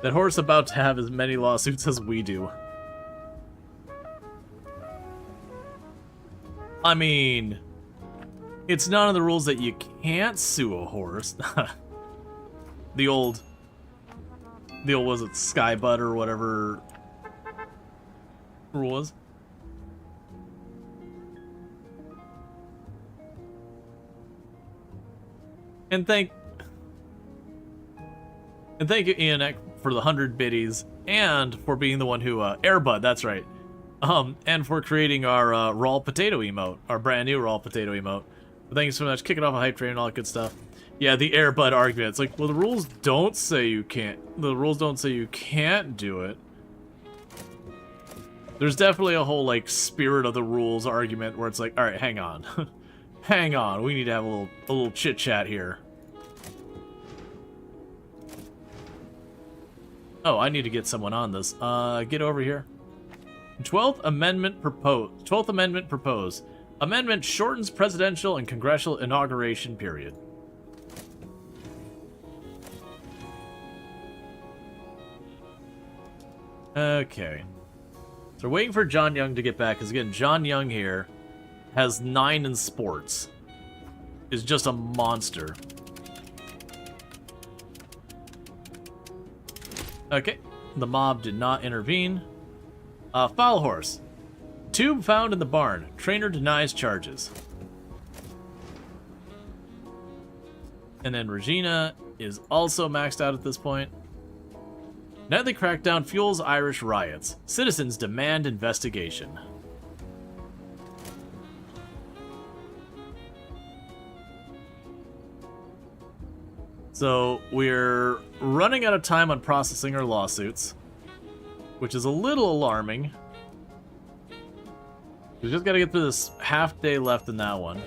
That horse about to have as many lawsuits as we do. I mean, it's none of the rules that you can't sue a horse. The old was it Skybud or whatever rule was? And thank you, Ian, for the 100 biddies, and for being the one who, Airbud, that's right. And for creating our, raw potato emote, our brand new raw potato emote. But thank you so much, kicking off a hype train and all that good stuff. Yeah, the Airbud argument, it's like, well, the rules don't say you can't, do it. There's definitely a whole, like, spirit of the rules argument where it's like, alright, hang on. Hang on, we need to have a little chit-chat here. Oh, I need to get someone on this. Get over here. 12th Amendment proposed. Amendment shortens presidential and congressional inauguration period. Okay. So we're waiting for John Young to get back, because again, John Young here has 9 in sports. Is just a monster. Okay, the mob did not intervene. Foul horse. Tube found in the barn. Trainer denies charges. And then Regina is also maxed out at this point. Nightly crackdown fuels Irish riots. Citizens demand investigation. So we're running out of time on processing our lawsuits, which is a little alarming. We just got to get through this half day left in that one.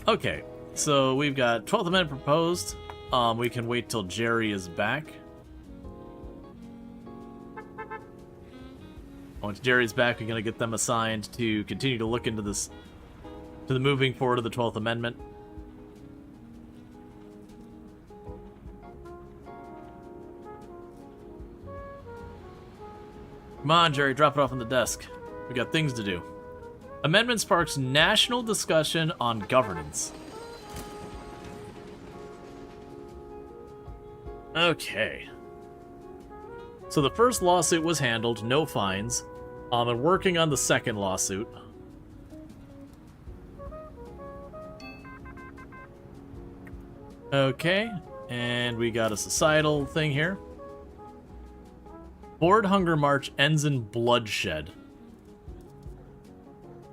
Okay, so we've got 12th Amendment proposed. We can wait till Jerry is back. Once Jerry's back, we're going to get them assigned to continue to look into this, to the moving forward of the 12th Amendment. Come on, Jerry, drop it off on the desk. We got things to do. Amendment sparks national discussion on governance. Okay. So the first lawsuit was handled, no fines. I'm working on the second lawsuit. Okay, and we got a societal thing here. Board Hunger March ends in bloodshed.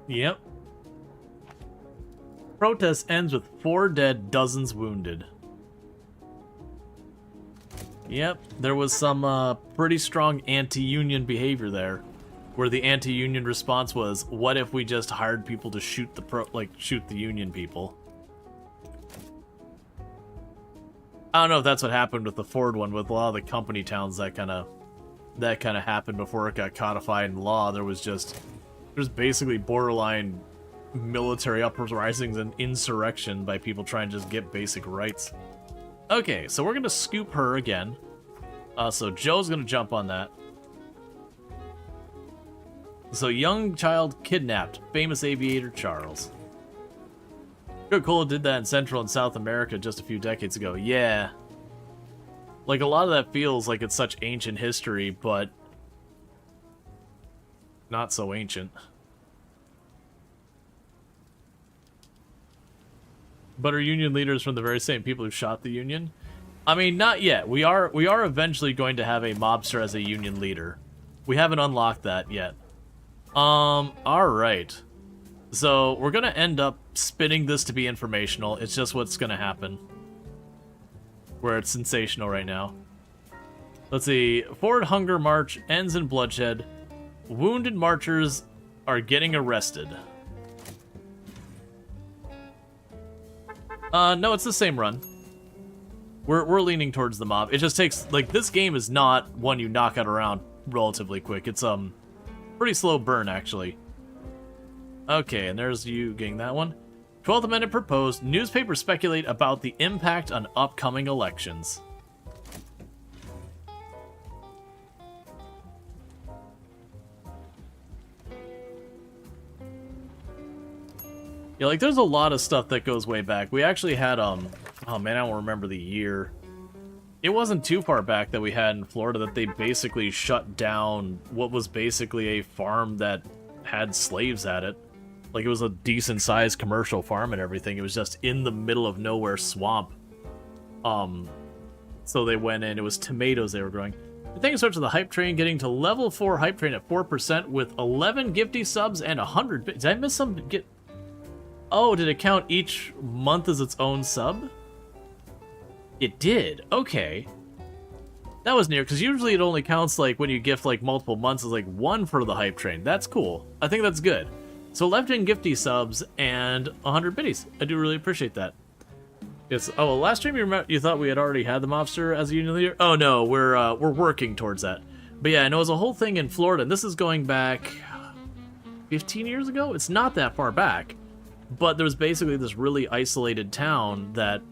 Yep. Protest ends with 4 dead, dozens wounded. Yep, there was some pretty strong anti-union behavior there, where the anti-union response was, "What if we just hired people to shoot the union people?" I don't know if that's what happened with the Ford one. With a lot of the company towns, that kind of happened before it got codified in law. There's basically borderline military uprisings and insurrection by people trying to just get basic rights. Okay, so we're gonna scoop her again. So Joe's gonna jump on that. So young child kidnapped, famous aviator Charles. Coca-Cola did that in Central and South America just a few decades ago. Yeah. Like, a lot of that feels like it's such ancient history, but not so ancient. But are union leaders from the very same people who shot the union? I mean, not yet. We are eventually going to have a mobster as a union leader. We haven't unlocked that yet. Alright. So, we're gonna end up spinning this to be informational. It's just what's gonna happen. Where it's sensational right now. Let's see. Forward Hunger March ends in bloodshed. Wounded marchers are getting arrested. No, it's the same run. We're leaning towards the mob. It just takes, like, this game is not one you knock out around relatively quick. It's, pretty slow burn, actually. Okay, and there's you getting that one. 12th Amendment proposed. Newspapers speculate about the impact on upcoming elections. Yeah, like, there's a lot of stuff that goes way back. We actually had, oh man, I don't remember the year. It wasn't too far back that we had in Florida that they basically shut down what was basically a farm that had slaves at it. Like, it was a decent-sized commercial farm and everything. It was just in the middle of nowhere swamp. So they went in. It was tomatoes they were growing. Thank you so much to the hype train, getting to level 4 hype train at 4% with 11 gifty subs and 100 bits. Did I miss some? Oh, did it count each month as its own sub? It did. Okay. That was near, because usually it only counts, like, when you gift, like, multiple months as, like, 1 for the hype train. That's cool. I think that's good. So left in gifty subs and 100 biddies. I do really appreciate that. Yes. Oh, well, last stream you thought we had already had the mobster as a union leader? Oh, no, we're working towards that. But yeah, I know it was a whole thing in Florida, and this is going back 15 years ago? It's not that far back. But there was basically this really isolated town that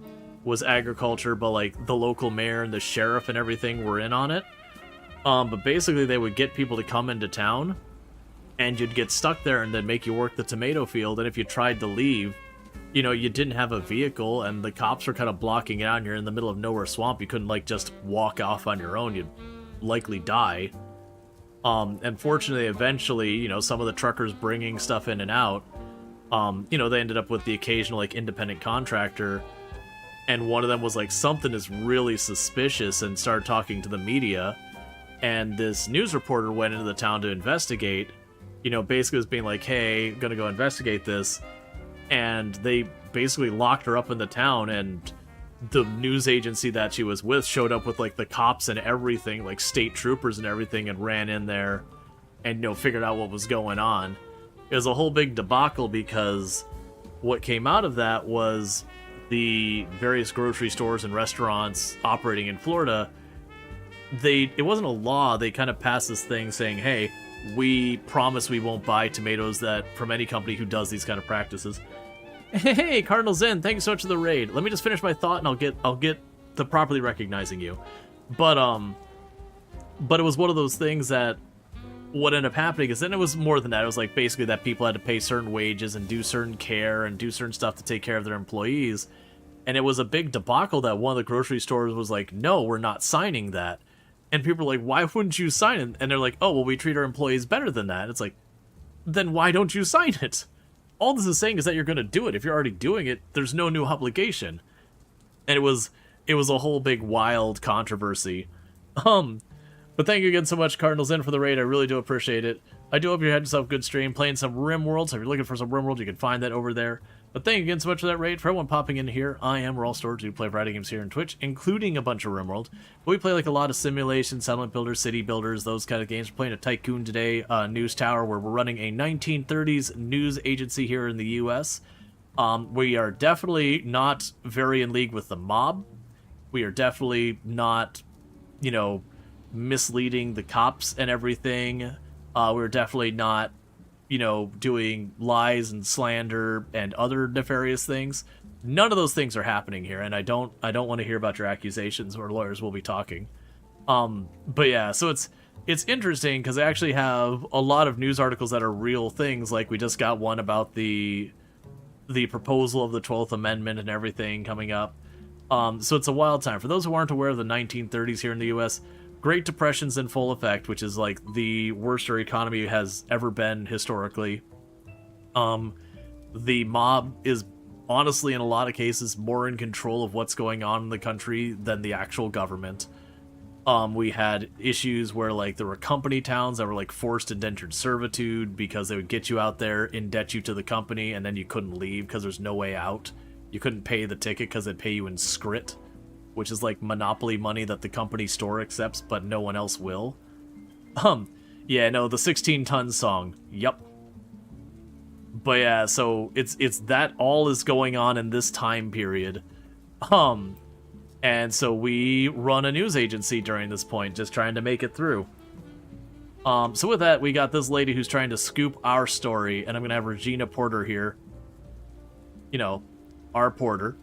was agriculture, but, like, the local mayor and the sheriff and everything were in on it. But basically they would get people to come into town, and you'd get stuck there and then make you work the tomato field, and if you tried to leave, you know, you didn't have a vehicle, and the cops were kind of blocking it out, and you're in the middle of nowhere swamp. You couldn't, like, just walk off on your own. You'd likely die. And fortunately, eventually, you know, some of the truckers bringing stuff in and out, you know, they ended up with the occasional, like, independent contractor, and one of them was like, something is really suspicious, and started talking to the media, and this news reporter went into the town to investigate, you know, basically was being like, hey, I'm gonna go investigate this, and they basically locked her up in the town, and the news agency that she was with showed up with, like, the cops and everything, like, state troopers and everything, and ran in there, and, you know, figured out what was going on. It was a whole big debacle, because what came out of that was the various grocery stores and restaurants operating in Florida, it wasn't a law, they kind of passed this thing saying, hey, we promise we won't buy tomatoes from any company who does these kind of practices. Hey, Cardinal Zen, thank you so much for the raid. Let me just finish my thought and I'll get to properly recognizing you. But it was one of those things that what ended up happening is then it was more than that. It was like basically that people had to pay certain wages and do certain care and do certain stuff to take care of their employees. And it was a big debacle that one of the grocery stores was like, no, we're not signing that. And people were like, why wouldn't you sign it? And they're like, oh, well, we treat our employees better than that. And it's like, then why don't you sign it? All this is saying is that you're going to do it. If you're already doing it, there's no new obligation. And it was a whole big wild controversy. But thank you again so much, Cardinals In, for the raid. I really do appreciate it. I do hope you had yourself a good stream playing some RimWorld. So if you're looking for some RimWorld, you can find that over there. But thank you again so much for that raid. For everyone popping in here, I am Rual Storge. We play variety games here on Twitch, including a bunch of RimWorld. But we play like a lot of simulation, settlement builders, city builders, those kind of games. We're playing a Tycoon today, News Tower, where we're running a 1930s news agency here in the U.S. We are definitely not very in league with the mob. We are definitely not, you know, misleading the cops and everything. We're definitely not, you know, doing lies and slander and other nefarious things. None of those things are happening here, and I don't want to hear about your accusations, or lawyers will be talking. But yeah, so it's interesting because they actually have a lot of news articles that are real things. Like we just got one about the proposal of the 12th Amendment and everything coming up. So it's a wild time. For those who aren't aware of the 1930s here in the US, Great Depression's in full effect, which is like the worst our economy has ever been historically. The mob is honestly, in a lot of cases, more in control of what's going on in the country than the actual government. We had issues where, like, there were company towns that were, like, forced indentured servitude because they would get you out there, indebt you to the company, and then you couldn't leave because there's no way out. You couldn't pay the ticket because they'd pay you in scrit, which is, like, monopoly money that the company store accepts, but no one else will. Yeah, no, the 16-ton song. Yup. But yeah, so it's that all is going on in this time period. And so we run a news agency during this point, just trying to make it through. So with that, we got this lady who's trying to scoop our story, and I'm gonna have Regina Porter here. You know, our Porter.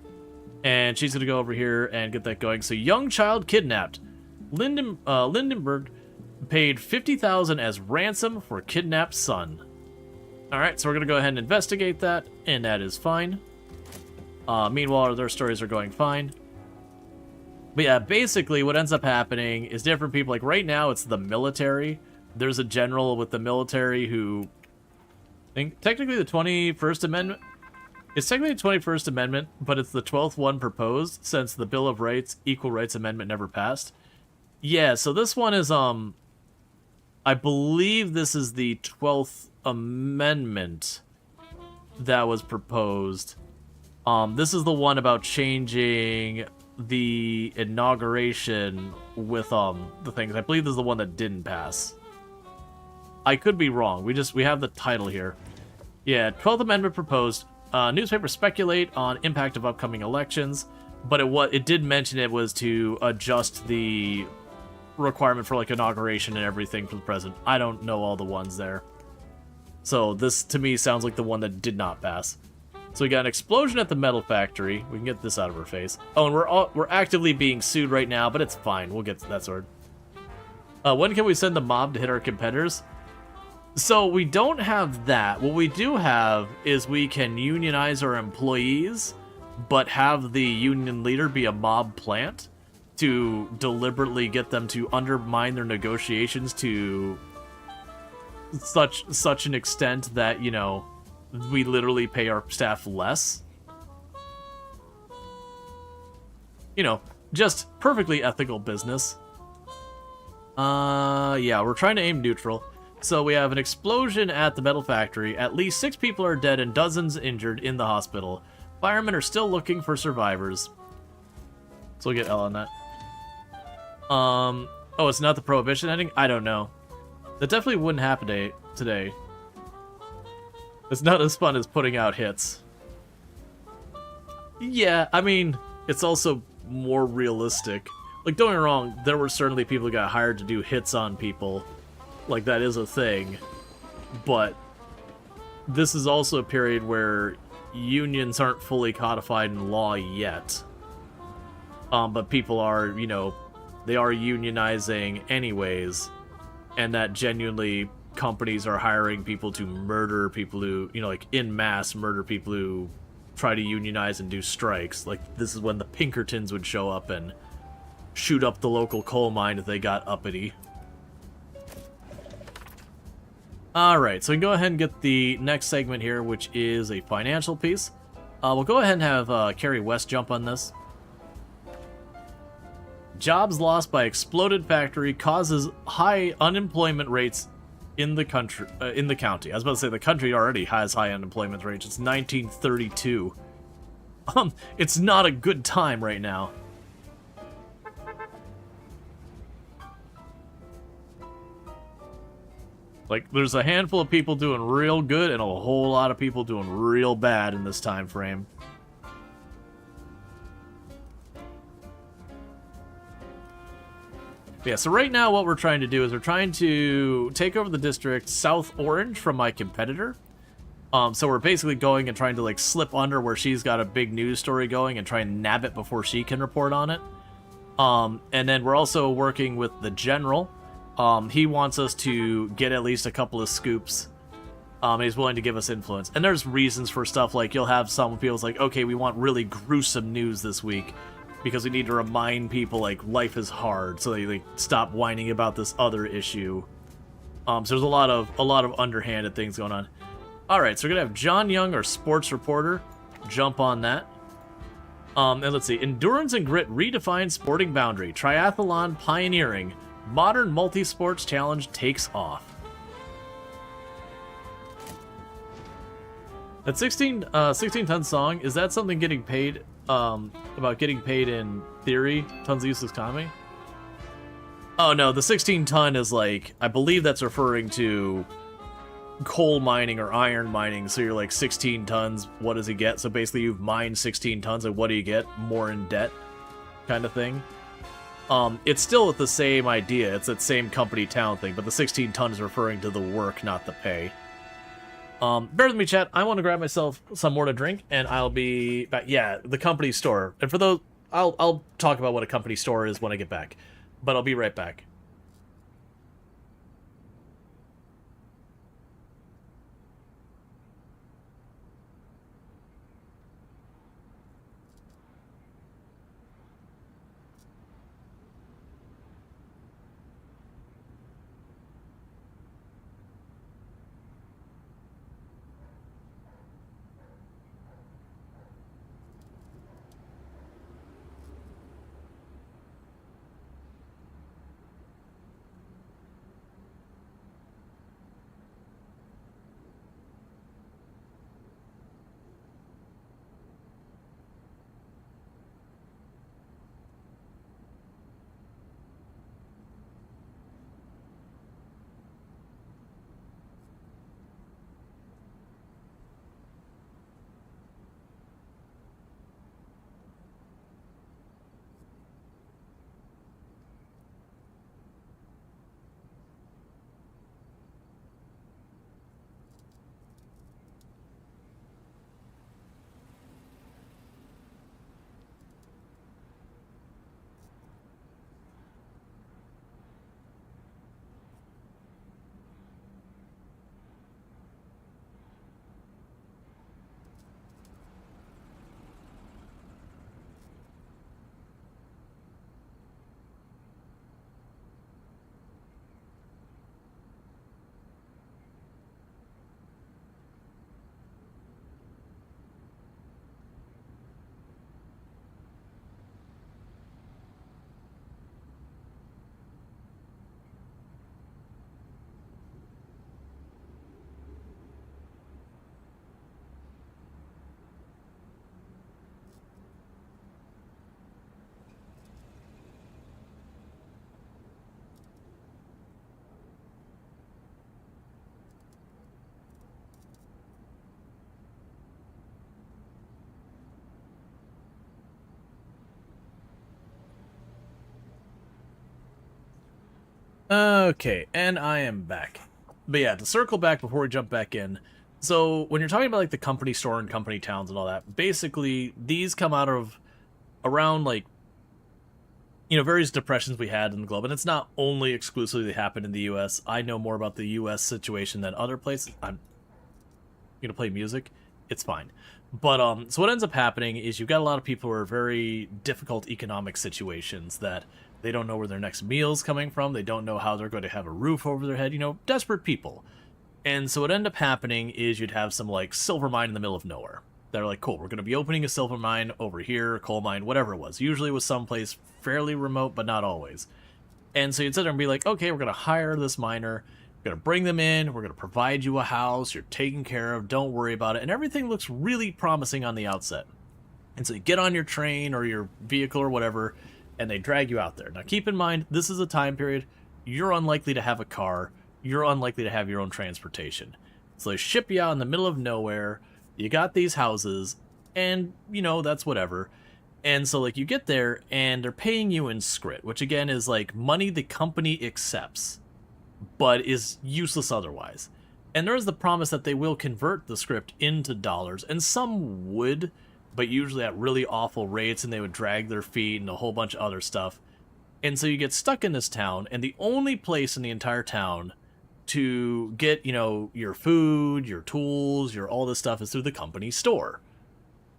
And she's gonna go over here and get that going. So, young child kidnapped. Lindenberg paid $50,000 as ransom for kidnapped son. Alright, so we're gonna go ahead and investigate that, and that is fine. Meanwhile, their stories are going fine. But yeah, basically what ends up happening is different people, like right now it's the military. There's a general with the military who, I think technically the 21st Amendment, it's technically the 21st Amendment, but it's the 12th one proposed since the Bill of Rights, Equal Rights Amendment never passed. Yeah, so this one is, I believe this is the 12th Amendment that was proposed. This is the one about changing the inauguration with the things. I believe this is the one that didn't pass. I could be wrong. We have the title here. Yeah, 12th Amendment proposed. Newspapers speculate on impact of upcoming elections, but it did mention it was to adjust the requirement for like inauguration and everything for the president. I don't know all the ones there. So this to me sounds like the one that did not pass. So we got an explosion at the metal factory. We can get this out of her face. Oh, and we're actively being sued right now, but it's fine. We'll get to that sword. When can we send the mob to hit our competitors? So we don't have that. What we do have is we can unionize our employees, but have the union leader be a mob plant to deliberately get them to undermine their negotiations to such an extent that, you know, we literally pay our staff less. You know, just perfectly ethical business. Yeah, we're trying to aim neutral. So we have an explosion at the metal factory. At least 6 people are dead and dozens injured in the hospital. Firemen are still looking for survivors. So we'll get L on that. Oh, it's not the Prohibition ending? I don't know. That definitely wouldn't happen today. It's not as fun as putting out hits. Yeah, I mean, it's also more realistic. Like, don't get me wrong, there were certainly people who got hired to do hits on people. Like, that is a thing. But this is also a period where unions aren't fully codified in law yet. But people are, you know, they are unionizing anyways. And that genuinely companies are hiring people to murder people who, you know, like, en masse murder people who try to unionize and do strikes. Like, this is when the Pinkertons would show up and shoot up the local coal mine if they got uppity. Alright, so we can go ahead and get the next segment here, which is a financial piece. We'll go ahead and have Carrie West jump on this. Jobs lost by exploded factory causes high unemployment rates in the country. In the county. I was about to say the country already has high unemployment rates. It's 1932. It's not a good time right now. Like, there's a handful of people doing real good and a whole lot of people doing real bad in this time frame. Yeah, so right now what we're trying to do is we're trying to take over the district South Orange from my competitor. So we're basically going and trying to, like, slip under where she's got a big news story going and try and nab it before she can report on it. And then we're also working with the general. He wants us to get at least a couple of scoops. He's willing to give us influence. And there's reasons for stuff like you'll have some people's like, okay, we want really gruesome news this week. because we need to remind people, like, life is hard, so they stop whining about this other issue. So there's a lot of underhanded things going on. Alright, so we're gonna have John Young, our sports reporter, jump on that. And let's see. Endurance and grit redefine sporting boundary. Triathlon pioneering. Modern multi-sports challenge takes off. That 16-ton song, is that something getting paid, about getting paid in theory? Tons of useless economy? Oh no, the 16-ton is like, I believe that's referring to coal mining or iron mining, so you're like 16 tons, what does he get? So basically you've mined 16 tons, and what do you get? More in debt, kind of thing. It's still the same idea, it's that same company town thing, but the 16 ton is referring to the work, not the pay. Bear with me, chat. I want to grab myself some more to drink, and I'll be back. Yeah, the company store. And for those, I'll talk about what a company store is when I get back, but I'll be right back. Okay, and I am back. But yeah, to circle back before we jump back in, so when you're talking about like the company store and company towns and all that, basically these come out of around like, you know, various depressions we had in the globe, and it's not only exclusively happened in the US. I know more about the US situation than other places. I'm gonna play music. It's fine. But so what ends up happening is you've got a lot of people who are very difficult economic situations that they don't know where their next meal's coming from. They don't know how they're going to have a roof over their head. You know, desperate people. And so what ended up happening is you'd have some, like, silver mine in the middle of nowhere. They're like, cool, we're going to be opening a silver mine over here, a coal mine, whatever it was. Usually it was someplace fairly remote, but not always. And so you'd sit there and be like, okay, we're going to hire this miner. We're going to bring them in. We're going to provide you a house. You're taken care of. Don't worry about it. And everything looks really promising on the outset. And so you get on your train or your vehicle or whatever, and they drag you out there. Now, keep in mind, this is a time period you're unlikely to have a car. You're unlikely to have your own transportation. So they ship you out in the middle of nowhere. You got these houses, and, you know, that's whatever. And so, like, you get there, and they're paying you in script, which, again, is, like, money the company accepts, but is useless otherwise. And there is the promise that they will convert the script into dollars, and some would, but usually at really awful rates, and they would drag their feet and a whole bunch of other stuff. And so you get stuck in this town, and the only place in the entire town to get, you know, your food, your tools, your all this stuff is through the company store,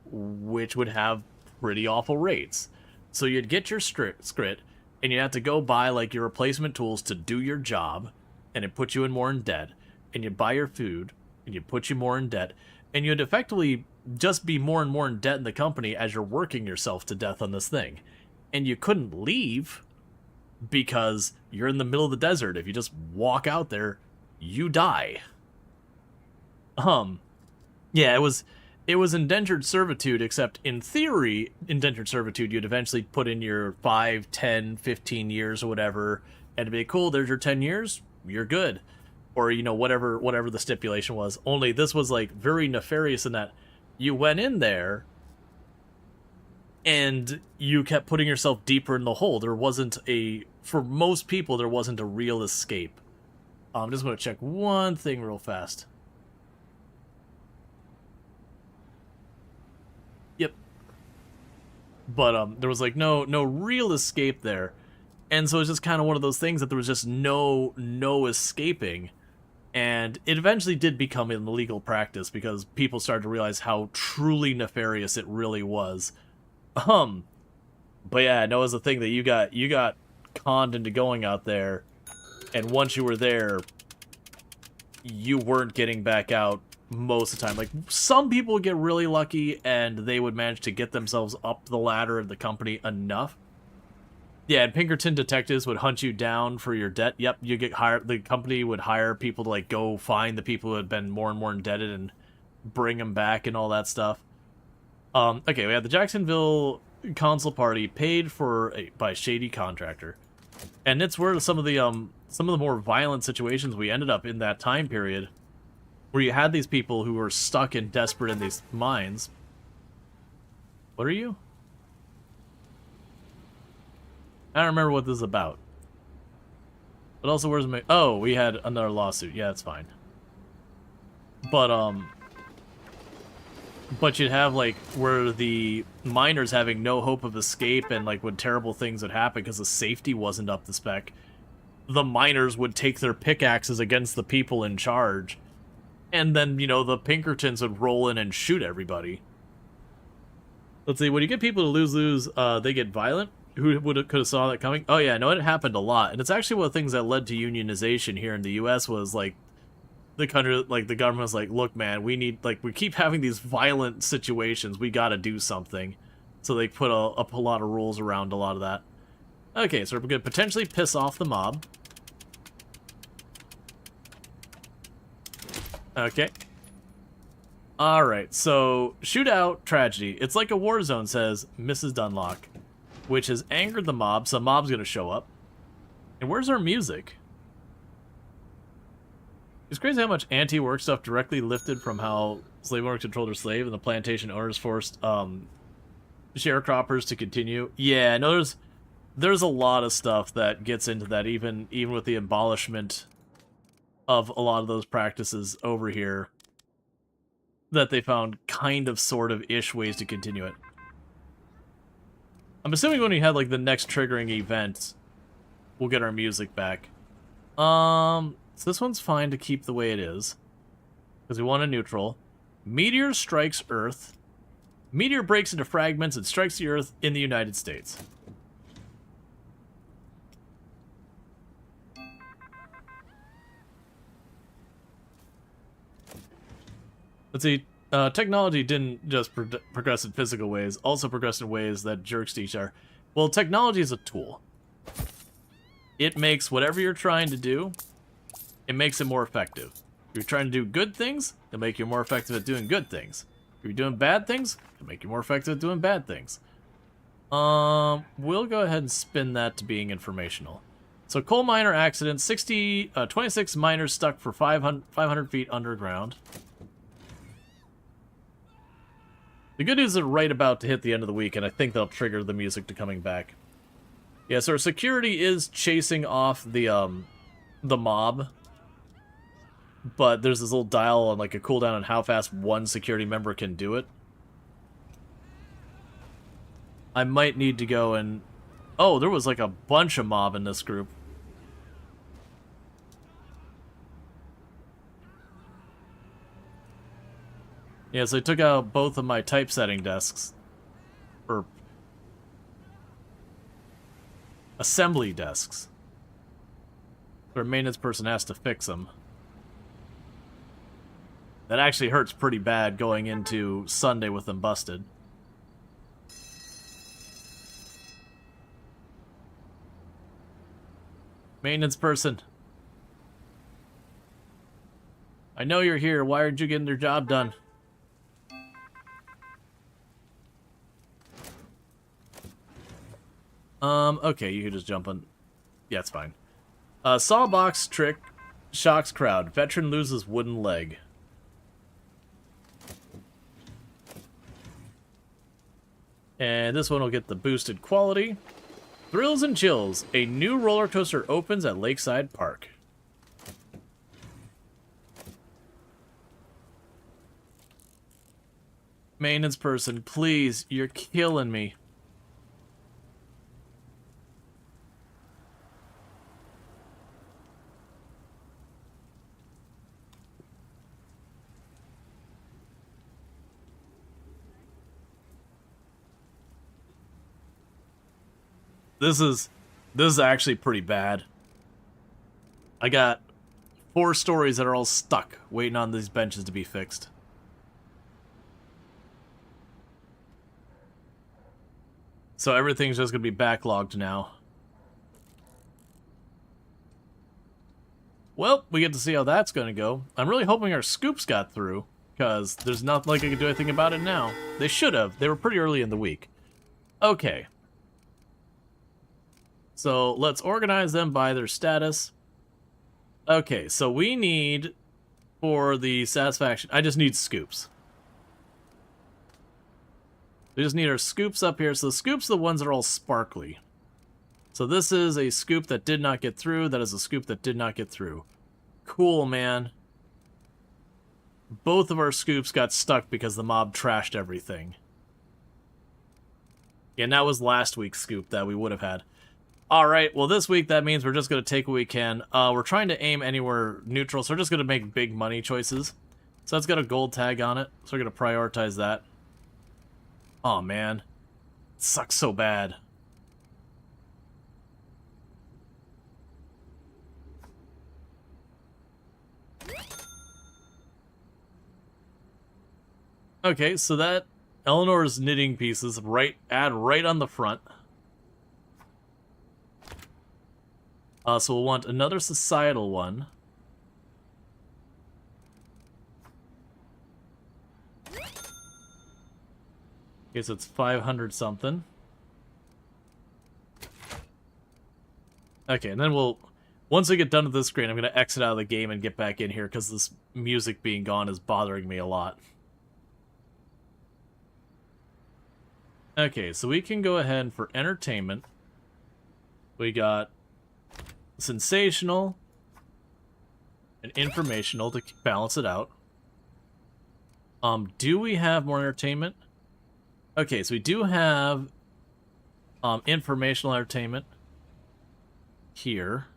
which would have pretty awful rates. So you'd get your scrit, and you have to go buy like your replacement tools to do your job, and it puts you in more in debt. And you buy your food, and you put you more in debt, and you'd effectively just be more and more in debt in the company as you're working yourself to death on this thing. And you couldn't leave because you're in the middle of the desert. If you just walk out there, you die. Yeah, it was indentured servitude, except in theory, indentured servitude, you'd eventually put in your 5, 10, 15 years or whatever, and it'd be cool, there's your 10 years, you're good. Or, you know, whatever the stipulation was. Only this was, like, very nefarious in that you went in there and you kept putting yourself deeper in the hole. There wasn't for most people, there wasn't a real escape. I'm just going to check one thing real fast. Yep. But, there was, like, no real escape there. And so it's just kind of one of those things that there was just no escaping. And it eventually did become an illegal practice because people started to realize how truly nefarious it really was. But yeah, no, it was the thing that you got conned into going out there, and once you were there, you weren't getting back out most of the time. Like, some people would get really lucky, and they would manage to get themselves up the ladder of the company enough. Yeah, and Pinkerton detectives would hunt you down for your debt. Yep, you get hired. The company would hire people to like go find the people who had been more and more indebted and bring them back and all that stuff. Okay, we had the Jacksonville console party paid for by a shady contractor, and it's where some of the more violent situations we ended up in that time period, where you had these people who were stuck and desperate in these mines. What are you? I don't remember what this is about. But also, where's my... Oh, we had another lawsuit. Yeah, that's fine. But you'd have, like, where the miners having no hope of escape and, like, when terrible things would happen because the safety wasn't up to spec, the miners would take their pickaxes against the people in charge. And then, you know, the Pinkertons would roll in and shoot everybody. Let's see, when you get people to lose, they get violent. Who could have saw that coming? Oh yeah, no, it happened a lot, and it's actually one of the things that led to unionization here in the U.S. was like the country, like the government was like, look, man, we keep having these violent situations, we got to do something. So they put up a lot of rules around a lot of that. Okay, so we're gonna potentially piss off the mob. Okay. All right, so shootout tragedy. It's like a war zone, says Mrs. Dunlock, which has angered the mob, so the mob's gonna show up. And where's our music? It's crazy how much anti-work stuff directly lifted from how slave owners controlled their slave and the plantation owners forced sharecroppers to continue. Yeah, no, there's a lot of stuff that gets into that, even with the abolishment of a lot of those practices over here, that they found kind of sort of ish ways to continue it. I'm assuming when we had, like, the next triggering event, we'll get our music back. So this one's fine to keep the way it is, because we want a neutral. Meteor strikes Earth. Meteor breaks into fragments and strikes the Earth in the United States. Let's see. Technology didn't just progress in physical ways, also progressed in ways that jerks to each other. Well, technology is a tool. It makes whatever you're trying to do, it makes it more effective. If you're trying to do good things, it'll make you more effective at doing good things. If you're doing bad things, it'll make you more effective at doing bad things. We'll go ahead and spin that to being informational. So, coal miner accident, 26 miners stuck for 500 feet underground. The good news is they're right about to hit the end of the week, and I think that'll trigger the music to coming back. Yeah, so our security is chasing off the mob, but there's this little dial on, like, a cooldown on how fast one security member can do it. I might need to go and... Oh, there was, like, a bunch of mob in this group. Yeah, so I took out both of my typesetting desks. assembly desks. Our maintenance person has to fix them. That actually hurts pretty bad going into Sunday with them busted. Maintenance person. I know you're here. Why aren't you getting your job done? Okay, you can just jump on. Yeah, it's fine. Sawbox trick shocks crowd. Veteran loses wooden leg. And this one will get the boosted quality. Thrills and Chills. A new roller coaster opens at Lakeside Park. Maintenance person, please, you're killing me. This is actually pretty bad. I got 4 stories that are all stuck, waiting on these benches to be fixed. So everything's just gonna be backlogged now. Well, we get to see how that's gonna go. I'm really hoping our scoops got through, because there's not like I can do anything about it now. They should have. They were pretty early in the week. Okay. So let's organize them by their status. Okay, so we need, for the satisfaction, I just need scoops. We just need our scoops up here. So the scoops are the ones that are all sparkly. So this is a scoop that did not get through. That is a scoop that did not get through. Cool, man. Both of our scoops got stuck because the mob trashed everything. Yeah, and that was last week's scoop that we would have had. Alright, well this week that means we're just going to take what we can. We're trying to aim anywhere neutral, so we're just going to make big money choices. So that's got a gold tag on it, so we're going to prioritize that. Oh man, it sucks so bad. Okay, so that Eleanor's knitting pieces add right on the front. So we'll want another societal one. Okay, so it's 500 something. Okay, and then once I get done with this screen, I'm going to exit out of the game and get back in here because this music being gone is bothering me a lot. Okay, so we can go ahead and for entertainment, we got sensational and informational to balance it out. Do we have more entertainment? Okay, so we do have informational entertainment here.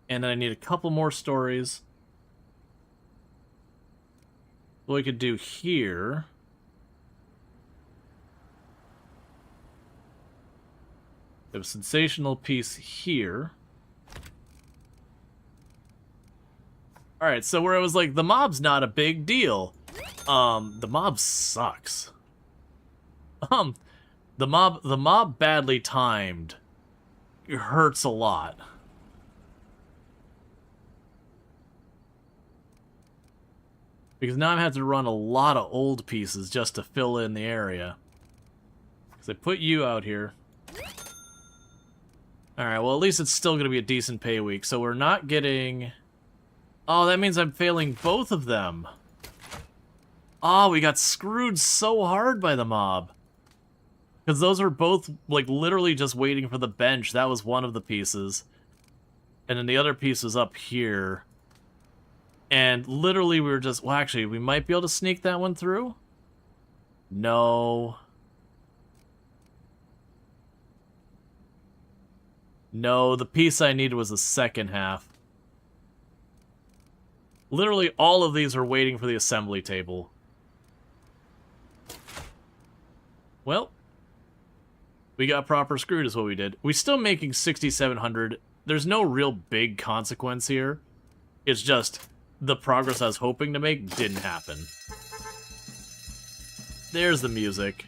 And then I need a couple more stories. What we could do here. We have a sensational piece here. Alright, so where I was like, the mob's not a big deal. The mob sucks. The mob badly timed. It hurts a lot. Because now I'm having to run a lot of old pieces just to fill in the area. Because I put you out here. Alright, well at least it's still going to be a decent pay week. So we're not getting... Oh, that means I'm failing both of them. Oh, we got screwed so hard by the mob. Because those are both, like, literally just waiting for the bench. That was one of the pieces. And then the other piece was up here. And literally we were just... Well, actually, we might be able to sneak that one through? No. No, the piece I needed was the second half. Literally all of these are waiting for the assembly table. Well, We got proper screwed is what we did. We still making 6,700. There's no real big consequence here. It's just the progress I was hoping to make didn't happen. There's the music.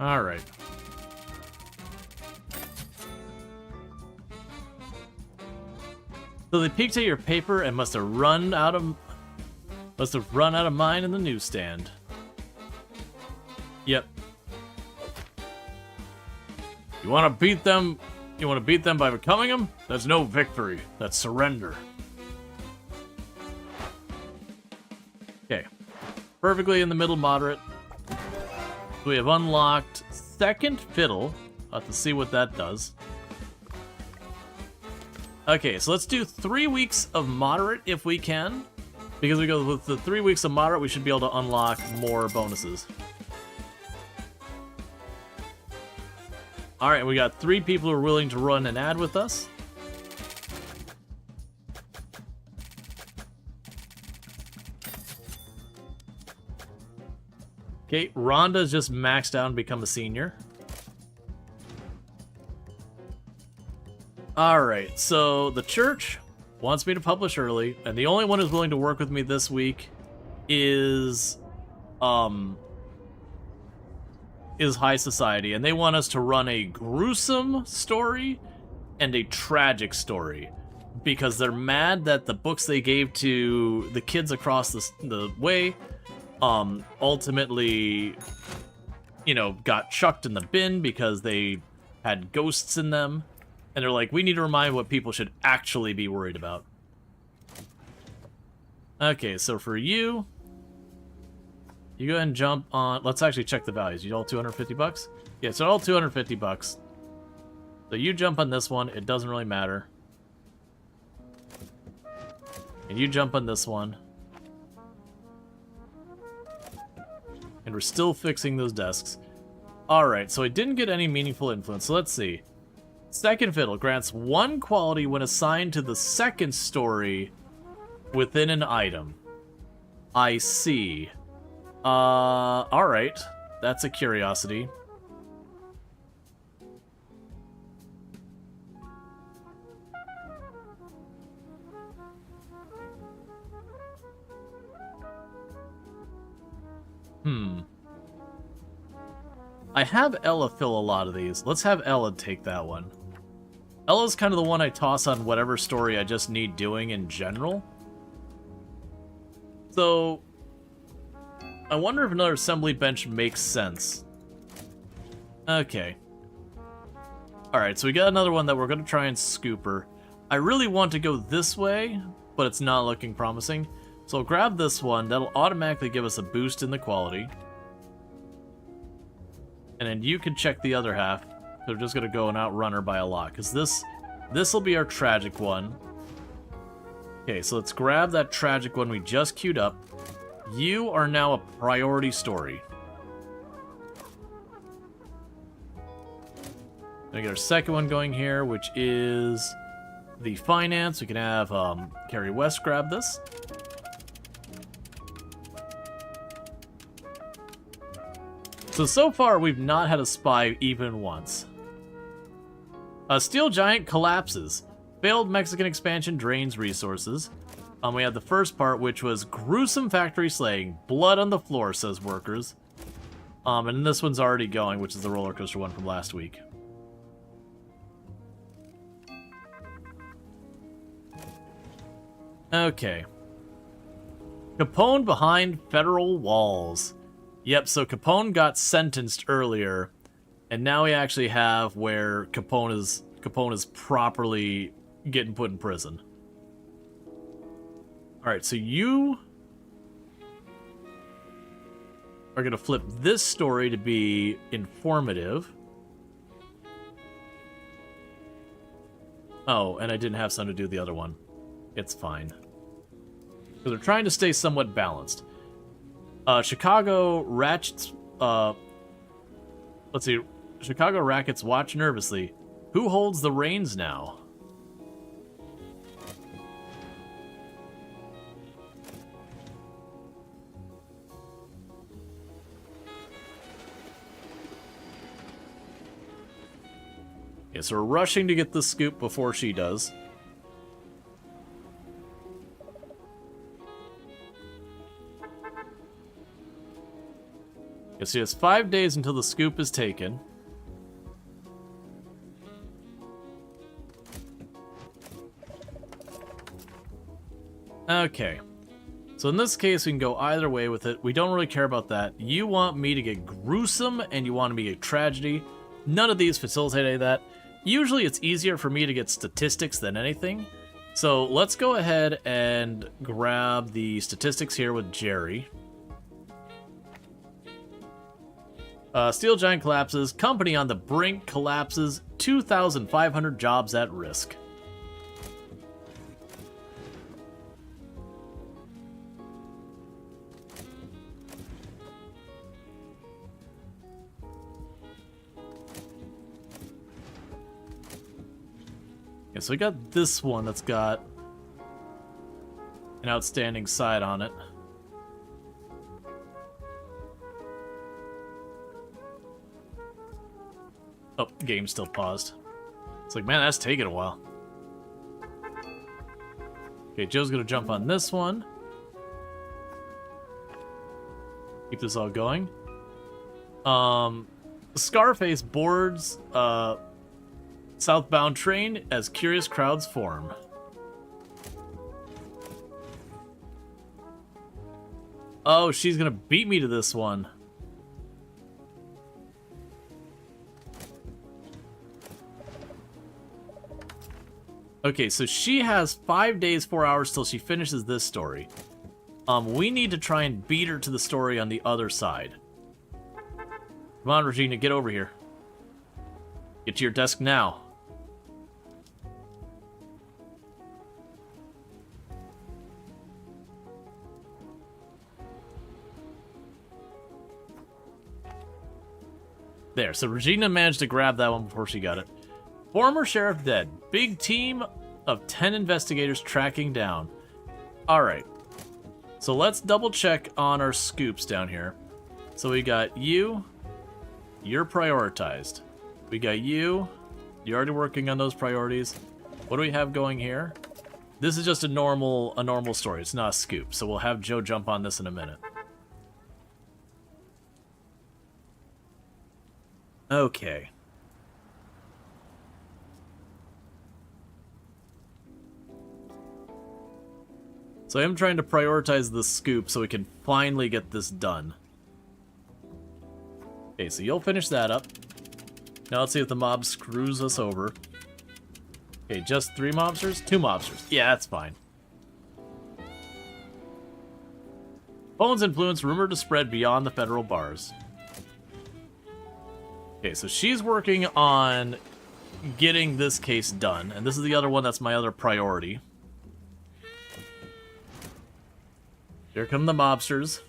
All right. So they peeked at your paper and must have run out of mine in the newsstand. Yep. You want to beat them? You want to beat them by becoming them? That's no victory. That's surrender. Okay. Perfectly in the middle, moderate. We have unlocked second fiddle. I'll have to see what that does. Okay, so let's do 3 weeks of moderate if we can. Because we go with the 3 weeks of moderate, we should be able to unlock more bonuses. Alright, we got 3 people who are willing to run an ad with us. Okay, Rhonda's just maxed out and become a senior. Alright, so the church wants me to publish early, and the only one who's willing to work with me this week is High Society, and they want us to run a gruesome story and a tragic story because they're mad that the books they gave to the kids across the way ultimately, you know, got chucked in the bin because they had ghosts in them. And they're like, we need to remind what people should actually be worried about. Okay, so for you, you go ahead and jump on. Let's actually check the values. You all 250 bucks? Yeah, it's all 250 bucks. So you jump on this one. It doesn't really matter. And you jump on this one. And we're still fixing those desks. Alright, so I didn't get any meaningful influence. So let's see. Second fiddle grants 1 quality when assigned to the second story within an item. I see. Alright. That's a curiosity. I have Ella fill a lot of these. Let's have Ella take that one. Ella's kind of the one I toss on whatever story I just need doing in general. So, I wonder if another assembly bench makes sense. Okay. Alright, so we got another one that we're going to try and scooper. I really want to go this way, but it's not looking promising. So I'll grab this one. That'll automatically give us a boost in the quality. And then you can check the other half. They're just going to go and outrun her by a lot. Because this will be our tragic one. Okay, so let's grab that tragic one we just queued up. You are now a priority story. Gonna get our second one going here, which is the finance. We can have Carrie West grab this. So far, we've not had a spy even once. A steel giant collapses. Failed Mexican expansion drains resources. We had the first part, which was gruesome factory slaying. Blood on the floor, says workers. And this one's already going, which is the roller coaster one from last week. Okay. Capone behind federal walls. Yep, so Capone got sentenced earlier, and now we actually have where Capone is properly getting put in prison. Alright, so you are going to flip this story to be informative. Oh, and I didn't have some to do the other one. It's fine. Because they're trying to stay somewhat balanced. Chicago Ratchets, let's see. Chicago Rackets watch nervously. Who holds the reins now? Okay, so we're rushing to get the scoop before she does. Okay, so he has 5 days until the scoop is taken. Okay. So in this case, we can go either way with it. We don't really care about that. You want me to get gruesome, and you want me to get tragedy. None of these facilitate any of that. Usually it's easier for me to get statistics than anything. So let's go ahead and grab the statistics here with Jerry. Steel Giant collapses. Company on the brink collapses. 2,500 jobs at risk. Okay, so we got this one that's got an outstanding side on it. Oh, game still paused. It's like, man, that's taking a while. Okay, Joe's gonna jump on this one. Keep this all going. Scarface boards southbound train as curious crowds form. Oh, she's gonna beat me to this one. Okay, so she has 5 days, 4 hours till she finishes this story. We need to try and beat her to the story on the other side. Come on, Regina, get over here. Get to your desk now. There, so Regina managed to grab that one before she got it. Former sheriff dead. Big team of 10 investigators tracking down. Alright. So let's double check on our scoops down here. So we got you. You're prioritized. We got you. You're already working on those priorities. What do we have going here? This is just a normal story. It's not a scoop. So we'll have Joe jump on this in a minute. Okay. So I am trying to prioritize the scoop so we can finally get this done. Okay, so you'll finish that up. Now let's see if the mob screws us over. Okay, just 3 mobsters? 2 mobsters. Yeah, that's fine. Phone's influence rumored to spread beyond the federal bars. Okay, so she's working on getting this case done, and this is the other one that's my other priority. Here come the mobsters.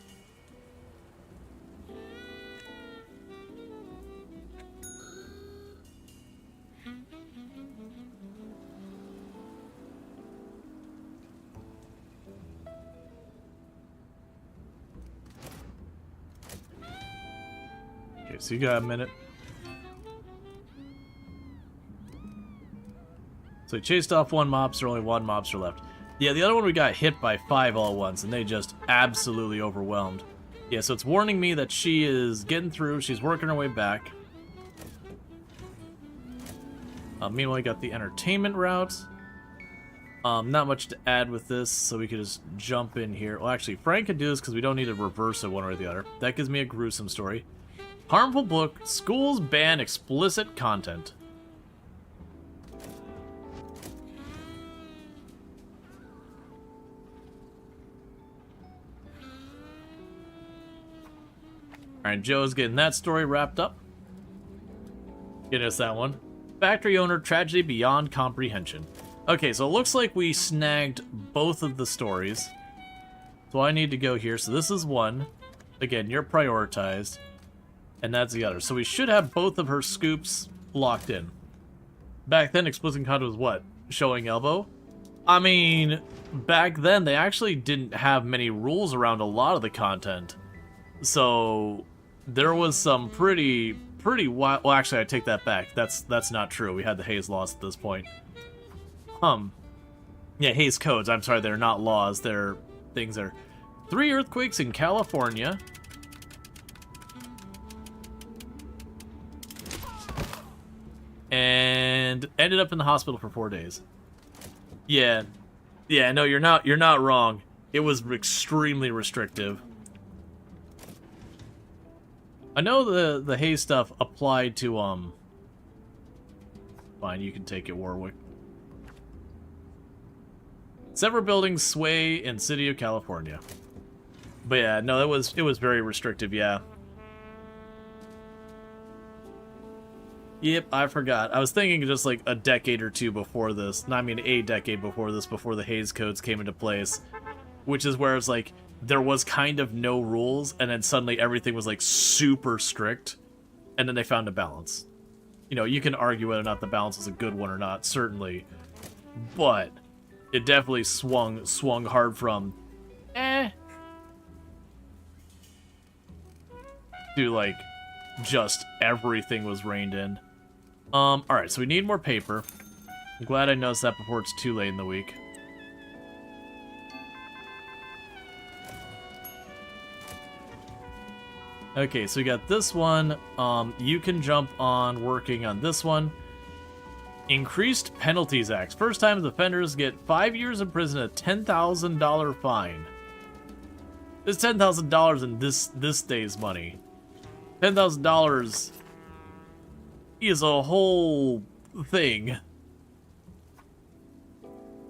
Okay, so you got a minute. So he chased off 1 mobster, only 1 mobster left. Yeah, the other one we got hit by 5 all at once, and they just absolutely overwhelmed. Yeah, so it's warning me that she is getting through. She's working her way back. Meanwhile, we got the entertainment route. Not much to add with this, so we could just jump in here. Well, actually, Frank can do this because we don't need to reverse it one way or the other. That gives me a gruesome story. Harmful book. Schools ban explicit content. Alright, Joe's getting that story wrapped up. Get us that one. Factory owner, tragedy beyond comprehension. Okay, so it looks like we snagged both of the stories. So I need to go here. So this is one. Again, you're prioritized. And that's the other. So we should have both of her scoops locked in. Back then, explicit content was what? Showing elbow? I mean, back then, they actually didn't have many rules around a lot of the content. So there was some pretty pretty wild. Well, actually, I take that back. That's not true. We had the Hays laws at this point. Yeah, Hays codes. I'm sorry, they're not laws. They're things that are 3 earthquakes in California. And ended up in the hospital for 4 days. Yeah. Yeah, no, you're not wrong. It was extremely restrictive. I know the Hays stuff applied to fine, you can take it, Warwick. Several buildings sway in city of California. But yeah, no, it was very restrictive, yeah. Yep, I forgot. I was thinking just like a decade or two before this. No, I mean a decade before this, before the Hays codes came into place. Which is where it's like, there was kind of no rules, and then suddenly everything was like super strict, and then they found a balance. You know, you can argue whether or not the balance is a good one or not, certainly. But it definitely swung hard from to like just everything was reined in. Alright, so we need more paper. I'm glad I noticed that before it's too late in the week. Okay, so we got this one. You can jump on working on this one. Increased Penalties Act. First time offenders get 5 years in prison and a $10,000 fine. It's $10,000 in this day's money. $10,000 is a whole thing.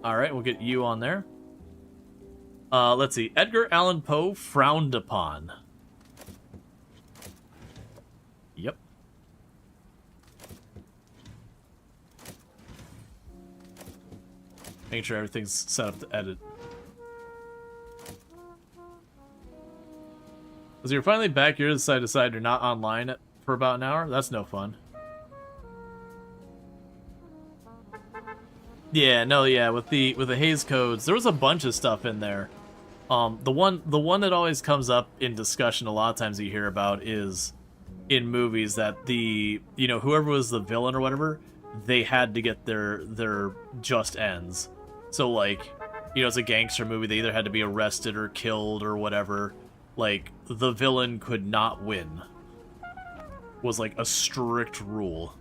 Alright, we'll get you on there. Let's see. Edgar Allan Poe frowned upon. Yep. Make sure everything's set up to edit. So you're finally back. You're side to side. You're not online for about an hour. That's no fun. Yeah, no, yeah. With the Hays codes, there was a bunch of stuff in there. The one that always comes up in discussion a lot of times you hear about is in movies that whoever was the villain or whatever, they had to get their just ends. So like, it's a gangster movie. They either had to be arrested or killed or whatever. Like, the villain could not win. Was like a strict rule.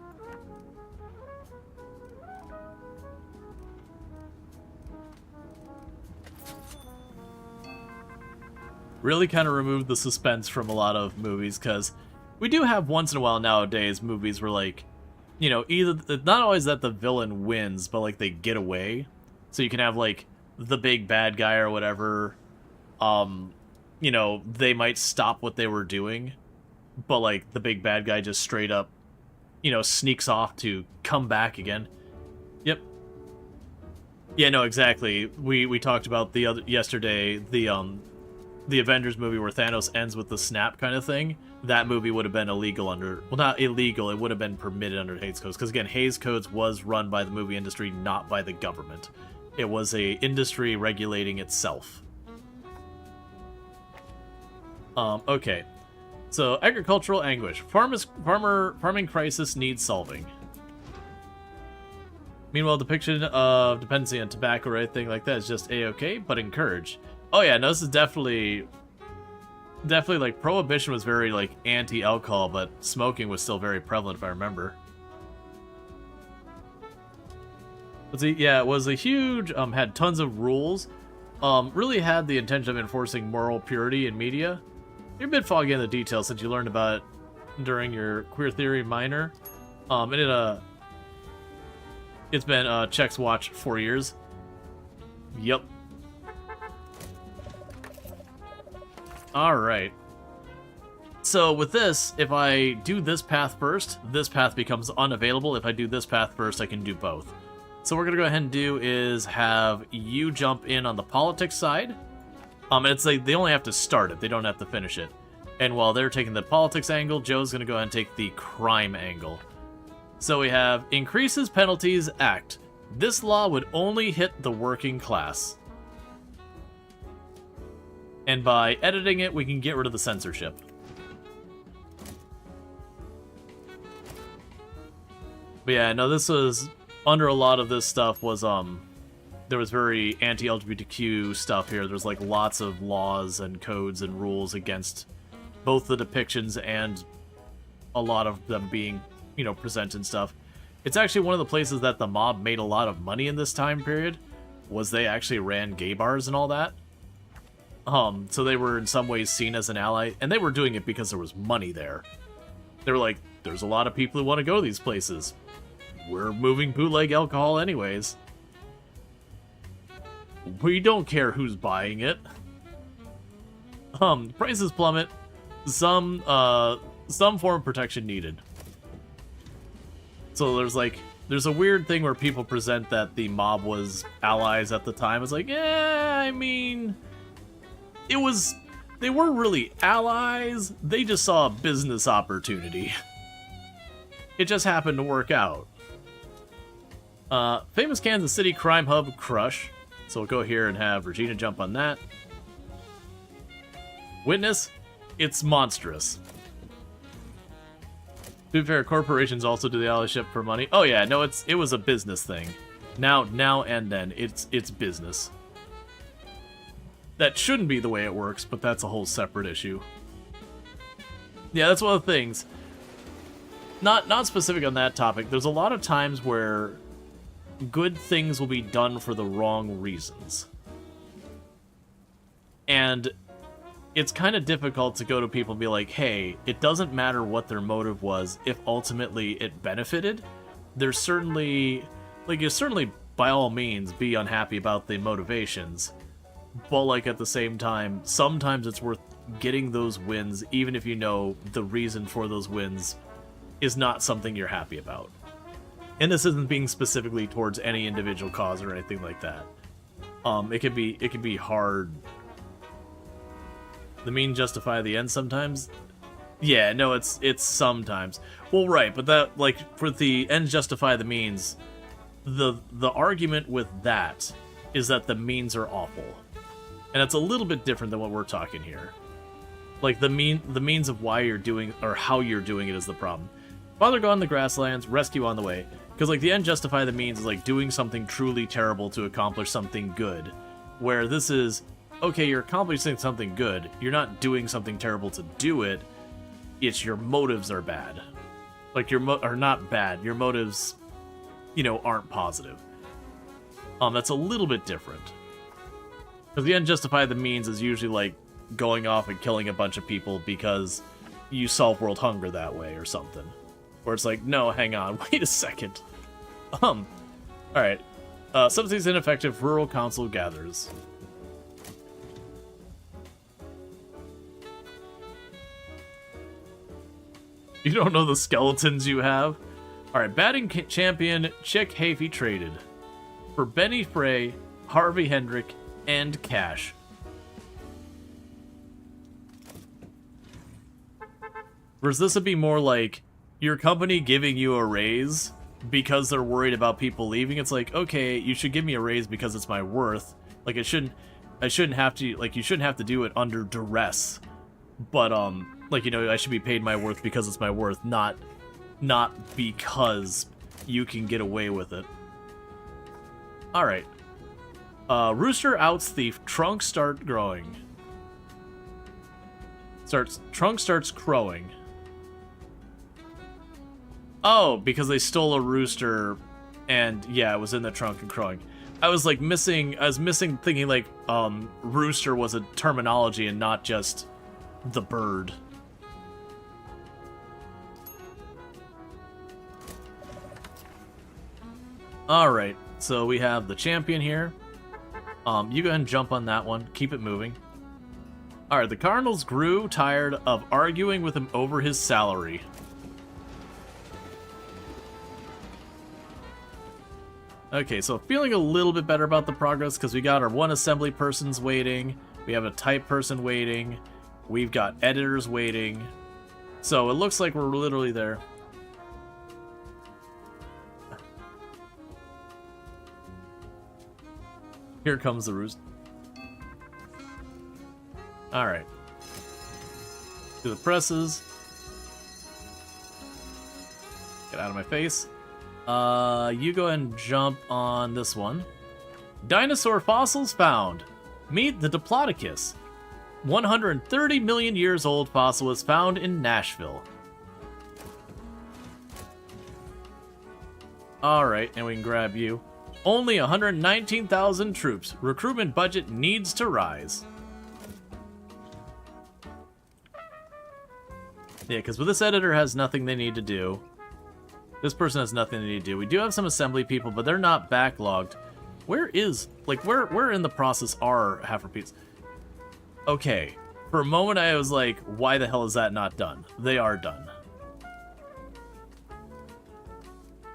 Really kind of removed the suspense from a lot of movies, because we do have once in a while nowadays movies where, like, either not always that the villain wins, but like they get away. So you can have like the big bad guy or whatever. They might stop what they were doing, but like the big bad guy just straight up, sneaks off to come back again. Yep. Yeah, no, exactly. We talked about yesterday the Avengers movie where Thanos ends with the snap kind of thing. That movie would have been illegal under... Well, not illegal. It would have been permitted under Hays Codes. Because, again, Hays Codes was run by the movie industry, not by the government. It was a industry regulating itself. Okay. So, agricultural anguish. Farming crisis needs solving. Meanwhile, depiction of dependency on tobacco or anything like that is just A-okay, but encouraged. Oh yeah, no, this is definitely like prohibition was very like anti-alcohol, but smoking was still very prevalent if I remember. But see, yeah, it was a huge had tons of rules. Really had the intention of enforcing moral purity in media. You're a bit foggy in the details since you learned about it during your queer theory minor. It's been Check's watch 4 years. Yep. Alright. So with this, if I do this path first, this path becomes unavailable. If I do this path first, I can do both. So what we're going to go ahead and do is have you jump in on the politics side. And it's like they only have to start it. They don't have to finish it. And while they're taking the politics angle, Joe's going to go ahead and take the crime angle. So we have Increases Penalties Act. This law would only hit the working class. And by editing it, we can get rid of the censorship. But yeah, no, this was under a lot of this stuff was there was very anti-LGBTQ stuff here. There's like lots of laws and codes and rules against both the depictions and a lot of them being, you know, present and stuff. It's actually one of the places that the mob made a lot of money in this time period, was they actually ran gay bars and all that. So they were in some ways seen as an ally, and they were doing it because there was money there. They were like, there's a lot of people who want to go to these places. We're moving bootleg alcohol anyways. We don't care who's buying it. Prices plummet. Some form of protection needed. So there's a weird thing where people present that the mob was allies at the time. It's like, yeah, I mean, they weren't really allies. They just saw a business opportunity. It just happened to work out. Famous Kansas City crime hub Crush. So we'll go here and have Regina jump on that. Witness, it's monstrous. To be fair, corporations also do the allyship for money. Oh yeah, no, it was a business thing. Now and then, it's business. That shouldn't be the way it works, but that's a whole separate issue. Yeah, that's one of the things. Not specific on that topic. There's a lot of times where good things will be done for the wrong reasons. And it's kind of difficult to go to people and be like, hey, it doesn't matter what their motive was if ultimately it benefited. There's certainly, like, you certainly by all means be unhappy about the motivations, but like at the same time, sometimes it's worth getting those wins even if you know the reason for those wins is not something you're happy about. And this isn't being specifically towards any individual cause or anything like that. It could be hard. The means justify the end sometimes? Yeah, no, it's sometimes. Well, right, but that, like, for the ends justify the means, the argument with that is that the means are awful. And it's a little bit different than what we're talking here. Like, the means of why you're doing, or how you're doing it is the problem. Father gone in the grasslands, rescue on the way. Because, like, the end justify the means is, like, doing something truly terrible to accomplish something good. Where this is, okay, you're accomplishing something good. You're not doing something terrible to do it. It's your motives are bad. Like, are not bad. Your motives, you know, aren't positive. That's a little bit different. Because the end justify the means is usually, like, going off and killing a bunch of people because you solve world hunger that way or something. Where it's like, no, hang on, wait a second. Alright. Subsidies ineffective, rural council gathers. You don't know the skeletons you have? Alright, batting champion Chick Hafey traded. For Benny Frey, Harvey Hendrick, and cash. Whereas this would be more like your company giving you a raise because they're worried about people leaving. It's like, okay, you should give me a raise because it's my worth. Like, I shouldn't have to, like, you shouldn't have to do it under duress. But, like, you know, I should be paid my worth because it's my worth, not because you can get away with it. Alright. Rooster outs thief, trunk start growing. Trunk starts crowing. Oh, because they stole a rooster, and yeah, it was in the trunk and crowing. I was missing thinking like, rooster was a terminology and not just the bird. Alright, so we have the champion here. You go ahead and jump on that one. Keep it moving. Alright, the Cardinals grew tired of arguing with him over his salary. Okay, so feeling a little bit better about the progress because we got our one assembly person's waiting. We have a type person waiting. We've got editors waiting. So it looks like we're literally there. Here comes the roost. Alright. Do the presses. Get out of my face. You go ahead and jump on this one. Dinosaur fossils found. Meet the Diplodocus. 130 million years old fossil was found in Nashville. Alright, and we can grab you. Only 119,000 troops. Recruitment budget needs to rise. Yeah, because with this editor has nothing they need to do. This person has nothing they need to do. We do have some assembly people, but they're not backlogged. Where is, like, where in the process are half repeats? Okay, for a moment I was like, why the hell is that not done? They are done.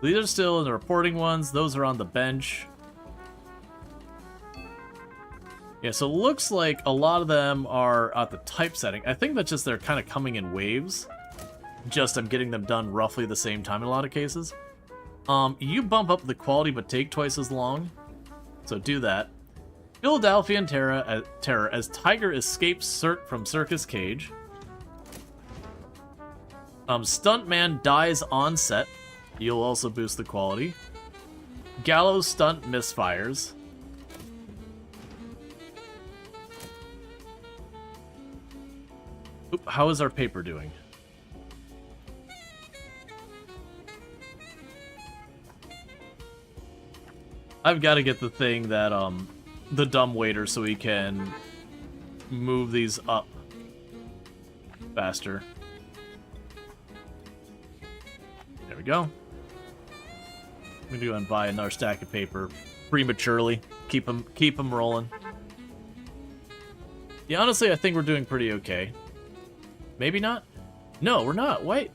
These are still in the reporting ones. Those are on the bench. Yeah, so it looks like a lot of them are at the typesetting. I think that's just they're kind of coming in waves. Just I'm getting them done roughly the same time in a lot of cases. You bump up the quality but take twice as long. So do that. Philadelphia and terror as Tiger escapes from circus cage. Stuntman dies on set. You'll also boost the quality. Gallows stunt misfires. Oop, how is our paper doing? I've got to get the thing that, the dumb waiter so we can move these up faster. There we go. I'm gonna go and buy another stack of paper prematurely. Keep them rolling. Yeah, honestly, I think we're doing pretty okay. Maybe not? No, we're not. Wait.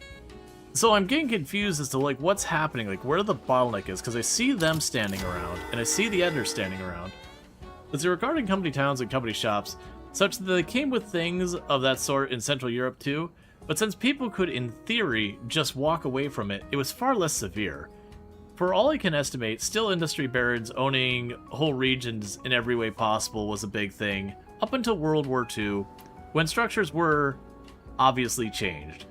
So I'm getting confused as to, like, what's happening, like, where the bottleneck is, because I see them standing around, and I see the editor standing around. It's regarding company towns and company shops, such that they came with things of that sort in Central Europe too, but since people could, in theory, just walk away from it, it was far less severe. For all I can estimate, still industry barons owning whole regions in every way possible was a big thing, up until World War II, when structures were obviously changed.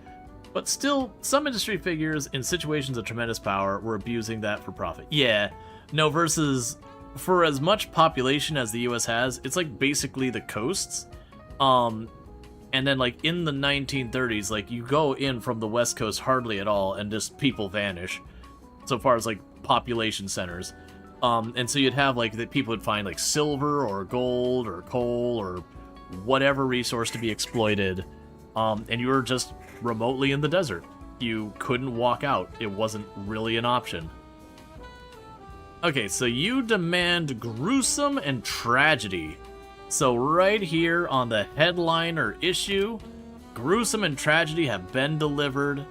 But still, some industry figures in situations of tremendous power were abusing that for profit. Yeah, no, versus, for as much population as the US has, it's like basically the coasts. And then like in the 1930s, like you go in from the West Coast hardly at all and just people vanish. So far as like population centers. And so you'd have like that people would find like silver or gold or coal or whatever resource to be exploited. And you were just remotely in the desert. You couldn't walk out. It wasn't really an option. Okay, so you demand gruesome and tragedy. So right here on the headliner issue, gruesome and tragedy have been delivered.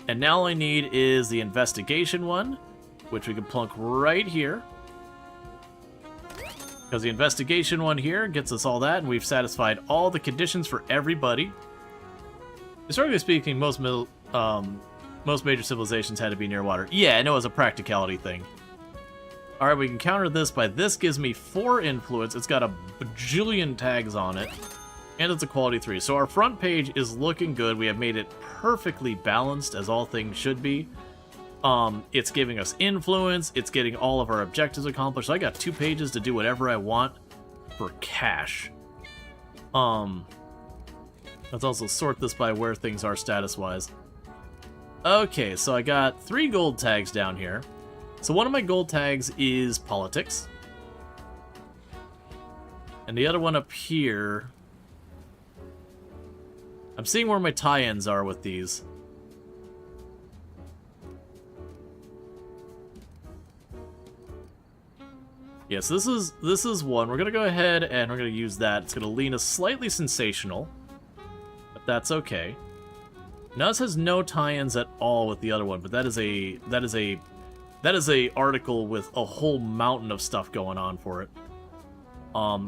And now all I need is the investigation one, which we can plunk right here. Because the investigation one here gets us all that, and we've satisfied all the conditions for everybody. Historically speaking, most major civilizations had to be near water. Yeah, I know, it was a practicality thing. Alright, we can counter this by this gives me 4 influence. It's got a bajillion tags on it. And it's a quality 3. So our front page is looking good. We have made it perfectly balanced, as all things should be. It's giving us influence. It's getting all of our objectives accomplished. So I got 2 pages to do whatever I want for cash. Let's also sort this by where things are status-wise. Okay, so I got 3 gold tags down here. So one of my gold tags is politics. And the other one up here... I'm seeing where my tie-ins are with these. Yes, this is one. We're gonna go ahead and we're gonna use that. It's gonna lean us slightly sensational. But that's okay. Now this has no tie-ins at all with the other one, but that is a article with a whole mountain of stuff going on for it.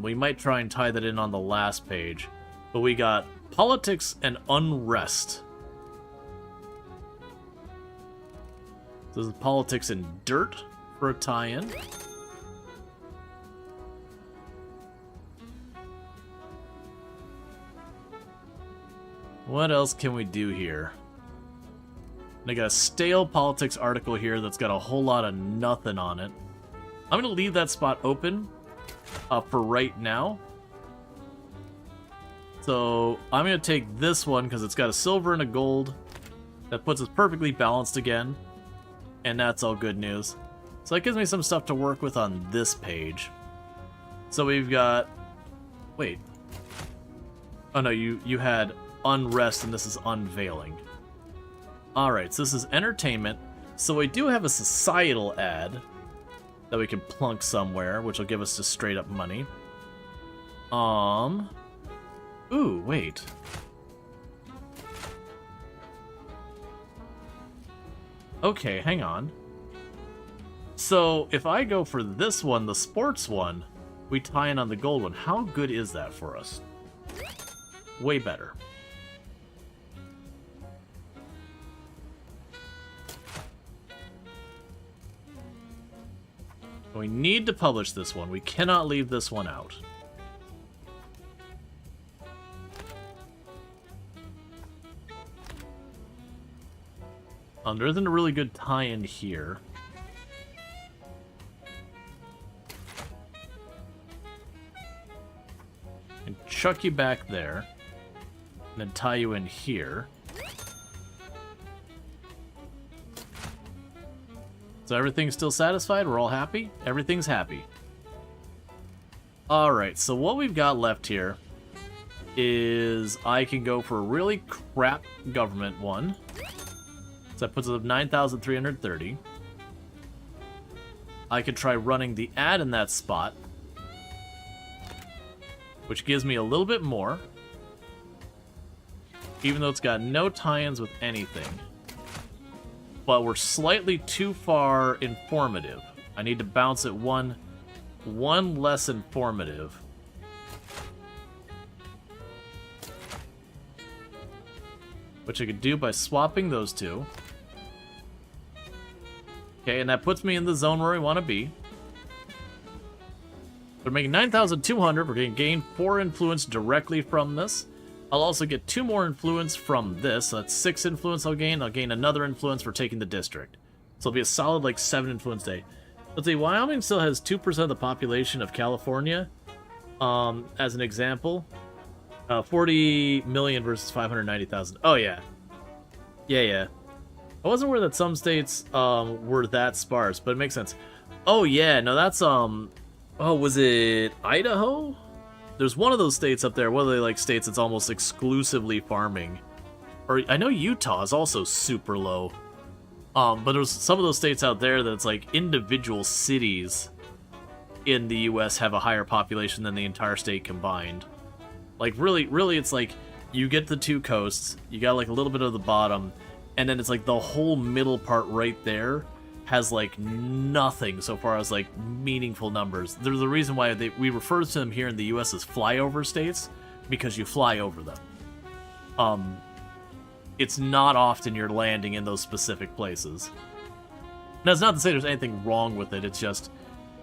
We might try and tie that in on the last page. But we got politics and unrest. So this is politics and dirt for a tie-in. What else can we do here? And I got a stale politics article here that's got a whole lot of nothing on it. I'm gonna leave that spot open for right now. So I'm gonna take this one because it's got a silver and a gold. That puts us perfectly balanced again. And that's all good news. So that gives me some stuff to work with on this page. So we've got... Wait. Oh no, you had unrest and this is unveiling. Alright, so this is entertainment. So we do have a societal ad that we can plunk somewhere, which will give us just straight up money. Ooh, wait. Okay, hang on. So, if I go for this one, the sports one, we tie in on the gold one. How good is that for us? Way better. We need to publish this one. We cannot leave this one out. There isn't a really good tie-in here. And chuck you back there. And then tie you in here. So everything's still satisfied? We're all happy? Everything's happy. Alright, so what we've got left here is I can go for a really crap government one. So that puts us up 9,330. I could try running the ad in that spot, which gives me a little bit more, even though it's got no tie-ins with anything. But we're slightly too far informative. I need to bounce it one less informative. Which I could do by swapping those two. Okay, and that puts me in the zone where we want to be. We're making 9,200. We're going to gain 4 influence directly from this. I'll also get 2 more influence from this. So that's 6 influence I'll gain. I'll gain another influence for taking the district. So it'll be a solid, like, 7 influence day. Let's see, Wyoming still has 2% of the population of California. As an example. 40 million versus 590,000. Oh, yeah. Yeah. I wasn't aware that some states were that sparse, but it makes sense. Oh, yeah. No, that's, oh, was it Idaho? There's one of those states up there. What are they, like, states that's almost exclusively farming? Or, I know Utah is also super low. But there's some of those states out there that's, like, individual cities in the U.S. have a higher population than the entire state combined. Like, really, it's like, you get the 2 coasts, you got, like, a little bit of the bottom, and then it's like the whole middle part right there has, like, nothing so far as, like, meaningful numbers. There's the reason why we refer to them here in the U.S. as flyover states, because you fly over them. It's not often you're landing in those specific places. Now, it's not to say there's anything wrong with it, it's just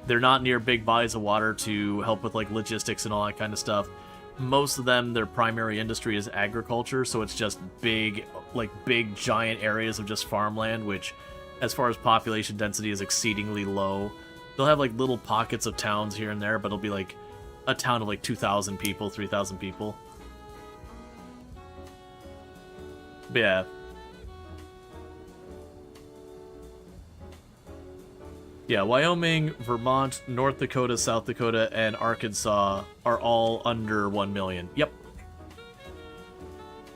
they're not near big bodies of water to help with, like, logistics and all that kind of stuff. Most of them, their primary industry is agriculture, so it's just big giant areas of just farmland, which, as far as population density, is exceedingly low. They'll have, like, little pockets of towns here and there, but it'll be, like, a town of, like, 2,000 people, 3,000 people. But yeah. Yeah, Wyoming, Vermont, North Dakota, South Dakota, and Arkansas are all under 1 million. Yep.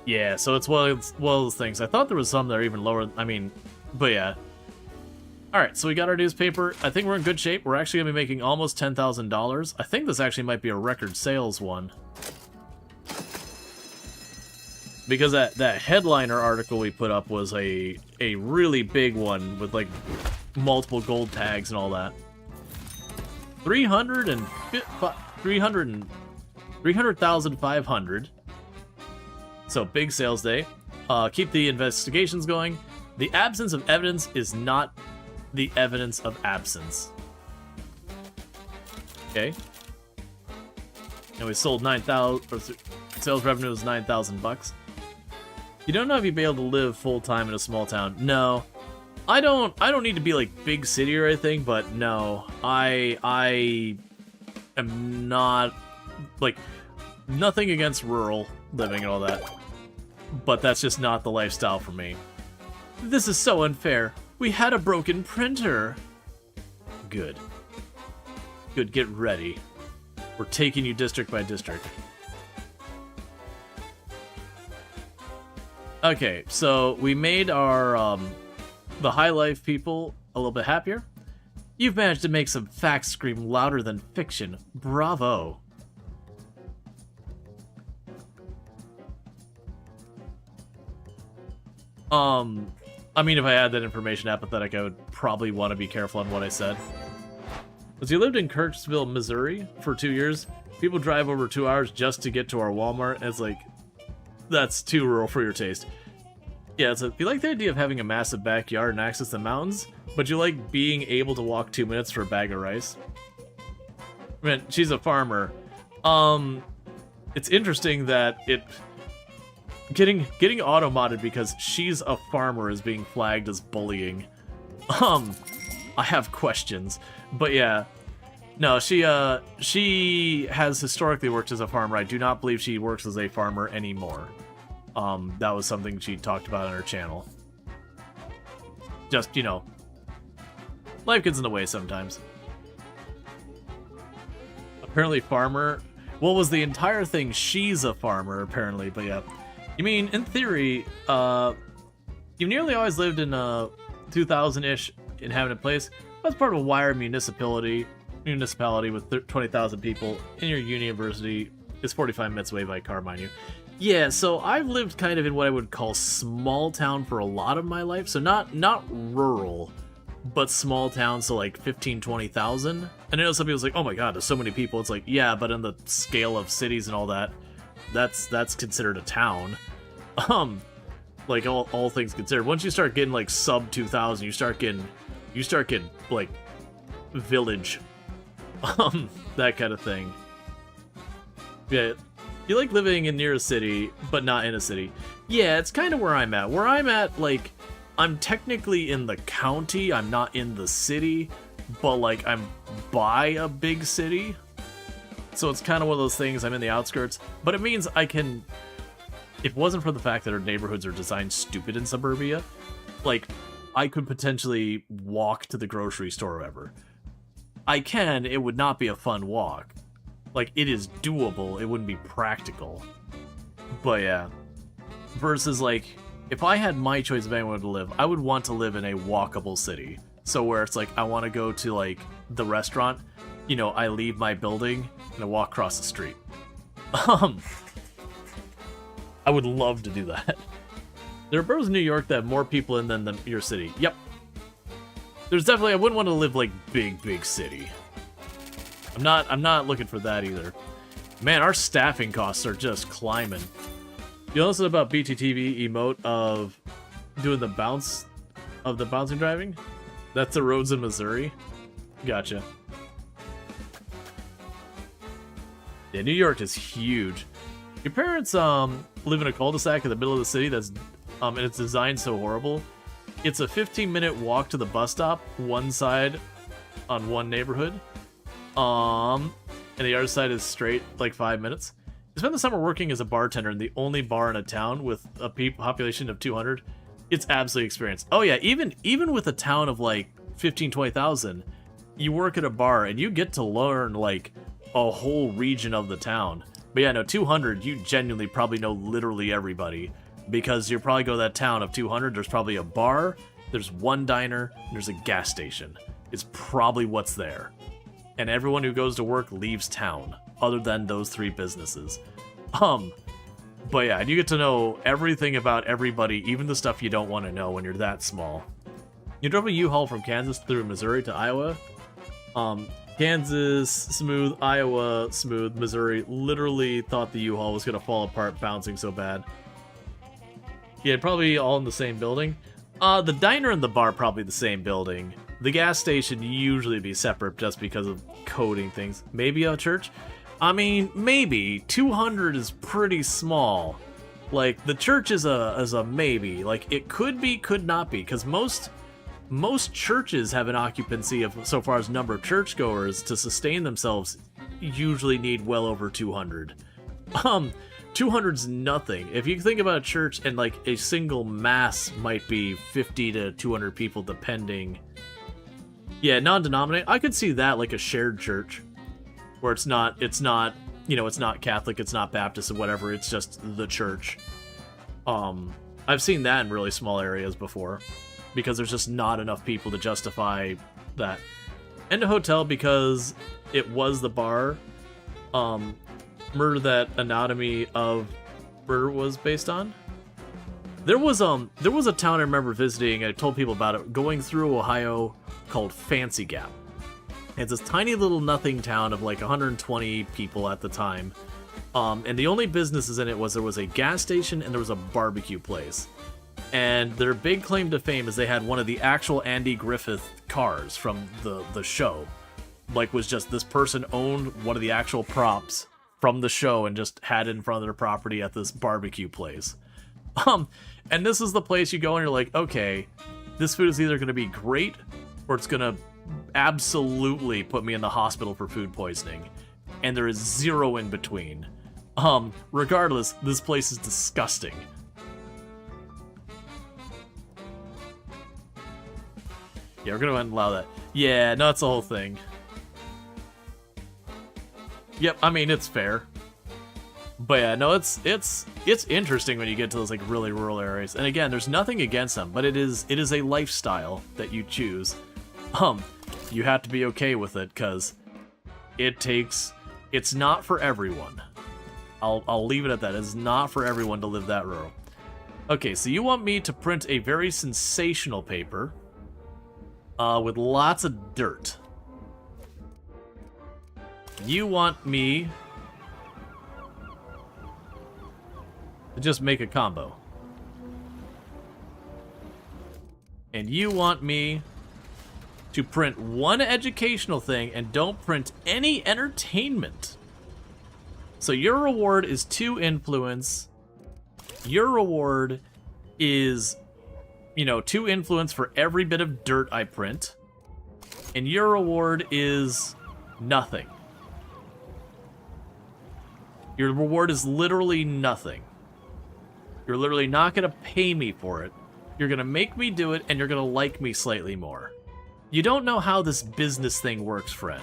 Yeah, so it's one of those things. I thought there was some that are even lower. I mean, but yeah. Alright, so we got our newspaper. I think we're in good shape. We're actually going to be making almost $10,000. I think this actually might be a record sales one. Because that headliner article we put up was a really big one with, like, multiple gold tags and all that. 300,500. So big sales day. Keep the investigations going. The absence of evidence is not the evidence of absence. Okay. And we sold 9,000. Sales revenue was $9,000 bucks. You don't know if you'd be able to live full-time in a small town. No. I don't need to be like big city or anything, but no. I am not like nothing against rural living and all that. But that's just not the lifestyle for me. This is so unfair. We had a broken printer. Good. Good, get ready. We're taking you district by district. Okay, so we made our, the high life people a little bit happier. You've managed to make some facts scream louder than fiction. Bravo. I mean, if I had that information apathetic, I would probably want to be careful on what I said. As you lived in Kirksville, Missouri for 2 years, people drive over 2 hours just to get to our Walmart, and it's like, that's too rural for your taste. Yeah, so you like the idea of having a massive backyard and access to mountains, but you like being able to walk 2 minutes for a bag of rice. Man, she's a farmer. It's interesting that getting auto-modded because she's a farmer is being flagged as bullying. I have questions, but yeah. No, she has historically worked as a farmer. I do not believe she works as a farmer anymore. That was something she talked about on her channel. Just, you know, life gets in the way sometimes. Apparently farmer, well, was the entire thing she's a farmer, apparently, but yeah. You mean, in theory, you nearly always lived in a 2000-ish inhabited place. That's part of a wired municipality with 20,000 people, and your university is 45 minutes away by car, mind you. Yeah, so I've lived kind of in what I would call small town for a lot of my life. So not rural, but small town, so like 15, 20,000. And I know some people's like, oh my god, there's so many people. It's like, yeah, but in the scale of cities and all that, that's considered a town. Like all things considered. Once you start getting like sub 2,000, you start getting like village. That kind of thing. Yeah. You like living in near a city, but not in a city. Yeah, it's kind of where I'm at. Where I'm at, like, I'm technically in the county, I'm not in the city, but, like, I'm by a big city. So it's kind of one of those things, I'm in the outskirts. But it means I can... If it wasn't for the fact that our neighborhoods are designed stupid in suburbia, like, I could potentially walk to the grocery store or whatever. I can, it would not be a fun walk. Like, it is doable, it wouldn't be practical. But yeah. Versus, like, if I had my choice of anywhere to live, I would want to live in a walkable city. So where it's like, I want to go to, like, the restaurant, you know, I leave my building, and I walk across the street. I would love to do that. There are boroughs in New York that have more people in than your city. Yep. There's definitely, I wouldn't want to live, like, big city. I'm not looking for that either. Man, our staffing costs are just climbing. You know something about BTTV emote of doing the bouncing driving? That's the roads in Missouri. Gotcha. Yeah, New York is huge. Your parents live in a cul-de-sac in the middle of the city that's and it's designed so horrible. It's a 15-minute walk to the bus stop, one side on one neighborhood. And the other side is straight, like 5 minutes. I spent the summer working as a bartender in the only bar in a town with a population of 200. It's absolutely experience. Oh yeah, even with a town of like 15, 20,000, you work at a bar and you get to learn like a whole region of the town. But yeah, no, 200, you genuinely probably know literally everybody. Because you probably go to that town of 200, there's probably a bar, there's one diner, and there's a gas station. It's probably what's there. And everyone who goes to work leaves town, other than those 3 businesses. But yeah, you get to know everything about everybody, even the stuff you don't want to know when you're that small. You drove a U-Haul from Kansas through Missouri to Iowa. Kansas, smooth. Iowa, smooth. Missouri, literally thought the U-Haul was going to fall apart bouncing so bad. Yeah, probably all in the same building. The diner and the bar probably the same building. The gas station usually be separate just because of coding things. Maybe a church? I mean, maybe. 200 is pretty small. Like, the church is a maybe. Like, it could be, could not be, because most churches have an occupancy of, so far as number of churchgoers to sustain themselves, usually need well over 200. 200's nothing. If you think about a church and like a single mass might be 50 to 200 people depending. Yeah, non-denominational. I could see that, like a shared church where it's not, you know, it's not Catholic, it's not Baptist or whatever, it's just the church. I've seen that in really small areas before because there's just not enough people to justify that. And a hotel because it was the bar. Murder that Anatomy of Murder was based on. There was a town I remember visiting. I told people about it, going through Ohio, called Fancy Gap. It's this tiny little nothing town of like 120 people at the time. And the only businesses in it was there was a gas station and there was a barbecue place. And their big claim to fame is they had one of the actual Andy Griffith cars from the show. Like, was just this person owned one of the actual props from the show and just had it in front of their property at this barbecue place. And this is the place you go and you're like, okay, this food is either going to be great or it's going to absolutely put me in the hospital for food poisoning. And there is zero in between. Regardless, this place is disgusting. Yeah, we're going to go ahead and allow that. Yeah, no, that's the whole thing. Yep, I mean, it's fair. But yeah, no, it's interesting when you get to those like really rural areas. And again, there's nothing against them, but it is a lifestyle that you choose. You have to be okay with it because it's not for everyone. I'll leave it at that. It's not for everyone to live that rural. Okay, so you want me to print a very sensational paper with lots of dirt. You want me to just make a combo. And you want me to print one educational thing and don't print any entertainment. So your reward is 2 influence. Your reward is, 2 influence for every bit of dirt I print. And your reward is nothing. Your reward is literally nothing. You're literally not going to pay me for it. You're going to make me do it, and you're going to like me slightly more. You don't know how this business thing works, friend.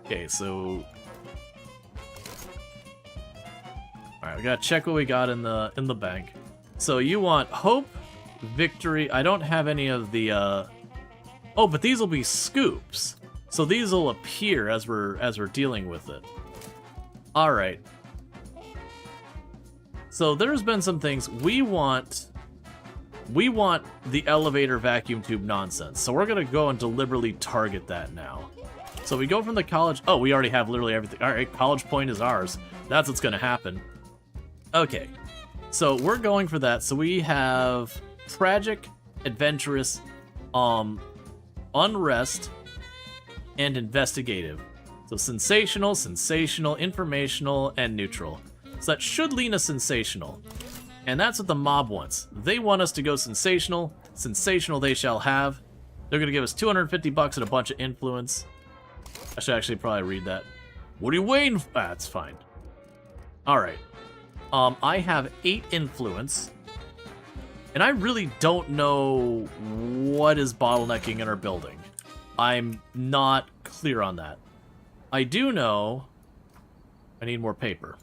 Okay, so... Alright, we gotta check what we got in the bank. So you want hope, victory... I don't have any of the, Oh, but these will be scoops. So these will appear as we're dealing with it. All right. So there's been some things we want the elevator vacuum tube nonsense. So we're going to go and deliberately target that now. So we go from the college. Oh, we already have literally everything. All right, college point is ours. That's what's going to happen. Okay. So we're going for that. So we have tragic, adventurous, unrest, and investigative. So sensational, informational, and neutral. So that should lean us sensational. And that's what the mob wants. They want us to go sensational. Sensational they shall have. They're going to give us 250 bucks and a bunch of influence. I should actually probably read that. What are you waiting for? Ah, that's fine. Alright. I have 8 influence. And I really don't know what is bottlenecking in our building. I'm not clear on that. I do know I need more paper.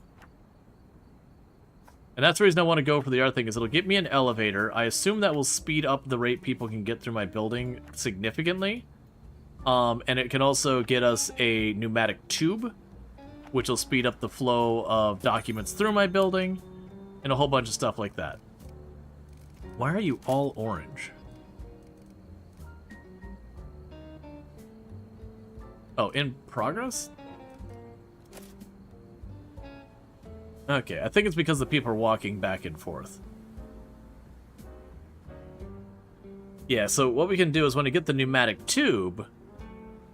And that's the reason I want to go for the other thing, is it'll get me an elevator. I assume that will speed up the rate people can get through my building significantly. And it can also get us a pneumatic tube, which will speed up the flow of documents through my building, and a whole bunch of stuff like that. Why are you all orange? Oh, in progress? Okay, I think it's because the people are walking back and forth. Yeah, so what we can do is when I get the pneumatic tube,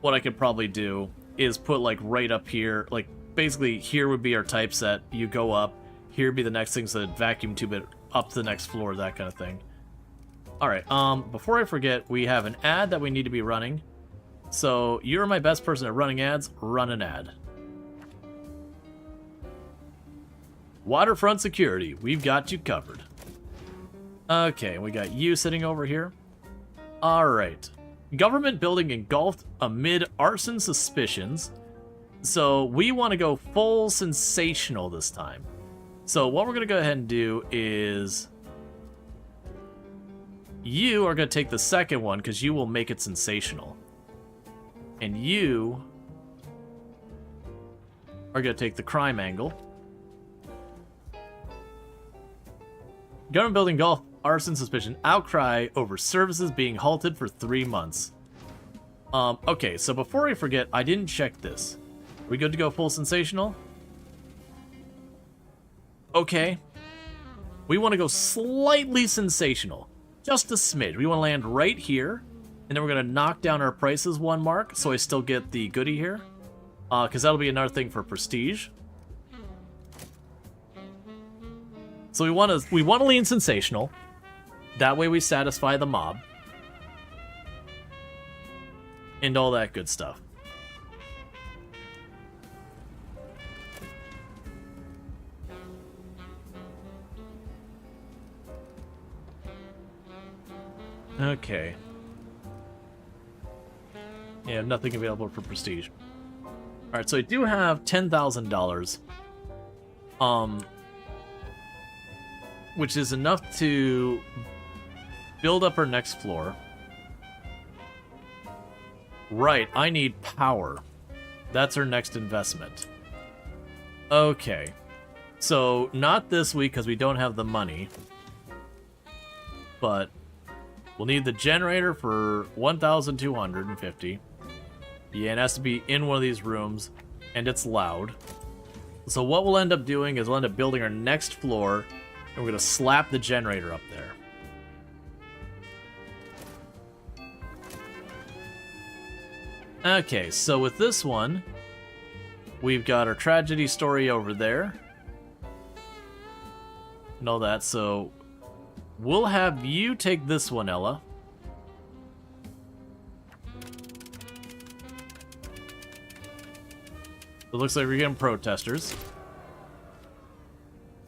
what I could probably do is put, like, right up here, like, basically here would be our typeset. You go up. Here would be the next thing, so that vacuum tube it up to the next floor, that kind of thing. Alright, before I forget, we have an ad that we need to be running. So, you're my best person at running ads. Run an ad. Waterfront security. We've got you covered. Okay, we got you sitting over here. Alright. Government building engulfed amid arson suspicions. So, we want to go full sensational this time. So, what we're going to go ahead and do is... You are going to take the second one, because you will make it sensational. And you are going to take the crime angle. Government building golf arson suspicion. Outcry over services being halted for 3 months. Okay, so before I forget, I didn't check this. Are we good to go full sensational? Okay. We want to go slightly sensational. Just a smidge. We want to land right here. And then we're going to knock down our prices 1 mark, so I still get the goodie here. Because that'll be another thing for prestige. So we want to lean sensational. That way we satisfy the mob. And all that good stuff. Okay. Yeah, nothing available for prestige. Alright, so I do have $10,000. Which is enough to build up our next floor. Right, I need power. That's our next investment. Okay. So, not this week because we don't have the money. But we'll need the generator for 1,250. Yeah, it has to be in one of these rooms, and it's loud. So what we'll end up doing is we'll end up building our next floor, and we're going to slap the generator up there. Okay, so with this one, we've got our tragedy story over there. And all that, so we'll have you take this one, Ella. It looks like we're getting protesters.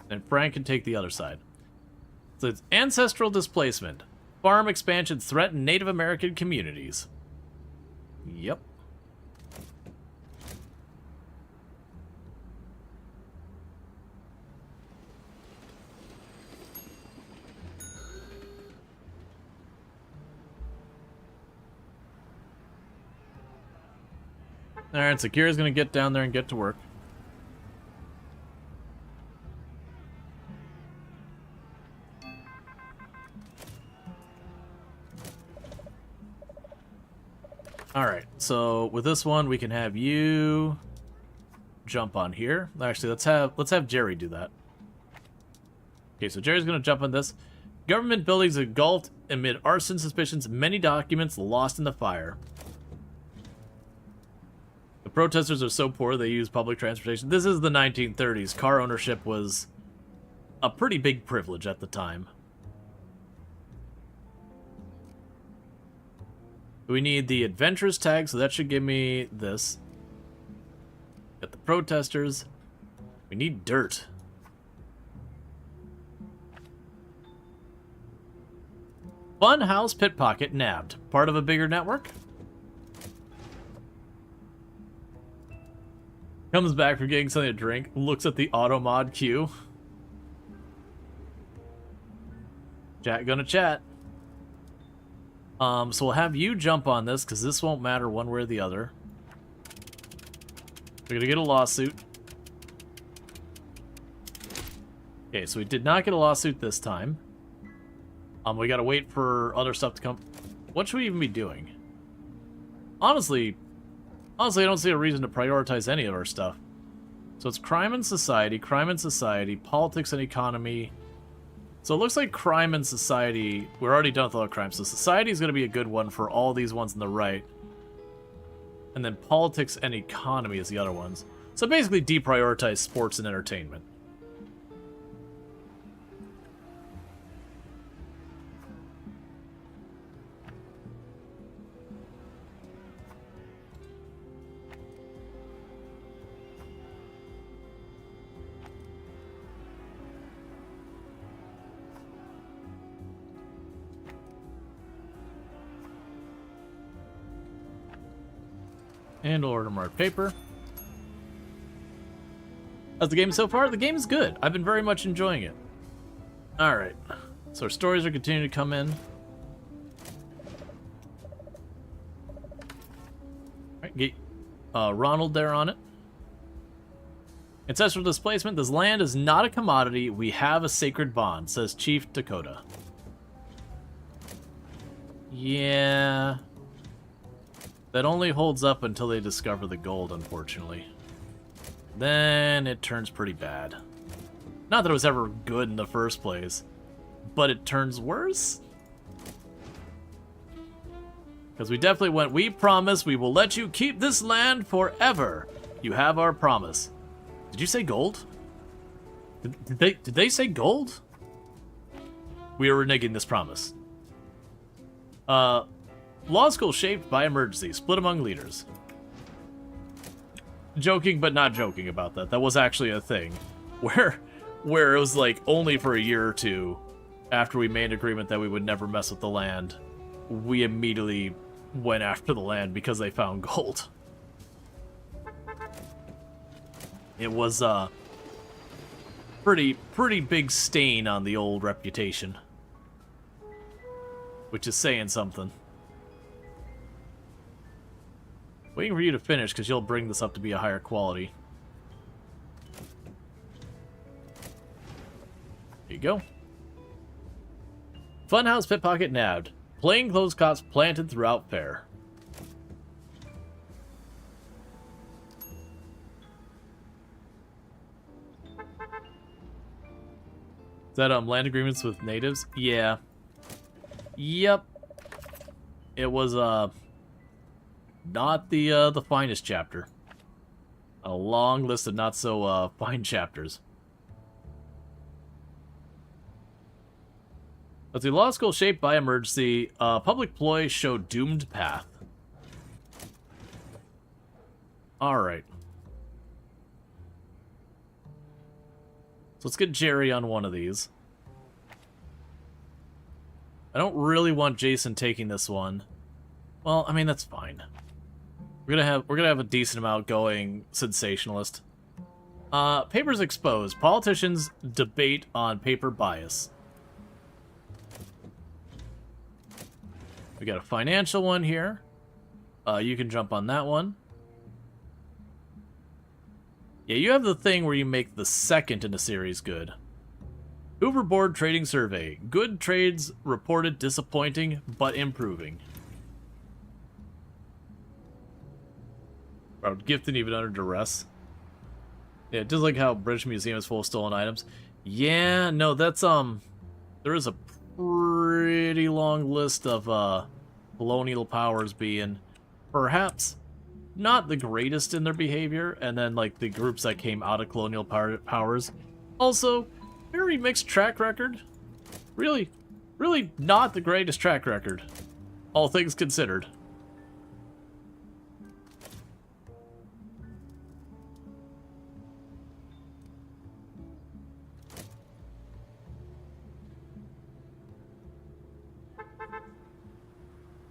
And Frank can take the other side. So it's ancestral displacement. Farm expansion threaten Native American communities. Yep. Alright, Sakira's gonna get down there and get to work. Alright, so with this one we can have you jump on here. Actually, let's have Jerry do that. Okay, so Jerry's gonna jump on this. Government buildings engulfed amid arson suspicions, many documents lost in the fire. The protesters are so poor they use public transportation. This is the 1930s. Car ownership was a pretty big privilege at the time. We need the adventurous tag, so that should give me this. Got the protesters. We need dirt. Fun house pit pocket nabbed. Part of a bigger network? Comes back from getting something to drink, looks at the auto mod queue. Chat gonna chat. So we'll have you jump on this, because this won't matter one way or the other. We're gonna get a lawsuit. Okay, so we did not get a lawsuit this time. We gotta wait for other stuff to come. What should we even be doing? Honestly, I don't see a reason to prioritize any of our stuff. So it's crime and society, politics and economy. So it looks like crime and society, we're already done with all the crime. So society is going to be a good one for all these ones on the right. And then politics and economy is the other ones. So basically deprioritize sports and entertainment. And order marked paper. How's the game so far? The game is good. I've been very much enjoying it. Alright. So our stories are continuing to come in. Alright, get Ronald there on it. Ancestral displacement. This land is not a commodity. We have a sacred bond, says Chief Dakota. Yeah. That only holds up until they discover the gold, unfortunately. Then it turns pretty bad. Not that it was ever good in the first place, but it turns worse. Because we definitely went, we promise we will let you keep this land forever. You have our promise. Did you say gold? Did they say gold? We are reneging this promise. Law school shaped by emergency, split among leaders. Joking, but not joking about that. That was actually a thing. Where it was like only for a year or two after we made an agreement that we would never mess with the land, we immediately went after the land because they found gold. It was a pretty big stain on the old reputation. Which is saying something. Waiting for you to finish, because you'll bring this up to be a higher quality. There you go. Funhouse pickpocket nabbed. Plainclothes cops planted throughout fair. Is that land agreements with natives? Yeah. Yep. It was not the finest chapter. A long list of not so fine chapters. Let's see. Law school shaped by emergency. Public ploy show doomed path. Alright. So let's get Jerry on one of these. I don't really want Jason taking this one. Well, I mean, that's fine. We're gonna have a decent amount going sensationalist. Papers exposed. Politicians debate on paper bias. We got a financial one here. You can jump on that one. Yeah, you have the thing where you make the second in a series good. Hoover Board Trading Survey. Good trades reported disappointing, but improving. Wow, gifted even under duress. Yeah, just like how British Museum is full of stolen items. Yeah, no, that's, there is a pretty long list of, colonial powers being perhaps not the greatest in their behavior, and then, like, the groups that came out of colonial powers. Also, very mixed track record. Really not the greatest track record, all things considered.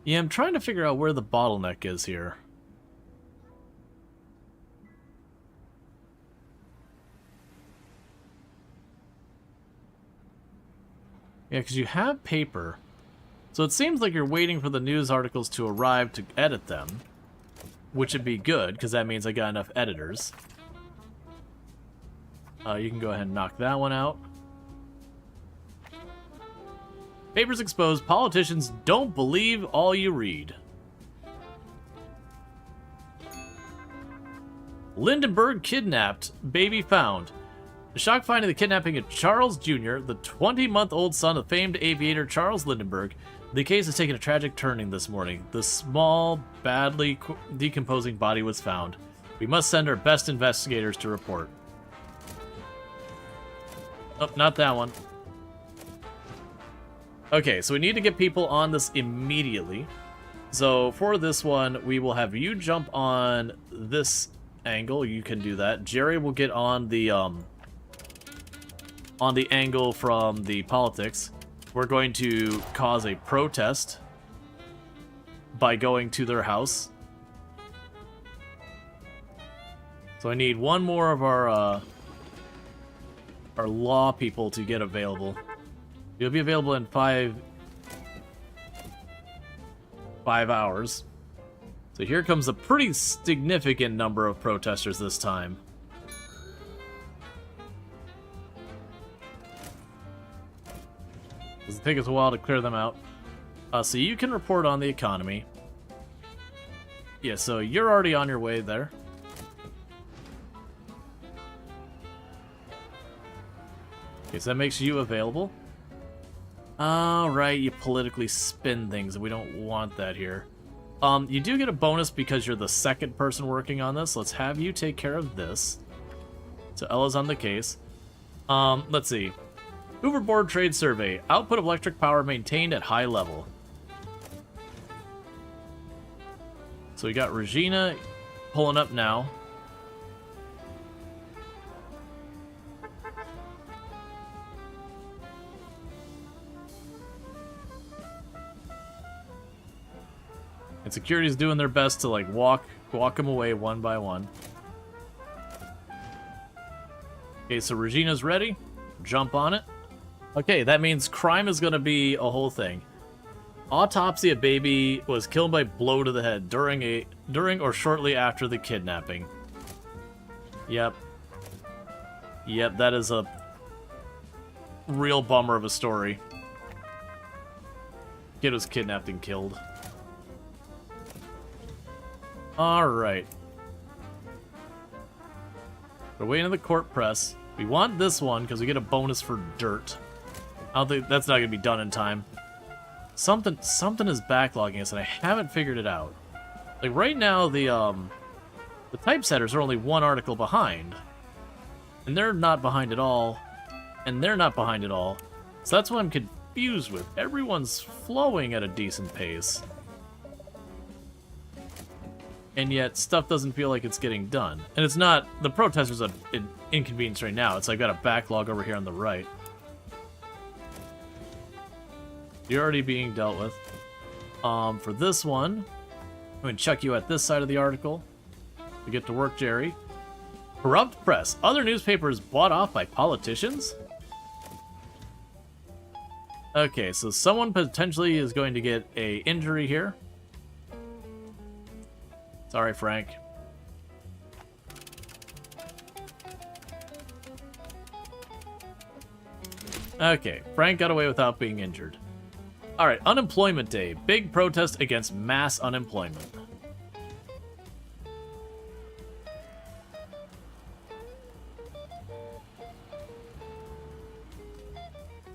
Yeah, I'm trying to figure out where the bottleneck is here. Yeah, because you have paper. So it seems like you're waiting for the news articles to arrive to edit them. Which would be good, because that means I got enough editors. You can go ahead and knock that one out. Papers exposed. Politicians don't believe all you read. Lindenberg kidnapped. Baby found. The shock finding the kidnapping of Charles Jr., the 20-month-old son of famed aviator Charles Lindenberg. The case has taken a tragic turning this morning. The small, badly decomposing body was found. We must send our best investigators to report. Oh, not that one. Okay, so we need to get people on this immediately. So for this one, we will have you jump on this angle. You can do that. Jerry will get on the angle from the politics. We're going to cause a protest by going to their house. So I need one more of our law people to get available. You'll be available in 5 hours. So here comes a pretty significant number of protesters this time. It'll take us a while to clear them out. So you can report on the economy. Yeah, so you're already on your way there. Okay, so that makes you available. Alright, you politically spin things, and we don't want that here. You do get a bonus because you're the second person working on this. Let's have you take care of this. So Ella's on the case. Let's see. Hooverboard Trade Survey. Output of electric power maintained at high level. So we got Regina pulling up now. And security's doing their best to like walk them away one by one. Okay, so Regina's ready. Jump on it. Okay, that means crime is gonna be a whole thing. Autopsy: a baby was killed by blow to the head during or shortly after the kidnapping. Yep. Yep, that is a real bummer of a story. Kid was kidnapped and killed. Alright. We're waiting on the court press. We want this one because we get a bonus for dirt. I don't think that's not going to be done in time. Something is backlogging us and I haven't figured it out. Like right now the typesetters are only one article behind. And they're not behind at all. And they're not behind at all. So that's what I'm confused with. Everyone's flowing at a decent pace. And yet stuff doesn't feel like it's getting done. And it's not, the protesters are an inconvenience right now. It's like got a backlog over here on the right. You're already being dealt with. For this one, I'm going to chuck you at this side of the article. We get to work, Jerry. Corrupt press. Other newspapers bought off by politicians? Okay, so someone potentially is going to get a injury here. Sorry, Frank. Okay, Frank got away without being injured. Alright, Unemployment Day. Big protest against mass unemployment.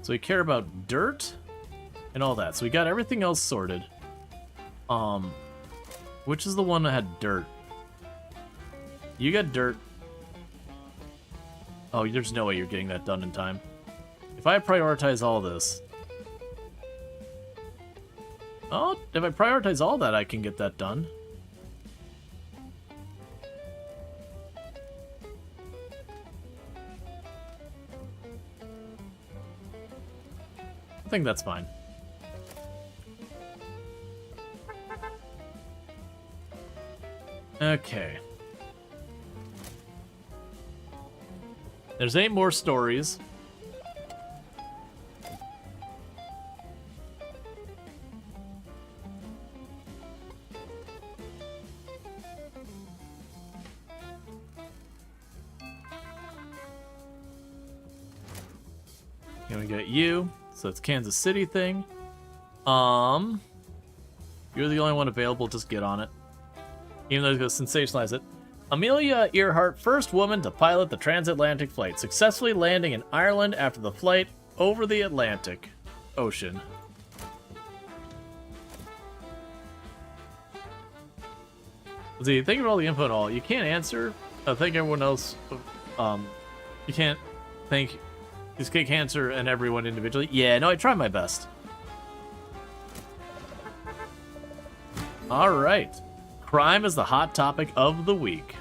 So we care about dirt and all that. So we got everything else sorted. Which is the one that had dirt? You got dirt. Oh, there's no way you're getting that done in time. If I prioritize all this... Oh, if I prioritize all that, I can get that done. I think that's fine. Okay. There's 8 more stories. Here we got you. So it's Kansas City thing. You're the only one available, just get on it. Even though it's going to sensationalize it. Amelia Earhart, first woman to pilot the transatlantic flight, successfully landing in Ireland after the flight over the Atlantic Ocean. See, think of all the info and all. You can't answer. I think everyone else, you can't think. Just can't answer and everyone individually. Yeah, no, I try my best. All right, crime is the hot topic of the week.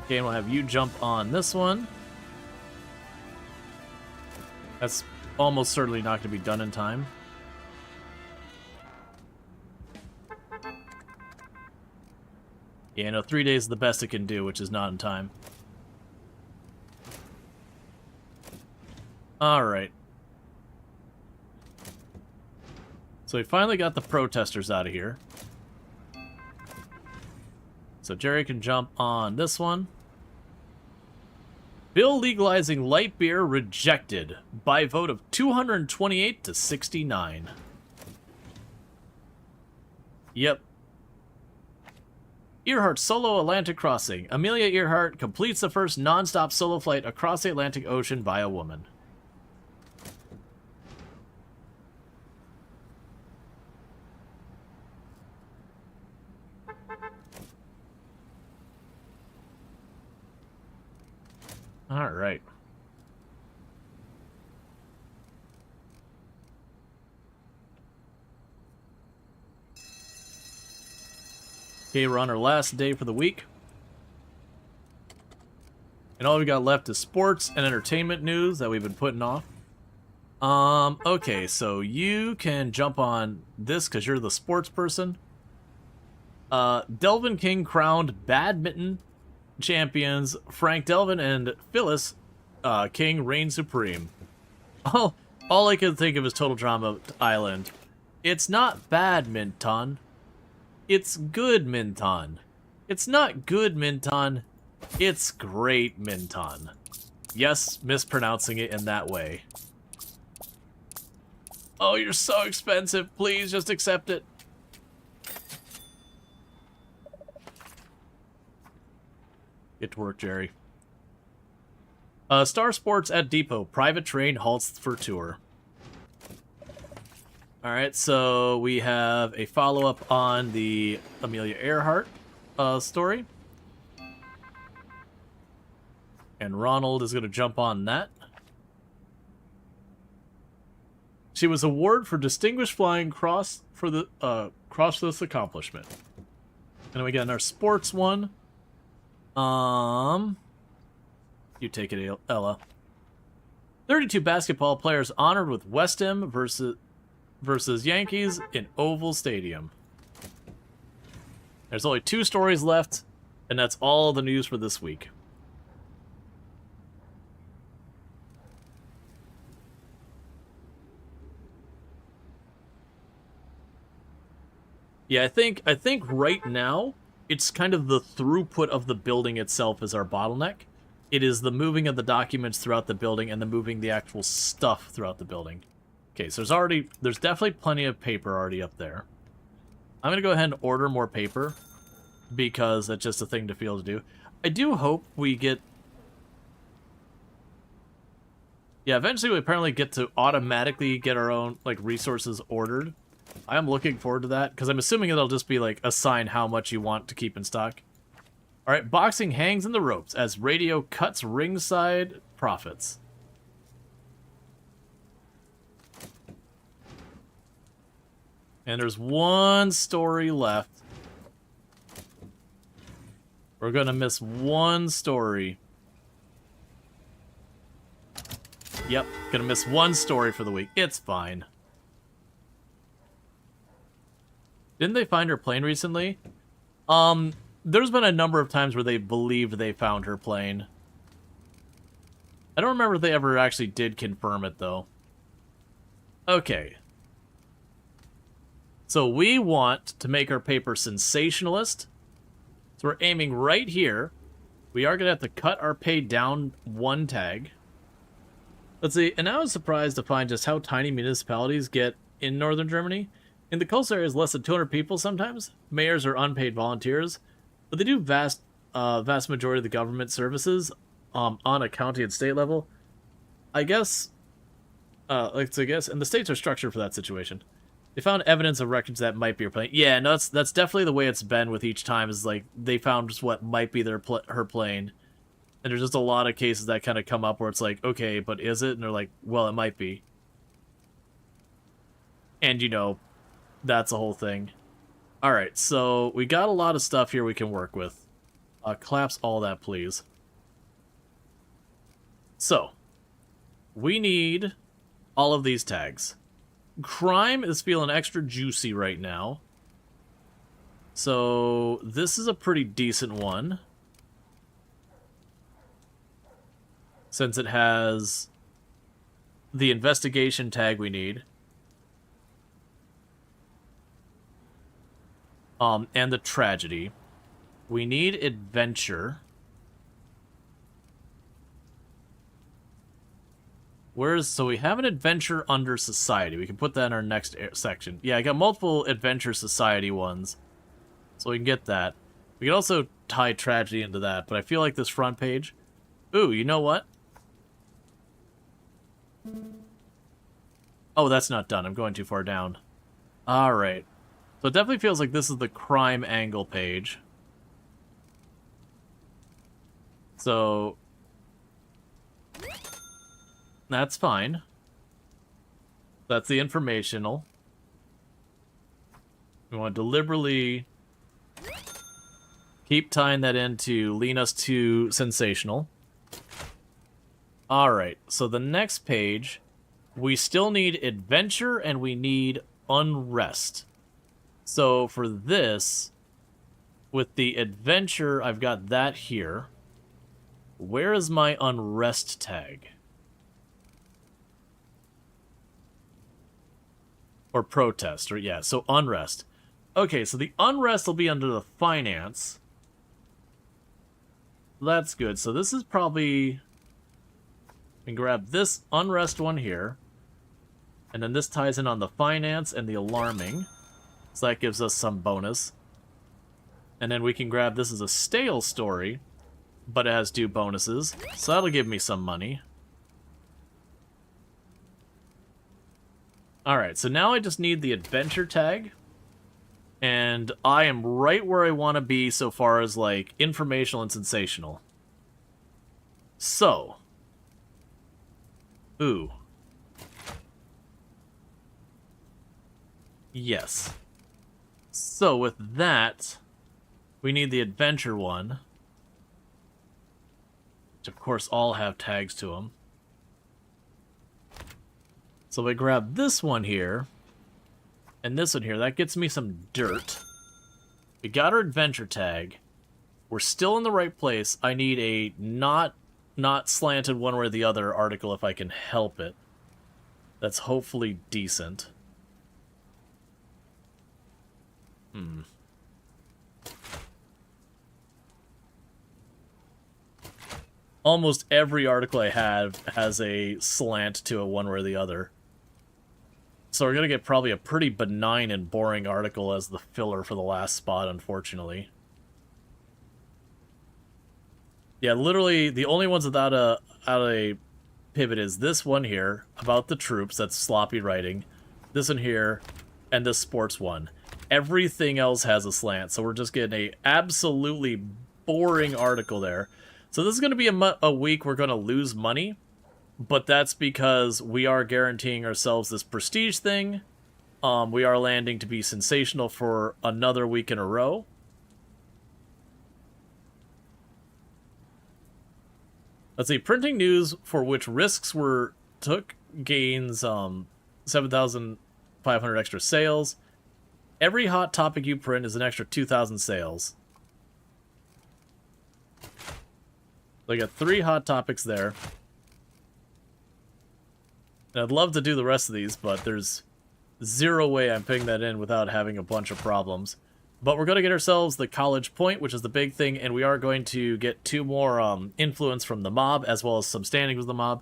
Okay, and we'll have you jump on this one. That's almost certainly not going to be done in time. Yeah, no, 3 days is the best it can do, which is not in time. Alright. So we finally got the protesters out of here. So Jerry can jump on this one. Bill legalizing light beer rejected by a vote of 228 to 69. Yep. Earhart solo Atlantic crossing. Amelia Earhart completes the first non-stop solo flight across the Atlantic Ocean by a woman. All right. Okay, we're on our last day for the week. And all we got left is sports and entertainment news that we've been putting off. Okay, so you can jump on this because you're the sports person. Delvin King crowned badminton champions. Frank Delvin and Phyllis King reign supreme. All I can think of is Total Drama Island. It's not badminton. It's good minton. It's not good minton. It's great minton. Yes, mispronouncing it in that way. Oh, you're so expensive. Please just accept it. Get to work, Jerry. Star Sports at Depot. Private train halts for tour. Alright, so we have a follow-up on the Amelia Earhart story. And Ronald is going to jump on that. She was awarded for distinguished flying cross this accomplishment. And we got our sports one. You take it, Ella. 32 basketball players honored with West Ham versus Yankees in Oval Stadium. There's only 2 stories left, and that's all the news for this week. Yeah, I think right now it's kind of the throughput of the building itself is our bottleneck. It is the moving of the documents throughout the building and the moving the actual stuff throughout the building. Okay, so there's definitely plenty of paper already up there. I'm gonna go ahead and order more paper because that's just a thing to feel to do. I do hope we get. Yeah, eventually we apparently get to automatically get our own like resources ordered. I am looking forward to that because I'm assuming it'll just be like assign how much you want to keep in stock. All right, boxing hangs in the ropes as radio cuts ringside profits. And there's one story left. We're gonna miss one story. Yep, gonna miss one story for the week. It's fine. Didn't they find her plane recently? There's been a number of times where they believed they found her plane. I don't remember if they ever actually did confirm it, though. Okay. So we want to make our paper sensationalist. So we're aiming right here. We are going to have to cut our pay down 1 tag. Let's see, and I was surprised to find just how tiny municipalities get in northern Germany. In the coastal areas, less than 200 people sometimes. Mayors are unpaid volunteers. But they do vast majority of the government services on a county and state level. I guess, and the states are structured for that situation. They found evidence of records that might be her plane. Yeah, no, that's definitely the way it's been with each time. Is like they found just what might be her plane, and there's just a lot of cases that kind of come up where it's like, okay, but is it? And they're like, well, it might be. And you know, that's the whole thing. All right, so we got a lot of stuff here we can work with. Collapse all that, please. So, we need all of these tags. Crime is feeling extra juicy right now. So, this is a pretty decent one. Since it has the investigation tag we need. And the tragedy. We need adventure. So we have an adventure under society. We can put that in our next section. Yeah, I got multiple adventure society ones. So we can get that. We can also tie tragedy into that, but I feel like this front page... Ooh, you know what? Oh, that's not done. I'm going too far down. Alright. So it definitely feels like this is the crime angle page. So... that's fine. That's the informational. We want to deliberately keep tying that in to lean us to sensational. Alright, so the next page, we still need adventure and we need unrest. So for this, with the adventure, I've got that here. Where is my unrest tag? Or protest, or yeah, so unrest. Okay, so the unrest will be under the finance. That's good. So this is probably... we can grab this unrest one here. And then this ties in on the finance and the alarming. So that gives us some bonus. And then we can grab this as a stale story, but it has due bonuses. So that'll give me some money. Alright, so now I just need the adventure tag. And I am right where I want to be so far as, like, informational and sensational. So. Ooh. Yes. So with that, we need the adventure one. Which, of course, all have tags to them. So we grab this one here, and this one here. That gets me some dirt. We got our adventure tag. We're still in the right place. I need a not slanted one way or the other article if I can help it. That's hopefully decent. Almost every article I have has a slant to it one way or the other. So we're going to get probably a pretty benign and boring article as the filler for the last spot, unfortunately. Yeah, literally, the only ones without a pivot is this one here, about the troops, that's sloppy writing. This one here, and this sports one. Everything else has a slant, so we're just getting a absolutely boring article there. So this is going to be a week we're going to lose money. But that's because we are guaranteeing ourselves this prestige thing. We are landing to be sensational for another week in a row. Let's see. Printing news for which risks were took gains 7,500 extra sales. Every hot topic you print is an extra 2,000 sales. So I got 3 hot topics there. And I'd love to do the rest of these, but there's zero way I'm putting that in without having a bunch of problems. But we're going to get ourselves the college point, which is the big thing, and we are going to get 2 more influence from the mob, as well as some standings with the mob.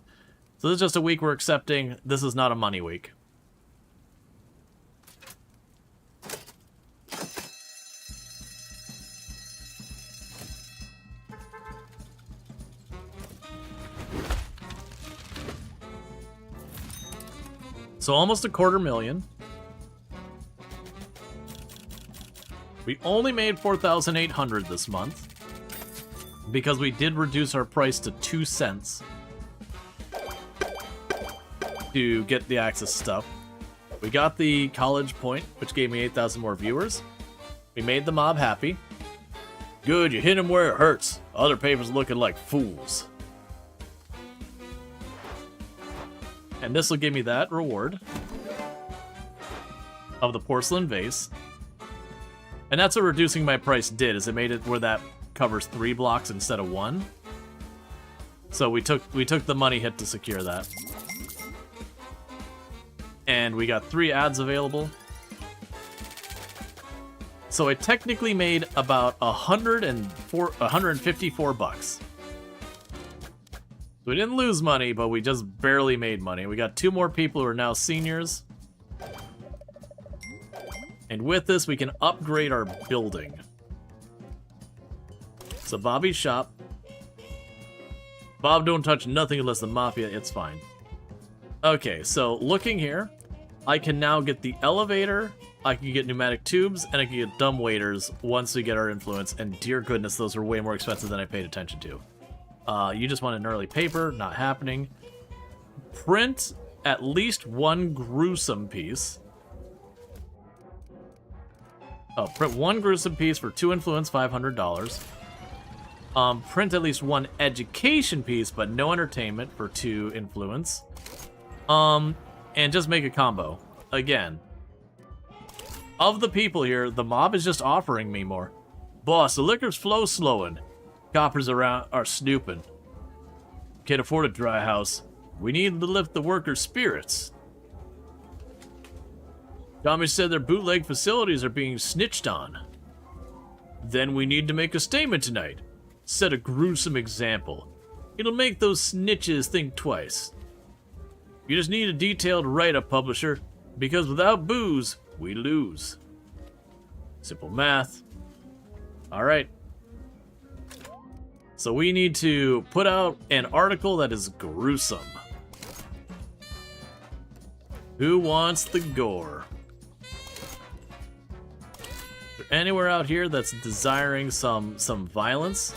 So this is just a week we're accepting. This is not a money week. So almost $250,000. We only made 4,800 this month because we did reduce our price to 2 cents to get the access stuff. We got the college point, which gave me 8,000 more viewers. We made the mob happy. Good, you hit him where it hurts. Other papers looking like fools. And this will give me that reward of the porcelain vase. And that's what reducing my price did, is it made it where that covers 3 blocks instead of 1. So we took the money hit to secure that. And we got 3 ads available. So I technically made about 154 bucks. We didn't lose money, but we just barely made money. We got 2 more people who are now seniors. And with this, we can upgrade our building. So Bobby's shop. Bob don't touch nothing unless the mafia, it's fine. Okay, so looking here, I can now get the elevator, I can get pneumatic tubes, and I can get dumb waiters once we get our influence, and dear goodness, those are way more expensive than I paid attention to. You just want an early paper, not happening. Print at least 1 gruesome piece. Oh, print 1 gruesome piece for 2 influence, $500. Print at least 1 education piece, but no entertainment for 2 influence. And just make a combo. Again. Of the people here, the mob is just offering me more. Boss, the liquor's flow slowing. Coppers around are snooping. Can't afford a dry house. We need to lift the workers' spirits. Tommy said their bootleg facilities are being snitched on. Then we need to make a statement tonight. Set a gruesome example. It'll make those snitches think twice. You just need a detailed write-up, publisher, because without booze, we lose. Simple math. Alright. So we need to put out an article that is gruesome. Who wants the gore? Is there anywhere out here that's desiring some violence?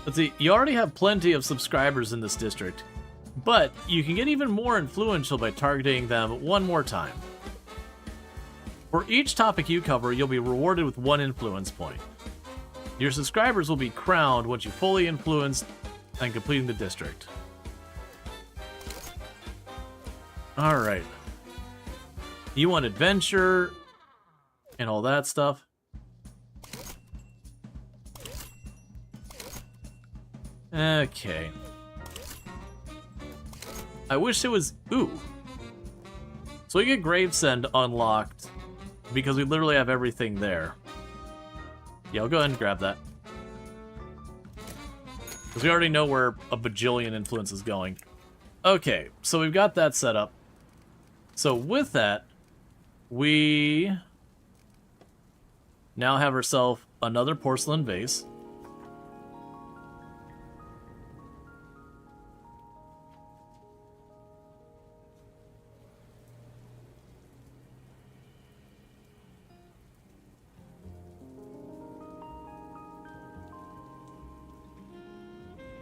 Let's see, you already have plenty of subscribers in this district, but you can get even more influential by targeting them one more time. For each topic you cover, you'll be rewarded with 1 influence point. Your subscribers will be crowned once you fully influenced and completing the district. Alright. You want adventure and all that stuff. Okay. I wish it was... Ooh. So we get Gravesend unlocked because we literally have everything there. Yeah, I'll go ahead and grab that. Because we already know where a bajillion influence is going. Okay, so we've got that set up. So with that, we now have ourselves another porcelain vase.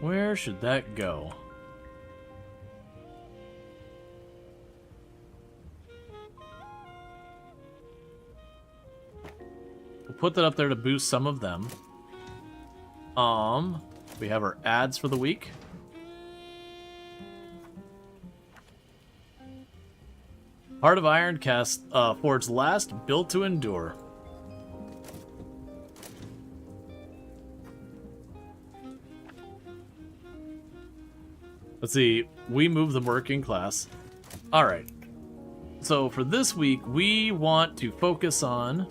Where should that go? We'll put that up there to boost some of them. We have our ads for the week. Heart of Iron cast Forge last, built to endure. Let's see, we move the working class. Alright. So for this week, we want to focus on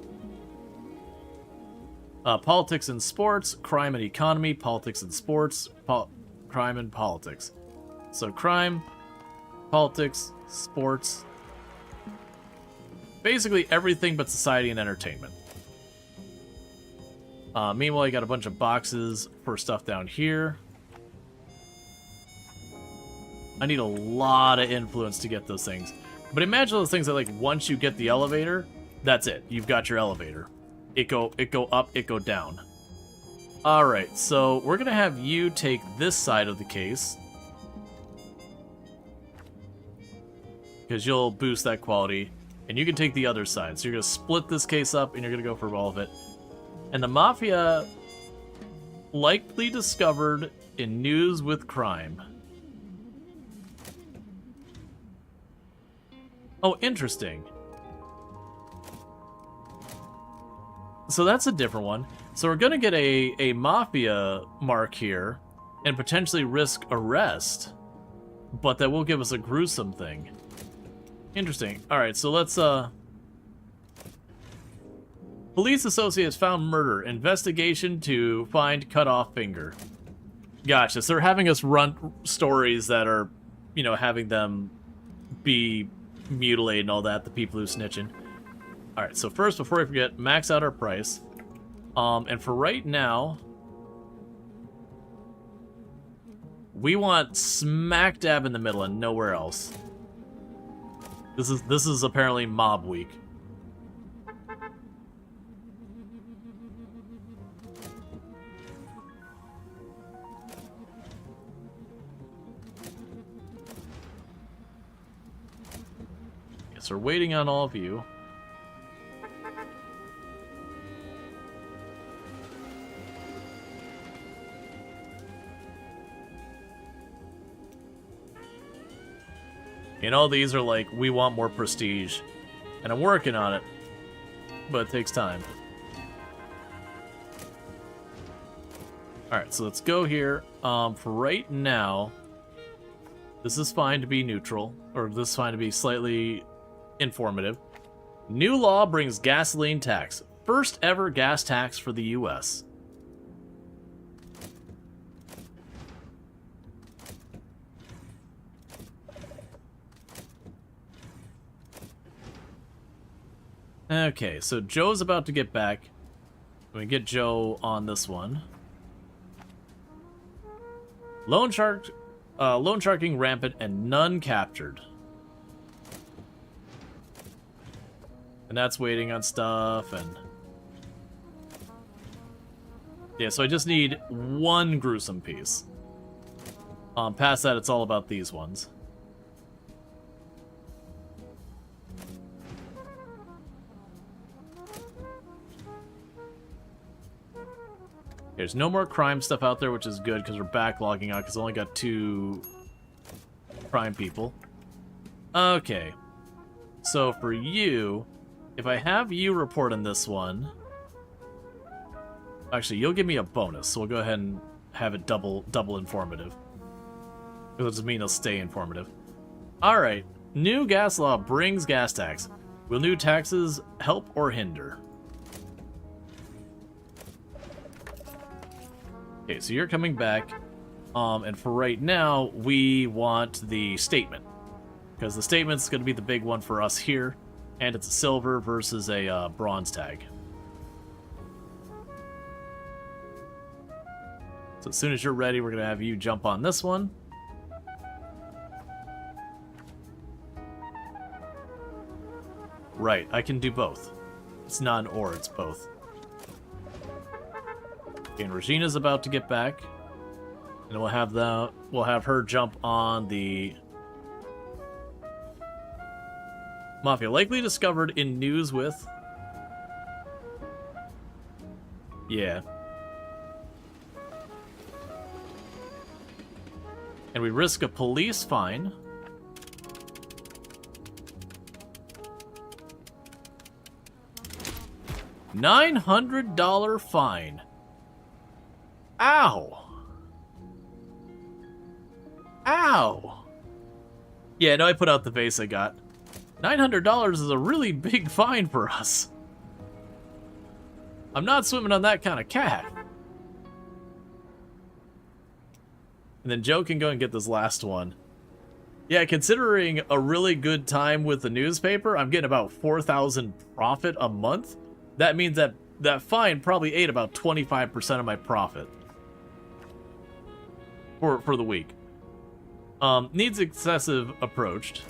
politics and sports, crime and economy, politics and sports, crime and politics. So crime, politics, sports, basically everything but society and entertainment. Meanwhile, you got a bunch of boxes for stuff down here. I need a lot of influence to get those things. But imagine those things that, like, once you get the elevator, that's it. You've got your elevator. It go up, it go down. Alright, so we're gonna have you take this side of the case. Because you'll boost that quality. And you can take the other side. So you're gonna split this case up, and you're gonna go for all of it. And the Mafia likely discovered in news with crime. Oh, interesting. So that's a different one. So we're gonna get a Mafia mark here and potentially risk arrest, but that will give us a gruesome thing. Interesting. Alright, so let's Police associates found murder. Investigation to find cut off finger. Gotcha. So they're having us run stories that are, you know, having them be mutilated and all that, the people who snitching. Alright, so first, before I forget, max out our price. And for right now, we want smack dab in the middle and nowhere else. This is apparently mob week. So we're waiting on all of you. And all these are like, we want more prestige. And I'm working on it. But it takes time. Alright, so let's go here. For right now, this is fine to be neutral. Or this is fine to be slightly informative. New law brings gasoline tax. First ever gas tax for the U.S. Okay, so Joe's about to get back. We get Joe on this one. Loan sharking rampant and none captured. And that's waiting on stuff, and... yeah, so I just need one gruesome piece. Past that, it's all about these ones. There's no more crime stuff out there, which is good, because we're backlogging out, because I only got 2 crime people. Okay. So for you... if I have you report on this one... actually, you'll give me a bonus, so we'll go ahead and have it double informative. It'll just mean it'll stay informative. Alright. New gas law brings gas tax. Will new taxes help or hinder? Okay, so you're coming back. And for right now, we want the statement. Because the statement's going to be the big one for us here. And it's a silver versus a bronze tag. So as soon as you're ready, we're going to have you jump on this one. Right, I can do both. It's not an or, it's both. Okay, and Regina's about to get back. And we'll have her jump on the Mafia, likely discovered in news with... yeah. And we risk a police fine. $900 fine. Ow. Ow. Yeah, no, I put out the vase I got. $900 is a really big fine for us. I'm not swimming on that kind of cat. And then Joe can go and get this last one. Yeah, considering a really good time with the newspaper, I'm getting about 4,000 profit a month. That means that that fine probably ate about 25% of my profit for the week. Needs excessive approached.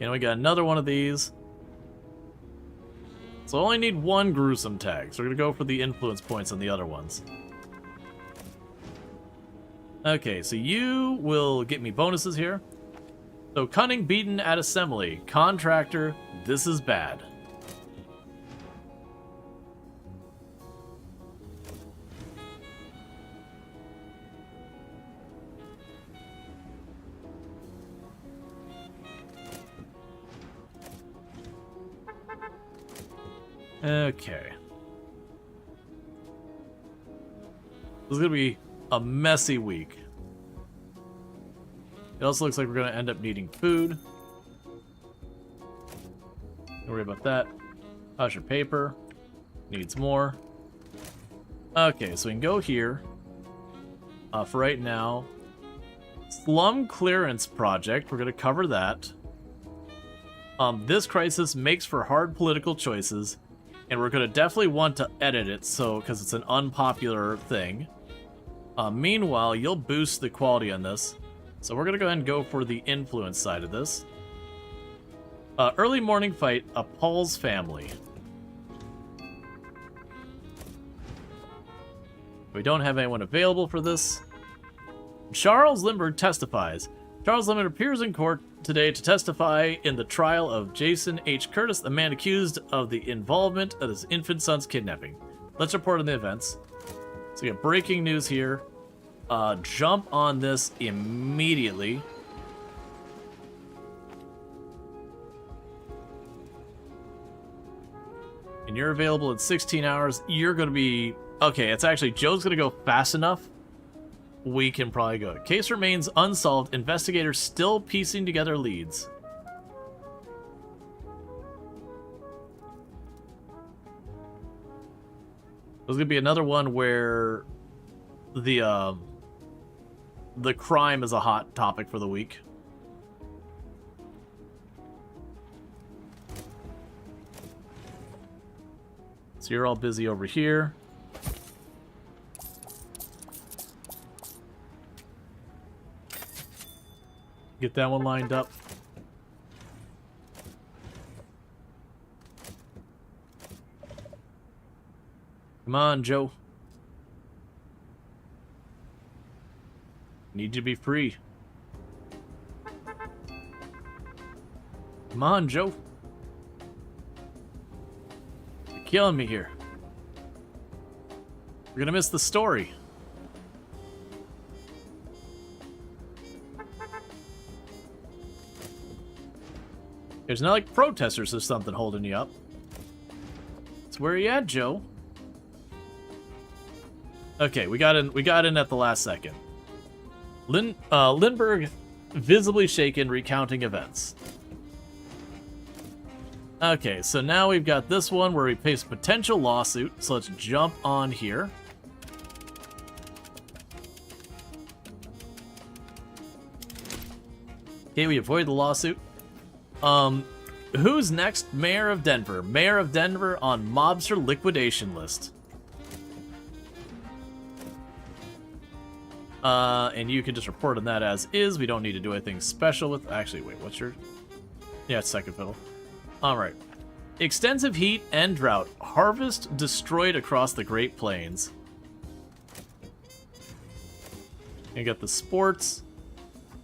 And we got another one of these. So I only need one gruesome tag, so we're gonna go for the influence points on the other ones. Okay, so you will get me bonuses here. So cunning beaten at assembly. Contractor, this is bad. Okay. This is gonna be a messy week. It also looks like we're gonna end up needing food. Don't worry about that. How's your paper? Needs more. Okay, so we can go here. For right now, slum clearance project. We're gonna cover that. This crisis makes for hard political choices. And we're going to definitely want to edit it, so because it's an unpopular thing. Meanwhile, you'll boost the quality on this. So we're going to go ahead and go for the influence side of this. Early morning fight appalls family. We don't have anyone available for this. Charles Lindbergh testifies. Charles Lindbergh appears in court today to testify in the trial of Jason H. Curtis, the man accused of the involvement of his infant son's kidnapping. Let's report on the events. So we got breaking news here. Jump on this immediately. And you're available in 16 hours. You're going to be... Okay, it's actually... Joe's going to go fast enough. We can probably go. Case remains unsolved. Investigators still piecing together leads. There's gonna be another one where the crime is a hot topic for the week. So you're all busy over here. Get that one lined up. Come on, Joe. Need you to be free. Come on, Joe. You're killing me here. We're gonna miss the story. There's not like protesters or something holding you up. So where are you at, Joe? Okay, we got in at the last second. Lindbergh visibly shaken, recounting events. Okay, so now we've got this one where we face a potential lawsuit. So let's jump on here. Okay, we avoid the lawsuit. Who's next? Mayor of Denver. Mayor of Denver on mobster liquidation list. And you can just report on that as is. We don't need to do anything special with... Actually, wait, what's your... Yeah, it's second fiddle. Alright. Extensive heat and drought. Harvest destroyed across the Great Plains. You got the sports.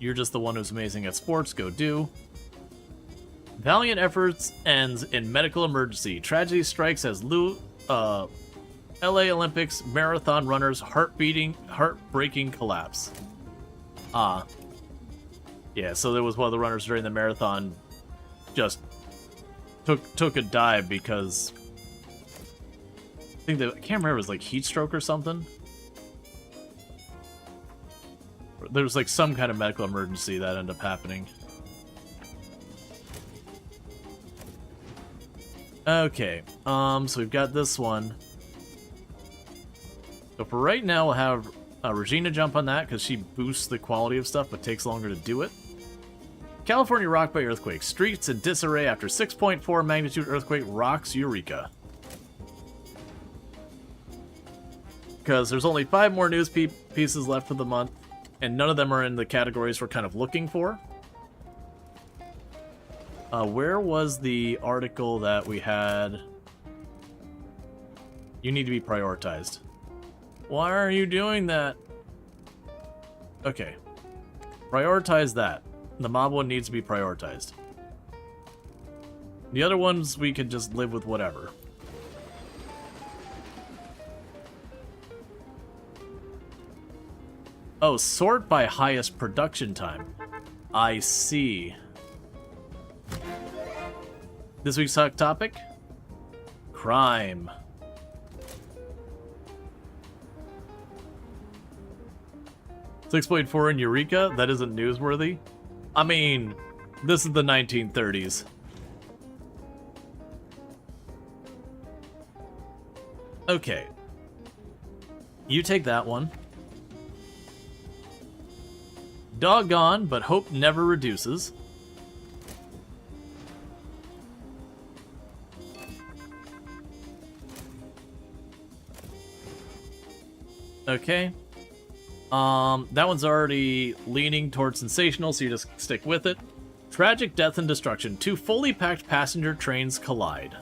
You're just the one who's amazing at sports. Go do. Valiant efforts ends in medical emergency. Tragedy strikes as LA Olympics marathon runners heartbreaking collapse. Yeah, so there was one of the runners during the marathon just took a dive because I can't remember, it was like heat stroke or something. There was like some kind of medical emergency that ended up happening. Okay, so we've got this one. So for right now, we'll have Regina jump on that because she boosts the quality of stuff, but takes longer to do it. California rocked by earthquake. Streets in disarray after 6.4 magnitude earthquake rocks Eureka. Because there's only 5 more news pieces left for the month. and none of them are in the categories we're kind of looking for. Where was the article that we had? You need to be prioritized. Why are you doing that? Okay. Prioritize that. The mob one needs to be prioritized. The other ones, we could just live with whatever. Oh, sort by highest production time. I see. This week's hot topic? Crime. 6.4 in Eureka? That isn't newsworthy? I mean, this is the 1930s. Okay. You take that one. Doggone, but hope never reduces. Okay. That one's already leaning towards sensational, so you just stick with it. Tragic death and destruction. Two fully packed passenger trains collide.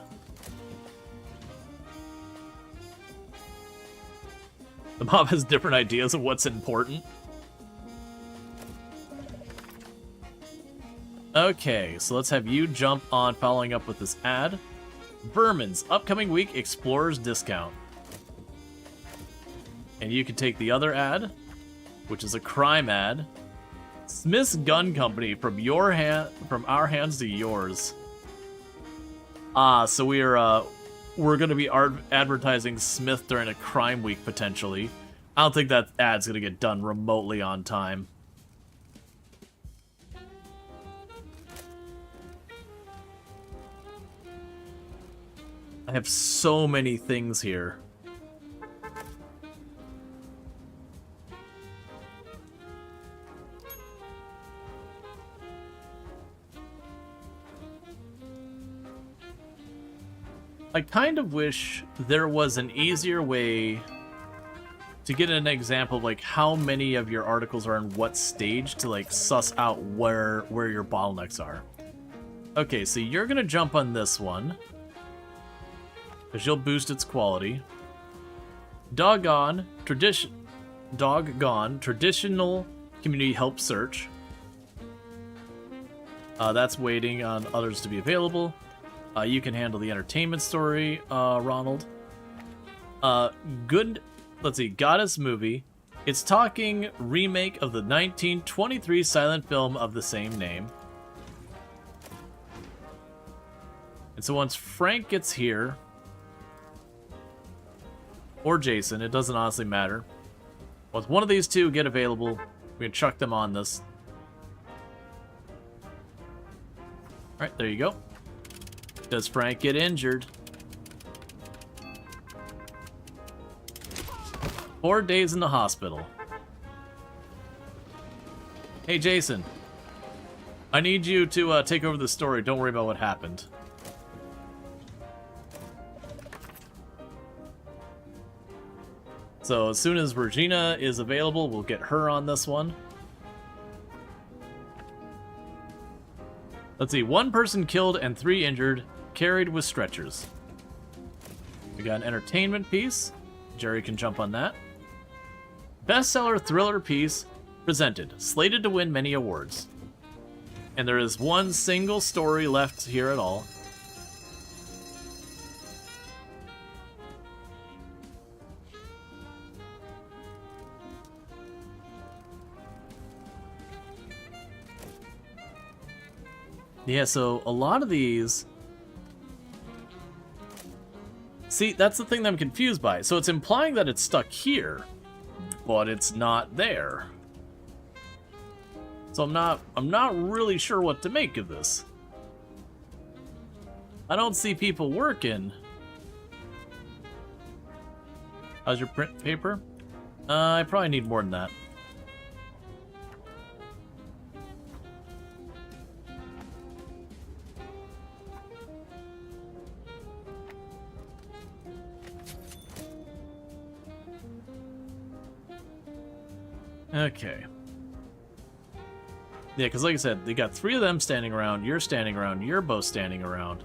The mob has different ideas of what's important. Okay, so let's have you jump on following up with this ad. Vermin's upcoming week Explorers discount. And you can take the other ad, which is a crime ad. Smith's Gun Company, from our hands to yours. So we're gonna be advertising Smith during a crime week potentially. I don't think that ad's gonna get done remotely on time. I have so many things here. I kind of wish there was an easier way to get an example of like how many of your articles are in what stage to like suss out where your bottlenecks are. Okay, so you're gonna jump on this one because you'll boost its quality. Doggone traditional community help search. That's waiting on others to be available. You can handle the entertainment story, Ronald. Let's see, Goddess movie. It's talking remake of the 1923 silent film of the same name. And so once Frank gets here, or Jason, it doesn't honestly matter. Once one of these two get available, we can chuck them on this. Alright, there you go. Does Frank get injured? 4 days in the hospital. Hey, Jason. I need you to take over the story. Don't worry about what happened. So as soon as Regina is available, we'll get her on this one. Let's see, 1 person killed and 3 injured, carried with stretchers. We got an entertainment piece. Jerry can jump on that. Bestseller thriller piece presented, slated to win many awards. And there is 1 single story left here at all. Yeah, so a lot of these... See, that's the thing that I'm confused by. So it's implying that it's stuck here, but it's not there. So I'm not really sure what to make of this. I don't see people working. How's your print paper? I probably need more than that. Okay. Yeah, because like I said, they got 3 of them standing around, you're standing around, you're both standing around.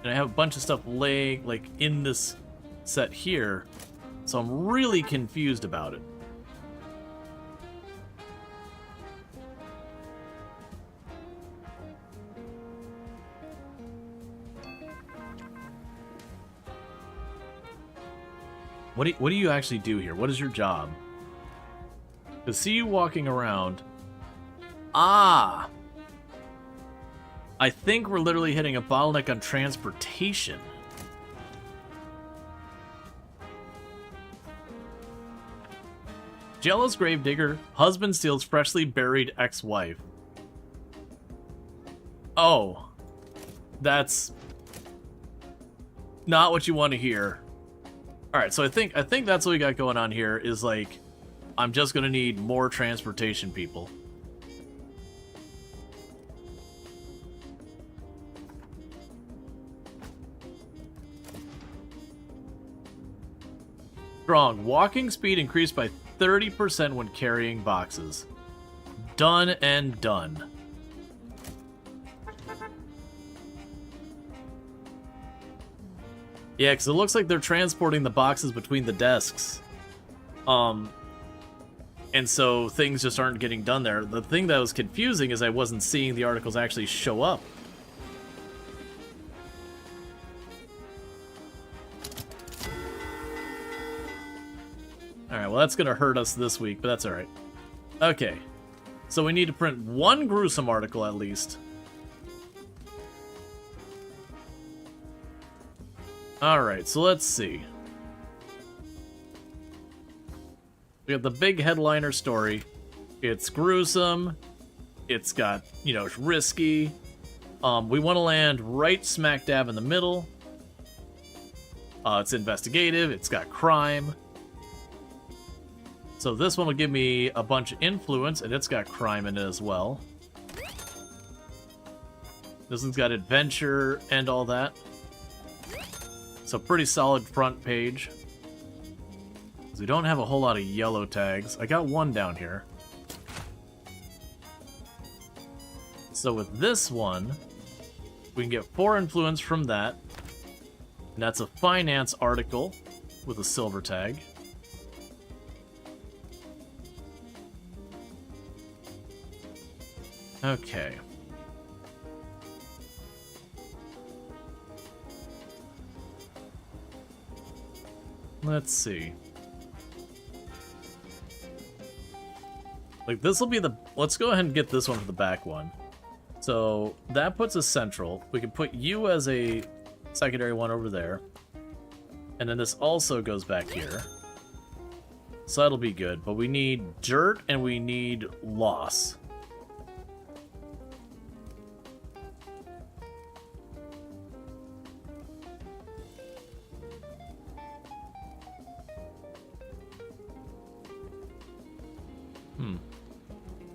And I have a bunch of stuff laying, like, in this set here, so I'm really confused about it. What do you actually do here? What is your job? To see you walking around... Ah! I think we're literally hitting a bottleneck on transportation. Jealous gravedigger, husband steals freshly buried ex-wife. Oh. That's... not what you want to hear. Alright, so I think that's what we got going on here, is like, I'm just gonna need more transportation people. Strong. Walking speed increased by 30% when carrying boxes. Done and done. Yeah, because it looks like they're transporting the boxes between the desks. And so things just aren't getting done there. The thing that was confusing is I wasn't seeing the articles actually show up. Alright, well that's gonna hurt us this week, but that's alright. Okay. So we need to print 1 gruesome article at least. Alright, so let's see. We have the big headliner story. It's gruesome. It's got, you know, it's risky. We want to land right smack dab in the middle. It's investigative. It's got crime. So this one will give me a bunch of influence, and it's got crime in it as well. This one's got adventure and all that. So pretty solid front page. We don't have a whole lot of yellow tags. I got 1 down here. So with this one, we can get 4 influence from that. And that's a finance article with a silver tag. Okay. Let's see. Like, this will be the... Let's go ahead and get this one for the back one. So, that puts us central. We can put you as a secondary one over there. And then this also goes back here. So that'll be good. But we need dirt and we need loss.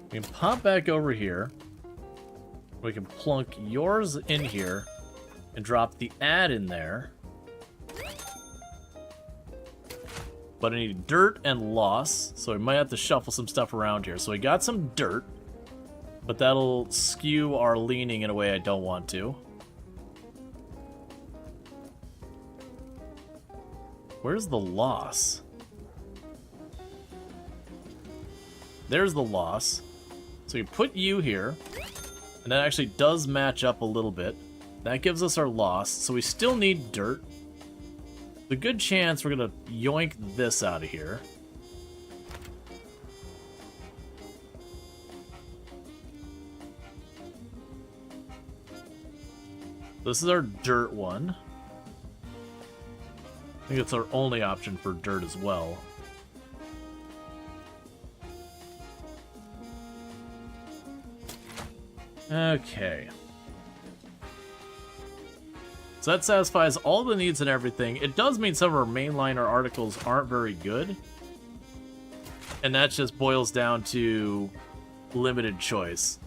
We can pop back over here. We can plunk yours in here and drop the ad in there. But I need dirt and loss, so we might have to shuffle some stuff around here. So we got some dirt, but that'll skew our leaning in a way I don't want to. Where's the loss? There's the loss. So we put you here, and that actually does match up a little bit. That gives us our loss, so we still need dirt. The good chance we're gonna yoink this out of here. This is our dirt one. I think it's our only option for dirt as well. Okay. So that satisfies all the needs and everything. It does mean some of our mainliner articles aren't very good. And that just boils down to limited choice.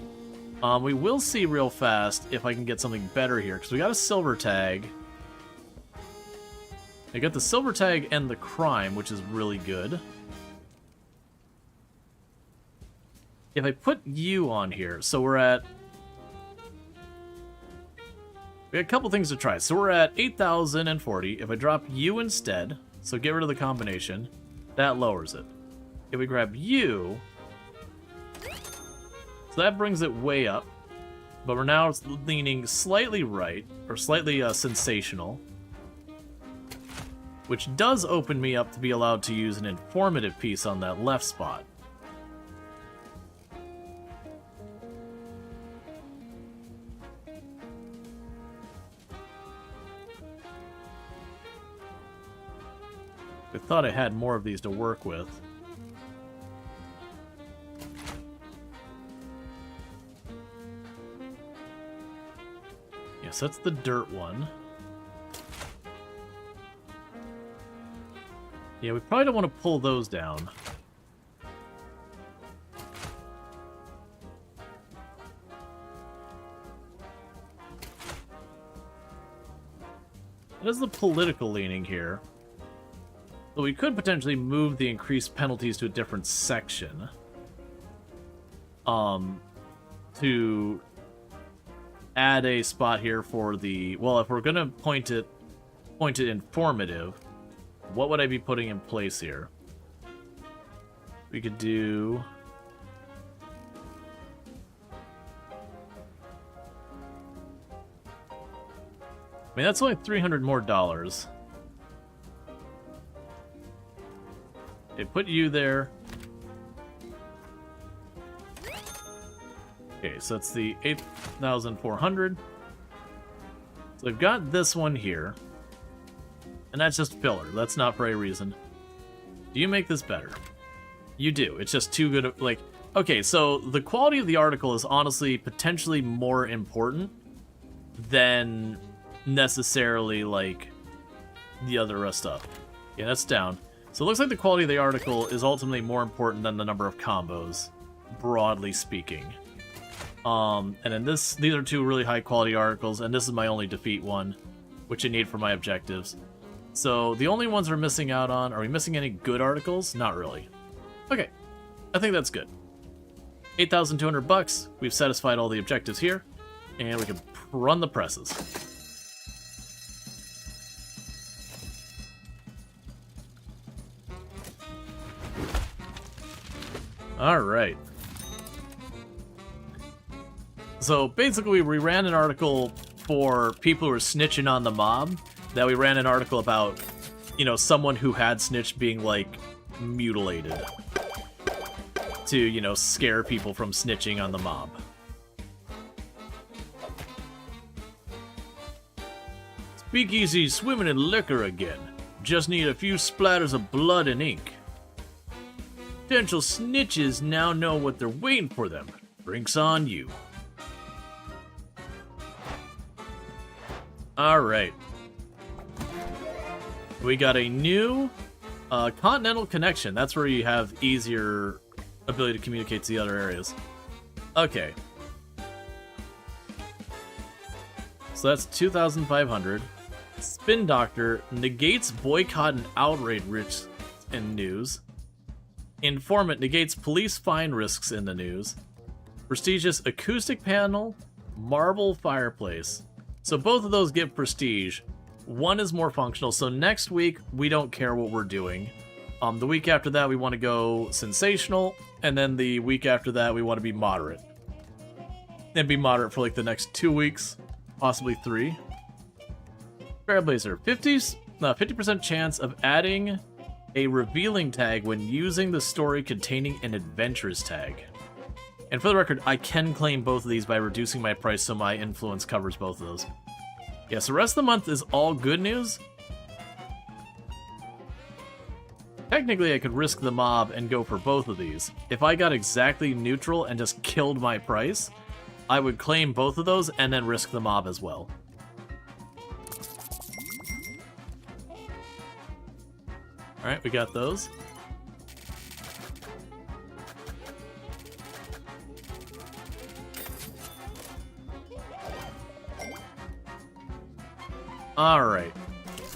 We will see real fast if I can get something better here, because we got a silver tag. I got the silver tag and the crime, which is really good. if I put you on here, so we're at... We got a couple things to try. So we're at 8,040. If I drop you instead, so get rid of the combination, that lowers it. If we grab you, so that brings it way up. But we're now leaning slightly right, or slightly sensational, which does open me up to be allowed to use an informative piece on that left spot. I thought I had more of these to work with. Yes, that's the dirt one. Yeah, we probably don't want to pull those down. That is the political leaning here. So we could potentially move the increased penalties to a different section. To add a spot here for the... Well, if we're gonna point it informative, what would I be putting in place here? We could do... I mean, that's only $300 more. Okay, put you there. Okay, so that's the 8,400. So I've got this one here. And that's just filler. That's not for a reason. Do you make this better? You do. It's just too good of, like... Okay, so the quality of the article is honestly potentially more important than necessarily, like, the other stuff. Yeah, that's down. So it looks like the quality of the article is ultimately more important than the number of combos, broadly speaking. And then these are two really high quality articles, and this is my only defeat one, which I need for my objectives. So the only ones we're missing out on, are we missing any good articles? Not really. Okay, I think that's good. 8,200 bucks. We've satisfied all the objectives here, and we can run the presses. Alright. So basically we ran an article for people who were snitching on the mob. That we ran an article about, you know, someone who had snitched being, like, mutilated. To, you know, scare people from snitching on the mob. Speakeasy swimming in liquor again. Just need a few splatters of blood and ink. Potential snitches now know what they're waiting for them. Drinks on you. Alright. We got a new continental connection. That's where you have easier ability to communicate to the other areas. Okay. So that's 2,500. Spin Doctor negates boycott and outrage risks in news. Informant negates police fine risks in the news. Prestigious acoustic panel, marble fireplace. So both of those give prestige. One is more functional, so next week we don't care what we're doing. The week after that we want to go sensational, and then the week after that we want to be moderate. And be moderate for like the next 2 weeks, possibly 3. Trailblazer, 50% chance of adding a revealing tag when using the story containing an adventures tag. And for the record, I can claim both of these by reducing my price so my influence covers both of those. Yeah, so the rest of the month is all good news. Technically, I could risk the mob and go for both of these. If I got exactly neutral and just killed my price, I would claim both of those and then risk the mob as well. Alright, we got those. Alright.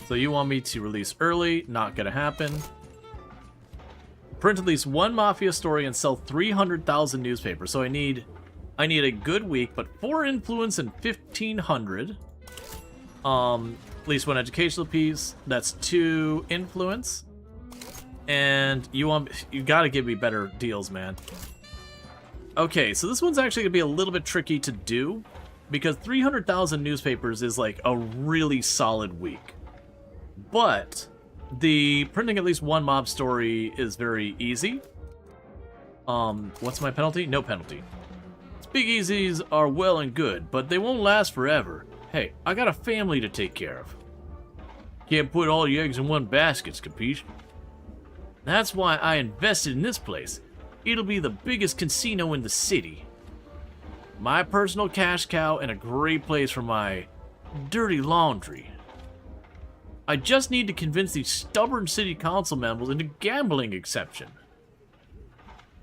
So you want me to release early, not gonna happen. print at least one Mafia story and sell 300,000 newspapers. So I need a good week, but 4 influence and 1,500. At least one educational piece. That's 2 influence. And you gotta give me better deals, man. Okay, so this one's actually gonna be a little bit tricky to do because 300,000 newspapers is like a really solid week. But the printing at least one mob story is very easy. What's my penalty? No penalty. Speakeasies are well and good, but they won't last forever. Hey, I got a family to take care of. Can't put all your eggs in one basket, capiche? That's why I invested in this place. It'll be the biggest casino in the city. My personal cash cow and a great place for my dirty laundry. I just need to convince these stubborn city council members into gambling exception.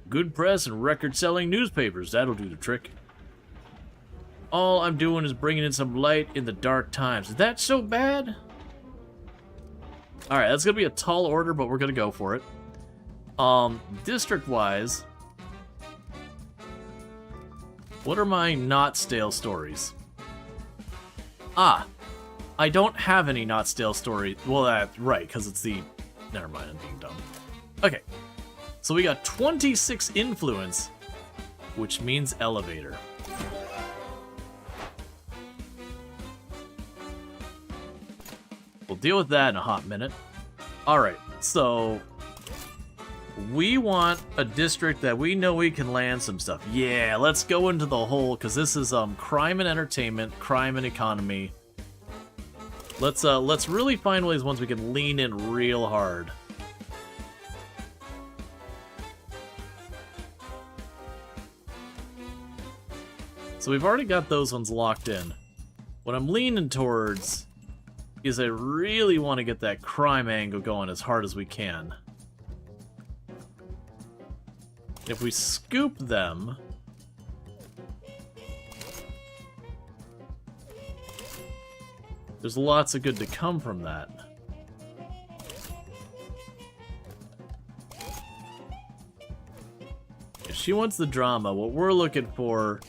Good press and record-selling newspapers, that'll do the trick. All I'm doing is bringing in some light in the dark times. Is that so bad? Alright, that's gonna be a tall order, but we're gonna go for it. District-wise, what are my not stale stories? Ah, I don't have any not stale stories. Well, that's right, because it's the... Never mind, I'm being dumb. Okay, so we got 26 influence, which means elevator. We'll deal with that in a hot minute. Alright, so... we want a district that we know we can land some stuff. Yeah, let's go into the hole, because this is crime and entertainment, crime and economy. Let's really find ways ones we can lean in real hard. So we've already got those ones locked in. What I'm leaning towards is I really want to get that crime angle going as hard as we can. If we scoop them... there's lots of good to come from that. If she wants the drama, what we're looking for...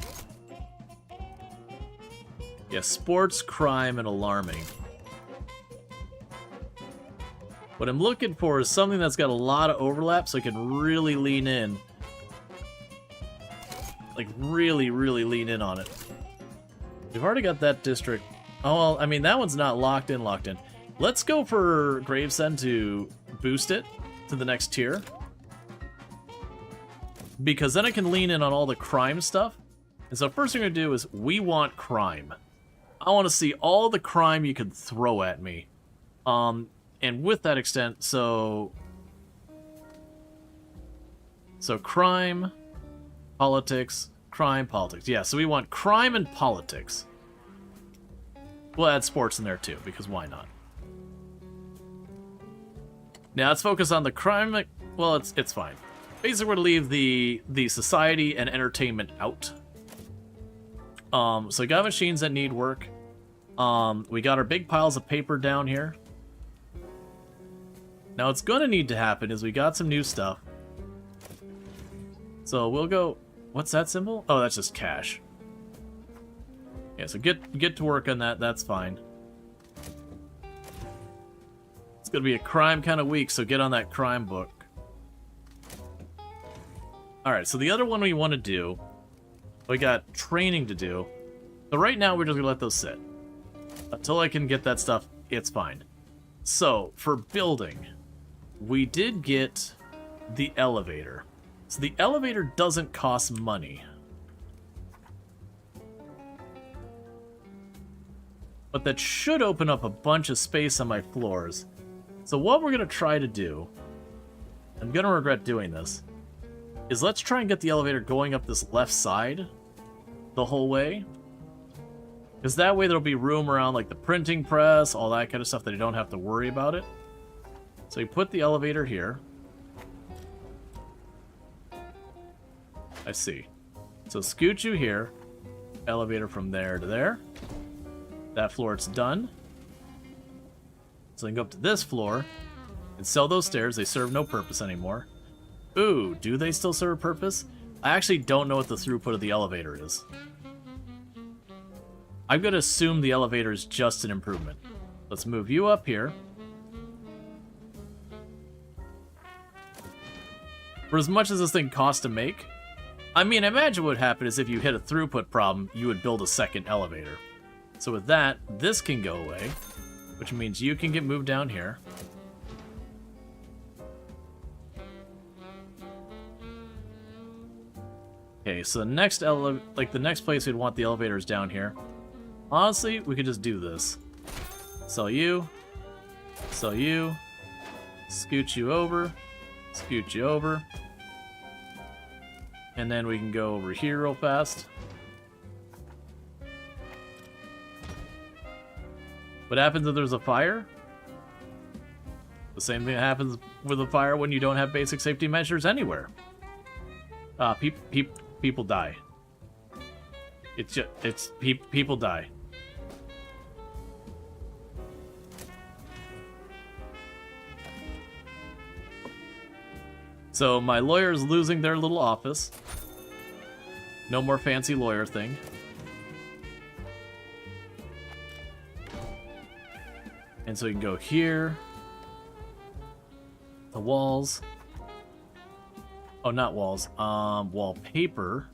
yeah, sports, crime, and alarming. What I'm looking for is something that's got a lot of overlap so I can really lean in. Like, really, really lean in on it. We've already got that district. Oh, well, I mean, that one's not locked in. Let's go for Gravesend to boost it to the next tier. Because then I can lean in on all the crime stuff. And so first thing I'm going to do is, we want crime. I want to see all the crime you can throw at me. And with that extent, so crime, politics, crime, politics. Yeah, so we want crime and politics. We'll add sports in there too, because why not? Now let's focus on the crime. Well, it's fine. Basically, we're gonna leave the society and entertainment out. So we got machines that need work. We got our big piles of paper down here. Now what's gonna need to happen is we got some new stuff. So we'll go... what's that symbol? Oh, that's just cash. Yeah, so get to work on that, that's fine. It's gonna be a crime kind of week, so get on that crime book. Alright, so the other one we want to do, we got training to do. So right now we're just gonna let those sit. Until I can get that stuff, it's fine. So, for building, we did get the elevator. So the elevator doesn't cost money. But that should open up a bunch of space on my floors. So what we're going to try to do, I'm going to regret doing this, is let's try and get the elevator going up this left side the whole way. Because that way there'll be room around like the printing press, all that kind of stuff that you don't have to worry about it. So you put the elevator here. I see. So scoot you here. Elevator from there to there. That floor, it's done. So I can go up to this floor and sell those stairs. They serve no purpose anymore. Ooh, do they still serve a purpose? I actually don't know what the throughput of the elevator is. I'm going to assume the elevator is just an improvement. Let's move you up here. For as much as this thing costs to make, I mean, imagine what would happen is if you hit a throughput problem, you would build a second elevator. So with that, this can go away, which means you can get moved down here. Okay, so the next the next place we'd want the elevator is down here. Honestly, we could just do this. Sell you, scoot you over, scoot you over. And then we can go over here real fast. What happens if there's a fire? The same thing that happens with a fire when you don't have basic safety measures anywhere. People die. People die. So my lawyer's losing their little office. No more fancy lawyer thing. And so you can go here. The walls. Oh, not walls. Wallpaper.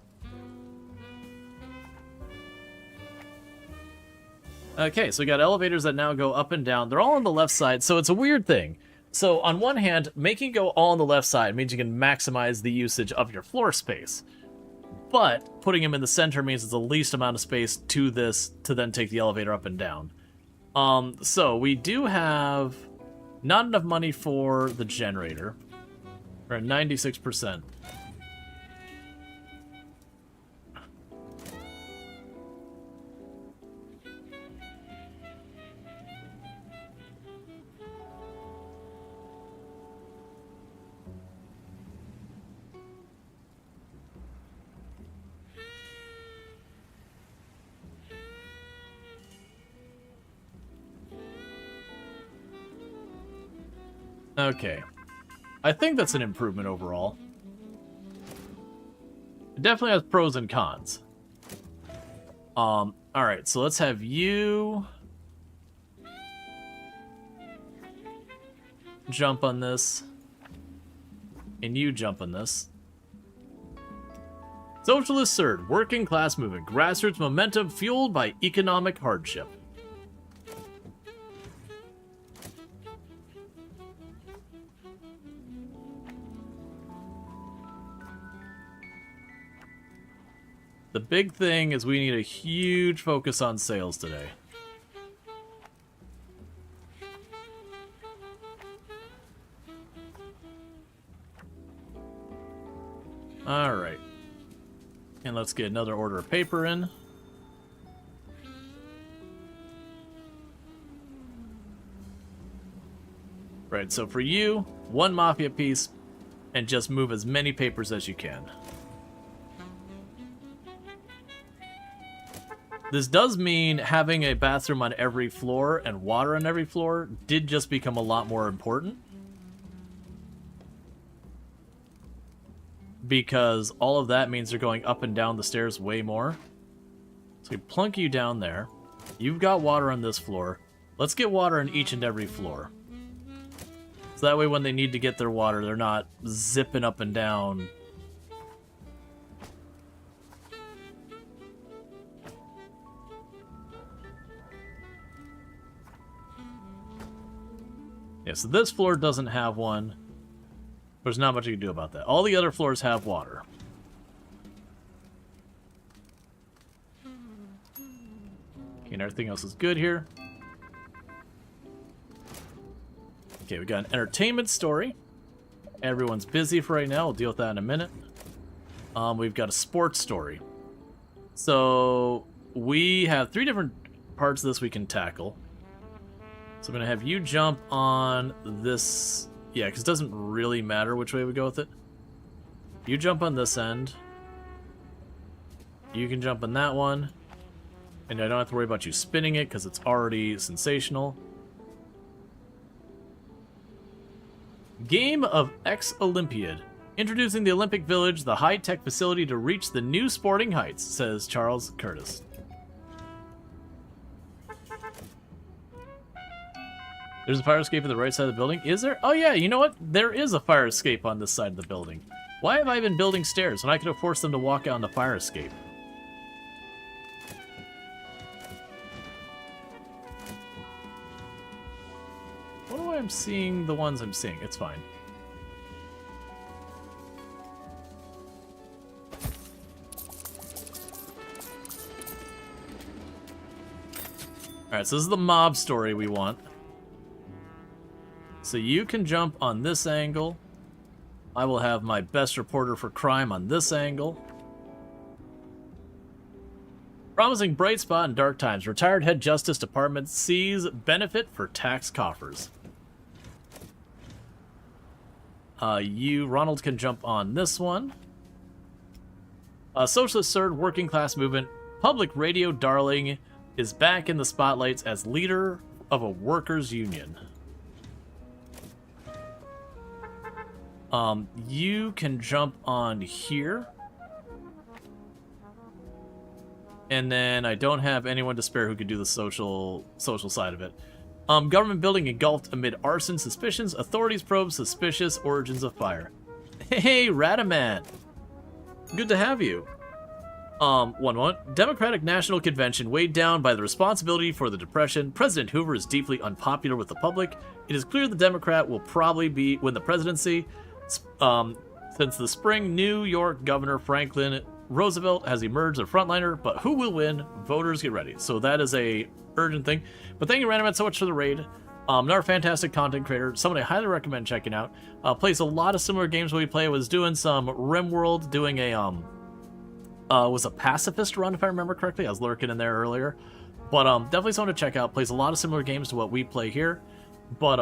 Okay, so we got elevators that now go up and down. They're all on the left side, so it's a weird thing. So on one hand, making go all on the left side means you can maximize the usage of your floor space. But putting them in the center means it's the least amount of space to this to then take the elevator up and down. So we do have not enough money for the generator. We're at 96%. Okay. I think that's an improvement overall. It definitely has pros and cons. Alright, so let's have you jump on this. And you jump on this. Socialist surge, working class movement, grassroots momentum fueled by economic hardship. The big thing is we need a huge focus on sales today. Alright. And let's get another order of paper in. Right, so for you, one mafia piece, and just move as many papers as you can. This does mean having a bathroom on every floor and water on every floor did just become a lot more important. Because all of that means they're going up and down the stairs way more. So we plunk you down there. You've got water on this floor. Let's get water on each and every floor. So that way when they need to get their water, they're not zipping up and down. Yeah, so this floor doesn't have one. There's not much you can do about that. All the other floors have water. Okay, and everything else is good here. Okay, we got an entertainment story. Everyone's busy for right now. We'll deal with that in a minute. We've got a sports story. So we have 3 different parts of this we can tackle. So I'm going to have you jump on this. Yeah, because it doesn't really matter which way we go with it. You jump on this end. You can jump on that one. And I don't have to worry about you spinning it because it's already sensational. Game of X Olympiad. Introducing the Olympic Village, the high-tech facility to reach the new sporting heights, says Charles Curtis. There's a fire escape on the right side of the building. Is there? Oh yeah, you know what? There is a fire escape on this side of the building. Why have I been building stairs when I could have forced them to walk out on the fire escape? What do I'm seeing the ones I'm seeing? It's fine. Alright, so this is the mob story we want. So you can jump on this angle. I will have my best reporter for crime on this angle. Promising bright spot in dark times. Retired head justice department sees benefit for tax coffers. Ronald, can jump on this one. Socialist third working class movement. Public radio darling is back in the spotlights as leader of a workers' union. You can jump on here. And then I don't have anyone to spare who could do the social side of it. Government building engulfed amid arson suspicions. Authorities probe suspicious origins of fire. Hey, Radaman. Good to have you. One moment. Democratic National Convention weighed down by the responsibility for the Depression. President Hoover is deeply unpopular with the public. It is clear the Democrat will probably win the presidency. Since the spring, New York Governor Franklin Roosevelt has emerged a frontliner, but who will win? Voters, get ready. So that is a urgent thing. But thank you, Random, so much for the raid. Another fantastic content creator, someone I highly recommend checking out. Plays a lot of similar games we play. Was doing some RimWorld, doing a was a pacifist run if I remember correctly. I was lurking in there earlier, but definitely someone to check out. Plays a lot of similar games to what we play here. But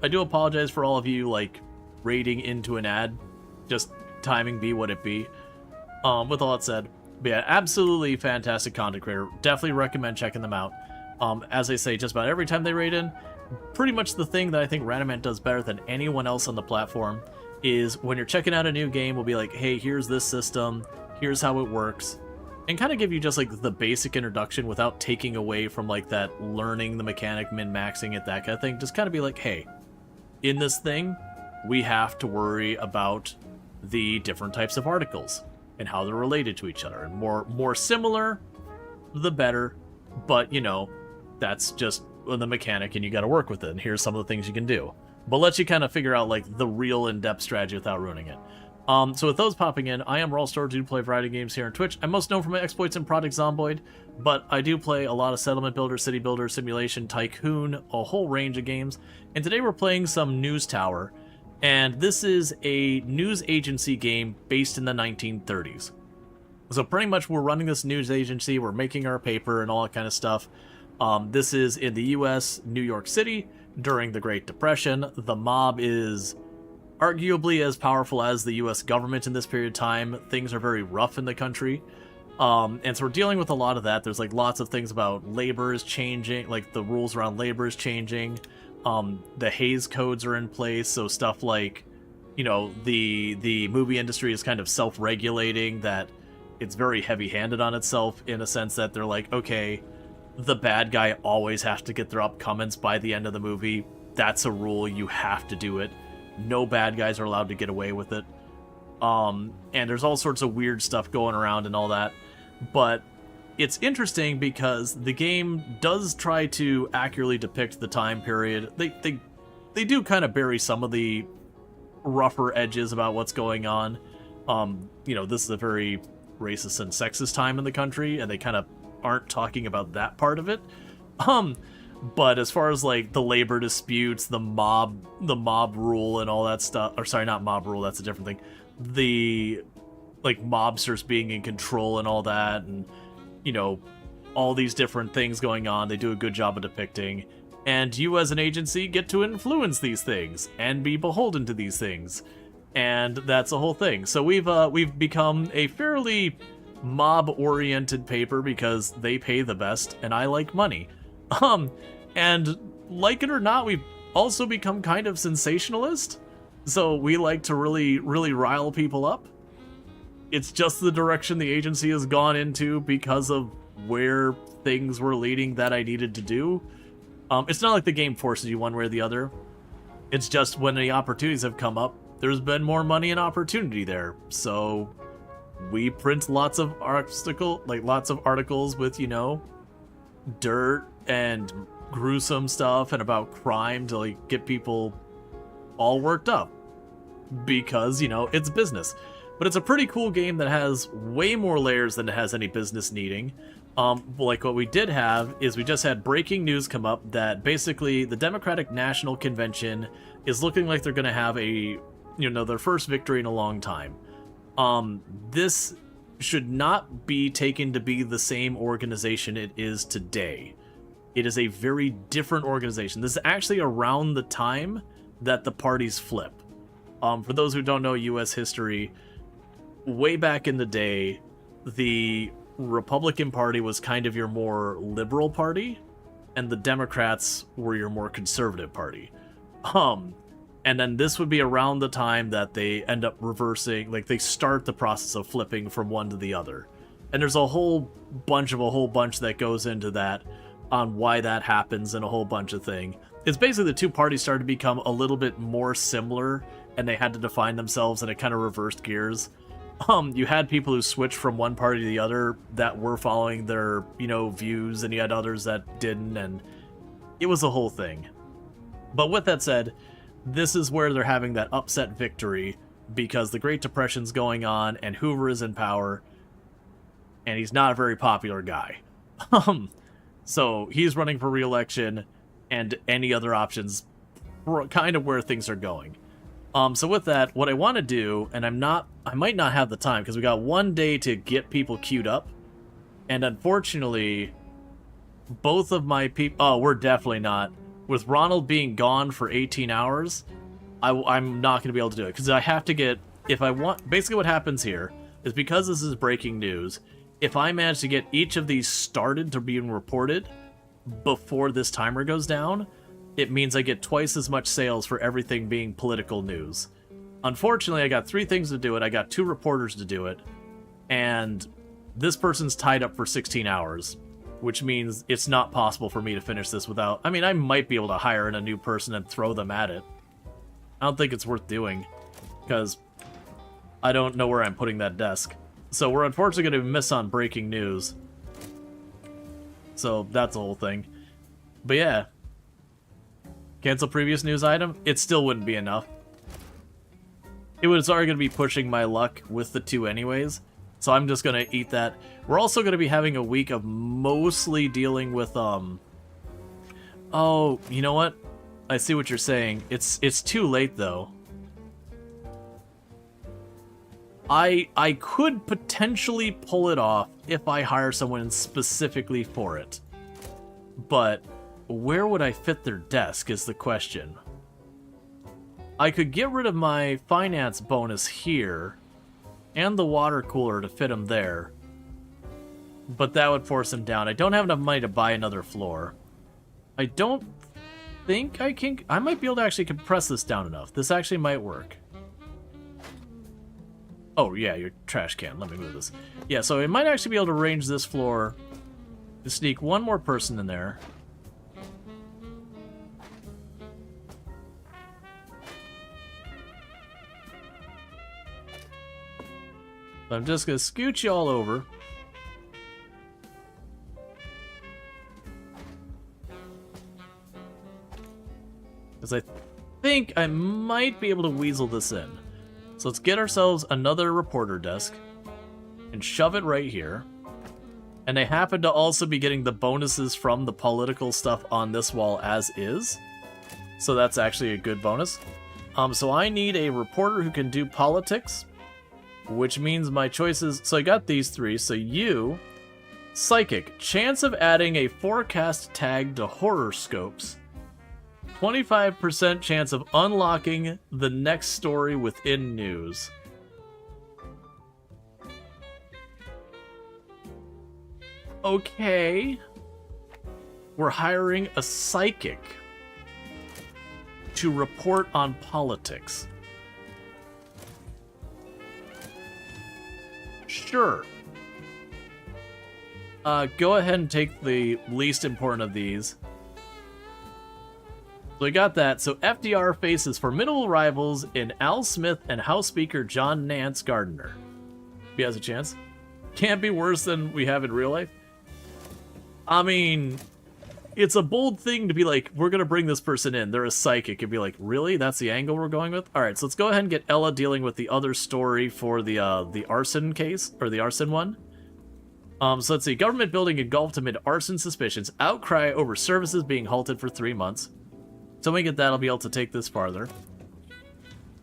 I do apologize for all of you like raiding into an ad. Just timing be what it be. With all that said, but yeah, absolutely fantastic content creator. Definitely recommend checking them out. As I say, just about every time they raid in, pretty much the thing that I think Radamant does better than anyone else on the platform is when you're checking out a new game, we'll be like, hey, here's this system, here's how it works, and kind of give you just like the basic introduction without taking away from like that learning the mechanic, min-maxing it, that kind of thing. Just kind of be like, hey, in this thing, we have to worry about the different types of articles and how they're related to each other. And more similar, the better. But, you know, that's just the mechanic and you got to work with it. And here's some of the things you can do. But lets you kind of figure out, like, the real in-depth strategy without ruining it. So with those popping in, I am Rual Storge, do play a variety of games here on Twitch. I'm most known for my exploits in Project Zomboid, but I do play a lot of Settlement Builder, City Builder, Simulation, Tycoon, a whole range of games. And today we're playing some News Tower. And this is a news agency game based in the 1930s. So pretty much we're running this news agency, we're making our paper and all that kind of stuff. This is in the US, New York City, during the Great Depression. The mob is arguably as powerful as the US government in this period of time. Things are very rough in the country. And so we're dealing with a lot of that. There's like lots of things about labor is changing, like the rules around labor is changing. The Hays codes are in place, so stuff like, you know, the movie industry is kind of self-regulating, that it's very heavy-handed on itself in a sense that they're like, okay, the bad guy always has to get their upcomings by the end of the movie. That's a rule, you have to do it. No bad guys are allowed to get away with it. And there's all sorts of weird stuff going around and all that. But it's interesting because the game does try to accurately depict the time period. They do kind of bury some of the rougher edges about what's going on. You know, this is a very racist and sexist time in the country, and they kind of aren't talking about that part of it. But as far as like the labor disputes, the mob rule and all that stuff, or sorry, not mob rule, that's a different thing. The like mobsters being in control and all that, and you know, all these different things going on, they do a good job of depicting. And you as an agency get to influence these things and be beholden to these things. And that's the whole thing. So we've become a fairly mob-oriented paper because they pay the best and I like money. And like it or not, we've also become kind of sensationalist. So we like to really, really rile people up. It's just the direction the agency has gone into because of where things were leading that I needed to do. It's not like the game forces you one way or the other. It's just when the opportunities have come up, there's been more money and opportunity there. So we print lots of articles with, you know, dirt and gruesome stuff and about crime to like get people all worked up because, you know, it's business. But it's a pretty cool game that has way more layers than it has any business needing. Like what we did have is we just had breaking news come up that basically the Democratic National Convention is looking like they're going to have their first victory in a long time. This should not be taken to be the same organization it is today. It is a very different organization. This is actually around the time that the parties flip. For those who don't know U.S. history, way back in the day, the Republican Party was kind of your more liberal party, and the Democrats were your more conservative party. And then this would be around the time that they end up reversing, like they start the process of flipping from one to the other. And there's a whole bunch that goes into that on why that happens and a whole bunch of thing. It's basically the two parties started to become a little bit more similar and they had to define themselves and it kind of reversed gears. You had people who switched from one party to the other that were following their, views, and you had others that didn't, and it was a whole thing. But with that said, this is where they're having that upset victory because the Great Depression's going on and Hoover is in power, and he's not a very popular guy. So he's running for re-election, and any other options kind of where things are going. So with that, what I want to do, and I might not have the time because we got one day to get people queued up, and unfortunately, both of my people, we're definitely not. With Ronald being gone for 18 hours, I'm not going to be able to do it because I have to get, basically what happens here is because this is breaking news, if I manage to get each of these started to being reported before this timer goes down, it means I get twice as much sales for everything being political news. Unfortunately, I got 3 things to do it. I got 2 reporters to do it. And this person's tied up for 16 hours, which means it's not possible for me to finish this without... I mean, I might be able to hire in a new person and throw them at it. I don't think it's worth doing, because I don't know where I'm putting that desk. So we're unfortunately going to miss on breaking news. So that's the whole thing. But yeah. Cancel previous news item? It still wouldn't be enough. It was already going to be pushing my luck with the 2 anyways. So I'm just going to eat that. We're also going to be having a week of mostly dealing with, Oh, you know what? I see what you're saying. It's too late, though. I could potentially pull it off if I hire someone specifically for it. But where would I fit their desk is the question. I could get rid of my finance bonus here and the water cooler to fit him there, but that would force him down. I don't have enough money to buy another floor. I don't think I can... I might be able to actually compress this down enough. This actually might work. Oh, yeah, your trash can. Let me move this. Yeah, so I might actually be able to arrange this floor to sneak one more person in there. I'm just going to scoot you all over. Because I think I might be able to weasel this in. So let's get ourselves another reporter desk and shove it right here. And I happen to also be getting the bonuses from the political stuff on this wall as is. So that's actually a good bonus. So I need a reporter who can do politics, which means my choices... So I got these 3. So you, psychic, chance of adding a forecast tag to horror scopes. 25% chance of unlocking the next story within news. Okay. We're hiring a psychic to report on politics. Sure. Go ahead and take the least important of these. So we got that. So FDR faces formidable rivals in Al Smith and House Speaker John Nance Gardner. If he has a chance. Can't be worse than we have in real life. I mean, it's a bold thing to be like, we're going to bring this person in. They're a psychic. And be like, really? That's the angle we're going with? All right, so let's go ahead and get Ella dealing with the other story for the arson case, or the arson one. So let's see. Government building engulfed amid arson suspicions. Outcry over services being halted for 3 months. So when we get that, I'll be able to take this farther.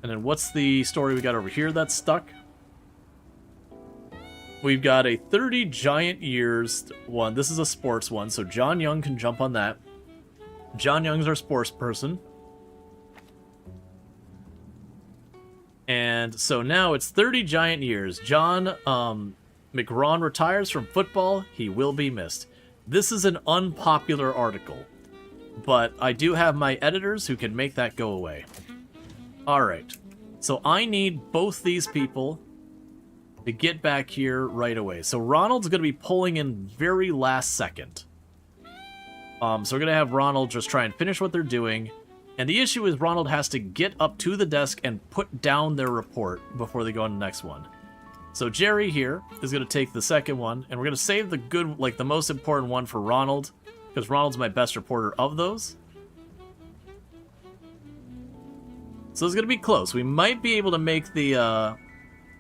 And then what's the story we got over here that's stuck? We've got a 30 giant years one. This is a sports one, so John Young can jump on that. John Young's our sports person. And so now it's 30 giant years. John McGrawn retires from football. He will be missed. This is an unpopular article, but I do have my editors who can make that go away. Alright, so I need both these people to get back here right away. So Ronald's going to be pulling in very last second. So we're going to have Ronald just try and finish what they're doing. And the issue is Ronald has to get up to the desk and put down their report before they go on the next one. So Jerry here is going to take the second one, and we're going to save the good, like the most important one for Ronald, because Ronald's my best reporter of those. So it's going to be close. We might be able to make the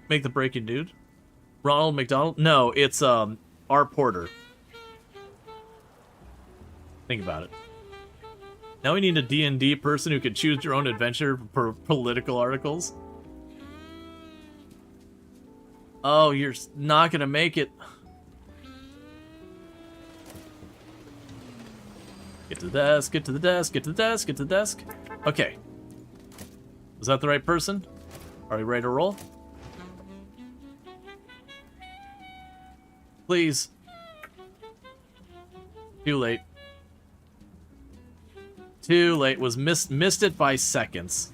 breaking dude. Ronald McDonald? No, it's our porter. Think about it. Now we need a D&D person who can choose your own adventure for political articles. Oh, you're not gonna make it. Get to the desk, get to the desk, get to the desk, get to the desk. Okay. Was that the right person? Are we ready to roll? Please. Too late. Too late. Was missed it by seconds.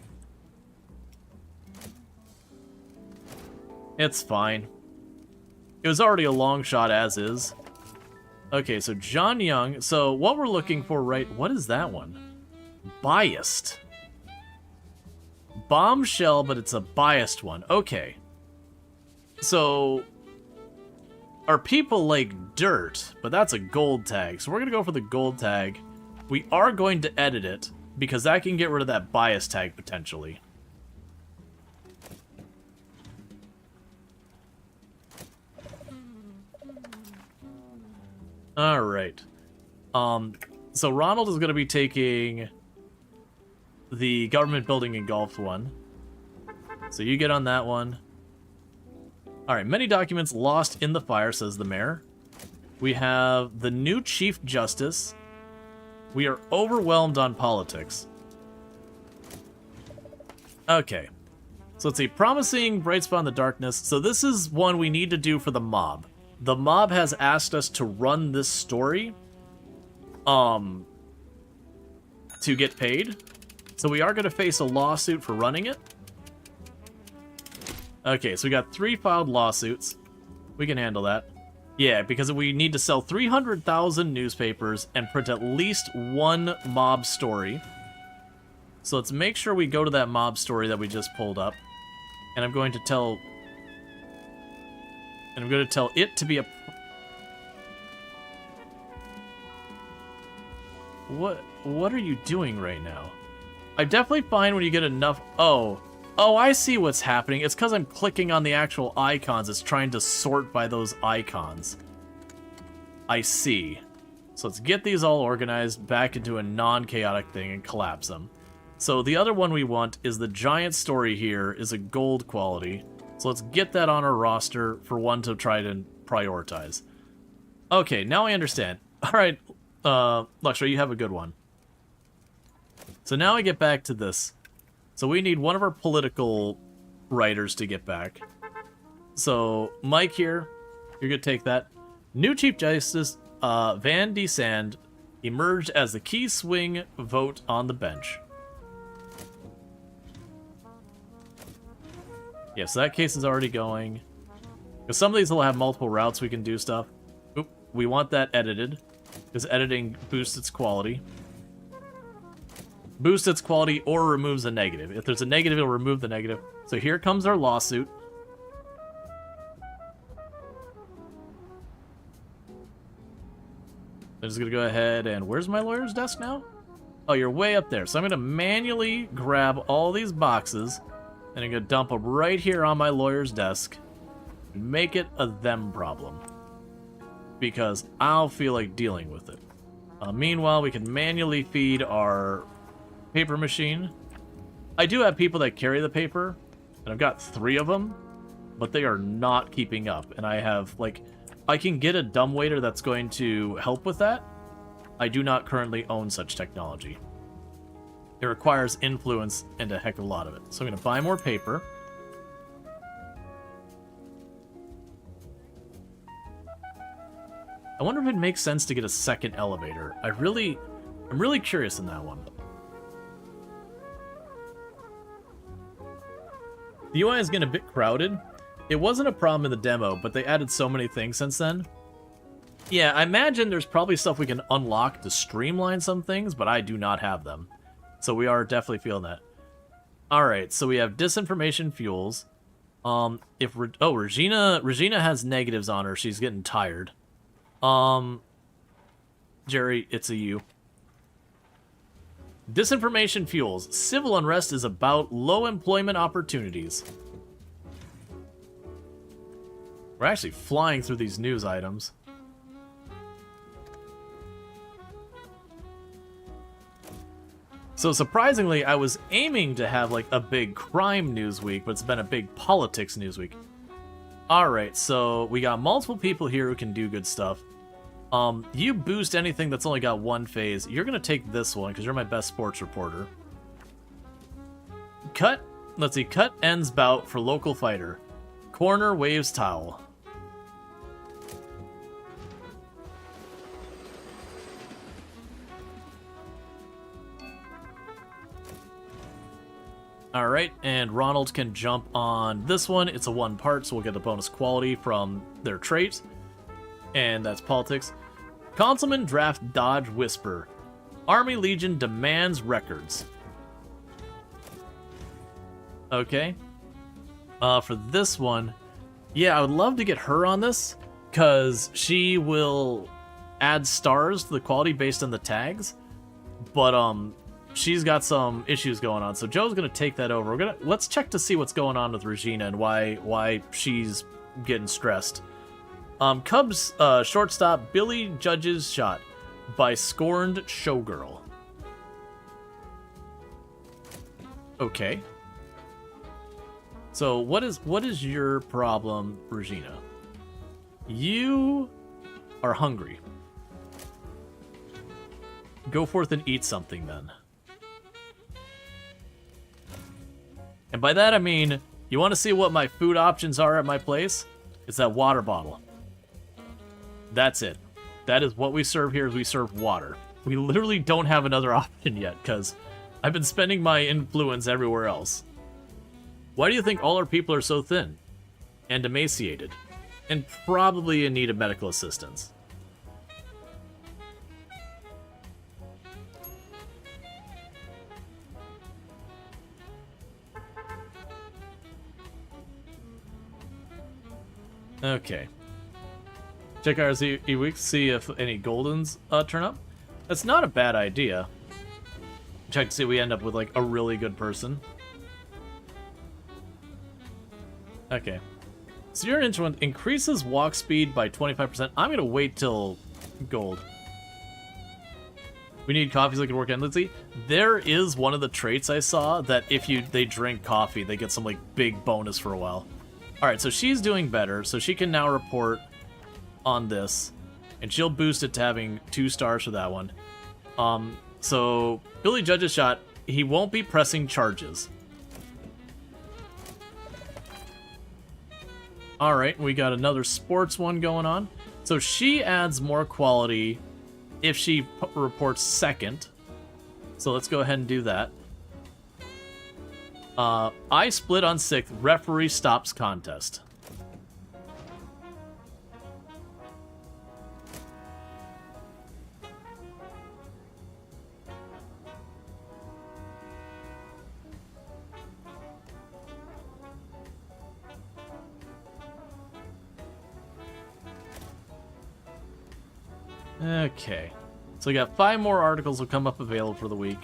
It's fine. It was already a long shot as is. Okay, so John Young. So what we're looking for, right? What is that one? Biased. Bombshell, but it's a biased one. Okay. So our people like dirt, but that's a gold tag. So we're going to go for the gold tag. We are going to edit it because that can get rid of that bias tag potentially. All right. So Ronald is going to be taking the government building engulfed one. So you get on that one. All right. Many documents lost in the fire, says the mayor. We have the new Chief Justice. We are overwhelmed on politics. Okay. So let's see. Promising bright spot in the darkness. So this is one we need to do for the mob. The mob has asked us to run this story to get paid. So we are going to face a lawsuit for running it. Okay, so we got 3 filed lawsuits. We can handle that. Yeah, because we need to sell 300,000 newspapers and print at least 1 mob story. So let's make sure we go to that mob story that we just pulled up. And I'm going to tell it to be a... What are you doing right now? I definitely find when you get enough... Oh, I see what's happening. It's because I'm clicking on the actual icons. It's trying to sort by those icons. I see. So let's get these all organized back into a non-chaotic thing and collapse them. So the other one we want is the giant story here is a gold quality. So let's get that on our roster for one to try to prioritize. Okay, now I understand. All right, Luxra, you have a good one. So now I get back to this. So we need one of our political writers to get back. So Mike here, you're going to take that. New Chief Justice Van D. Sand emerged as the key swing vote on the bench. Yeah, so that case is already going. Because some of these will have multiple routes we can do stuff. Oop, we want that edited, because editing boosts its quality. Boosts its quality or removes a negative. If there's a negative, it'll remove the negative. So here comes our lawsuit. I'm just going to go ahead and... Where's my lawyer's desk now? Oh, you're way up there. So I'm going to manually grab all these boxes, and I'm going to dump them right here on my lawyer's desk. Make it a them problem. Because I'll feel like dealing with it. Meanwhile, we can manually feed our paper machine. I do have people that carry the paper, and I've got 3 of them, but they are not keeping up. And I have, like... I can get a dumbwaiter that's going to help with that. I do not currently own such technology. It requires influence and a heck of a lot of it. So I'm going to buy more paper. I wonder if it makes sense to get a second elevator. I'm really curious in that one. The UI is getting a bit crowded. It wasn't a problem in the demo, but they added so many things since then. Yeah, I imagine there's probably stuff we can unlock to streamline some things, but I do not have them. So we are definitely feeling that. Alright, so we have disinformation fuels. Regina has negatives on her. She's getting tired. Jerry, it's a you. Disinformation fuels. Civil unrest is about low employment opportunities. We're actually flying through these news items. So surprisingly, I was aiming to have like a big crime news week, but it's been a big politics news week. Alright, so we got multiple people here who can do good stuff. You boost anything that's only got 1 phase. You're gonna take this one, because you're my best sports reporter. Cut ends bout for local fighter. Corner waves towel. Alright, and Ronald can jump on this one. It's a 1 part, so we'll get a bonus quality from their trait. And that's politics. Councilman draft Dodge Whisper. Army Legion demands records. Okay. For this one, yeah, I would love to get her on this, because she will add stars to the quality based on the tags. But, she's got some issues going on, so Joe's gonna take that over. Let's check to see what's going on with Regina and why she's getting stressed. Cubs shortstop Billy Judge's shot by scorned showgirl. Okay. So what is your problem, Regina? You are hungry. Go forth and eat something then. And by that I mean, you want to see what my food options are at my place? It's that water bottle. That's it. That is what we serve here, is we serve water. We literally don't have another option yet, because I've been spending my influence everywhere else. Why do you think all our people are so thin? And emaciated? And probably in need of medical assistance. Okay. Check our e-weeks, see if any goldens turn up. That's not a bad idea. Check to see if we end up with like a really good person. Okay. So you're an instrument increases walk speed by 25%. I'm gonna wait till gold. We need coffee so we can work endlessly. There is one of the traits I saw that if they drink coffee, they get some like big bonus for a while. Alright, so she's doing better, so she can now report on this, and she'll boost it to having 2 stars for that one. So Billy Judge's shot, he won't be pressing charges. Alright, we got another sports one going on. So she adds more quality if she reports second. So let's go ahead and do that. I split on 6th, referee stops contest. Okay. So we got 5 more articles will come up available for the week.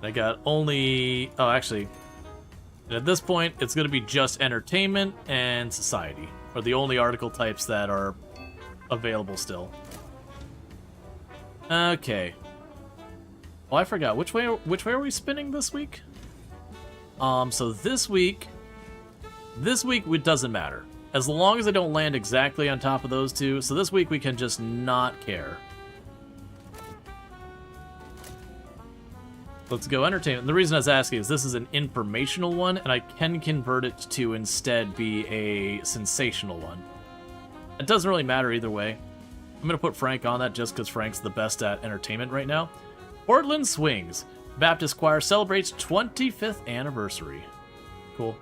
I got only... Oh, actually, at this point, it's going to be just entertainment and society are the only article types that are available still. Okay. Oh, I forgot. Which way are we spinning this week? So this week it doesn't matter. As long as I don't land exactly on top of those two. So this week we can just not care. Let's go entertainment. The reason I was asking is this is an informational one, and I can convert it to instead be a sensational one. It doesn't really matter either way. I'm going to put Frank on that just because Frank's the best at entertainment right now. Portland Swings. Baptist Choir celebrates 25th anniversary. Cool.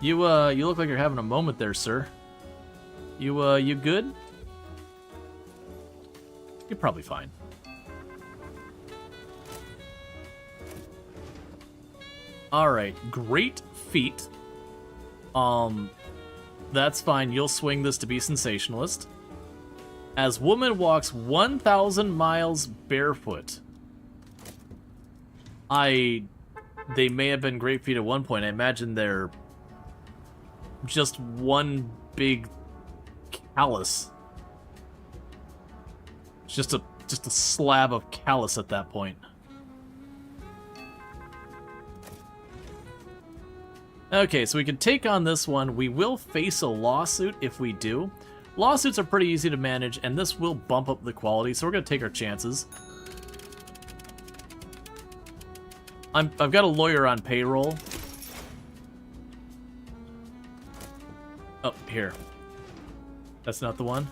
You look like you're having a moment there, sir. You good? You're probably fine. Alright, great feat. That's fine. You'll swing this to be sensationalist. As woman walks 1,000 miles barefoot. They may have been great feet at one point. I imagine they're just one big callus. It's just a slab of callus at that point. Okay, so we can take on this one. We will face a lawsuit if we do. Lawsuits are pretty easy to manage, and this will bump up the quality, so we're going to take our chances. I've got a lawyer on payroll. Oh, here. That's not the one.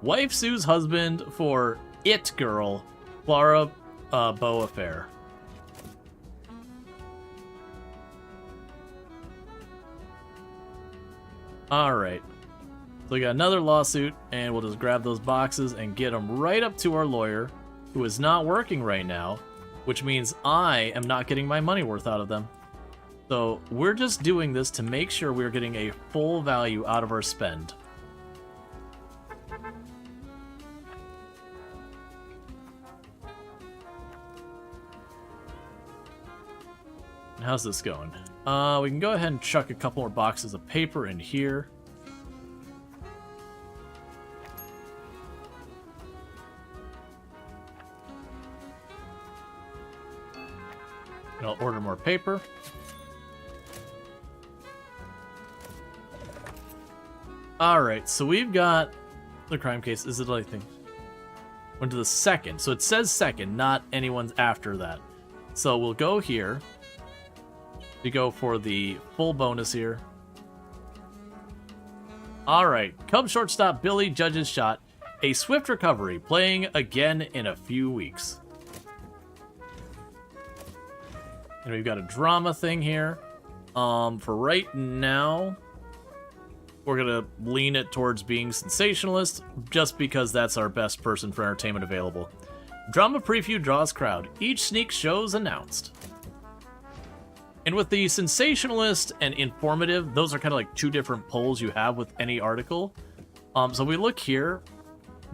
Wife sues husband for it girl, Clara Beau affair. Alright. So we got another lawsuit, and we'll just grab those boxes and get them right up to our lawyer, who is not working right now, which means I am not getting my money worth out of them. So we're just doing this to make sure we're getting a full value out of our spend. How's this going? We can go ahead and chuck a couple more boxes of paper in here. And I'll order more paper. Alright, so we've got the crime case. Is it anything? Went to the second. So it says second, not anyone's after that. So we'll go here. We go for the full bonus here. Alright, Cubs shortstop Billy Judge's shot. A swift recovery, playing again in a few weeks. And we've got a drama thing here. For right now, we're going to lean it towards being sensationalist, just because that's our best person for entertainment available. Drama preview draws crowd. Each sneak show's announced. And with the sensationalist and informative, those are kind of like two different polls you have with any article. So we look here,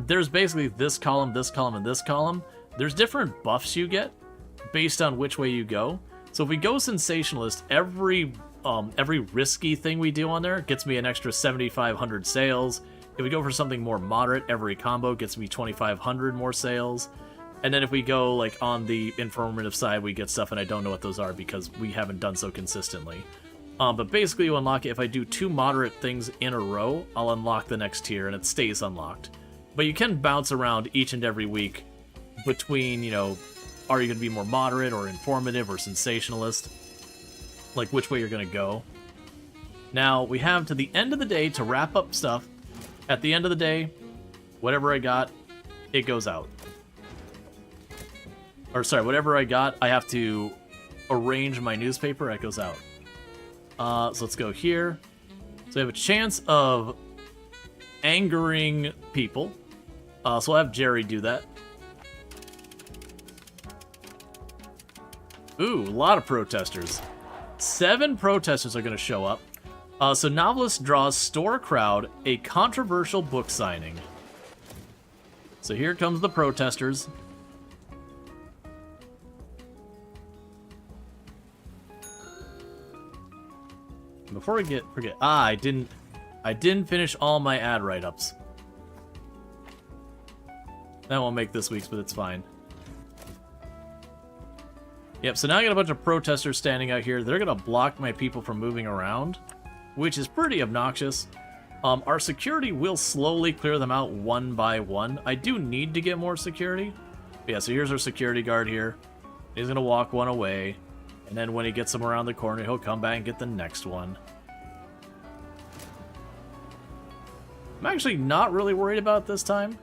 there's basically this column, and this column. There's different buffs you get based on which way you go. So if we go sensationalist, every risky thing we do on there gets me an extra 7,500 sales. If we go for something more moderate, every combo gets me 2,500 more sales. And then if we go like on the informative side, we get stuff, and I don't know what those are because we haven't done so consistently. But basically you unlock it. If I do 2 moderate things in a row, I'll unlock the next tier, and it stays unlocked. But you can bounce around each and every week between, you know, are you going to be more moderate or informative or sensationalist? Like which way you're going to go. Now, we have to the end of the day to wrap up stuff. At the end of the day, whatever I got, it goes out. Or sorry, whatever I got, I have to arrange my newspaper, it goes out. So let's go here. So we have a chance of angering people. So I'll have Jerry do that. Ooh, a lot of protesters. 7 protesters are going to show up. So Novelist draws store crowd, a controversial book signing. So here comes the protesters. Before we forget, I didn't finish all my ad write-ups. That won't make this week's, but it's fine. Yep, so now I got a bunch of protesters standing out here. They're gonna block my people from moving around, which is pretty obnoxious. Our security will slowly clear them out one by one. I do need to get more security. But yeah, so here's our security guard here. He's gonna walk one away, and then when he gets them around the corner, he'll come back and get the next one. I'm actually not really worried about it this time.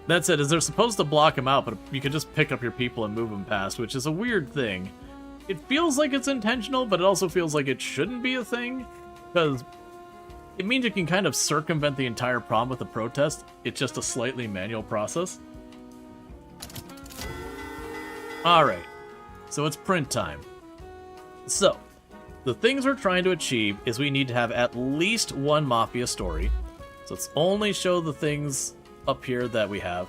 That said, is they're supposed to block him out, but you can just pick up your people and move them past, which is a weird thing. It feels like it's intentional, but it also feels like it shouldn't be a thing, because it means you can kind of circumvent the entire problem with the protest. It's just a slightly manual process. Alright, so it's print time. So, the things we're trying to achieve is we need to have at least one Mafia story. So let's only show the things up here that we have.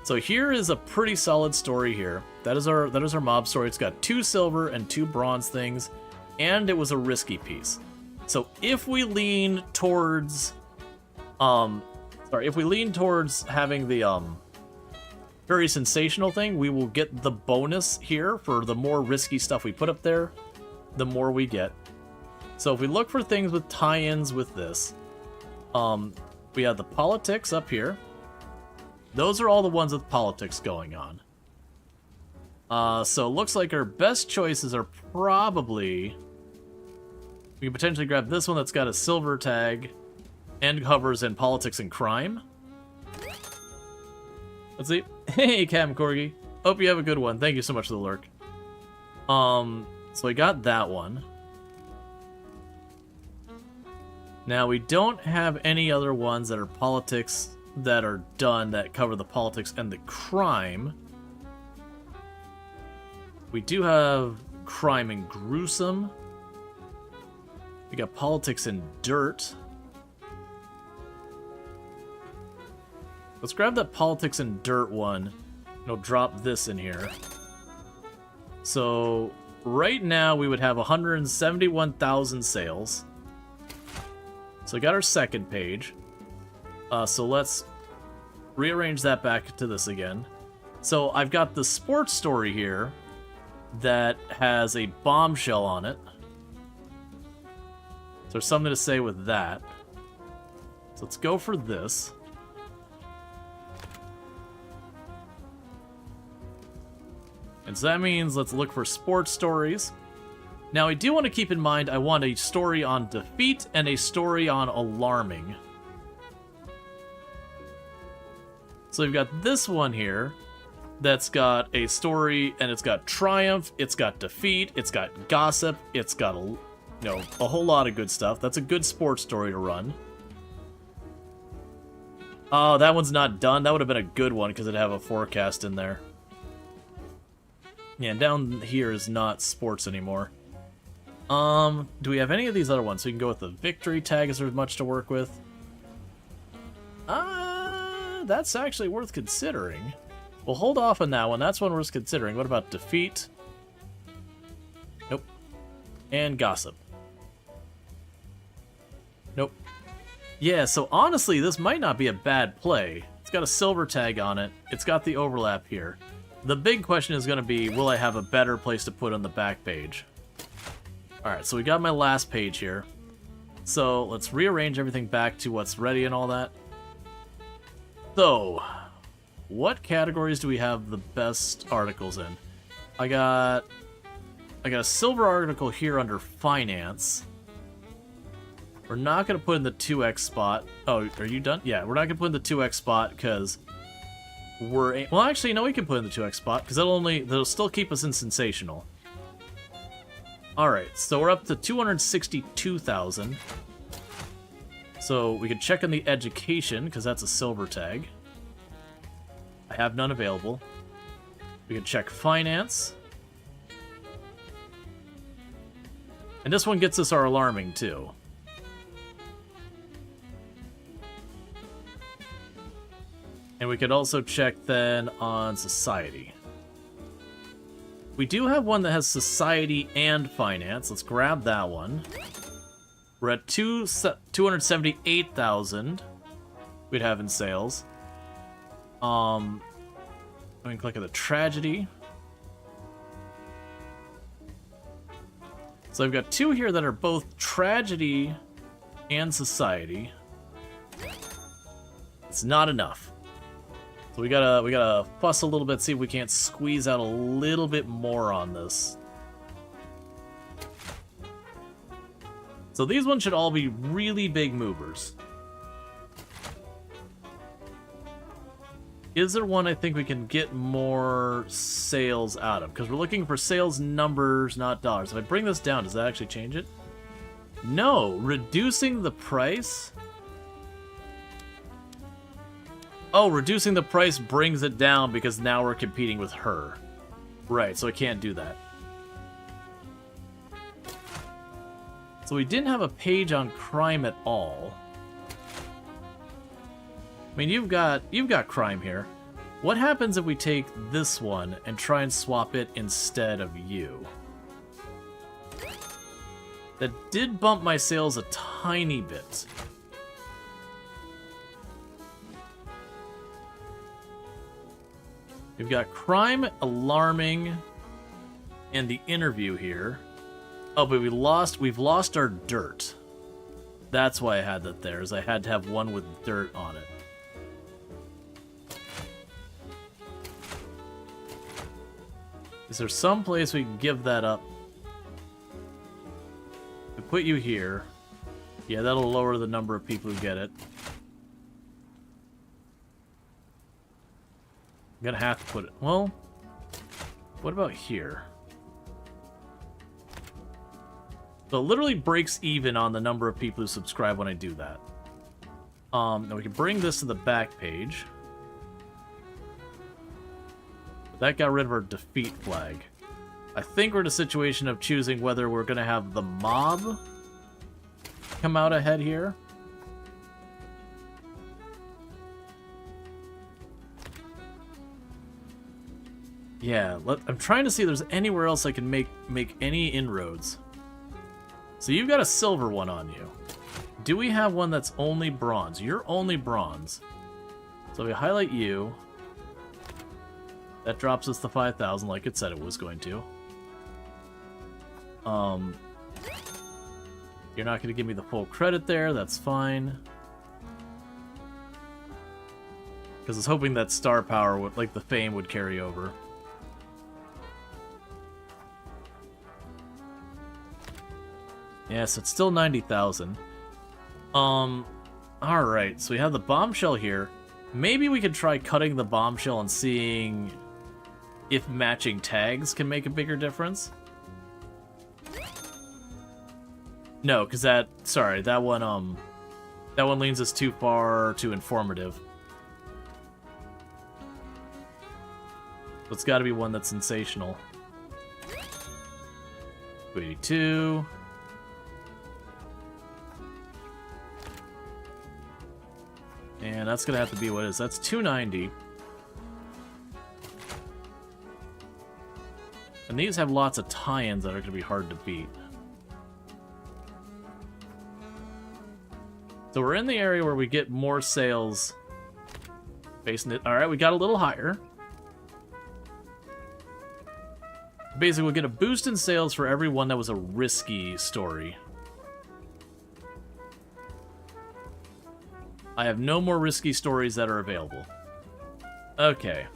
So here is a pretty solid story here. That is our mob story. It's got 2 silver and 2 bronze things, and it was a risky piece. So if we lean towards having the very sensational thing, we will get the bonus here for the more risky stuff we put up there, the more we get. So if we look for things with tie-ins with this, we have the politics up here. Those are all the ones with politics going on. So it looks like our best choices are probably... We can potentially grab this one that's got a silver tag and covers in politics and crime. Let's see. Hey, Cam Corgi. Hope you have a good one. Thank you so much for the lurk. So we got that one. Now, we don't have any other ones that are politics that are done that cover the politics and the crime. We do have crime and gruesome. We got politics and dirt. Let's grab that politics and dirt one, and I'll drop this in here. So right now we would have 171,000 sales. So we got our second page. So let's rearrange that back to this again. So I've got the sports story here that has a bombshell on it. So there's something to say with that. So let's go for this. And so that means let's look for sports stories. Now I do want to keep in mind I want a story on defeat and a story on alarming. So we've got this one here that's got a story, and it's got triumph, it's got defeat, it's got gossip, it's got a whole lot of good stuff. That's a good sports story to run. Oh, that one's not done. That would have been a good one because it'd have a forecast in there. Yeah, and down here is not sports anymore. Do we have any of these other ones? So we can go with the victory tag. Is there much to work with? That's actually worth considering. We'll hold off on that one. That's one worth considering. What about defeat? Nope. And gossip. Nope. Yeah, so honestly, this might not be a bad play. It's got a silver tag on it. It's got the overlap here. The big question is going to be, will I have a better place to put on the back page? Alright, so we got my last page here. So let's rearrange everything back to what's ready and all that. So, what categories do we have the best articles in? I got a silver article here under finance. We're not going to put in the 2x spot. Oh, are you done? Yeah, we're not going to put in the 2x spot because well, actually, no, we can put in the 2x spot because that'll still keep us in sensational. Alright, so we're up to 262,000. So we could check on the education, because that's a silver tag. I have none available. We can check finance. And this one gets us our alarming, too. And we could also check, then, on society. We do have one that has society and finance. Let's grab that one. We're at 278,000 we'd have in sales. We can click on the tragedy. So I've got two here that are both tragedy and society. It's not enough. So we gotta fuss a little bit, see if we can't squeeze out a little bit more on this. So these ones should all be really big movers. Is there one I think we can get more sales out of? Because we're looking for sales numbers, not dollars. If I bring this down, does that actually change it? No, reducing the price. Oh, reducing the price brings it down because now we're competing with her. Right, so I can't do that. So we didn't have a page on crime at all. I mean, you've got crime here. What happens if we take this one and try and swap it instead of you? That did bump my sales a tiny bit. We've got crime, alarming, and the interview here. Oh, but we've lost our dirt. That's why I had that there, is I had to have one with dirt on it. Is there some place we can give that up? We put you here. Yeah, that'll lower the number of people who get it. I'm gonna have to put it... Well, what about here? So it literally breaks even on the number of people who subscribe when I do that. Now we can bring this to the back page. That got rid of our defeat flag. I think we're in a situation of choosing whether we're gonna have the mob come out ahead here. Yeah, I'm trying to see if there's anywhere else I can make any inroads. So you've got a silver one on you. Do we have one that's only bronze? You're only bronze. So we highlight you. That drops us to 5,000 like it said it was going to. You're not going to give me the full credit there. That's fine. Because I was hoping that star power, would, like the fame, would carry over. Yeah, so it's still 90,000. Alright, so we have the bombshell here. Maybe we could try cutting the bombshell and seeing if matching tags can make a bigger difference. No, because that one leans us too far too informative. So it's got to be one that's sensational. 282. And that's going to have to be what it is. That's 290. And these have lots of tie-ins that are going to be hard to beat. So we're in the area where we get more sales. Basing it. Alright, we got a little higher. Basically, we'll get a boost in sales for every one that was a risky story. I have no more risky stories that are available. Okay.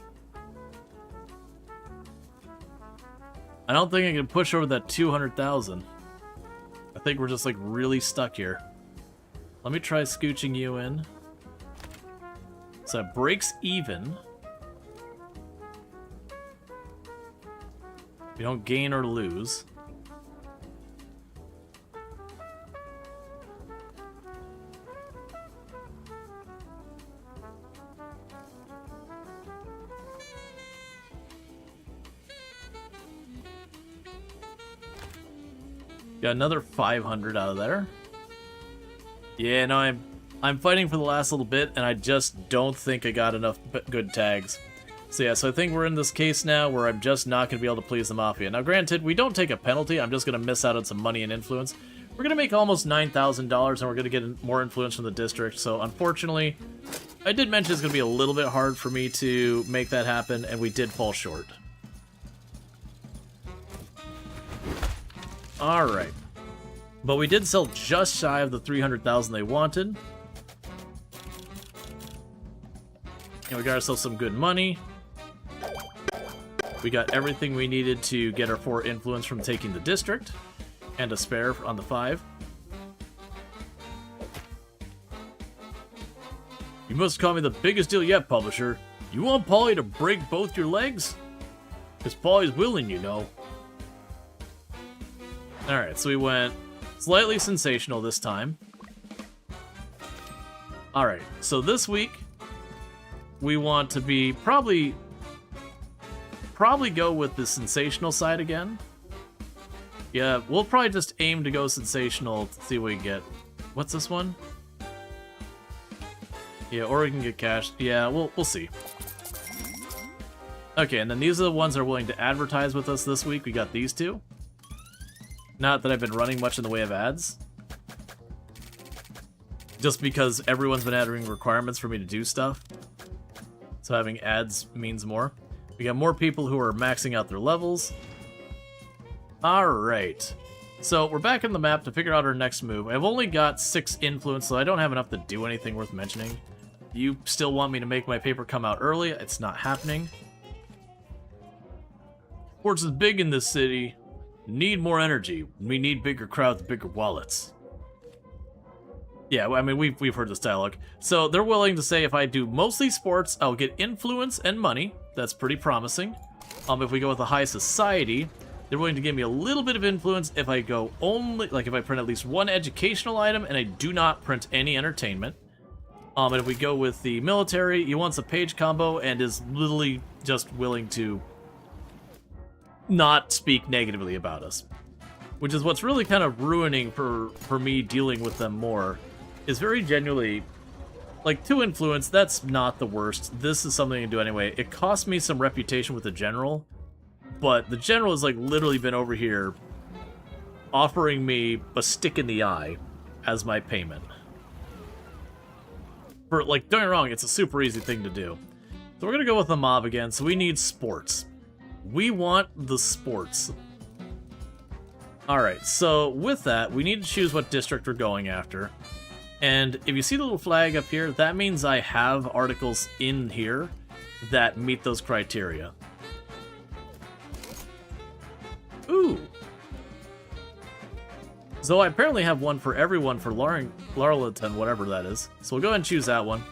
I don't think I can push over that 200,000. I think we're just, like, really stuck here. Let me try scooching you in. So that breaks even. We don't gain or lose. Got another 500 out of there. Yeah, no, I'm fighting for the last little bit, and I just don't think I got enough good tags. So yeah, so I think we're in this case now where I'm just not going to be able to please the Mafia. Now granted, we don't take a penalty, I'm just going to miss out on some money and influence. We're going to make almost $9,000, and we're going to get more influence from the district, so unfortunately, I did mention it's going to be a little bit hard for me to make that happen, and we did fall short. Alright. But we did sell just shy of the 300,000 they wanted. And we got ourselves some good money. We got everything we needed to get our 4 influence from taking the district. And a spare on the 5. You must call me the biggest deal yet, publisher. You want Polly to break both your legs? Because Polly's willing, you know. Alright, so we went slightly sensational this time. Alright, so this week, we want to be probably go with the sensational side again. Yeah, we'll probably just aim to go sensational to see what we get. What's this one? Yeah, or we can get cash. Yeah, we'll see. Okay, and then these are the ones that are willing to advertise with us this week. We got these two. Not that I've been running much in the way of ads. Just because everyone's been adding requirements for me to do stuff. So having ads means more. We got more people who are maxing out their levels. Alright. So we're back in the map to figure out our next move. I've only got 6 influence, so I don't have enough to do anything worth mentioning. You still want me to make my paper come out early? It's not happening. Sports is big in this city. Need more energy. We need bigger crowds, bigger wallets. Yeah, I mean, we've heard this dialogue. So they're willing to say if I do mostly sports, I'll get influence and money. That's pretty promising. If we go with a high society, they're willing to give me a little bit of influence if I go only, like if I print at least 1 educational item and I do not print any entertainment. And if we go with the military, he wants a page combo and is literally just willing to not speak negatively about us. Which is what's really kind of ruining for me dealing with them more. Is very genuinely, like, 2 influence, that's not the worst. This is something I can do anyway. It cost me some reputation with the general, but the general has, like, literally been over here offering me a stick in the eye as my payment. For, like, don't get me wrong, it's a super easy thing to do. So we're gonna go with the mob again, so we need sports. We want the sports. Alright, so with that, we need to choose what district we're going after. And if you see the little flag up here, that means I have articles in here that meet those criteria. Ooh! So I apparently have one for everyone for Larleton, whatever that is. So we'll go ahead and choose that one.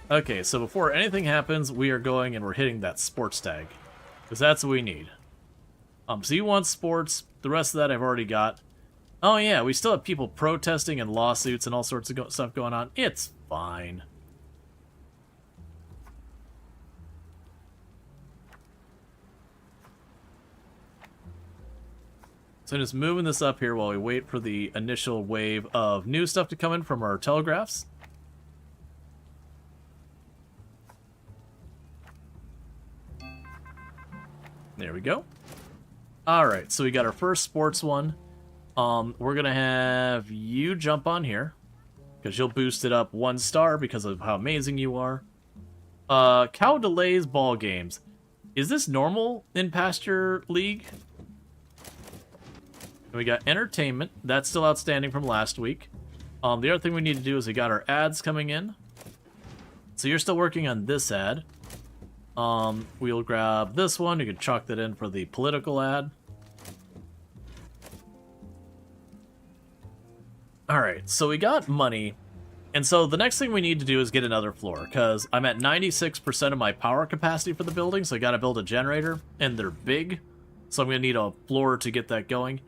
Okay, so before anything happens, we are going and we're hitting that sports tag. Because that's what we need. So you want sports, the rest of that I've already got. Oh yeah, we still have people protesting and lawsuits and all sorts of stuff going on. It's fine. So I'm just moving this up here while we wait for the initial wave of new stuff to come in from our telegraphs. There we go. Alright, so we got our first sports one. We're gonna have you jump on here, because you'll boost it up 1 star because of how amazing you are. Cow delays ball games. Is this normal in Pasture League? And we got entertainment. That's still outstanding from last week. The other thing we need to do is we got our ads coming in. So you're still working on this ad. We'll grab this one. You can chalk that in for the political ad. Alright, so we got money. And so the next thing we need to do is get another floor, because I'm at 96% of my power capacity for the building, so I gotta build a generator, and they're big. So I'm gonna need a floor to get that going.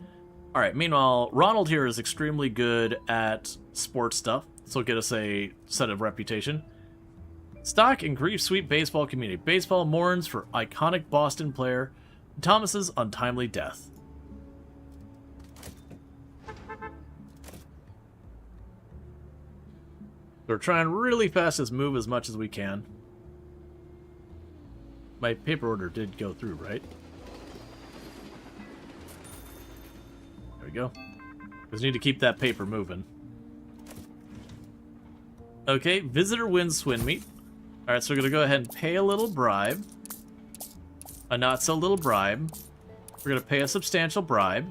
Alright, meanwhile, Ronald here is extremely good at sports stuff, so he'll get us a set of reputation. Stock and grief sweet baseball community. Baseball mourns for iconic Boston player Thomas's untimely death. We're trying really fast to move as much as we can. My paper order did go through, right? There we go. Just need to keep that paper moving. Okay, visitor wins swin meet. Alright, so we're going to go ahead and pay a little bribe. A not so little bribe. We're going to pay a substantial bribe.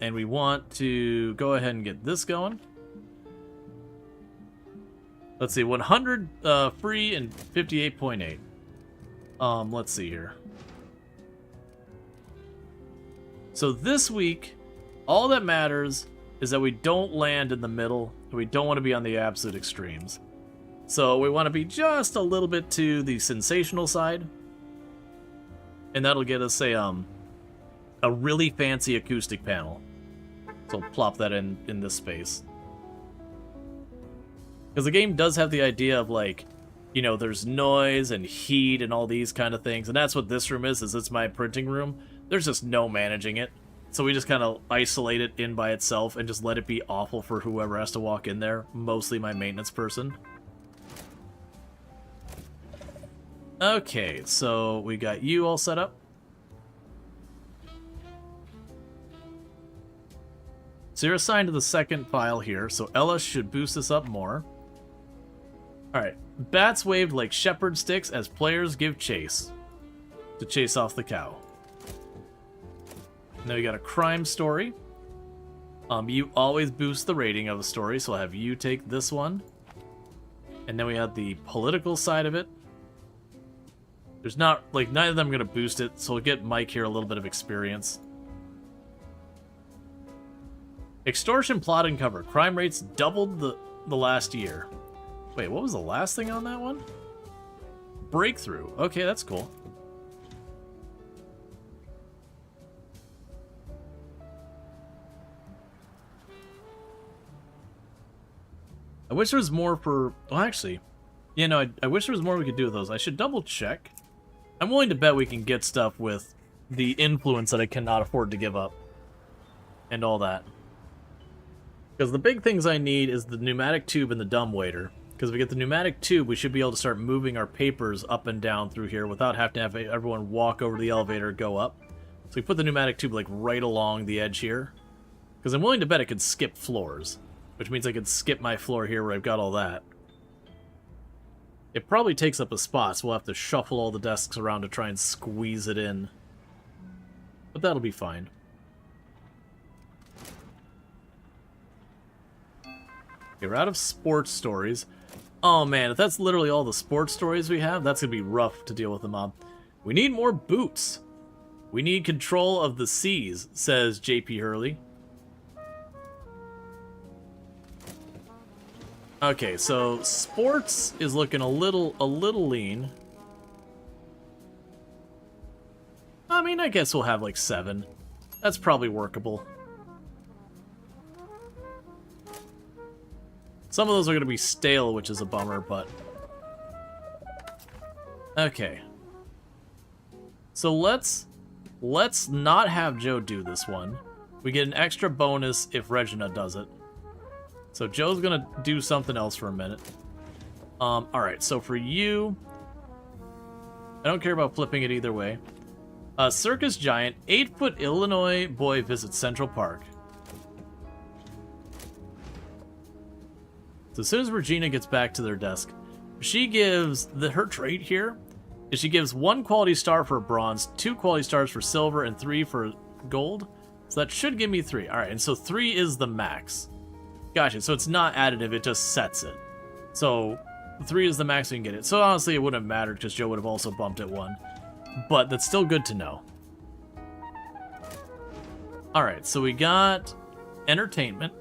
And we want to go ahead and get this going. Let's see, 100 free and 58.8. Let's see here. So this week, all that matters is that we don't land in the middle, and we don't want to be on the absolute extremes. So we want to be just a little bit to the sensational side, and that'll get us a really fancy acoustic panel. So I'll plop that in this space. Because the game does have the idea of, like, you know, there's noise and heat and all these kind of things, and that's what this room is it's my printing room. There's just no managing it. So we just kind of isolate it in by itself and just let it be awful for whoever has to walk in there, mostly my maintenance person. Okay, so we got you all set up. So you're assigned to the second file here, so Ella should boost this up more. Alright, bats waved like shepherd sticks as players give chase. To chase off the cow. Now we got a crime story. You always boost the rating of a story, so I'll have you take this one. And then we have the political side of it. There's not, like, neither of them are going to boost it, so we'll get Mike here a little bit of experience. Extortion, plot, and cover. Crime rates doubled the last year. Wait, what was the last thing on that one? Breakthrough. Okay, that's cool. I wish there was more for... Well, actually, you know, I wish there was more we could do with those. I should double check. I'm willing to bet we can get stuff with the influence that I cannot afford to give up. And all that. Because the big things I need is the pneumatic tube and the dumbwaiter. Because if we get the pneumatic tube, we should be able to start moving our papers up and down through here without having to have everyone walk over to the elevator and go up. So we put the pneumatic tube, like, right along the edge here. Because I'm willing to bet it could skip floors. Which means I could skip my floor here where I've got all that. It probably takes up a spot, so we'll have to shuffle all the desks around to try and squeeze it in. But that'll be fine. Okay, we're out of sports stories. Oh man, if that's literally all the sports stories we have, that's going to be rough to deal with the mob. We need more boots. We need control of the seas, says JP Hurley. Okay, so sports is looking a little lean. I mean, I guess we'll have like 7. That's probably workable. Some of those are going to be stale, which is a bummer, but... Okay. So let's not have Joe do this one. We get an extra bonus if Regina does it. So Joe's gonna do something else for a minute. Alright, so for you... I don't care about flipping it either way. Circus Giant, 8-foot Illinois boy visits Central Park. So as soon as Regina gets back to their desk, she gives... her trait here is she gives 1 quality star for bronze, 2 quality stars for silver, and 3 for gold. So that should give me 3. Alright, and so 3 is the max. Gotcha, so it's not additive, it just sets it. So 3 is the max we can get it. So honestly, it wouldn't have mattered because Joe would have also bumped it 1. But that's still good to know. Alright, so we got entertainment.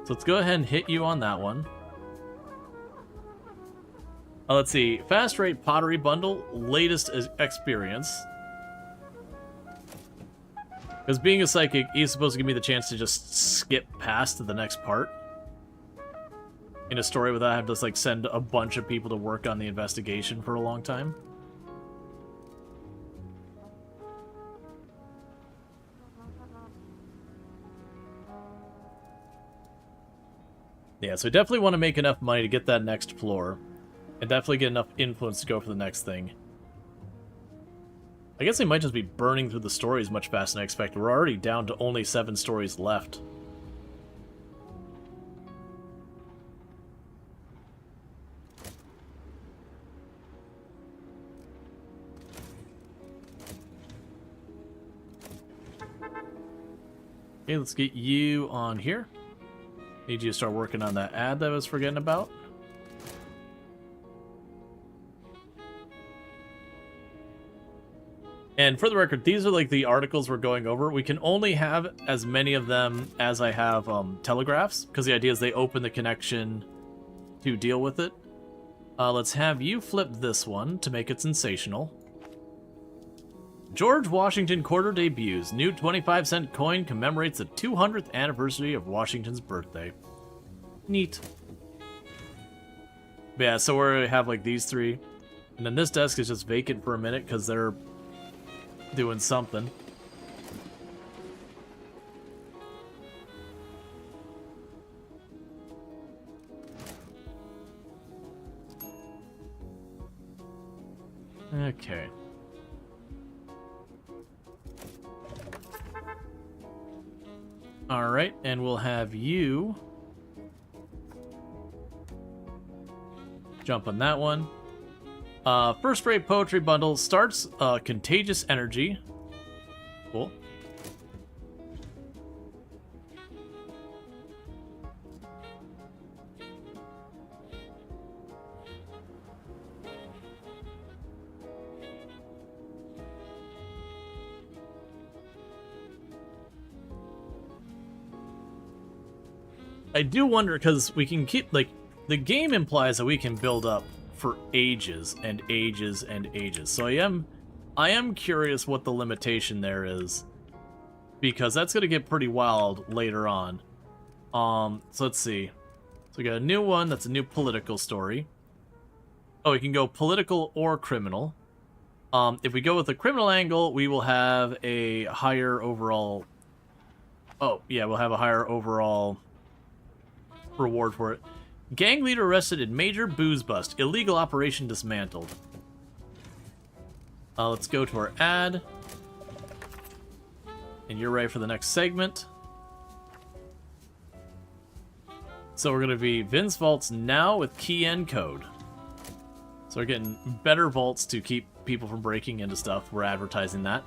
So let's go ahead and hit you on that one. Let's see, fast rate pottery bundle, latest experience. Because being a psychic, he's supposed to give me the chance to just skip past to the next part. in a story without having to just, like, send a bunch of people to work on the investigation for a long time. Yeah, so we definitely want to make enough money to get that next floor. And definitely get enough influence to go for the next thing. I guess they might just be burning through the stories much faster than I expected. We're already down to only 7 stories left. Okay, let's get you on here. Need you to start working on that ad that I was forgetting about. And for the record, these are like the articles we're going over. We can only have as many of them as I have telegraphs, because the idea is they open the connection to deal with it. Let's have you flip this one to make it sensational. George Washington Quarter debuts. New 25-cent coin commemorates the 200th anniversary of Washington's birthday. Neat. But yeah, so we have like these 3. And then this desk is just vacant for a minute because they're doing something. Okay. Alright, and we'll have you jump on that one. First rate poetry bundle starts contagious energy. Cool. I do wonder, because we can keep, like, the game implies that we can build up for ages and ages and ages. So I am curious what the limitation there is, because that's going to get pretty wild later on. So let's see. So we got a new one that's a new political story. Oh, we can go political or criminal. If we go with the criminal angle, we will have a higher overall... Oh, yeah, we'll have a higher overall reward for it. Gang leader arrested in major booze bust. Illegal operation dismantled. Let's go to our ad. And you're ready for the next segment. So we're going to be Vince Vaults now with key and code. So we're getting better vaults to keep people from breaking into stuff. We're advertising that.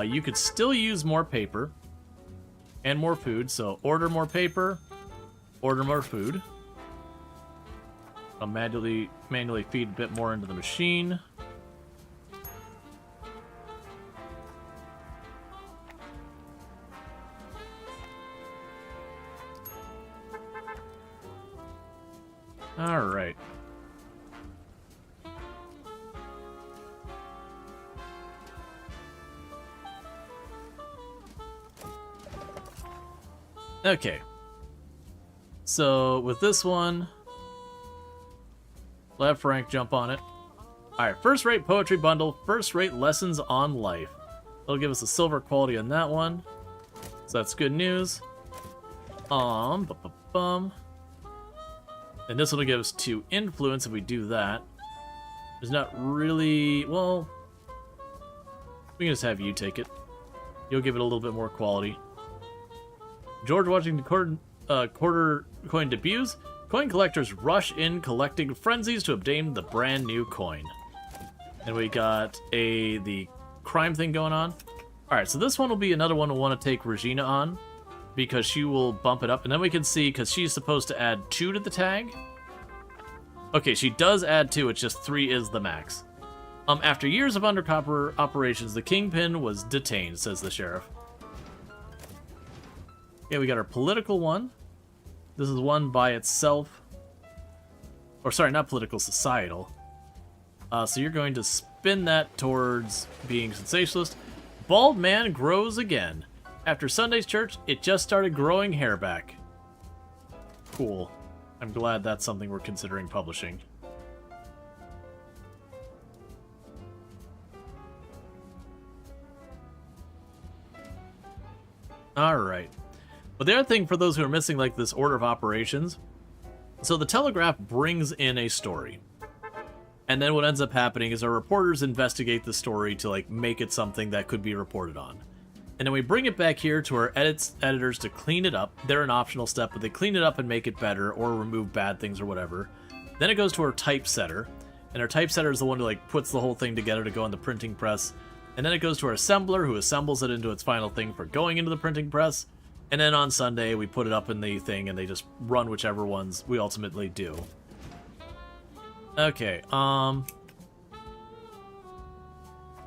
You could still use more paper and more food. So order more paper, order more food. I'll manually feed a bit more into the machine. All right. Okay. So with this one, left rank jump on it. Alright, first rate poetry bundle, first rate lessons on life. That'll give us a silver quality on that one. So that's good news. And this one will give us 2 influence if we do that. There's not really, well, we can just have you take it. You'll give it a little bit more quality. George Washington quarter coin debuts. Coin collectors rush in, collecting frenzies to obtain the brand new coin. And we got the crime thing going on. Alright, so this one will be another one we'll want to take Regina on, because she will bump it up. And then we can see, because she's supposed to add 2 to the tag. Okay, she does add 2, it's just 3 is the max. After years of undercover operations, the Kingpin was detained, says the sheriff. Okay, we got our political one. This is one by itself. Or sorry, not political, societal. So you're going to spin that towards being sensationalist. Bald man grows again. After Sunday's church, it just started growing hair back. cool. I'm glad that's something we're considering publishing. Alright. But the other thing, for those who are missing, like, this order of operations, so the Telegraph brings in a story. And then what ends up happening is our reporters investigate the story to, like, make it something that could be reported on. And then we bring it back here to our editors to clean it up. They're an optional step, but they clean it up and make it better, or remove bad things or whatever. Then it goes to our typesetter, and our typesetter is the one who, like, puts the whole thing together to go in the printing press. And then it goes to our assembler, who assembles it into its final thing for going into the printing press. And then on Sunday, we put it up in the thing, and they just run whichever ones we ultimately do. Okay,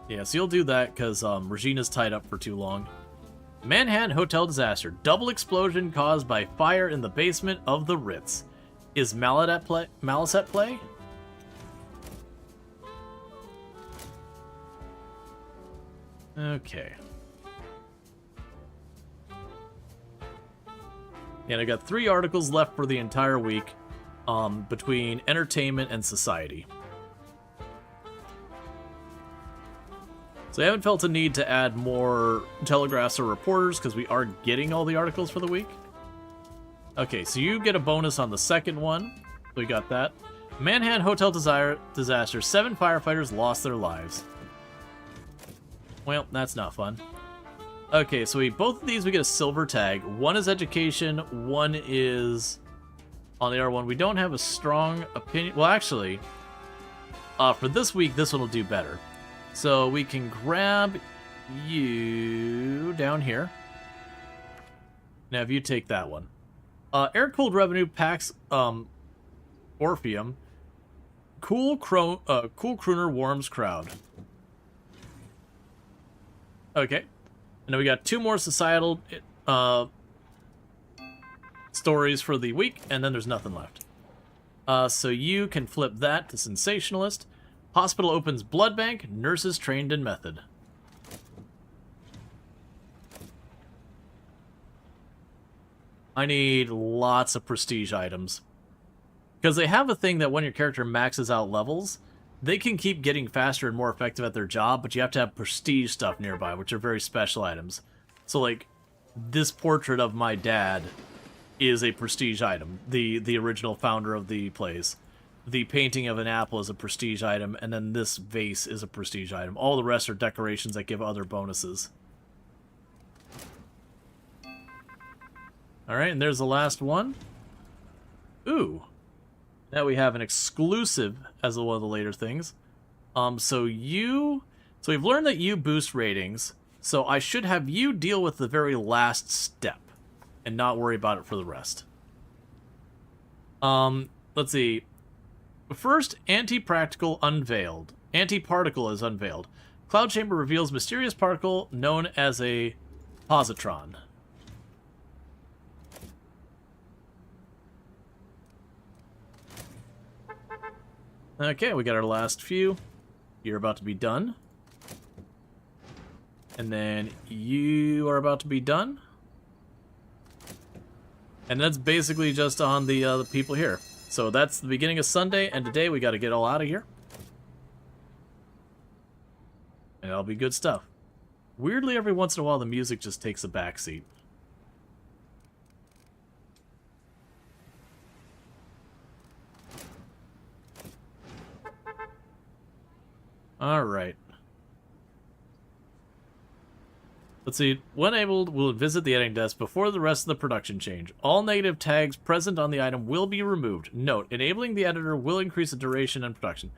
yeah, so you'll do that, because Regina's tied up for too long. Manhattan Hotel disaster. Double explosion caused by fire in the basement of the Ritz. Is Malice at play? Okay. And I got 3 articles left for the entire week, between entertainment and society. So I haven't felt a need to add more telegraphs or reporters, because we are getting all the articles for the week. Okay, so you get a bonus on the second one. So we got that. Manhattan Hotel disaster. 7 firefighters lost their lives. Well, that's not fun. Okay, so both of these we get a silver tag. One is education, one is on the other one. We don't have a strong opinion. Well, actually, for this week, this one will do better. So we can grab you down here. Now, if you take that one. Air-cooled revenue packs Orpheum. Cool crooner warms crowd. Okay. And then we got 2 more societal stories for the week, and then there's nothing left. So you can flip that to Sensationalist. Hospital opens blood bank. Nurses trained in method. I need lots of prestige items. Because they have a thing that when your character maxes out levels, they can keep getting faster and more effective at their job, but you have to have prestige stuff nearby, which are very special items. So, like, this portrait of my dad is a prestige item, the original founder of the place. The painting of an apple is a prestige item, and then this vase is a prestige item. All the rest are decorations that give other bonuses. Alright, and there's the last one. Ooh. Now we have an exclusive as one of the later things. So we've learned that you boost ratings, so I should have you deal with the very last step and not worry about it for the rest. Let's see. First, anti-practical unveiled. Anti-particle is unveiled. Cloud Chamber reveals mysterious particle known as a positron. Okay, we got our last few. You're about to be done. And then you are about to be done. And that's basically just on the people here. So that's the beginning of Sunday, and today we got to get all out of here. And that'll be good stuff. Weirdly, every once in a while, the music just takes a backseat. Alright. Let's see. When able, we'll visit the editing desk before the rest of the production change. All negative tags present on the item will be removed. Note, enabling the editor will increase the duration and production.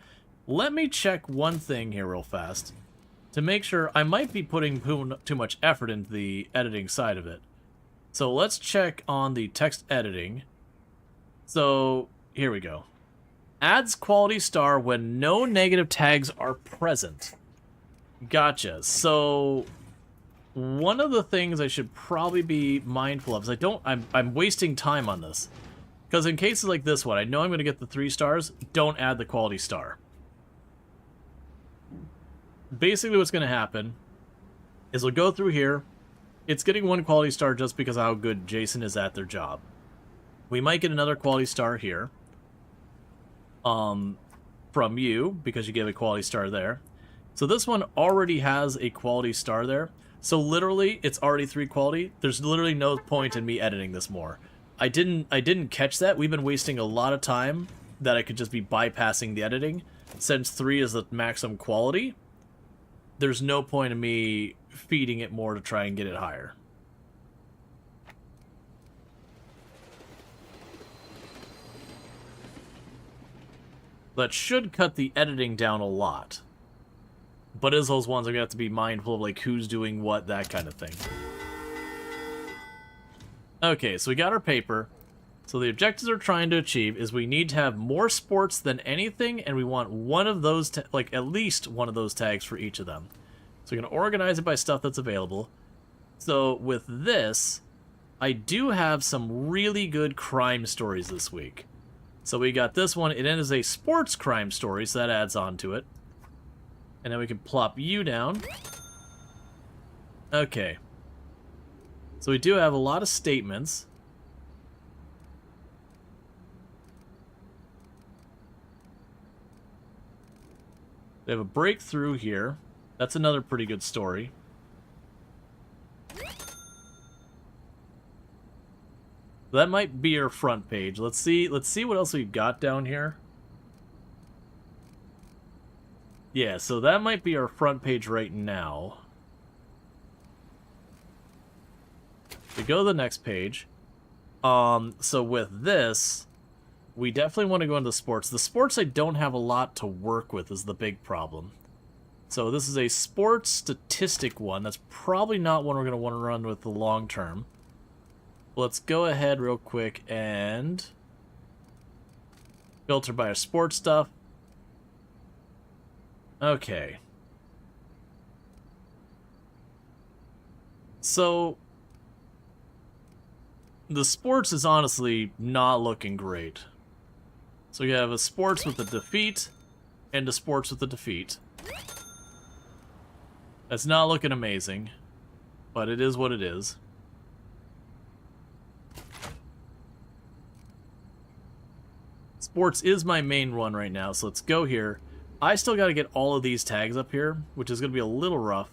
Let me check one thing here real fast to make sure. I might be putting too much effort into the editing side of it. So let's check on the text editing. So here we go. Adds quality star when no negative tags are present. Gotcha. So one of the things I should probably be mindful of is I'm wasting time on this. Because in cases like this one, I know I'm going to get the 3 stars. Don't add the quality star. Basically what's going to happen is we'll go through here. It's getting 1 quality star just because of how good Jason is at their job. We might get another quality star here. From you, because you gave a quality star there. So this one already has a quality star there. So literally, it's already 3 quality. There's literally no point in me editing this more. I didn't catch that. We've been wasting a lot of time that I could just be bypassing the editing. Since 3 is the maximum quality, there's no point in me feeding it more to try and get it higher. That should cut the editing down a lot. But is those ones I'm going to have to be mindful of, like, who's doing what, that kind of thing. Okay, so we got our paper. So the objectives we're trying to achieve is we need to have more sports than anything, and we want one of those, like, at least one of those tags for each of them. So we're going to organize it by stuff that's available. So with this, I do have some really good crime stories this week. So we got this one. It is a sports crime story, so that adds on to it. And then we can plop you down. Okay. So we do have a lot of statements. We have a breakthrough here. That's another pretty good story. That might be our front page. Let's see what else we've got down here. Yeah, so that might be our front page right now. We go to the next page. So with this, we definitely want to go into sports. The sports I don't have a lot to work with is the big problem. So this is a sports statistic one. That's probably not one we're going to want to run with the long term. Let's go ahead real quick and filter by our sports stuff. Okay. So the sports is honestly not looking great. So you have a sports with a defeat and a sports with a defeat. That's not looking amazing, but it is what it is. Sports is my main one right now, so let's go here. I still got to get all of these tags up here, which is going to be a little rough.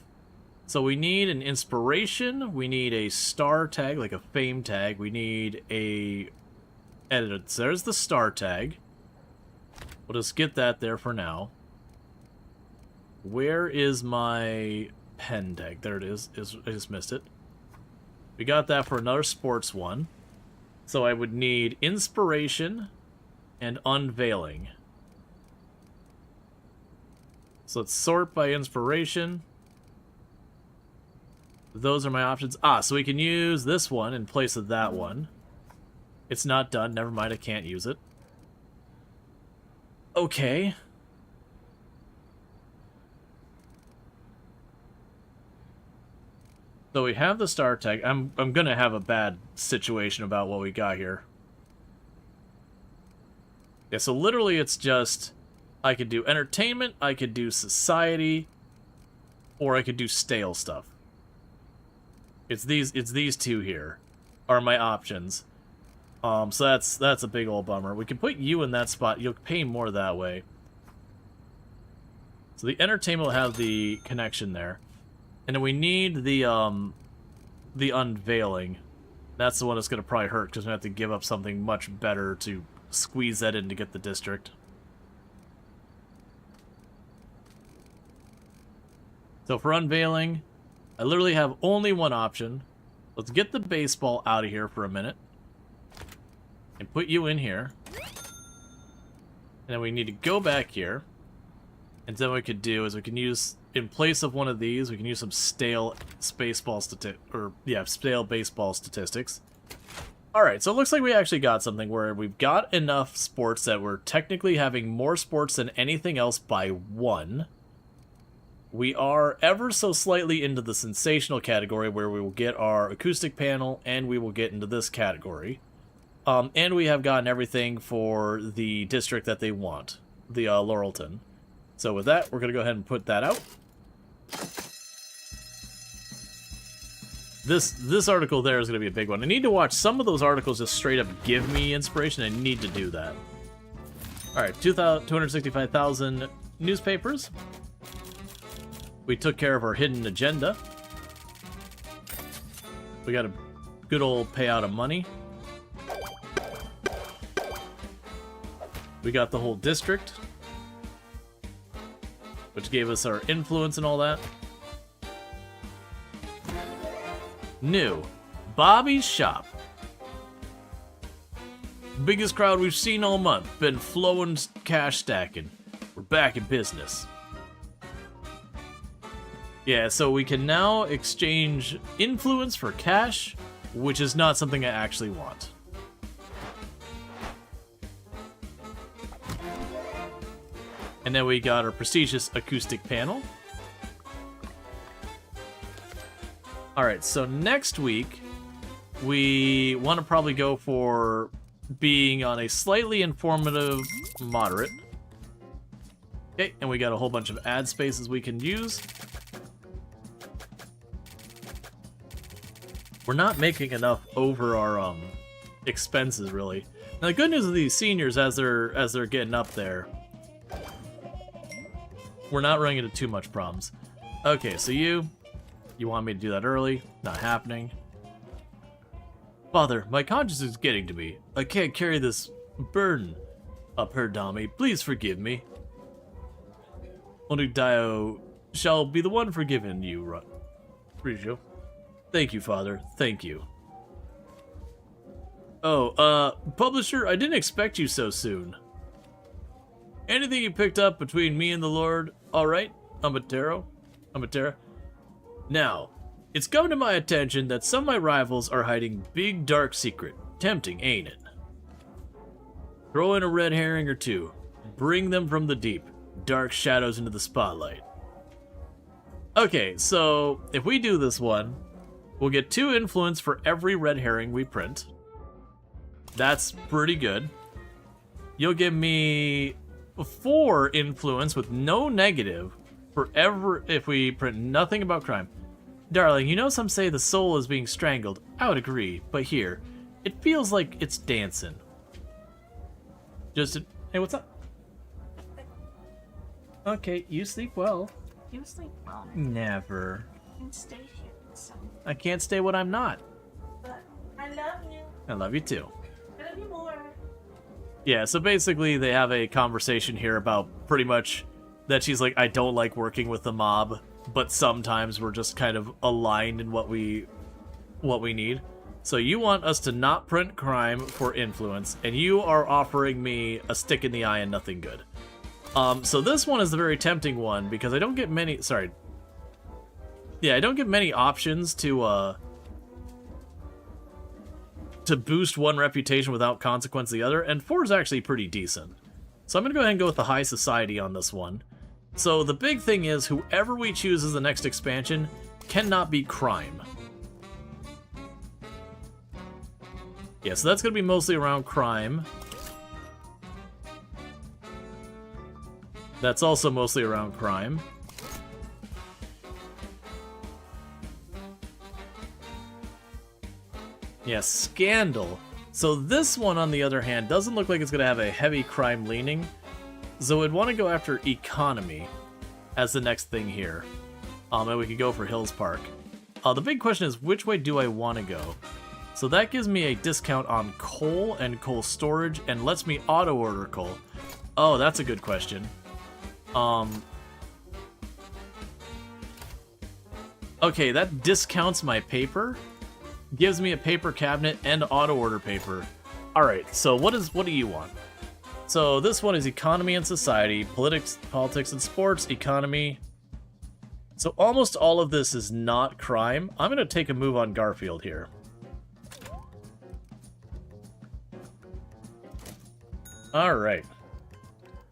So we need an inspiration, we need a star tag, like a fame tag, we need a editor. So there's the star tag. We'll just get that there for now. Where is my pen tag? There it is. I just missed it. We got that for another sports one. So I would need inspiration and unveiling. So let's sort by inspiration. Those are my options. So we can use this one in place of that one. It's not done. Never mind, I can't use it. Okay. So we have the star tag. I'm gonna have a bad situation about what we got here. Yeah, so literally it's just, I could do entertainment, I could do society, or I could do stale stuff. It's these two here are my options. So that's a big old bummer. We can put you in that spot. You'll pay more that way. So the entertainment will have the connection there. And then we need the unveiling. That's the one that's going to probably hurt, because we have to give up something much better to squeeze that in to get the district. So for unveiling, I literally have only one option. Let's get the baseball out of here for a minute. And put you in here. And then we need to go back here. And then what we could do is we can use, in place of one of these, we can use some stale baseball statistics. Alright, so it looks like we actually got something where we've got enough sports that we're technically having more sports than anything else by 1. We are ever so slightly into the sensational category, where we will get our acoustic panel, and we will get into this category. And we have gotten everything for the district that they want, the Laurelton. So with that, we're going to go ahead and put that out. This article there is going to be a big one. I need to watch some of those articles just straight up give me inspiration. I need to do that. All right, 265,000 newspapers. We took care of our hidden agenda. We got a good old payout of money. We got the whole district, which gave us our influence and all that. New. Bobby's shop. Biggest crowd we've seen all month. Been flowing cash stacking. We're back in business. Yeah, so we can now exchange influence for cash, which is not something I actually want. And then we got our prestigious acoustic panel. Alright, so next week, we want to probably go for being on a slightly informative moderate. Okay, and we got a whole bunch of ad spaces we can use. We're not making enough over our expenses, really. Now, the good news of these seniors, as they're getting up there, we're not running into too much problems. Okay, so you want me to do that early? Not happening. Father, my conscience is getting to me. I can't carry this burden up her, Dami. Please forgive me. Onugdayo shall be the one forgiven you, Rijo. Thank you, Father. Thank you. Oh, publisher, I didn't expect you so soon. Anything you picked up between me and the Lord? Alright, Amatera. Now, it's come to my attention that some of my rivals are hiding big dark secret. Tempting, ain't it? Throw in a red herring or two. Bring them from the deep. Dark shadows into the spotlight. Okay, so if we do this one, we'll get 2 influence for every red herring we print. That's pretty good. You'll give me 4 influence with no negative for if we print nothing about crime. Darling, you know some say the soul is being strangled. I would agree, but here, it feels like it's dancing. Hey, what's up? Okay, you sleep well. You sleep well. Never. You can stay here. So. I can't stay what I'm not. But I love you. I love you too. I love you more. Yeah, so basically they have a conversation here about pretty much that she's like, I don't like working with the mob, but sometimes we're just kind of aligned in what we need. So you want us to not print crime for influence, and you are offering me a stick in the eye and nothing good. So this one is the very tempting one because I don't get many. I don't get many options to boost one reputation without consequence the other, and 4 is actually pretty decent. So I'm gonna go ahead and go with the high society on this one. So the big thing is whoever we choose as the next expansion cannot be crime. Yeah, so that's gonna be mostly around crime. That's also mostly around crime. Yeah, scandal. So this one, on the other hand, doesn't look like it's going to have a heavy crime leaning. So we'd want to go after economy as the next thing here. And we could go for Hills Park. The big question is, which way do I want to go? So that gives me a discount on coal and coal storage and lets me auto-order coal. Oh, that's a good question. Okay, that discounts my paper. Gives me a paper cabinet and auto-order paper. Alright, so what do you want? So this one is economy and society, politics and sports, economy. So almost all of this is not crime. I'm going to take a move on Garfield here. Alright.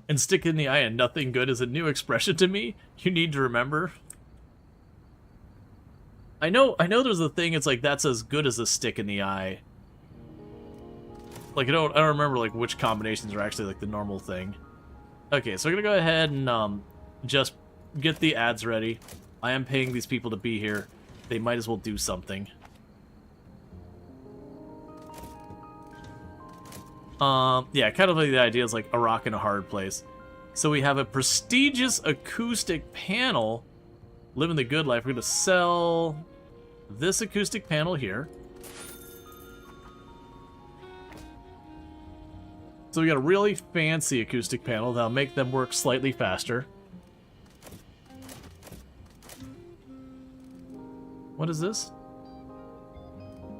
And stick in the eye and nothing good is a new expression to me. You need to remember. I know there's a thing, it's like that's as good as a stick in the eye. Like I don't remember like which combinations are actually like the normal thing. Okay, so we're gonna go ahead and just get the ads ready. I am paying these people to be here. They might as well do something. Yeah, kind of like the idea is like a rock in a hard place. So we have a prestigious acoustic panel. Living the good life. We're going to sell this acoustic panel here. So we got a really fancy acoustic panel that'll make them work slightly faster. What is this?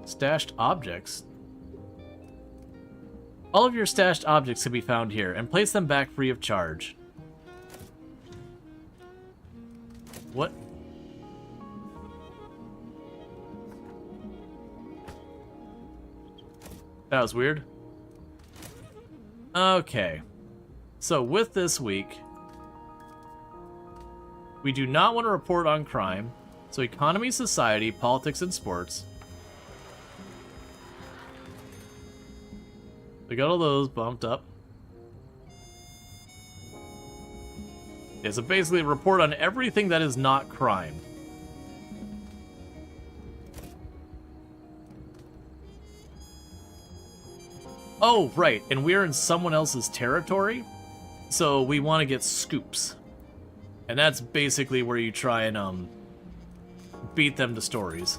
Stashed objects. All of your stashed objects can be found here, and place them back free of charge. What? That was weird. Okay. So with this week, we do not want to report on crime. So economy, society, politics, and sports. We got all those bumped up. Yeah, so basically report on everything that is not crime. Oh, right, and we're in someone else's territory, so we want to get scoops. And that's basically where you try and, beat them to stories.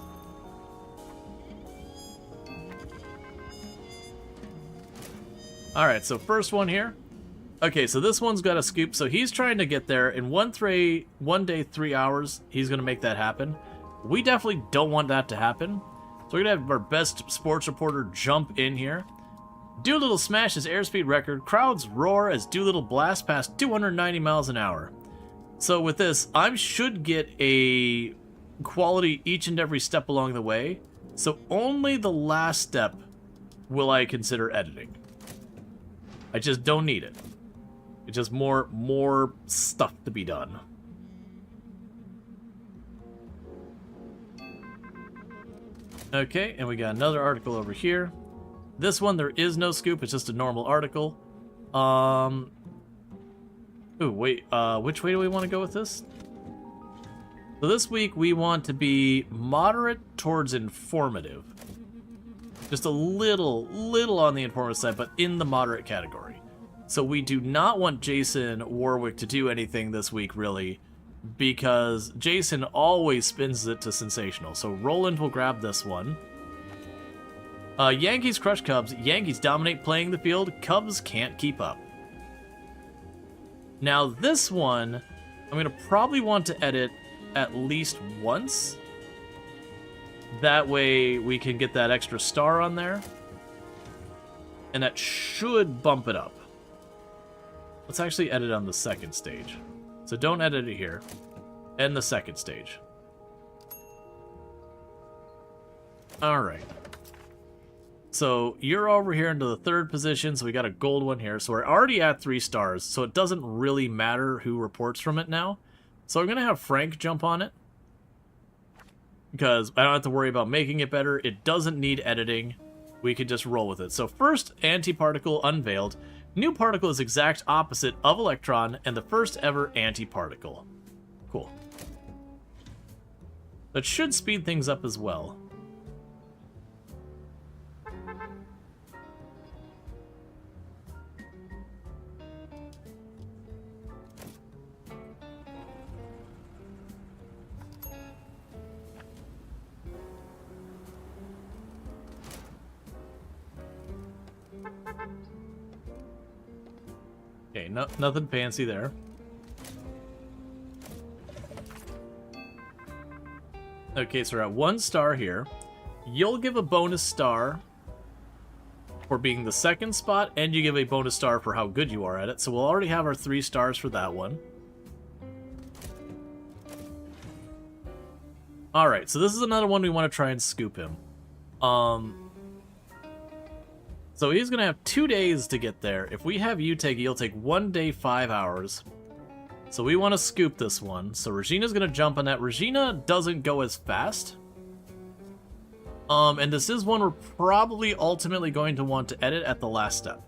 Alright, so first one here. Okay, so this one's got a scoop, so he's trying to get there. In one day, 3 hours, he's going to make that happen. We definitely don't want that to happen. So we're going to have our best sports reporter jump in here. Doolittle smashes airspeed record. Crowds roar as Doolittle blasts past 290 miles an hour. So with this, I should get a quality each and every step along the way. So only the last step will I consider editing. I just don't need it. It's just more stuff to be done. Okay, and we got another article over here. This one, there is no scoop. It's just a normal article. Ooh, wait. Which way do we want to go with this? So this week, we want to be moderate towards informative. Just a little on the informative side, but in the moderate category. So we do not want Jason Warwick to do anything this week, really, because Jason always spins it to sensational. So Roland will grab this one. Yankees crush Cubs. Yankees dominate playing the field. Cubs can't keep up. Now this one, I'm going to probably want to edit at least once. That way we can get that extra star on there. And that should bump it up. Let's actually edit on the second stage. So don't edit it here. And the second stage. Alright. So you're over here into the third position, so we got a gold one here. So we're already at 3 stars, so it doesn't really matter who reports from it now. So I'm going to have Frank jump on it. Because I don't have to worry about making it better. It doesn't need editing. We can just roll with it. So first antiparticle unveiled. New particle is exact opposite of electron and the first ever antiparticle. Cool. That should speed things up as well. Okay, nothing fancy there. Okay, so we're at 1 star here. You'll give a bonus star for being the second spot, and you give a bonus star for how good you are at it. So we'll already have our 3 stars for that one. Alright, so this is another one we want to try and scoop him. So he's going to have 2 days to get there. If we have you take, you'll take 1 day, 5 hours. So we want to scoop this one. So Regina's going to jump on that. Regina doesn't go as fast. And this is one we're probably ultimately going to want to edit at the last step.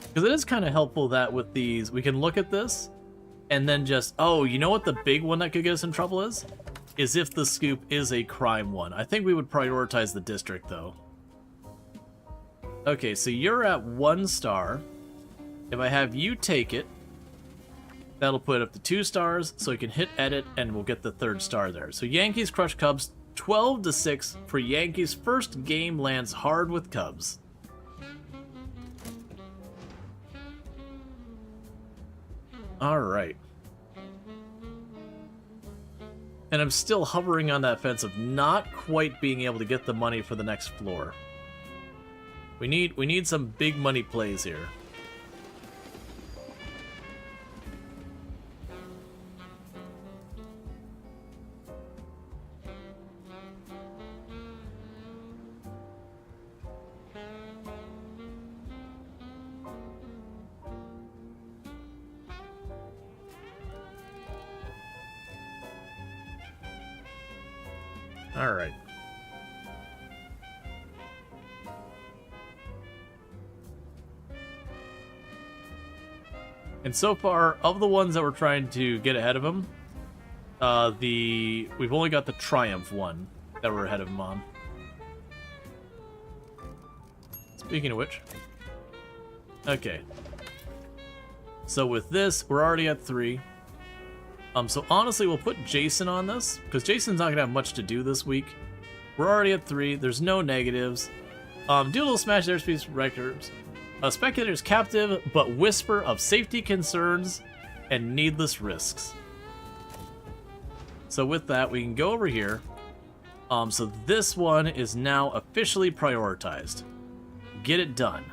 Because it is kind of helpful that with these, we can look at this and then just, oh, you know what the big one that could get us in trouble is? is if the scoop is a crime one. I think we would prioritize the district, though. Okay, so you're at 1 star. If I have you take it, that'll put it up to 2 stars, so you can hit edit, and we'll get the 3rd star there. So Yankees crush Cubs 12-6 for Yankees' first game lands hard with Cubs. All right. And I'm still hovering on that fence of not quite being able to get the money for the next floor. We need some big money plays here. All right. And so far, of the ones that we're trying to get ahead of him, we've only got the Triumph one that we're ahead of him on. Speaking of which, okay. So with this, we're already at 3. So honestly, we'll put Jason on this, because Jason's not gonna have much to do this week. We're already at 3. There's no negatives. Doodle smash airspace records. Spectators captive, but whisper of safety concerns and needless risks. So with that, we can go over here. So this one is now officially prioritized. Get it done.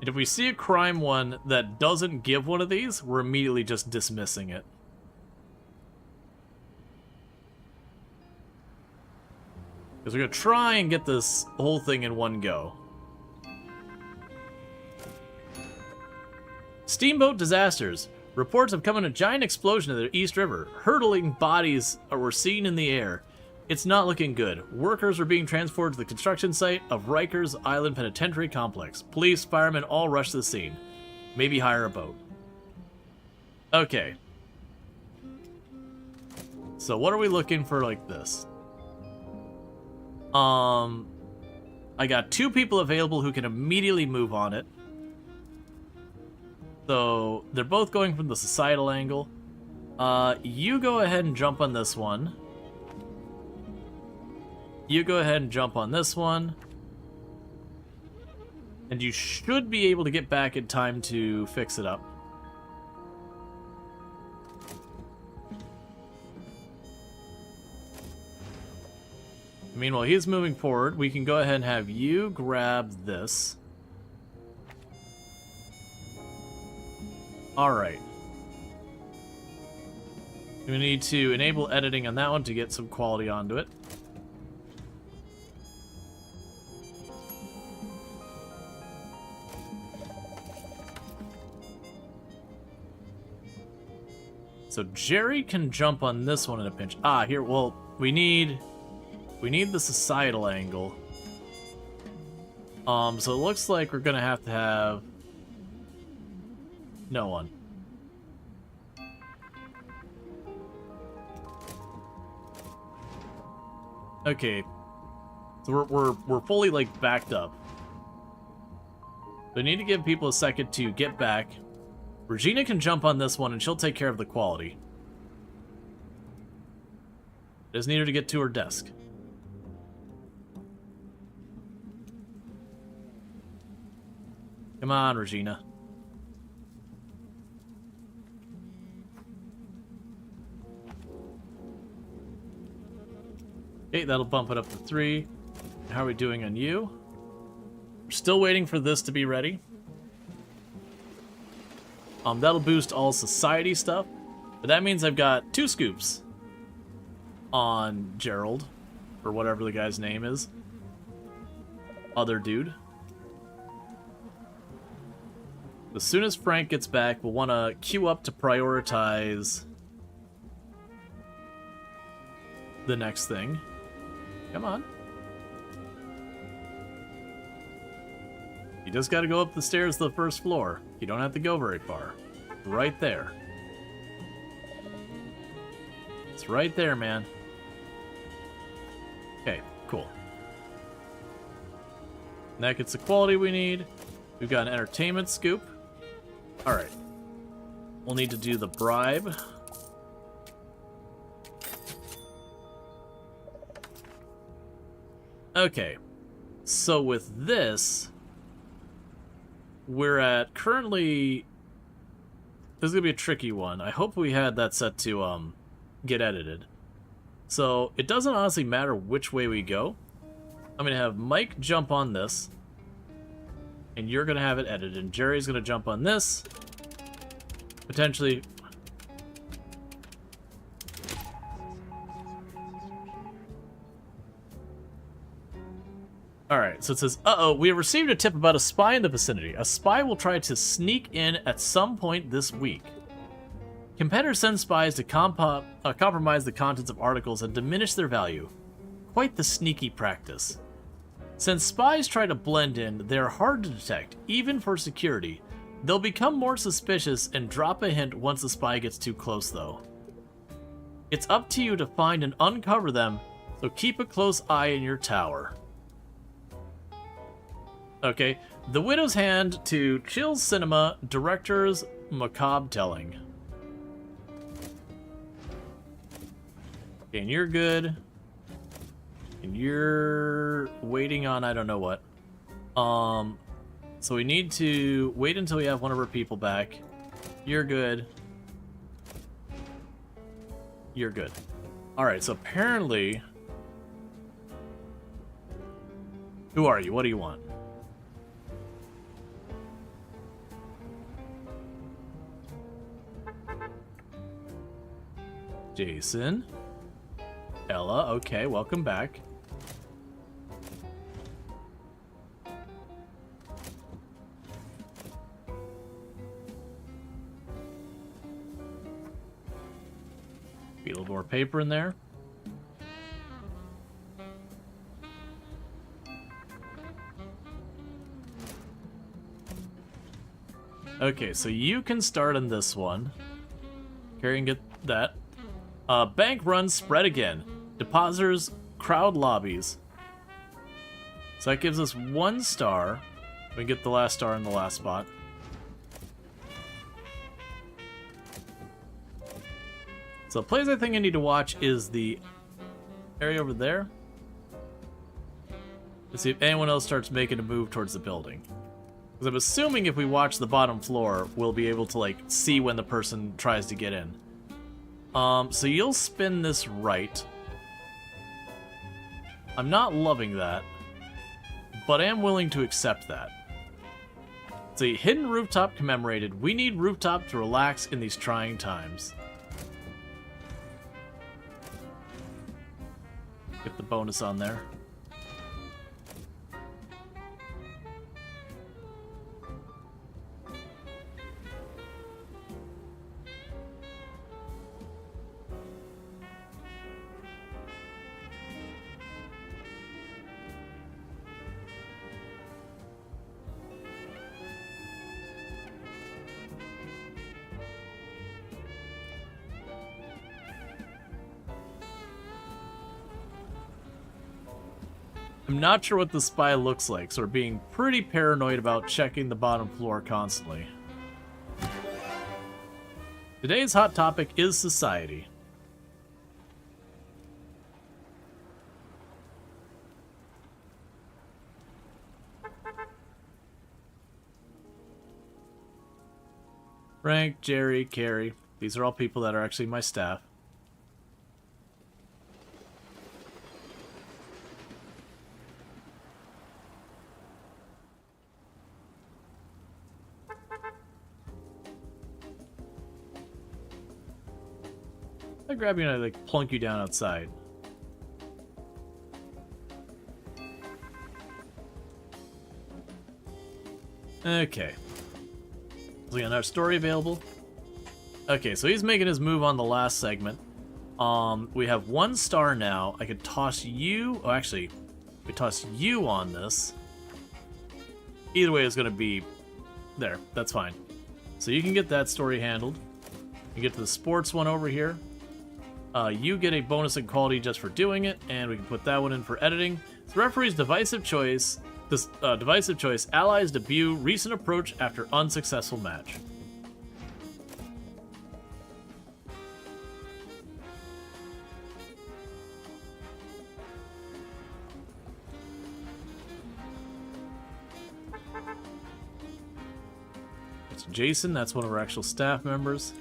And if we see a crime one that doesn't give one of these, we're immediately just dismissing it. Because we're going to try and get this whole thing in one go. Steamboat disasters. Reports of coming a giant explosion at the East River. Hurtling bodies were seen in the air. It's not looking good. Workers are being transported to the construction site of Rikers Island Penitentiary Complex. Police, firemen all rush to the scene. Maybe hire a boat. Okay. So what are we looking for like this? I got 2 people available who can immediately move on it. So they're both going from the societal angle. You go ahead and jump on this one. You go ahead and jump on this one. And you should be able to get back in time to fix it up. Meanwhile, he's moving forward. We can go ahead and have you grab this. Alright. We need to enable editing on that one to get some quality onto it. So Jerry can jump on this one in a pinch. Ah, here, well, we need the societal angle. So it looks like we're gonna have to have no one. Okay. So we're fully like backed up. We need to give people a second to get back. Regina can jump on this one and she'll take care of the quality. Just need her to get to her desk. Come on, Regina. Okay, that'll bump it up to 3. How are we doing on you? We're still waiting for this to be ready. That'll boost all society stuff. But that means I've got 2 scoops on Gerald, or whatever the guy's name is. Other dude. As soon as Frank gets back, we'll want to queue up to prioritize the next thing. Come on. You just gotta go up the stairs to the first floor. You don't have to go very far. Right there. It's right there, man. Okay, cool. And that gets the quality we need. We've got an entertainment scoop. Alright. We'll need to do the bribe. Okay. So with this, we're at currently... This is going to be a tricky one. I hope we had that set to get edited. So it doesn't honestly matter which way we go. I'm going to have Mike jump on this. And you're going to have it edited. And Jerry's going to jump on this. Potentially... Alright, so it says, uh-oh, we have received a tip about a spy in the vicinity. A spy will try to sneak in at some point this week. Competitors send spies to compromise the contents of articles and diminish their value. Quite the sneaky practice. Since spies try to blend in, they are hard to detect, even for security. They'll become more suspicious and drop a hint once the spy gets too close, though. It's up to you to find and uncover them, so keep a close eye in your tower. Okay, The Widow's Hand to Chill's Cinema, director's macabre telling. Okay, and you're good. And you're waiting on I don't know what. So we need to wait until we have one of our people back. You're good. You're good. Alright, so apparently... Who are you? What do you want? Jason. Ella, okay, welcome back. Be a little more paper in there. Okay, so you can start on this one. Carry and get that. Bank runs spread again. Depositors crowd lobbies. So that gives us 1 star. We get the last star in the last spot. So plays I think I need to watch is the area over there. Let's see if anyone else starts making a move towards the building. Because I'm assuming if we watch the bottom floor, we'll be able to like see when the person tries to get in. So you'll spin this right. I'm not loving that, but I am willing to accept that. It's a hidden rooftop commemorated. We need rooftop to relax in these trying times. Get the bonus on there. I'm not sure what the spy looks like, so we're being pretty paranoid about checking the bottom floor constantly. Today's hot topic is society. Frank, Jerry, Carrie. These are all people that are actually my staff. I grab you and I like plunk you down outside. Okay. So we got our story available. Okay, so he's making his move on the last segment. We have 1 star now. I could toss you... Oh, actually, we toss you on this. Either way, it's going to be... There, that's fine. So you can get that story handled. You get to the sports one over here. You get a bonus in quality just for doing it, and we can put that one in for editing. The referee's divisive choice. This divisive choice. Allies debut recent approach after unsuccessful match. It's Jason. That's one of our actual staff members.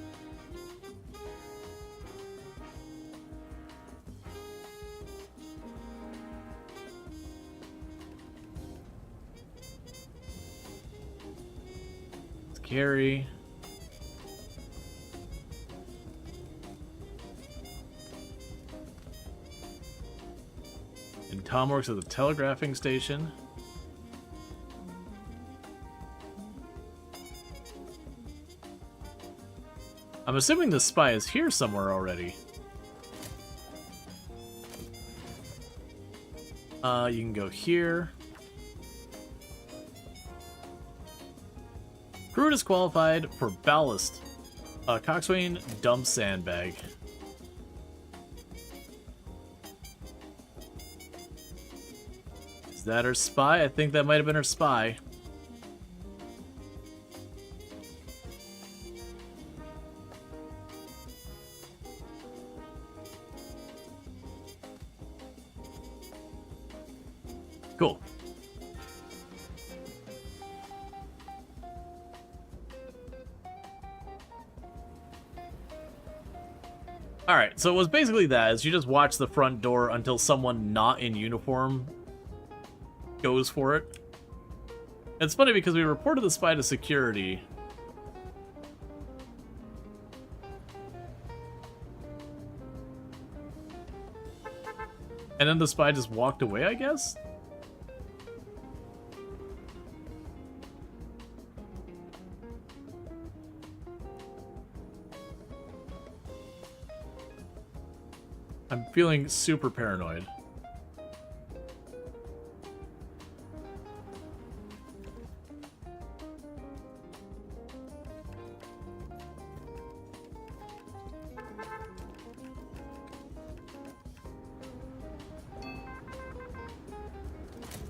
Gary. And Tom works at the telegraphing station. I'm assuming the spy is here somewhere already. You can go here. Crew disqualified for ballast. Coxswain dump sandbag. Is that her spy? I think that might have been her spy. Cool. Alright, so it was basically that, is you just watch the front door until someone not in uniform goes for it. It's funny because we reported the spy to security. And then the spy just walked away, I guess? I'm feeling super paranoid.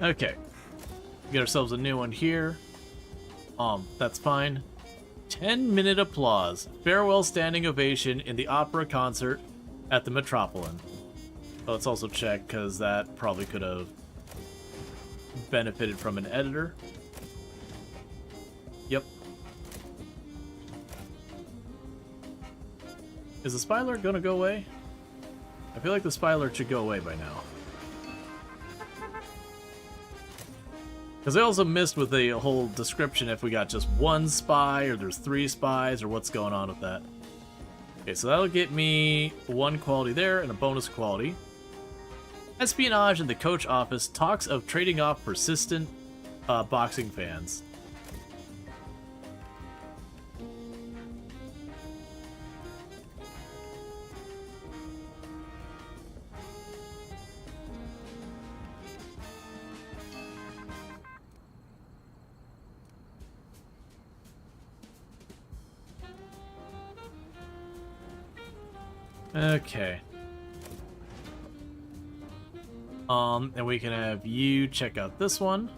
Okay. Get ourselves a new one here. That's fine. 10-minute applause. Farewell standing ovation in the opera concert at the Metropolitan. So let's also check, because that probably could have benefited from an editor. Yep. Is the spy alert gonna go away? I feel like the spy alert should go away by now. Because I also missed with the whole description if we got just 1 spy, or there's 3 spies, or what's going on with that. Okay, so that'll get me 1 quality there and a bonus quality. Espionage in the coach office talks of trading off persistent boxing fans. Okay. And we can have you check out this one.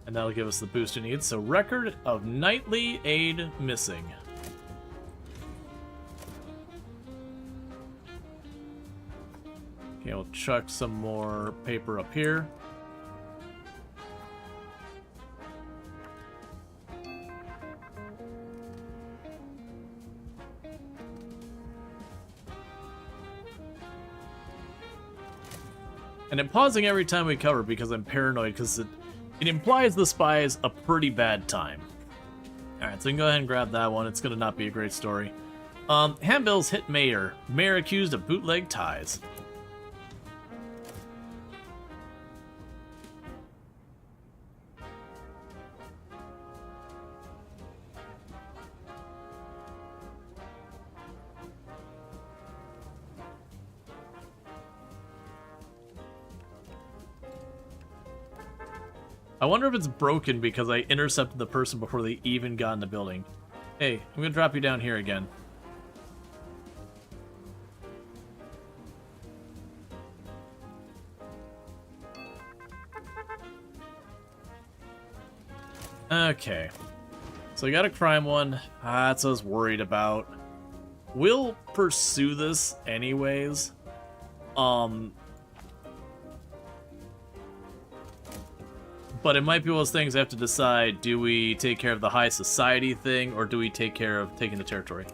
And that'll give us the boost we need. So, record of nightly aid missing. Okay, we'll chuck some more paper up here. And I'm pausing every time we cover because I'm paranoid, because it implies the spy is a pretty bad time. Alright, so we can go ahead and grab that one. It's going to not be a great story. Handbills hit mayor. Mayor accused of bootleg ties. I wonder if it's broken because I intercepted the person before they even got in the building. Hey, I'm gonna drop you down here again. Okay. So we got a crime one. That's what I was worried about. We'll pursue this anyways. But it might be one of those things I have to decide, do we take care of the high society thing, or do we take care of taking the territory?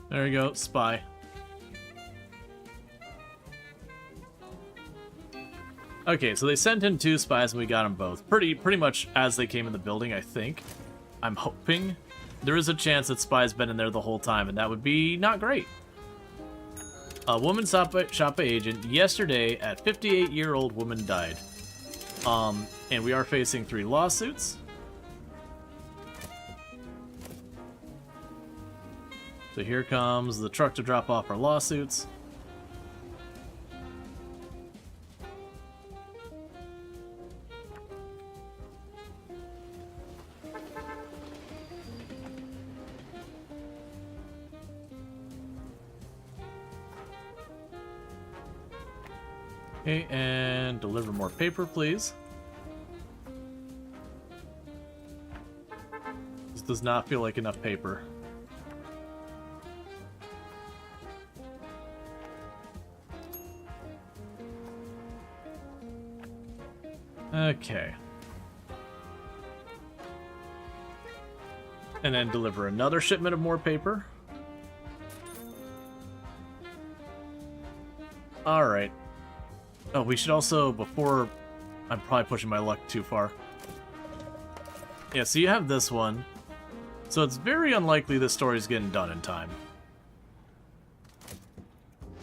There we go, spy. Okay, so they sent in 2 spies and we got them both. Pretty much as they came in the building, I think. I'm hoping. There is a chance that spy's been in there the whole time, and that would be not great. A woman shot by agent. Yesterday, a 58-year-old woman died. And we are facing 3 lawsuits. So here comes the truck to drop off our lawsuits. Okay, and deliver more paper, please. This does not feel like enough paper. Okay. And then deliver another shipment of more paper. Alright. Oh, we should also, before... I'm probably pushing my luck too far. Yeah, so you have this one. So it's very unlikely this story's getting done in time.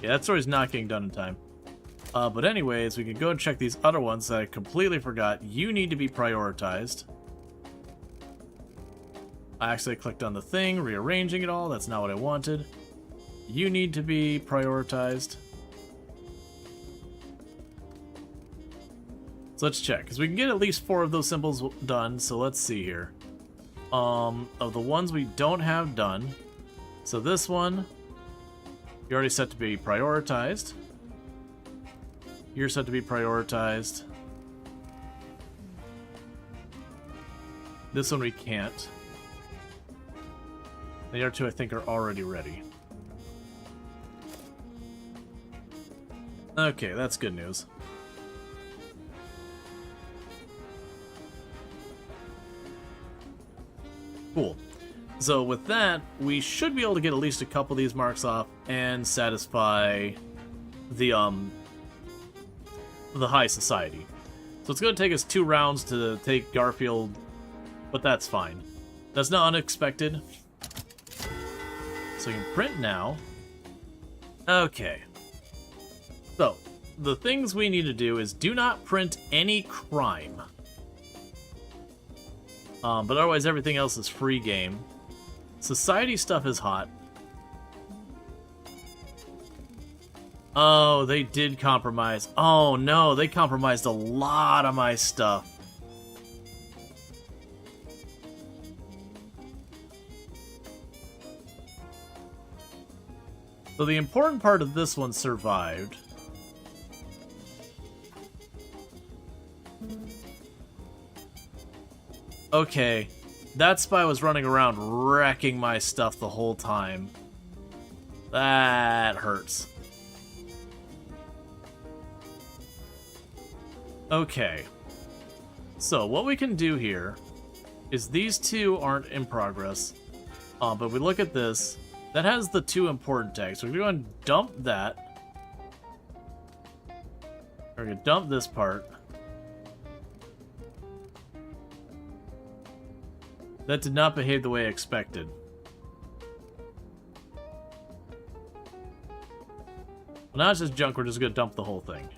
Yeah, that story's not getting done in time. But anyways, we can go and check these other ones that I completely forgot. You need to be prioritized. I actually clicked on the thing, rearranging it all. That's not what I wanted. You need to be prioritized. So let's check, because we can get at least 4 of those symbols done. So let's see here. Of the ones we don't have done. So this one, you're already set to be prioritized. You're set to be prioritized. This one we can't. The other 2 I think are already ready. Okay, that's good news. Cool. So with that, we should be able to get at least a couple of these marks off and satisfy the high society. So it's going to take us 2 rounds to take Garfield, but that's fine. That's not unexpected. So you can print now. Okay. So, the things we need to do is do not print any crime. But otherwise everything else is free game. Society stuff is hot. Oh, they did compromise. Oh no, they compromised a lot of my stuff. So the important part of this one survived. Okay, that spy was running around wrecking my stuff the whole time. That hurts. Okay. So, what we can do here is these 2 aren't in progress. But we look at this. That has the 2 important tags. So we're going to dump that. We're going to dump this part. That did not behave the way I expected. Well, now it's just junk. We're just gonna dump the whole thing.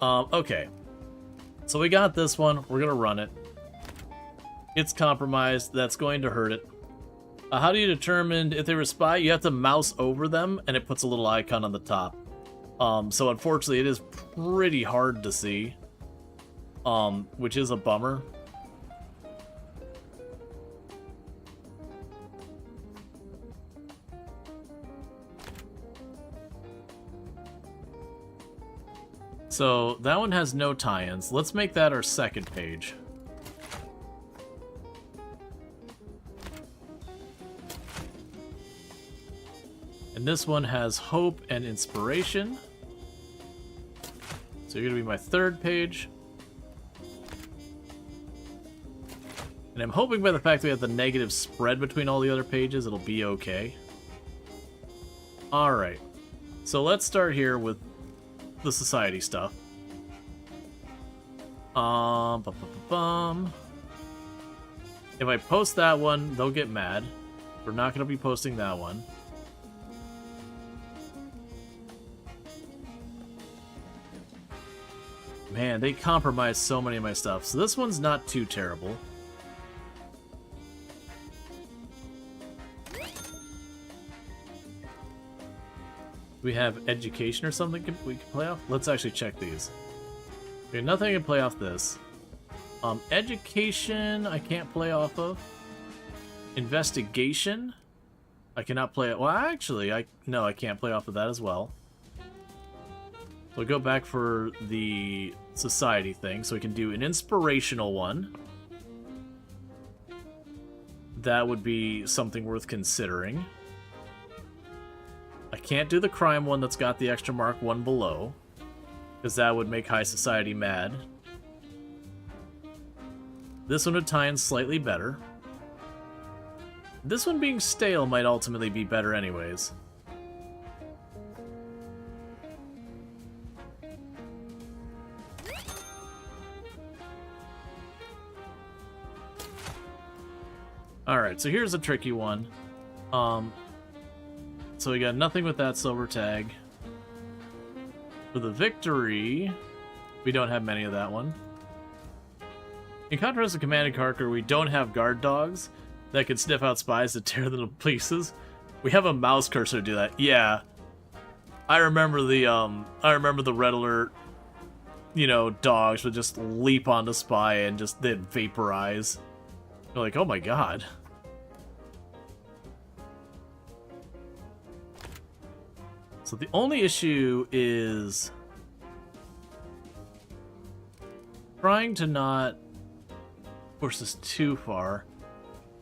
Okay. So we got this one. We're gonna run it. It's compromised. That's going to hurt it. How do you determine if they were a spy? You have to mouse over them, and it puts a little icon on the top. So unfortunately, it is pretty hard to see, which is a bummer. So that one has no tie-ins. Let's make that our second page. And this one has hope and inspiration. So you're gonna be my third page. And I'm hoping by the fact that we have the negative spread between all the other pages, it'll be okay. Alright. So let's start here with the society stuff. If I post that one, they'll get mad. We're not gonna be posting that one. Man, they compromised so many of my stuff. So this one's not too terrible. We have education or something we can play off? Let's actually check these. Okay, nothing I can play off this. Education, I can't play off of. Investigation, I cannot play it. Well, actually, no, I can't play off of that as well. So we'll go back for the society thing, so we can do an inspirational one. That would be something worth considering. I can't do the crime one that's got the extra mark one below, because that would make high society mad. This one would tie in slightly better. This one being stale might ultimately be better anyways. Alright, so here's a tricky one. So we got nothing with that silver tag. For the victory, we don't have many of that one. In contrast to Command and Conquer, we don't have guard dogs that can sniff out spies to tear them to pieces. We have a mouse cursor to do that. Yeah. I remember the red alert, you know, dogs would just leap onto spy and just they'd vaporize. You're like, oh my god. So the only issue is trying to not push this too far.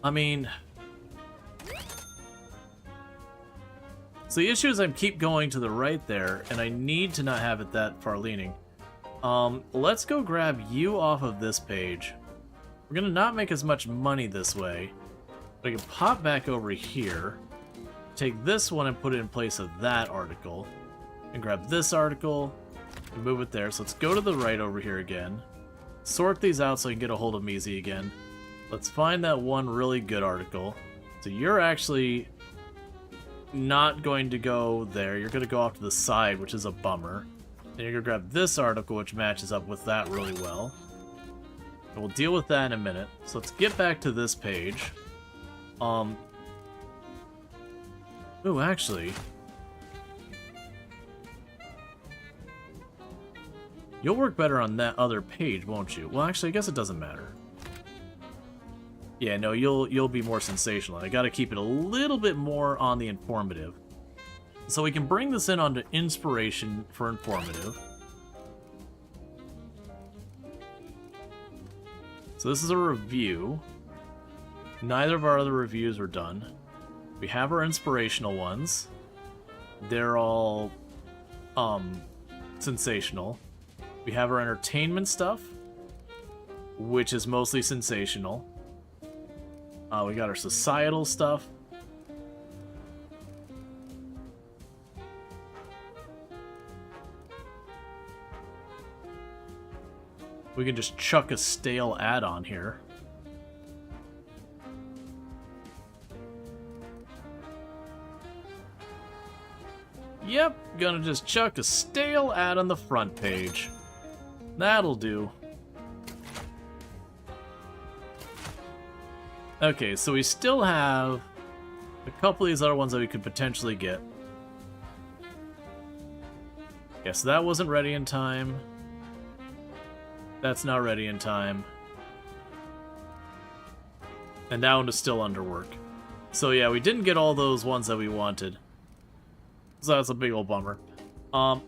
I mean, so the issue is I keep going to the right there, and I need to not have it that far leaning. Let's go grab you off of this page. We're gonna not make as much money this way, but I can pop back over here, take this one and put it in place of that article, and grab this article and move it there. So let's go to the right over here again, sort these out so I can get a hold of Measy again. Let's find that one really good article. So you're actually not going to go there. You're going to go off to the side, which is a bummer. Then you're going to grab this article, which matches up with that really well. And we'll deal with that in a minute. So let's get back to this page. Ooh, actually, you'll work better on that other page, won't you? Well, actually, I guess it doesn't matter. Yeah, no, you'll be more sensational. I gotta keep it a little bit more on the informative. So we can bring this in onto inspiration for informative. So this is a review. Neither of our other reviews are done. We have our inspirational ones. They're all sensational. We have our entertainment stuff, which is mostly sensational. We got our societal stuff. We can just chuck a stale add-on here. Yep, gonna just chuck a stale ad on the front page. That'll do. Okay, so we still have a couple of these other ones that we could potentially get. Yeah, so that wasn't ready in time. That's not ready in time. And that one is still under work. So yeah, we didn't get all those ones that we wanted. So that's a big old bummer.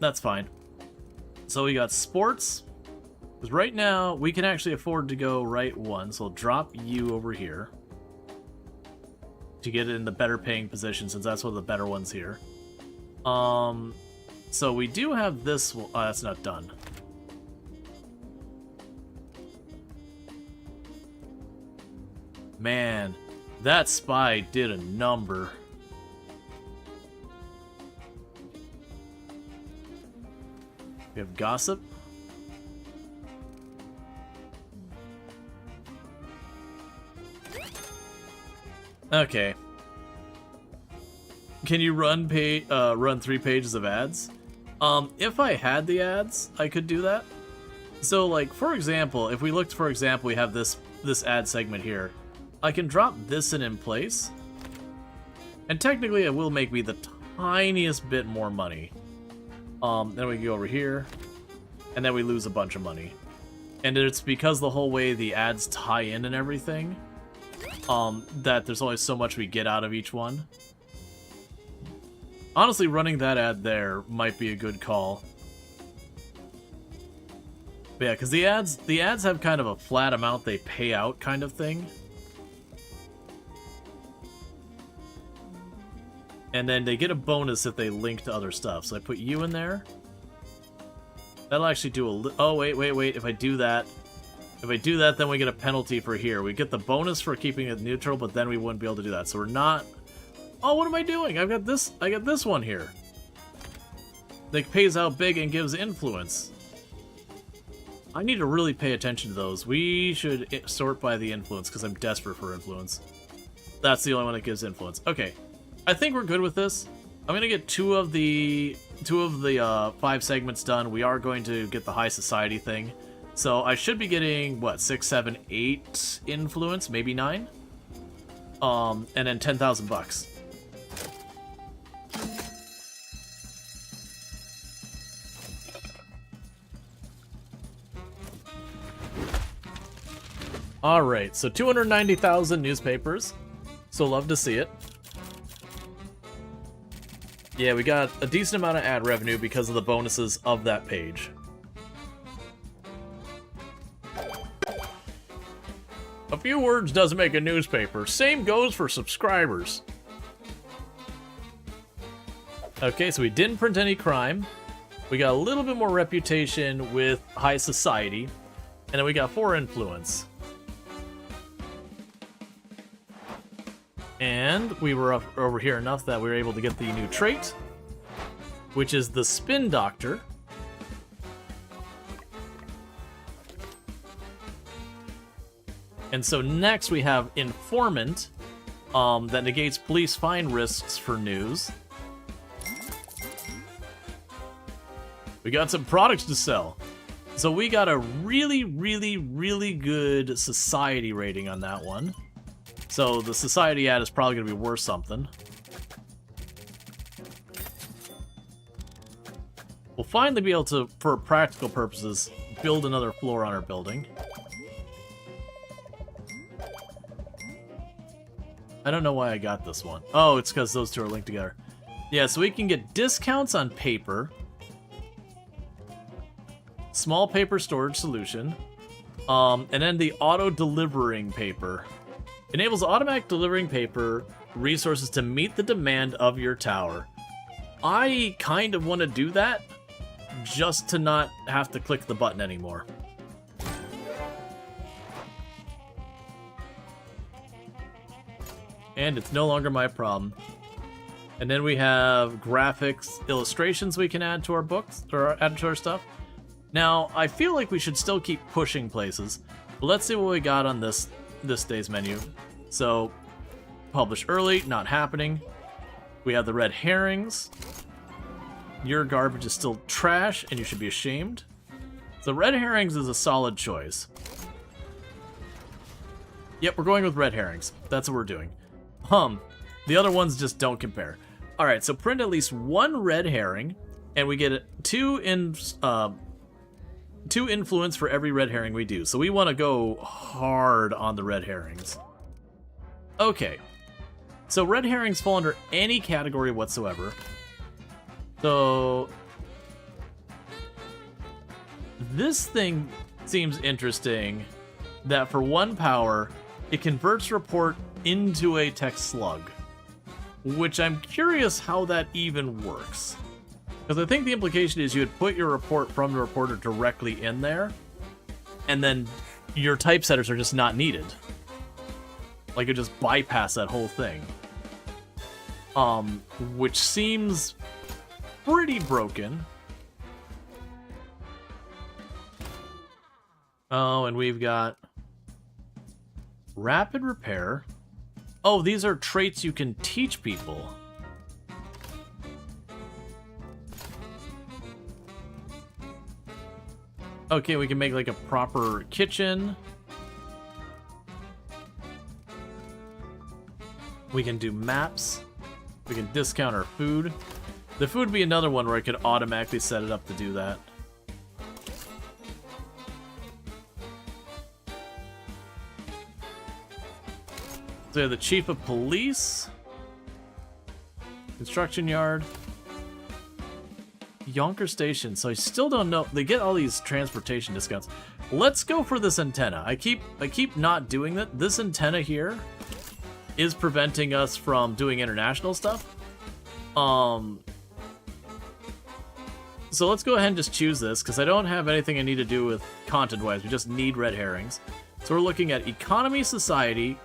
That's fine. So we got sports. Because right now, we can actually afford to go right one. So we'll drop you over here. To get it in the better paying position, since that's one of the better ones here. So we do have this one. Oh, that's not done. Man, that spy did a number. We have gossip. Okay. Can you run 3 pages of ads? If I had the ads, I could do that. So, like, for example, if we looked, for example, we have this ad segment here. I can drop this in place. And technically, it will make me the tiniest bit more money. Then we go over here. And then we lose a bunch of money. And it's because the whole way the ads tie in and everything, that there's only so much we get out of each one. Honestly, running that ad there might be a good call. But yeah, because the ads have kind of a flat amount they pay out kind of thing. And then they get a bonus if they link to other stuff. So I put you in there. That'll actually do a... Oh, wait. If I do that, then we get a penalty for here. We get the bonus for keeping it neutral, but then we wouldn't be able to do that. So we're not... Oh, what am I doing? I got this one here. That pays out big and gives influence. I need to really pay attention to those. We should sort by the influence, because I'm desperate for influence. That's the only one that gives influence. Okay. I think we're good with this. I'm going to get two of the 5 segments done. We are going to get the high society thing. So I should be getting, what, 6, 7, 8 influence, maybe 9? And then 10,000 bucks. Alright, so 290,000 newspapers. So love to see it. Yeah, we got a decent amount of ad revenue because of the bonuses of that page. A few words doesn't make a newspaper. Same goes for subscribers. Okay, so we didn't print any crime. We got a little bit more reputation with high society. And then we got 4 influence. And we were up over here enough that we were able to get the new trait, which is the Spin Doctor. And so next we have Informant, that negates police fine risks for news. We got some products to sell. So we got a really, really, really good society rating on that one. So the society ad is probably going to be worth something. We'll finally be able to, for practical purposes, build another floor on our building. I don't know why I got this one. Oh, it's because those two are linked together. Yeah, so we can get discounts on paper. Small paper storage solution. And then the auto-delivering paper. Enables automatic delivering paper resources to meet the demand of your tower. I kind of want to do that, just to not have to click the button anymore. And it's no longer my problem. And then we have graphics, illustrations we can add to our books, or add to our stuff. Now, I feel like we should still keep pushing places, but let's see what we got on this day's menu. So, publish early, not happening. We have the red herrings. Your garbage is still trash, and you should be ashamed. So red herrings is a solid choice. Yep, we're going with red herrings. That's what we're doing. The other ones just don't compare. All right, so print at least one red herring, and we get two influence for every red herring we do. So we want to go hard on the red herrings. Okay, so red herrings fall under any category whatsoever. So this thing seems interesting, that for 1 power, it converts report into a text slug, which I'm curious how that even works. Because I think the implication is you would put your report from the reporter directly in there, and then your typesetters are just not needed. Like, it just bypass that whole thing. Which seems pretty broken. Oh, and we've got rapid repair. Oh, these are traits you can teach people. Okay, we can make like a proper kitchen. We can do maps. We can discount our food. The food would be another one where I could automatically set it up to do that. So we have the chief of police, construction yard, Yonker Station. So I still don't know. They get all these transportation discounts. Let's go for this antenna. I keep not doing that. This antenna here is preventing us from doing international stuff. So let's go ahead and just choose this, because I don't have anything I need to do with content-wise. We just need red herrings. So we're looking at economy, society.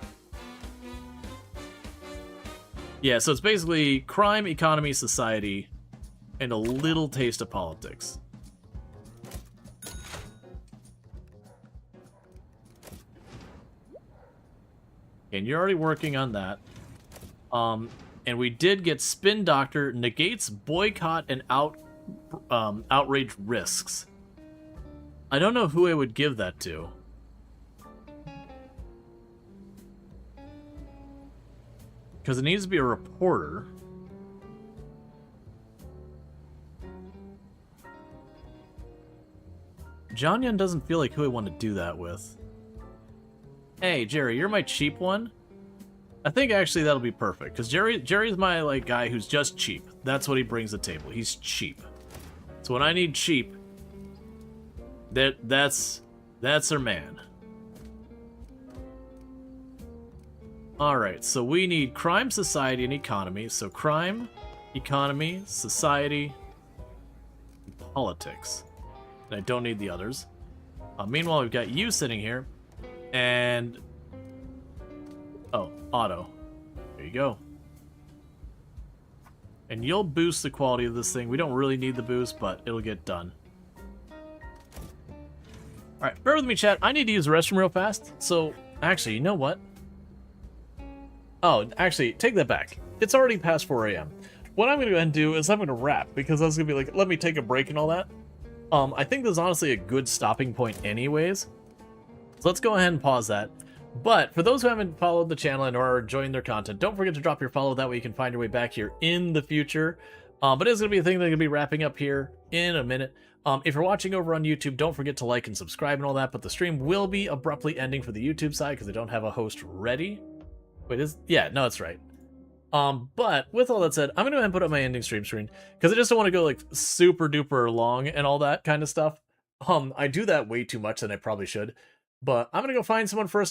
Yeah, so it's basically crime, economy, society, and a little taste of politics. And you're already working on that. And we did get Spin Doctor, negates boycott and outrage risks. I don't know who I would give that to. Because it needs to be a reporter. John Yun doesn't feel like who I want to do that with. Hey, Jerry, you're my cheap one. I think actually that'll be perfect, because Jerry's my like guy who's just cheap. That's what he brings to the table. He's cheap. So when I need cheap, that's our man. All right, so we need crime, society, and economy. So crime, economy, society, and politics. And I don't need the others. Meanwhile, we've got you sitting here, and oh, auto. There you go. And you'll boost the quality of this thing. We don't really need the boost, but it'll get done. Alright, bear with me, chat. I need to use the restroom real fast. So, actually, you know what? Oh, actually, take that back. It's already past 4 a.m. What I'm going to go ahead and do is I'm going to wrap, because I was going to be like, let me take a break and all that. I think this is honestly a good stopping point anyways. So let's go ahead and pause that. But for those who haven't followed the channel and are enjoying their content, don't forget to drop your follow. That way you can find your way back here in the future. But it's going to be a thing that's going to be wrapping up here in a minute. If you're watching over on YouTube, don't forget to like and subscribe and all that. But the stream will be abruptly ending for the YouTube side because I don't have a host ready. Wait, yeah, no, that's right. But with all that said, I'm going to go ahead and put up my ending stream screen because I just don't want to go like super duper long and all that kind of stuff. I do that way too much than I probably should. But I'm going to go find someone for us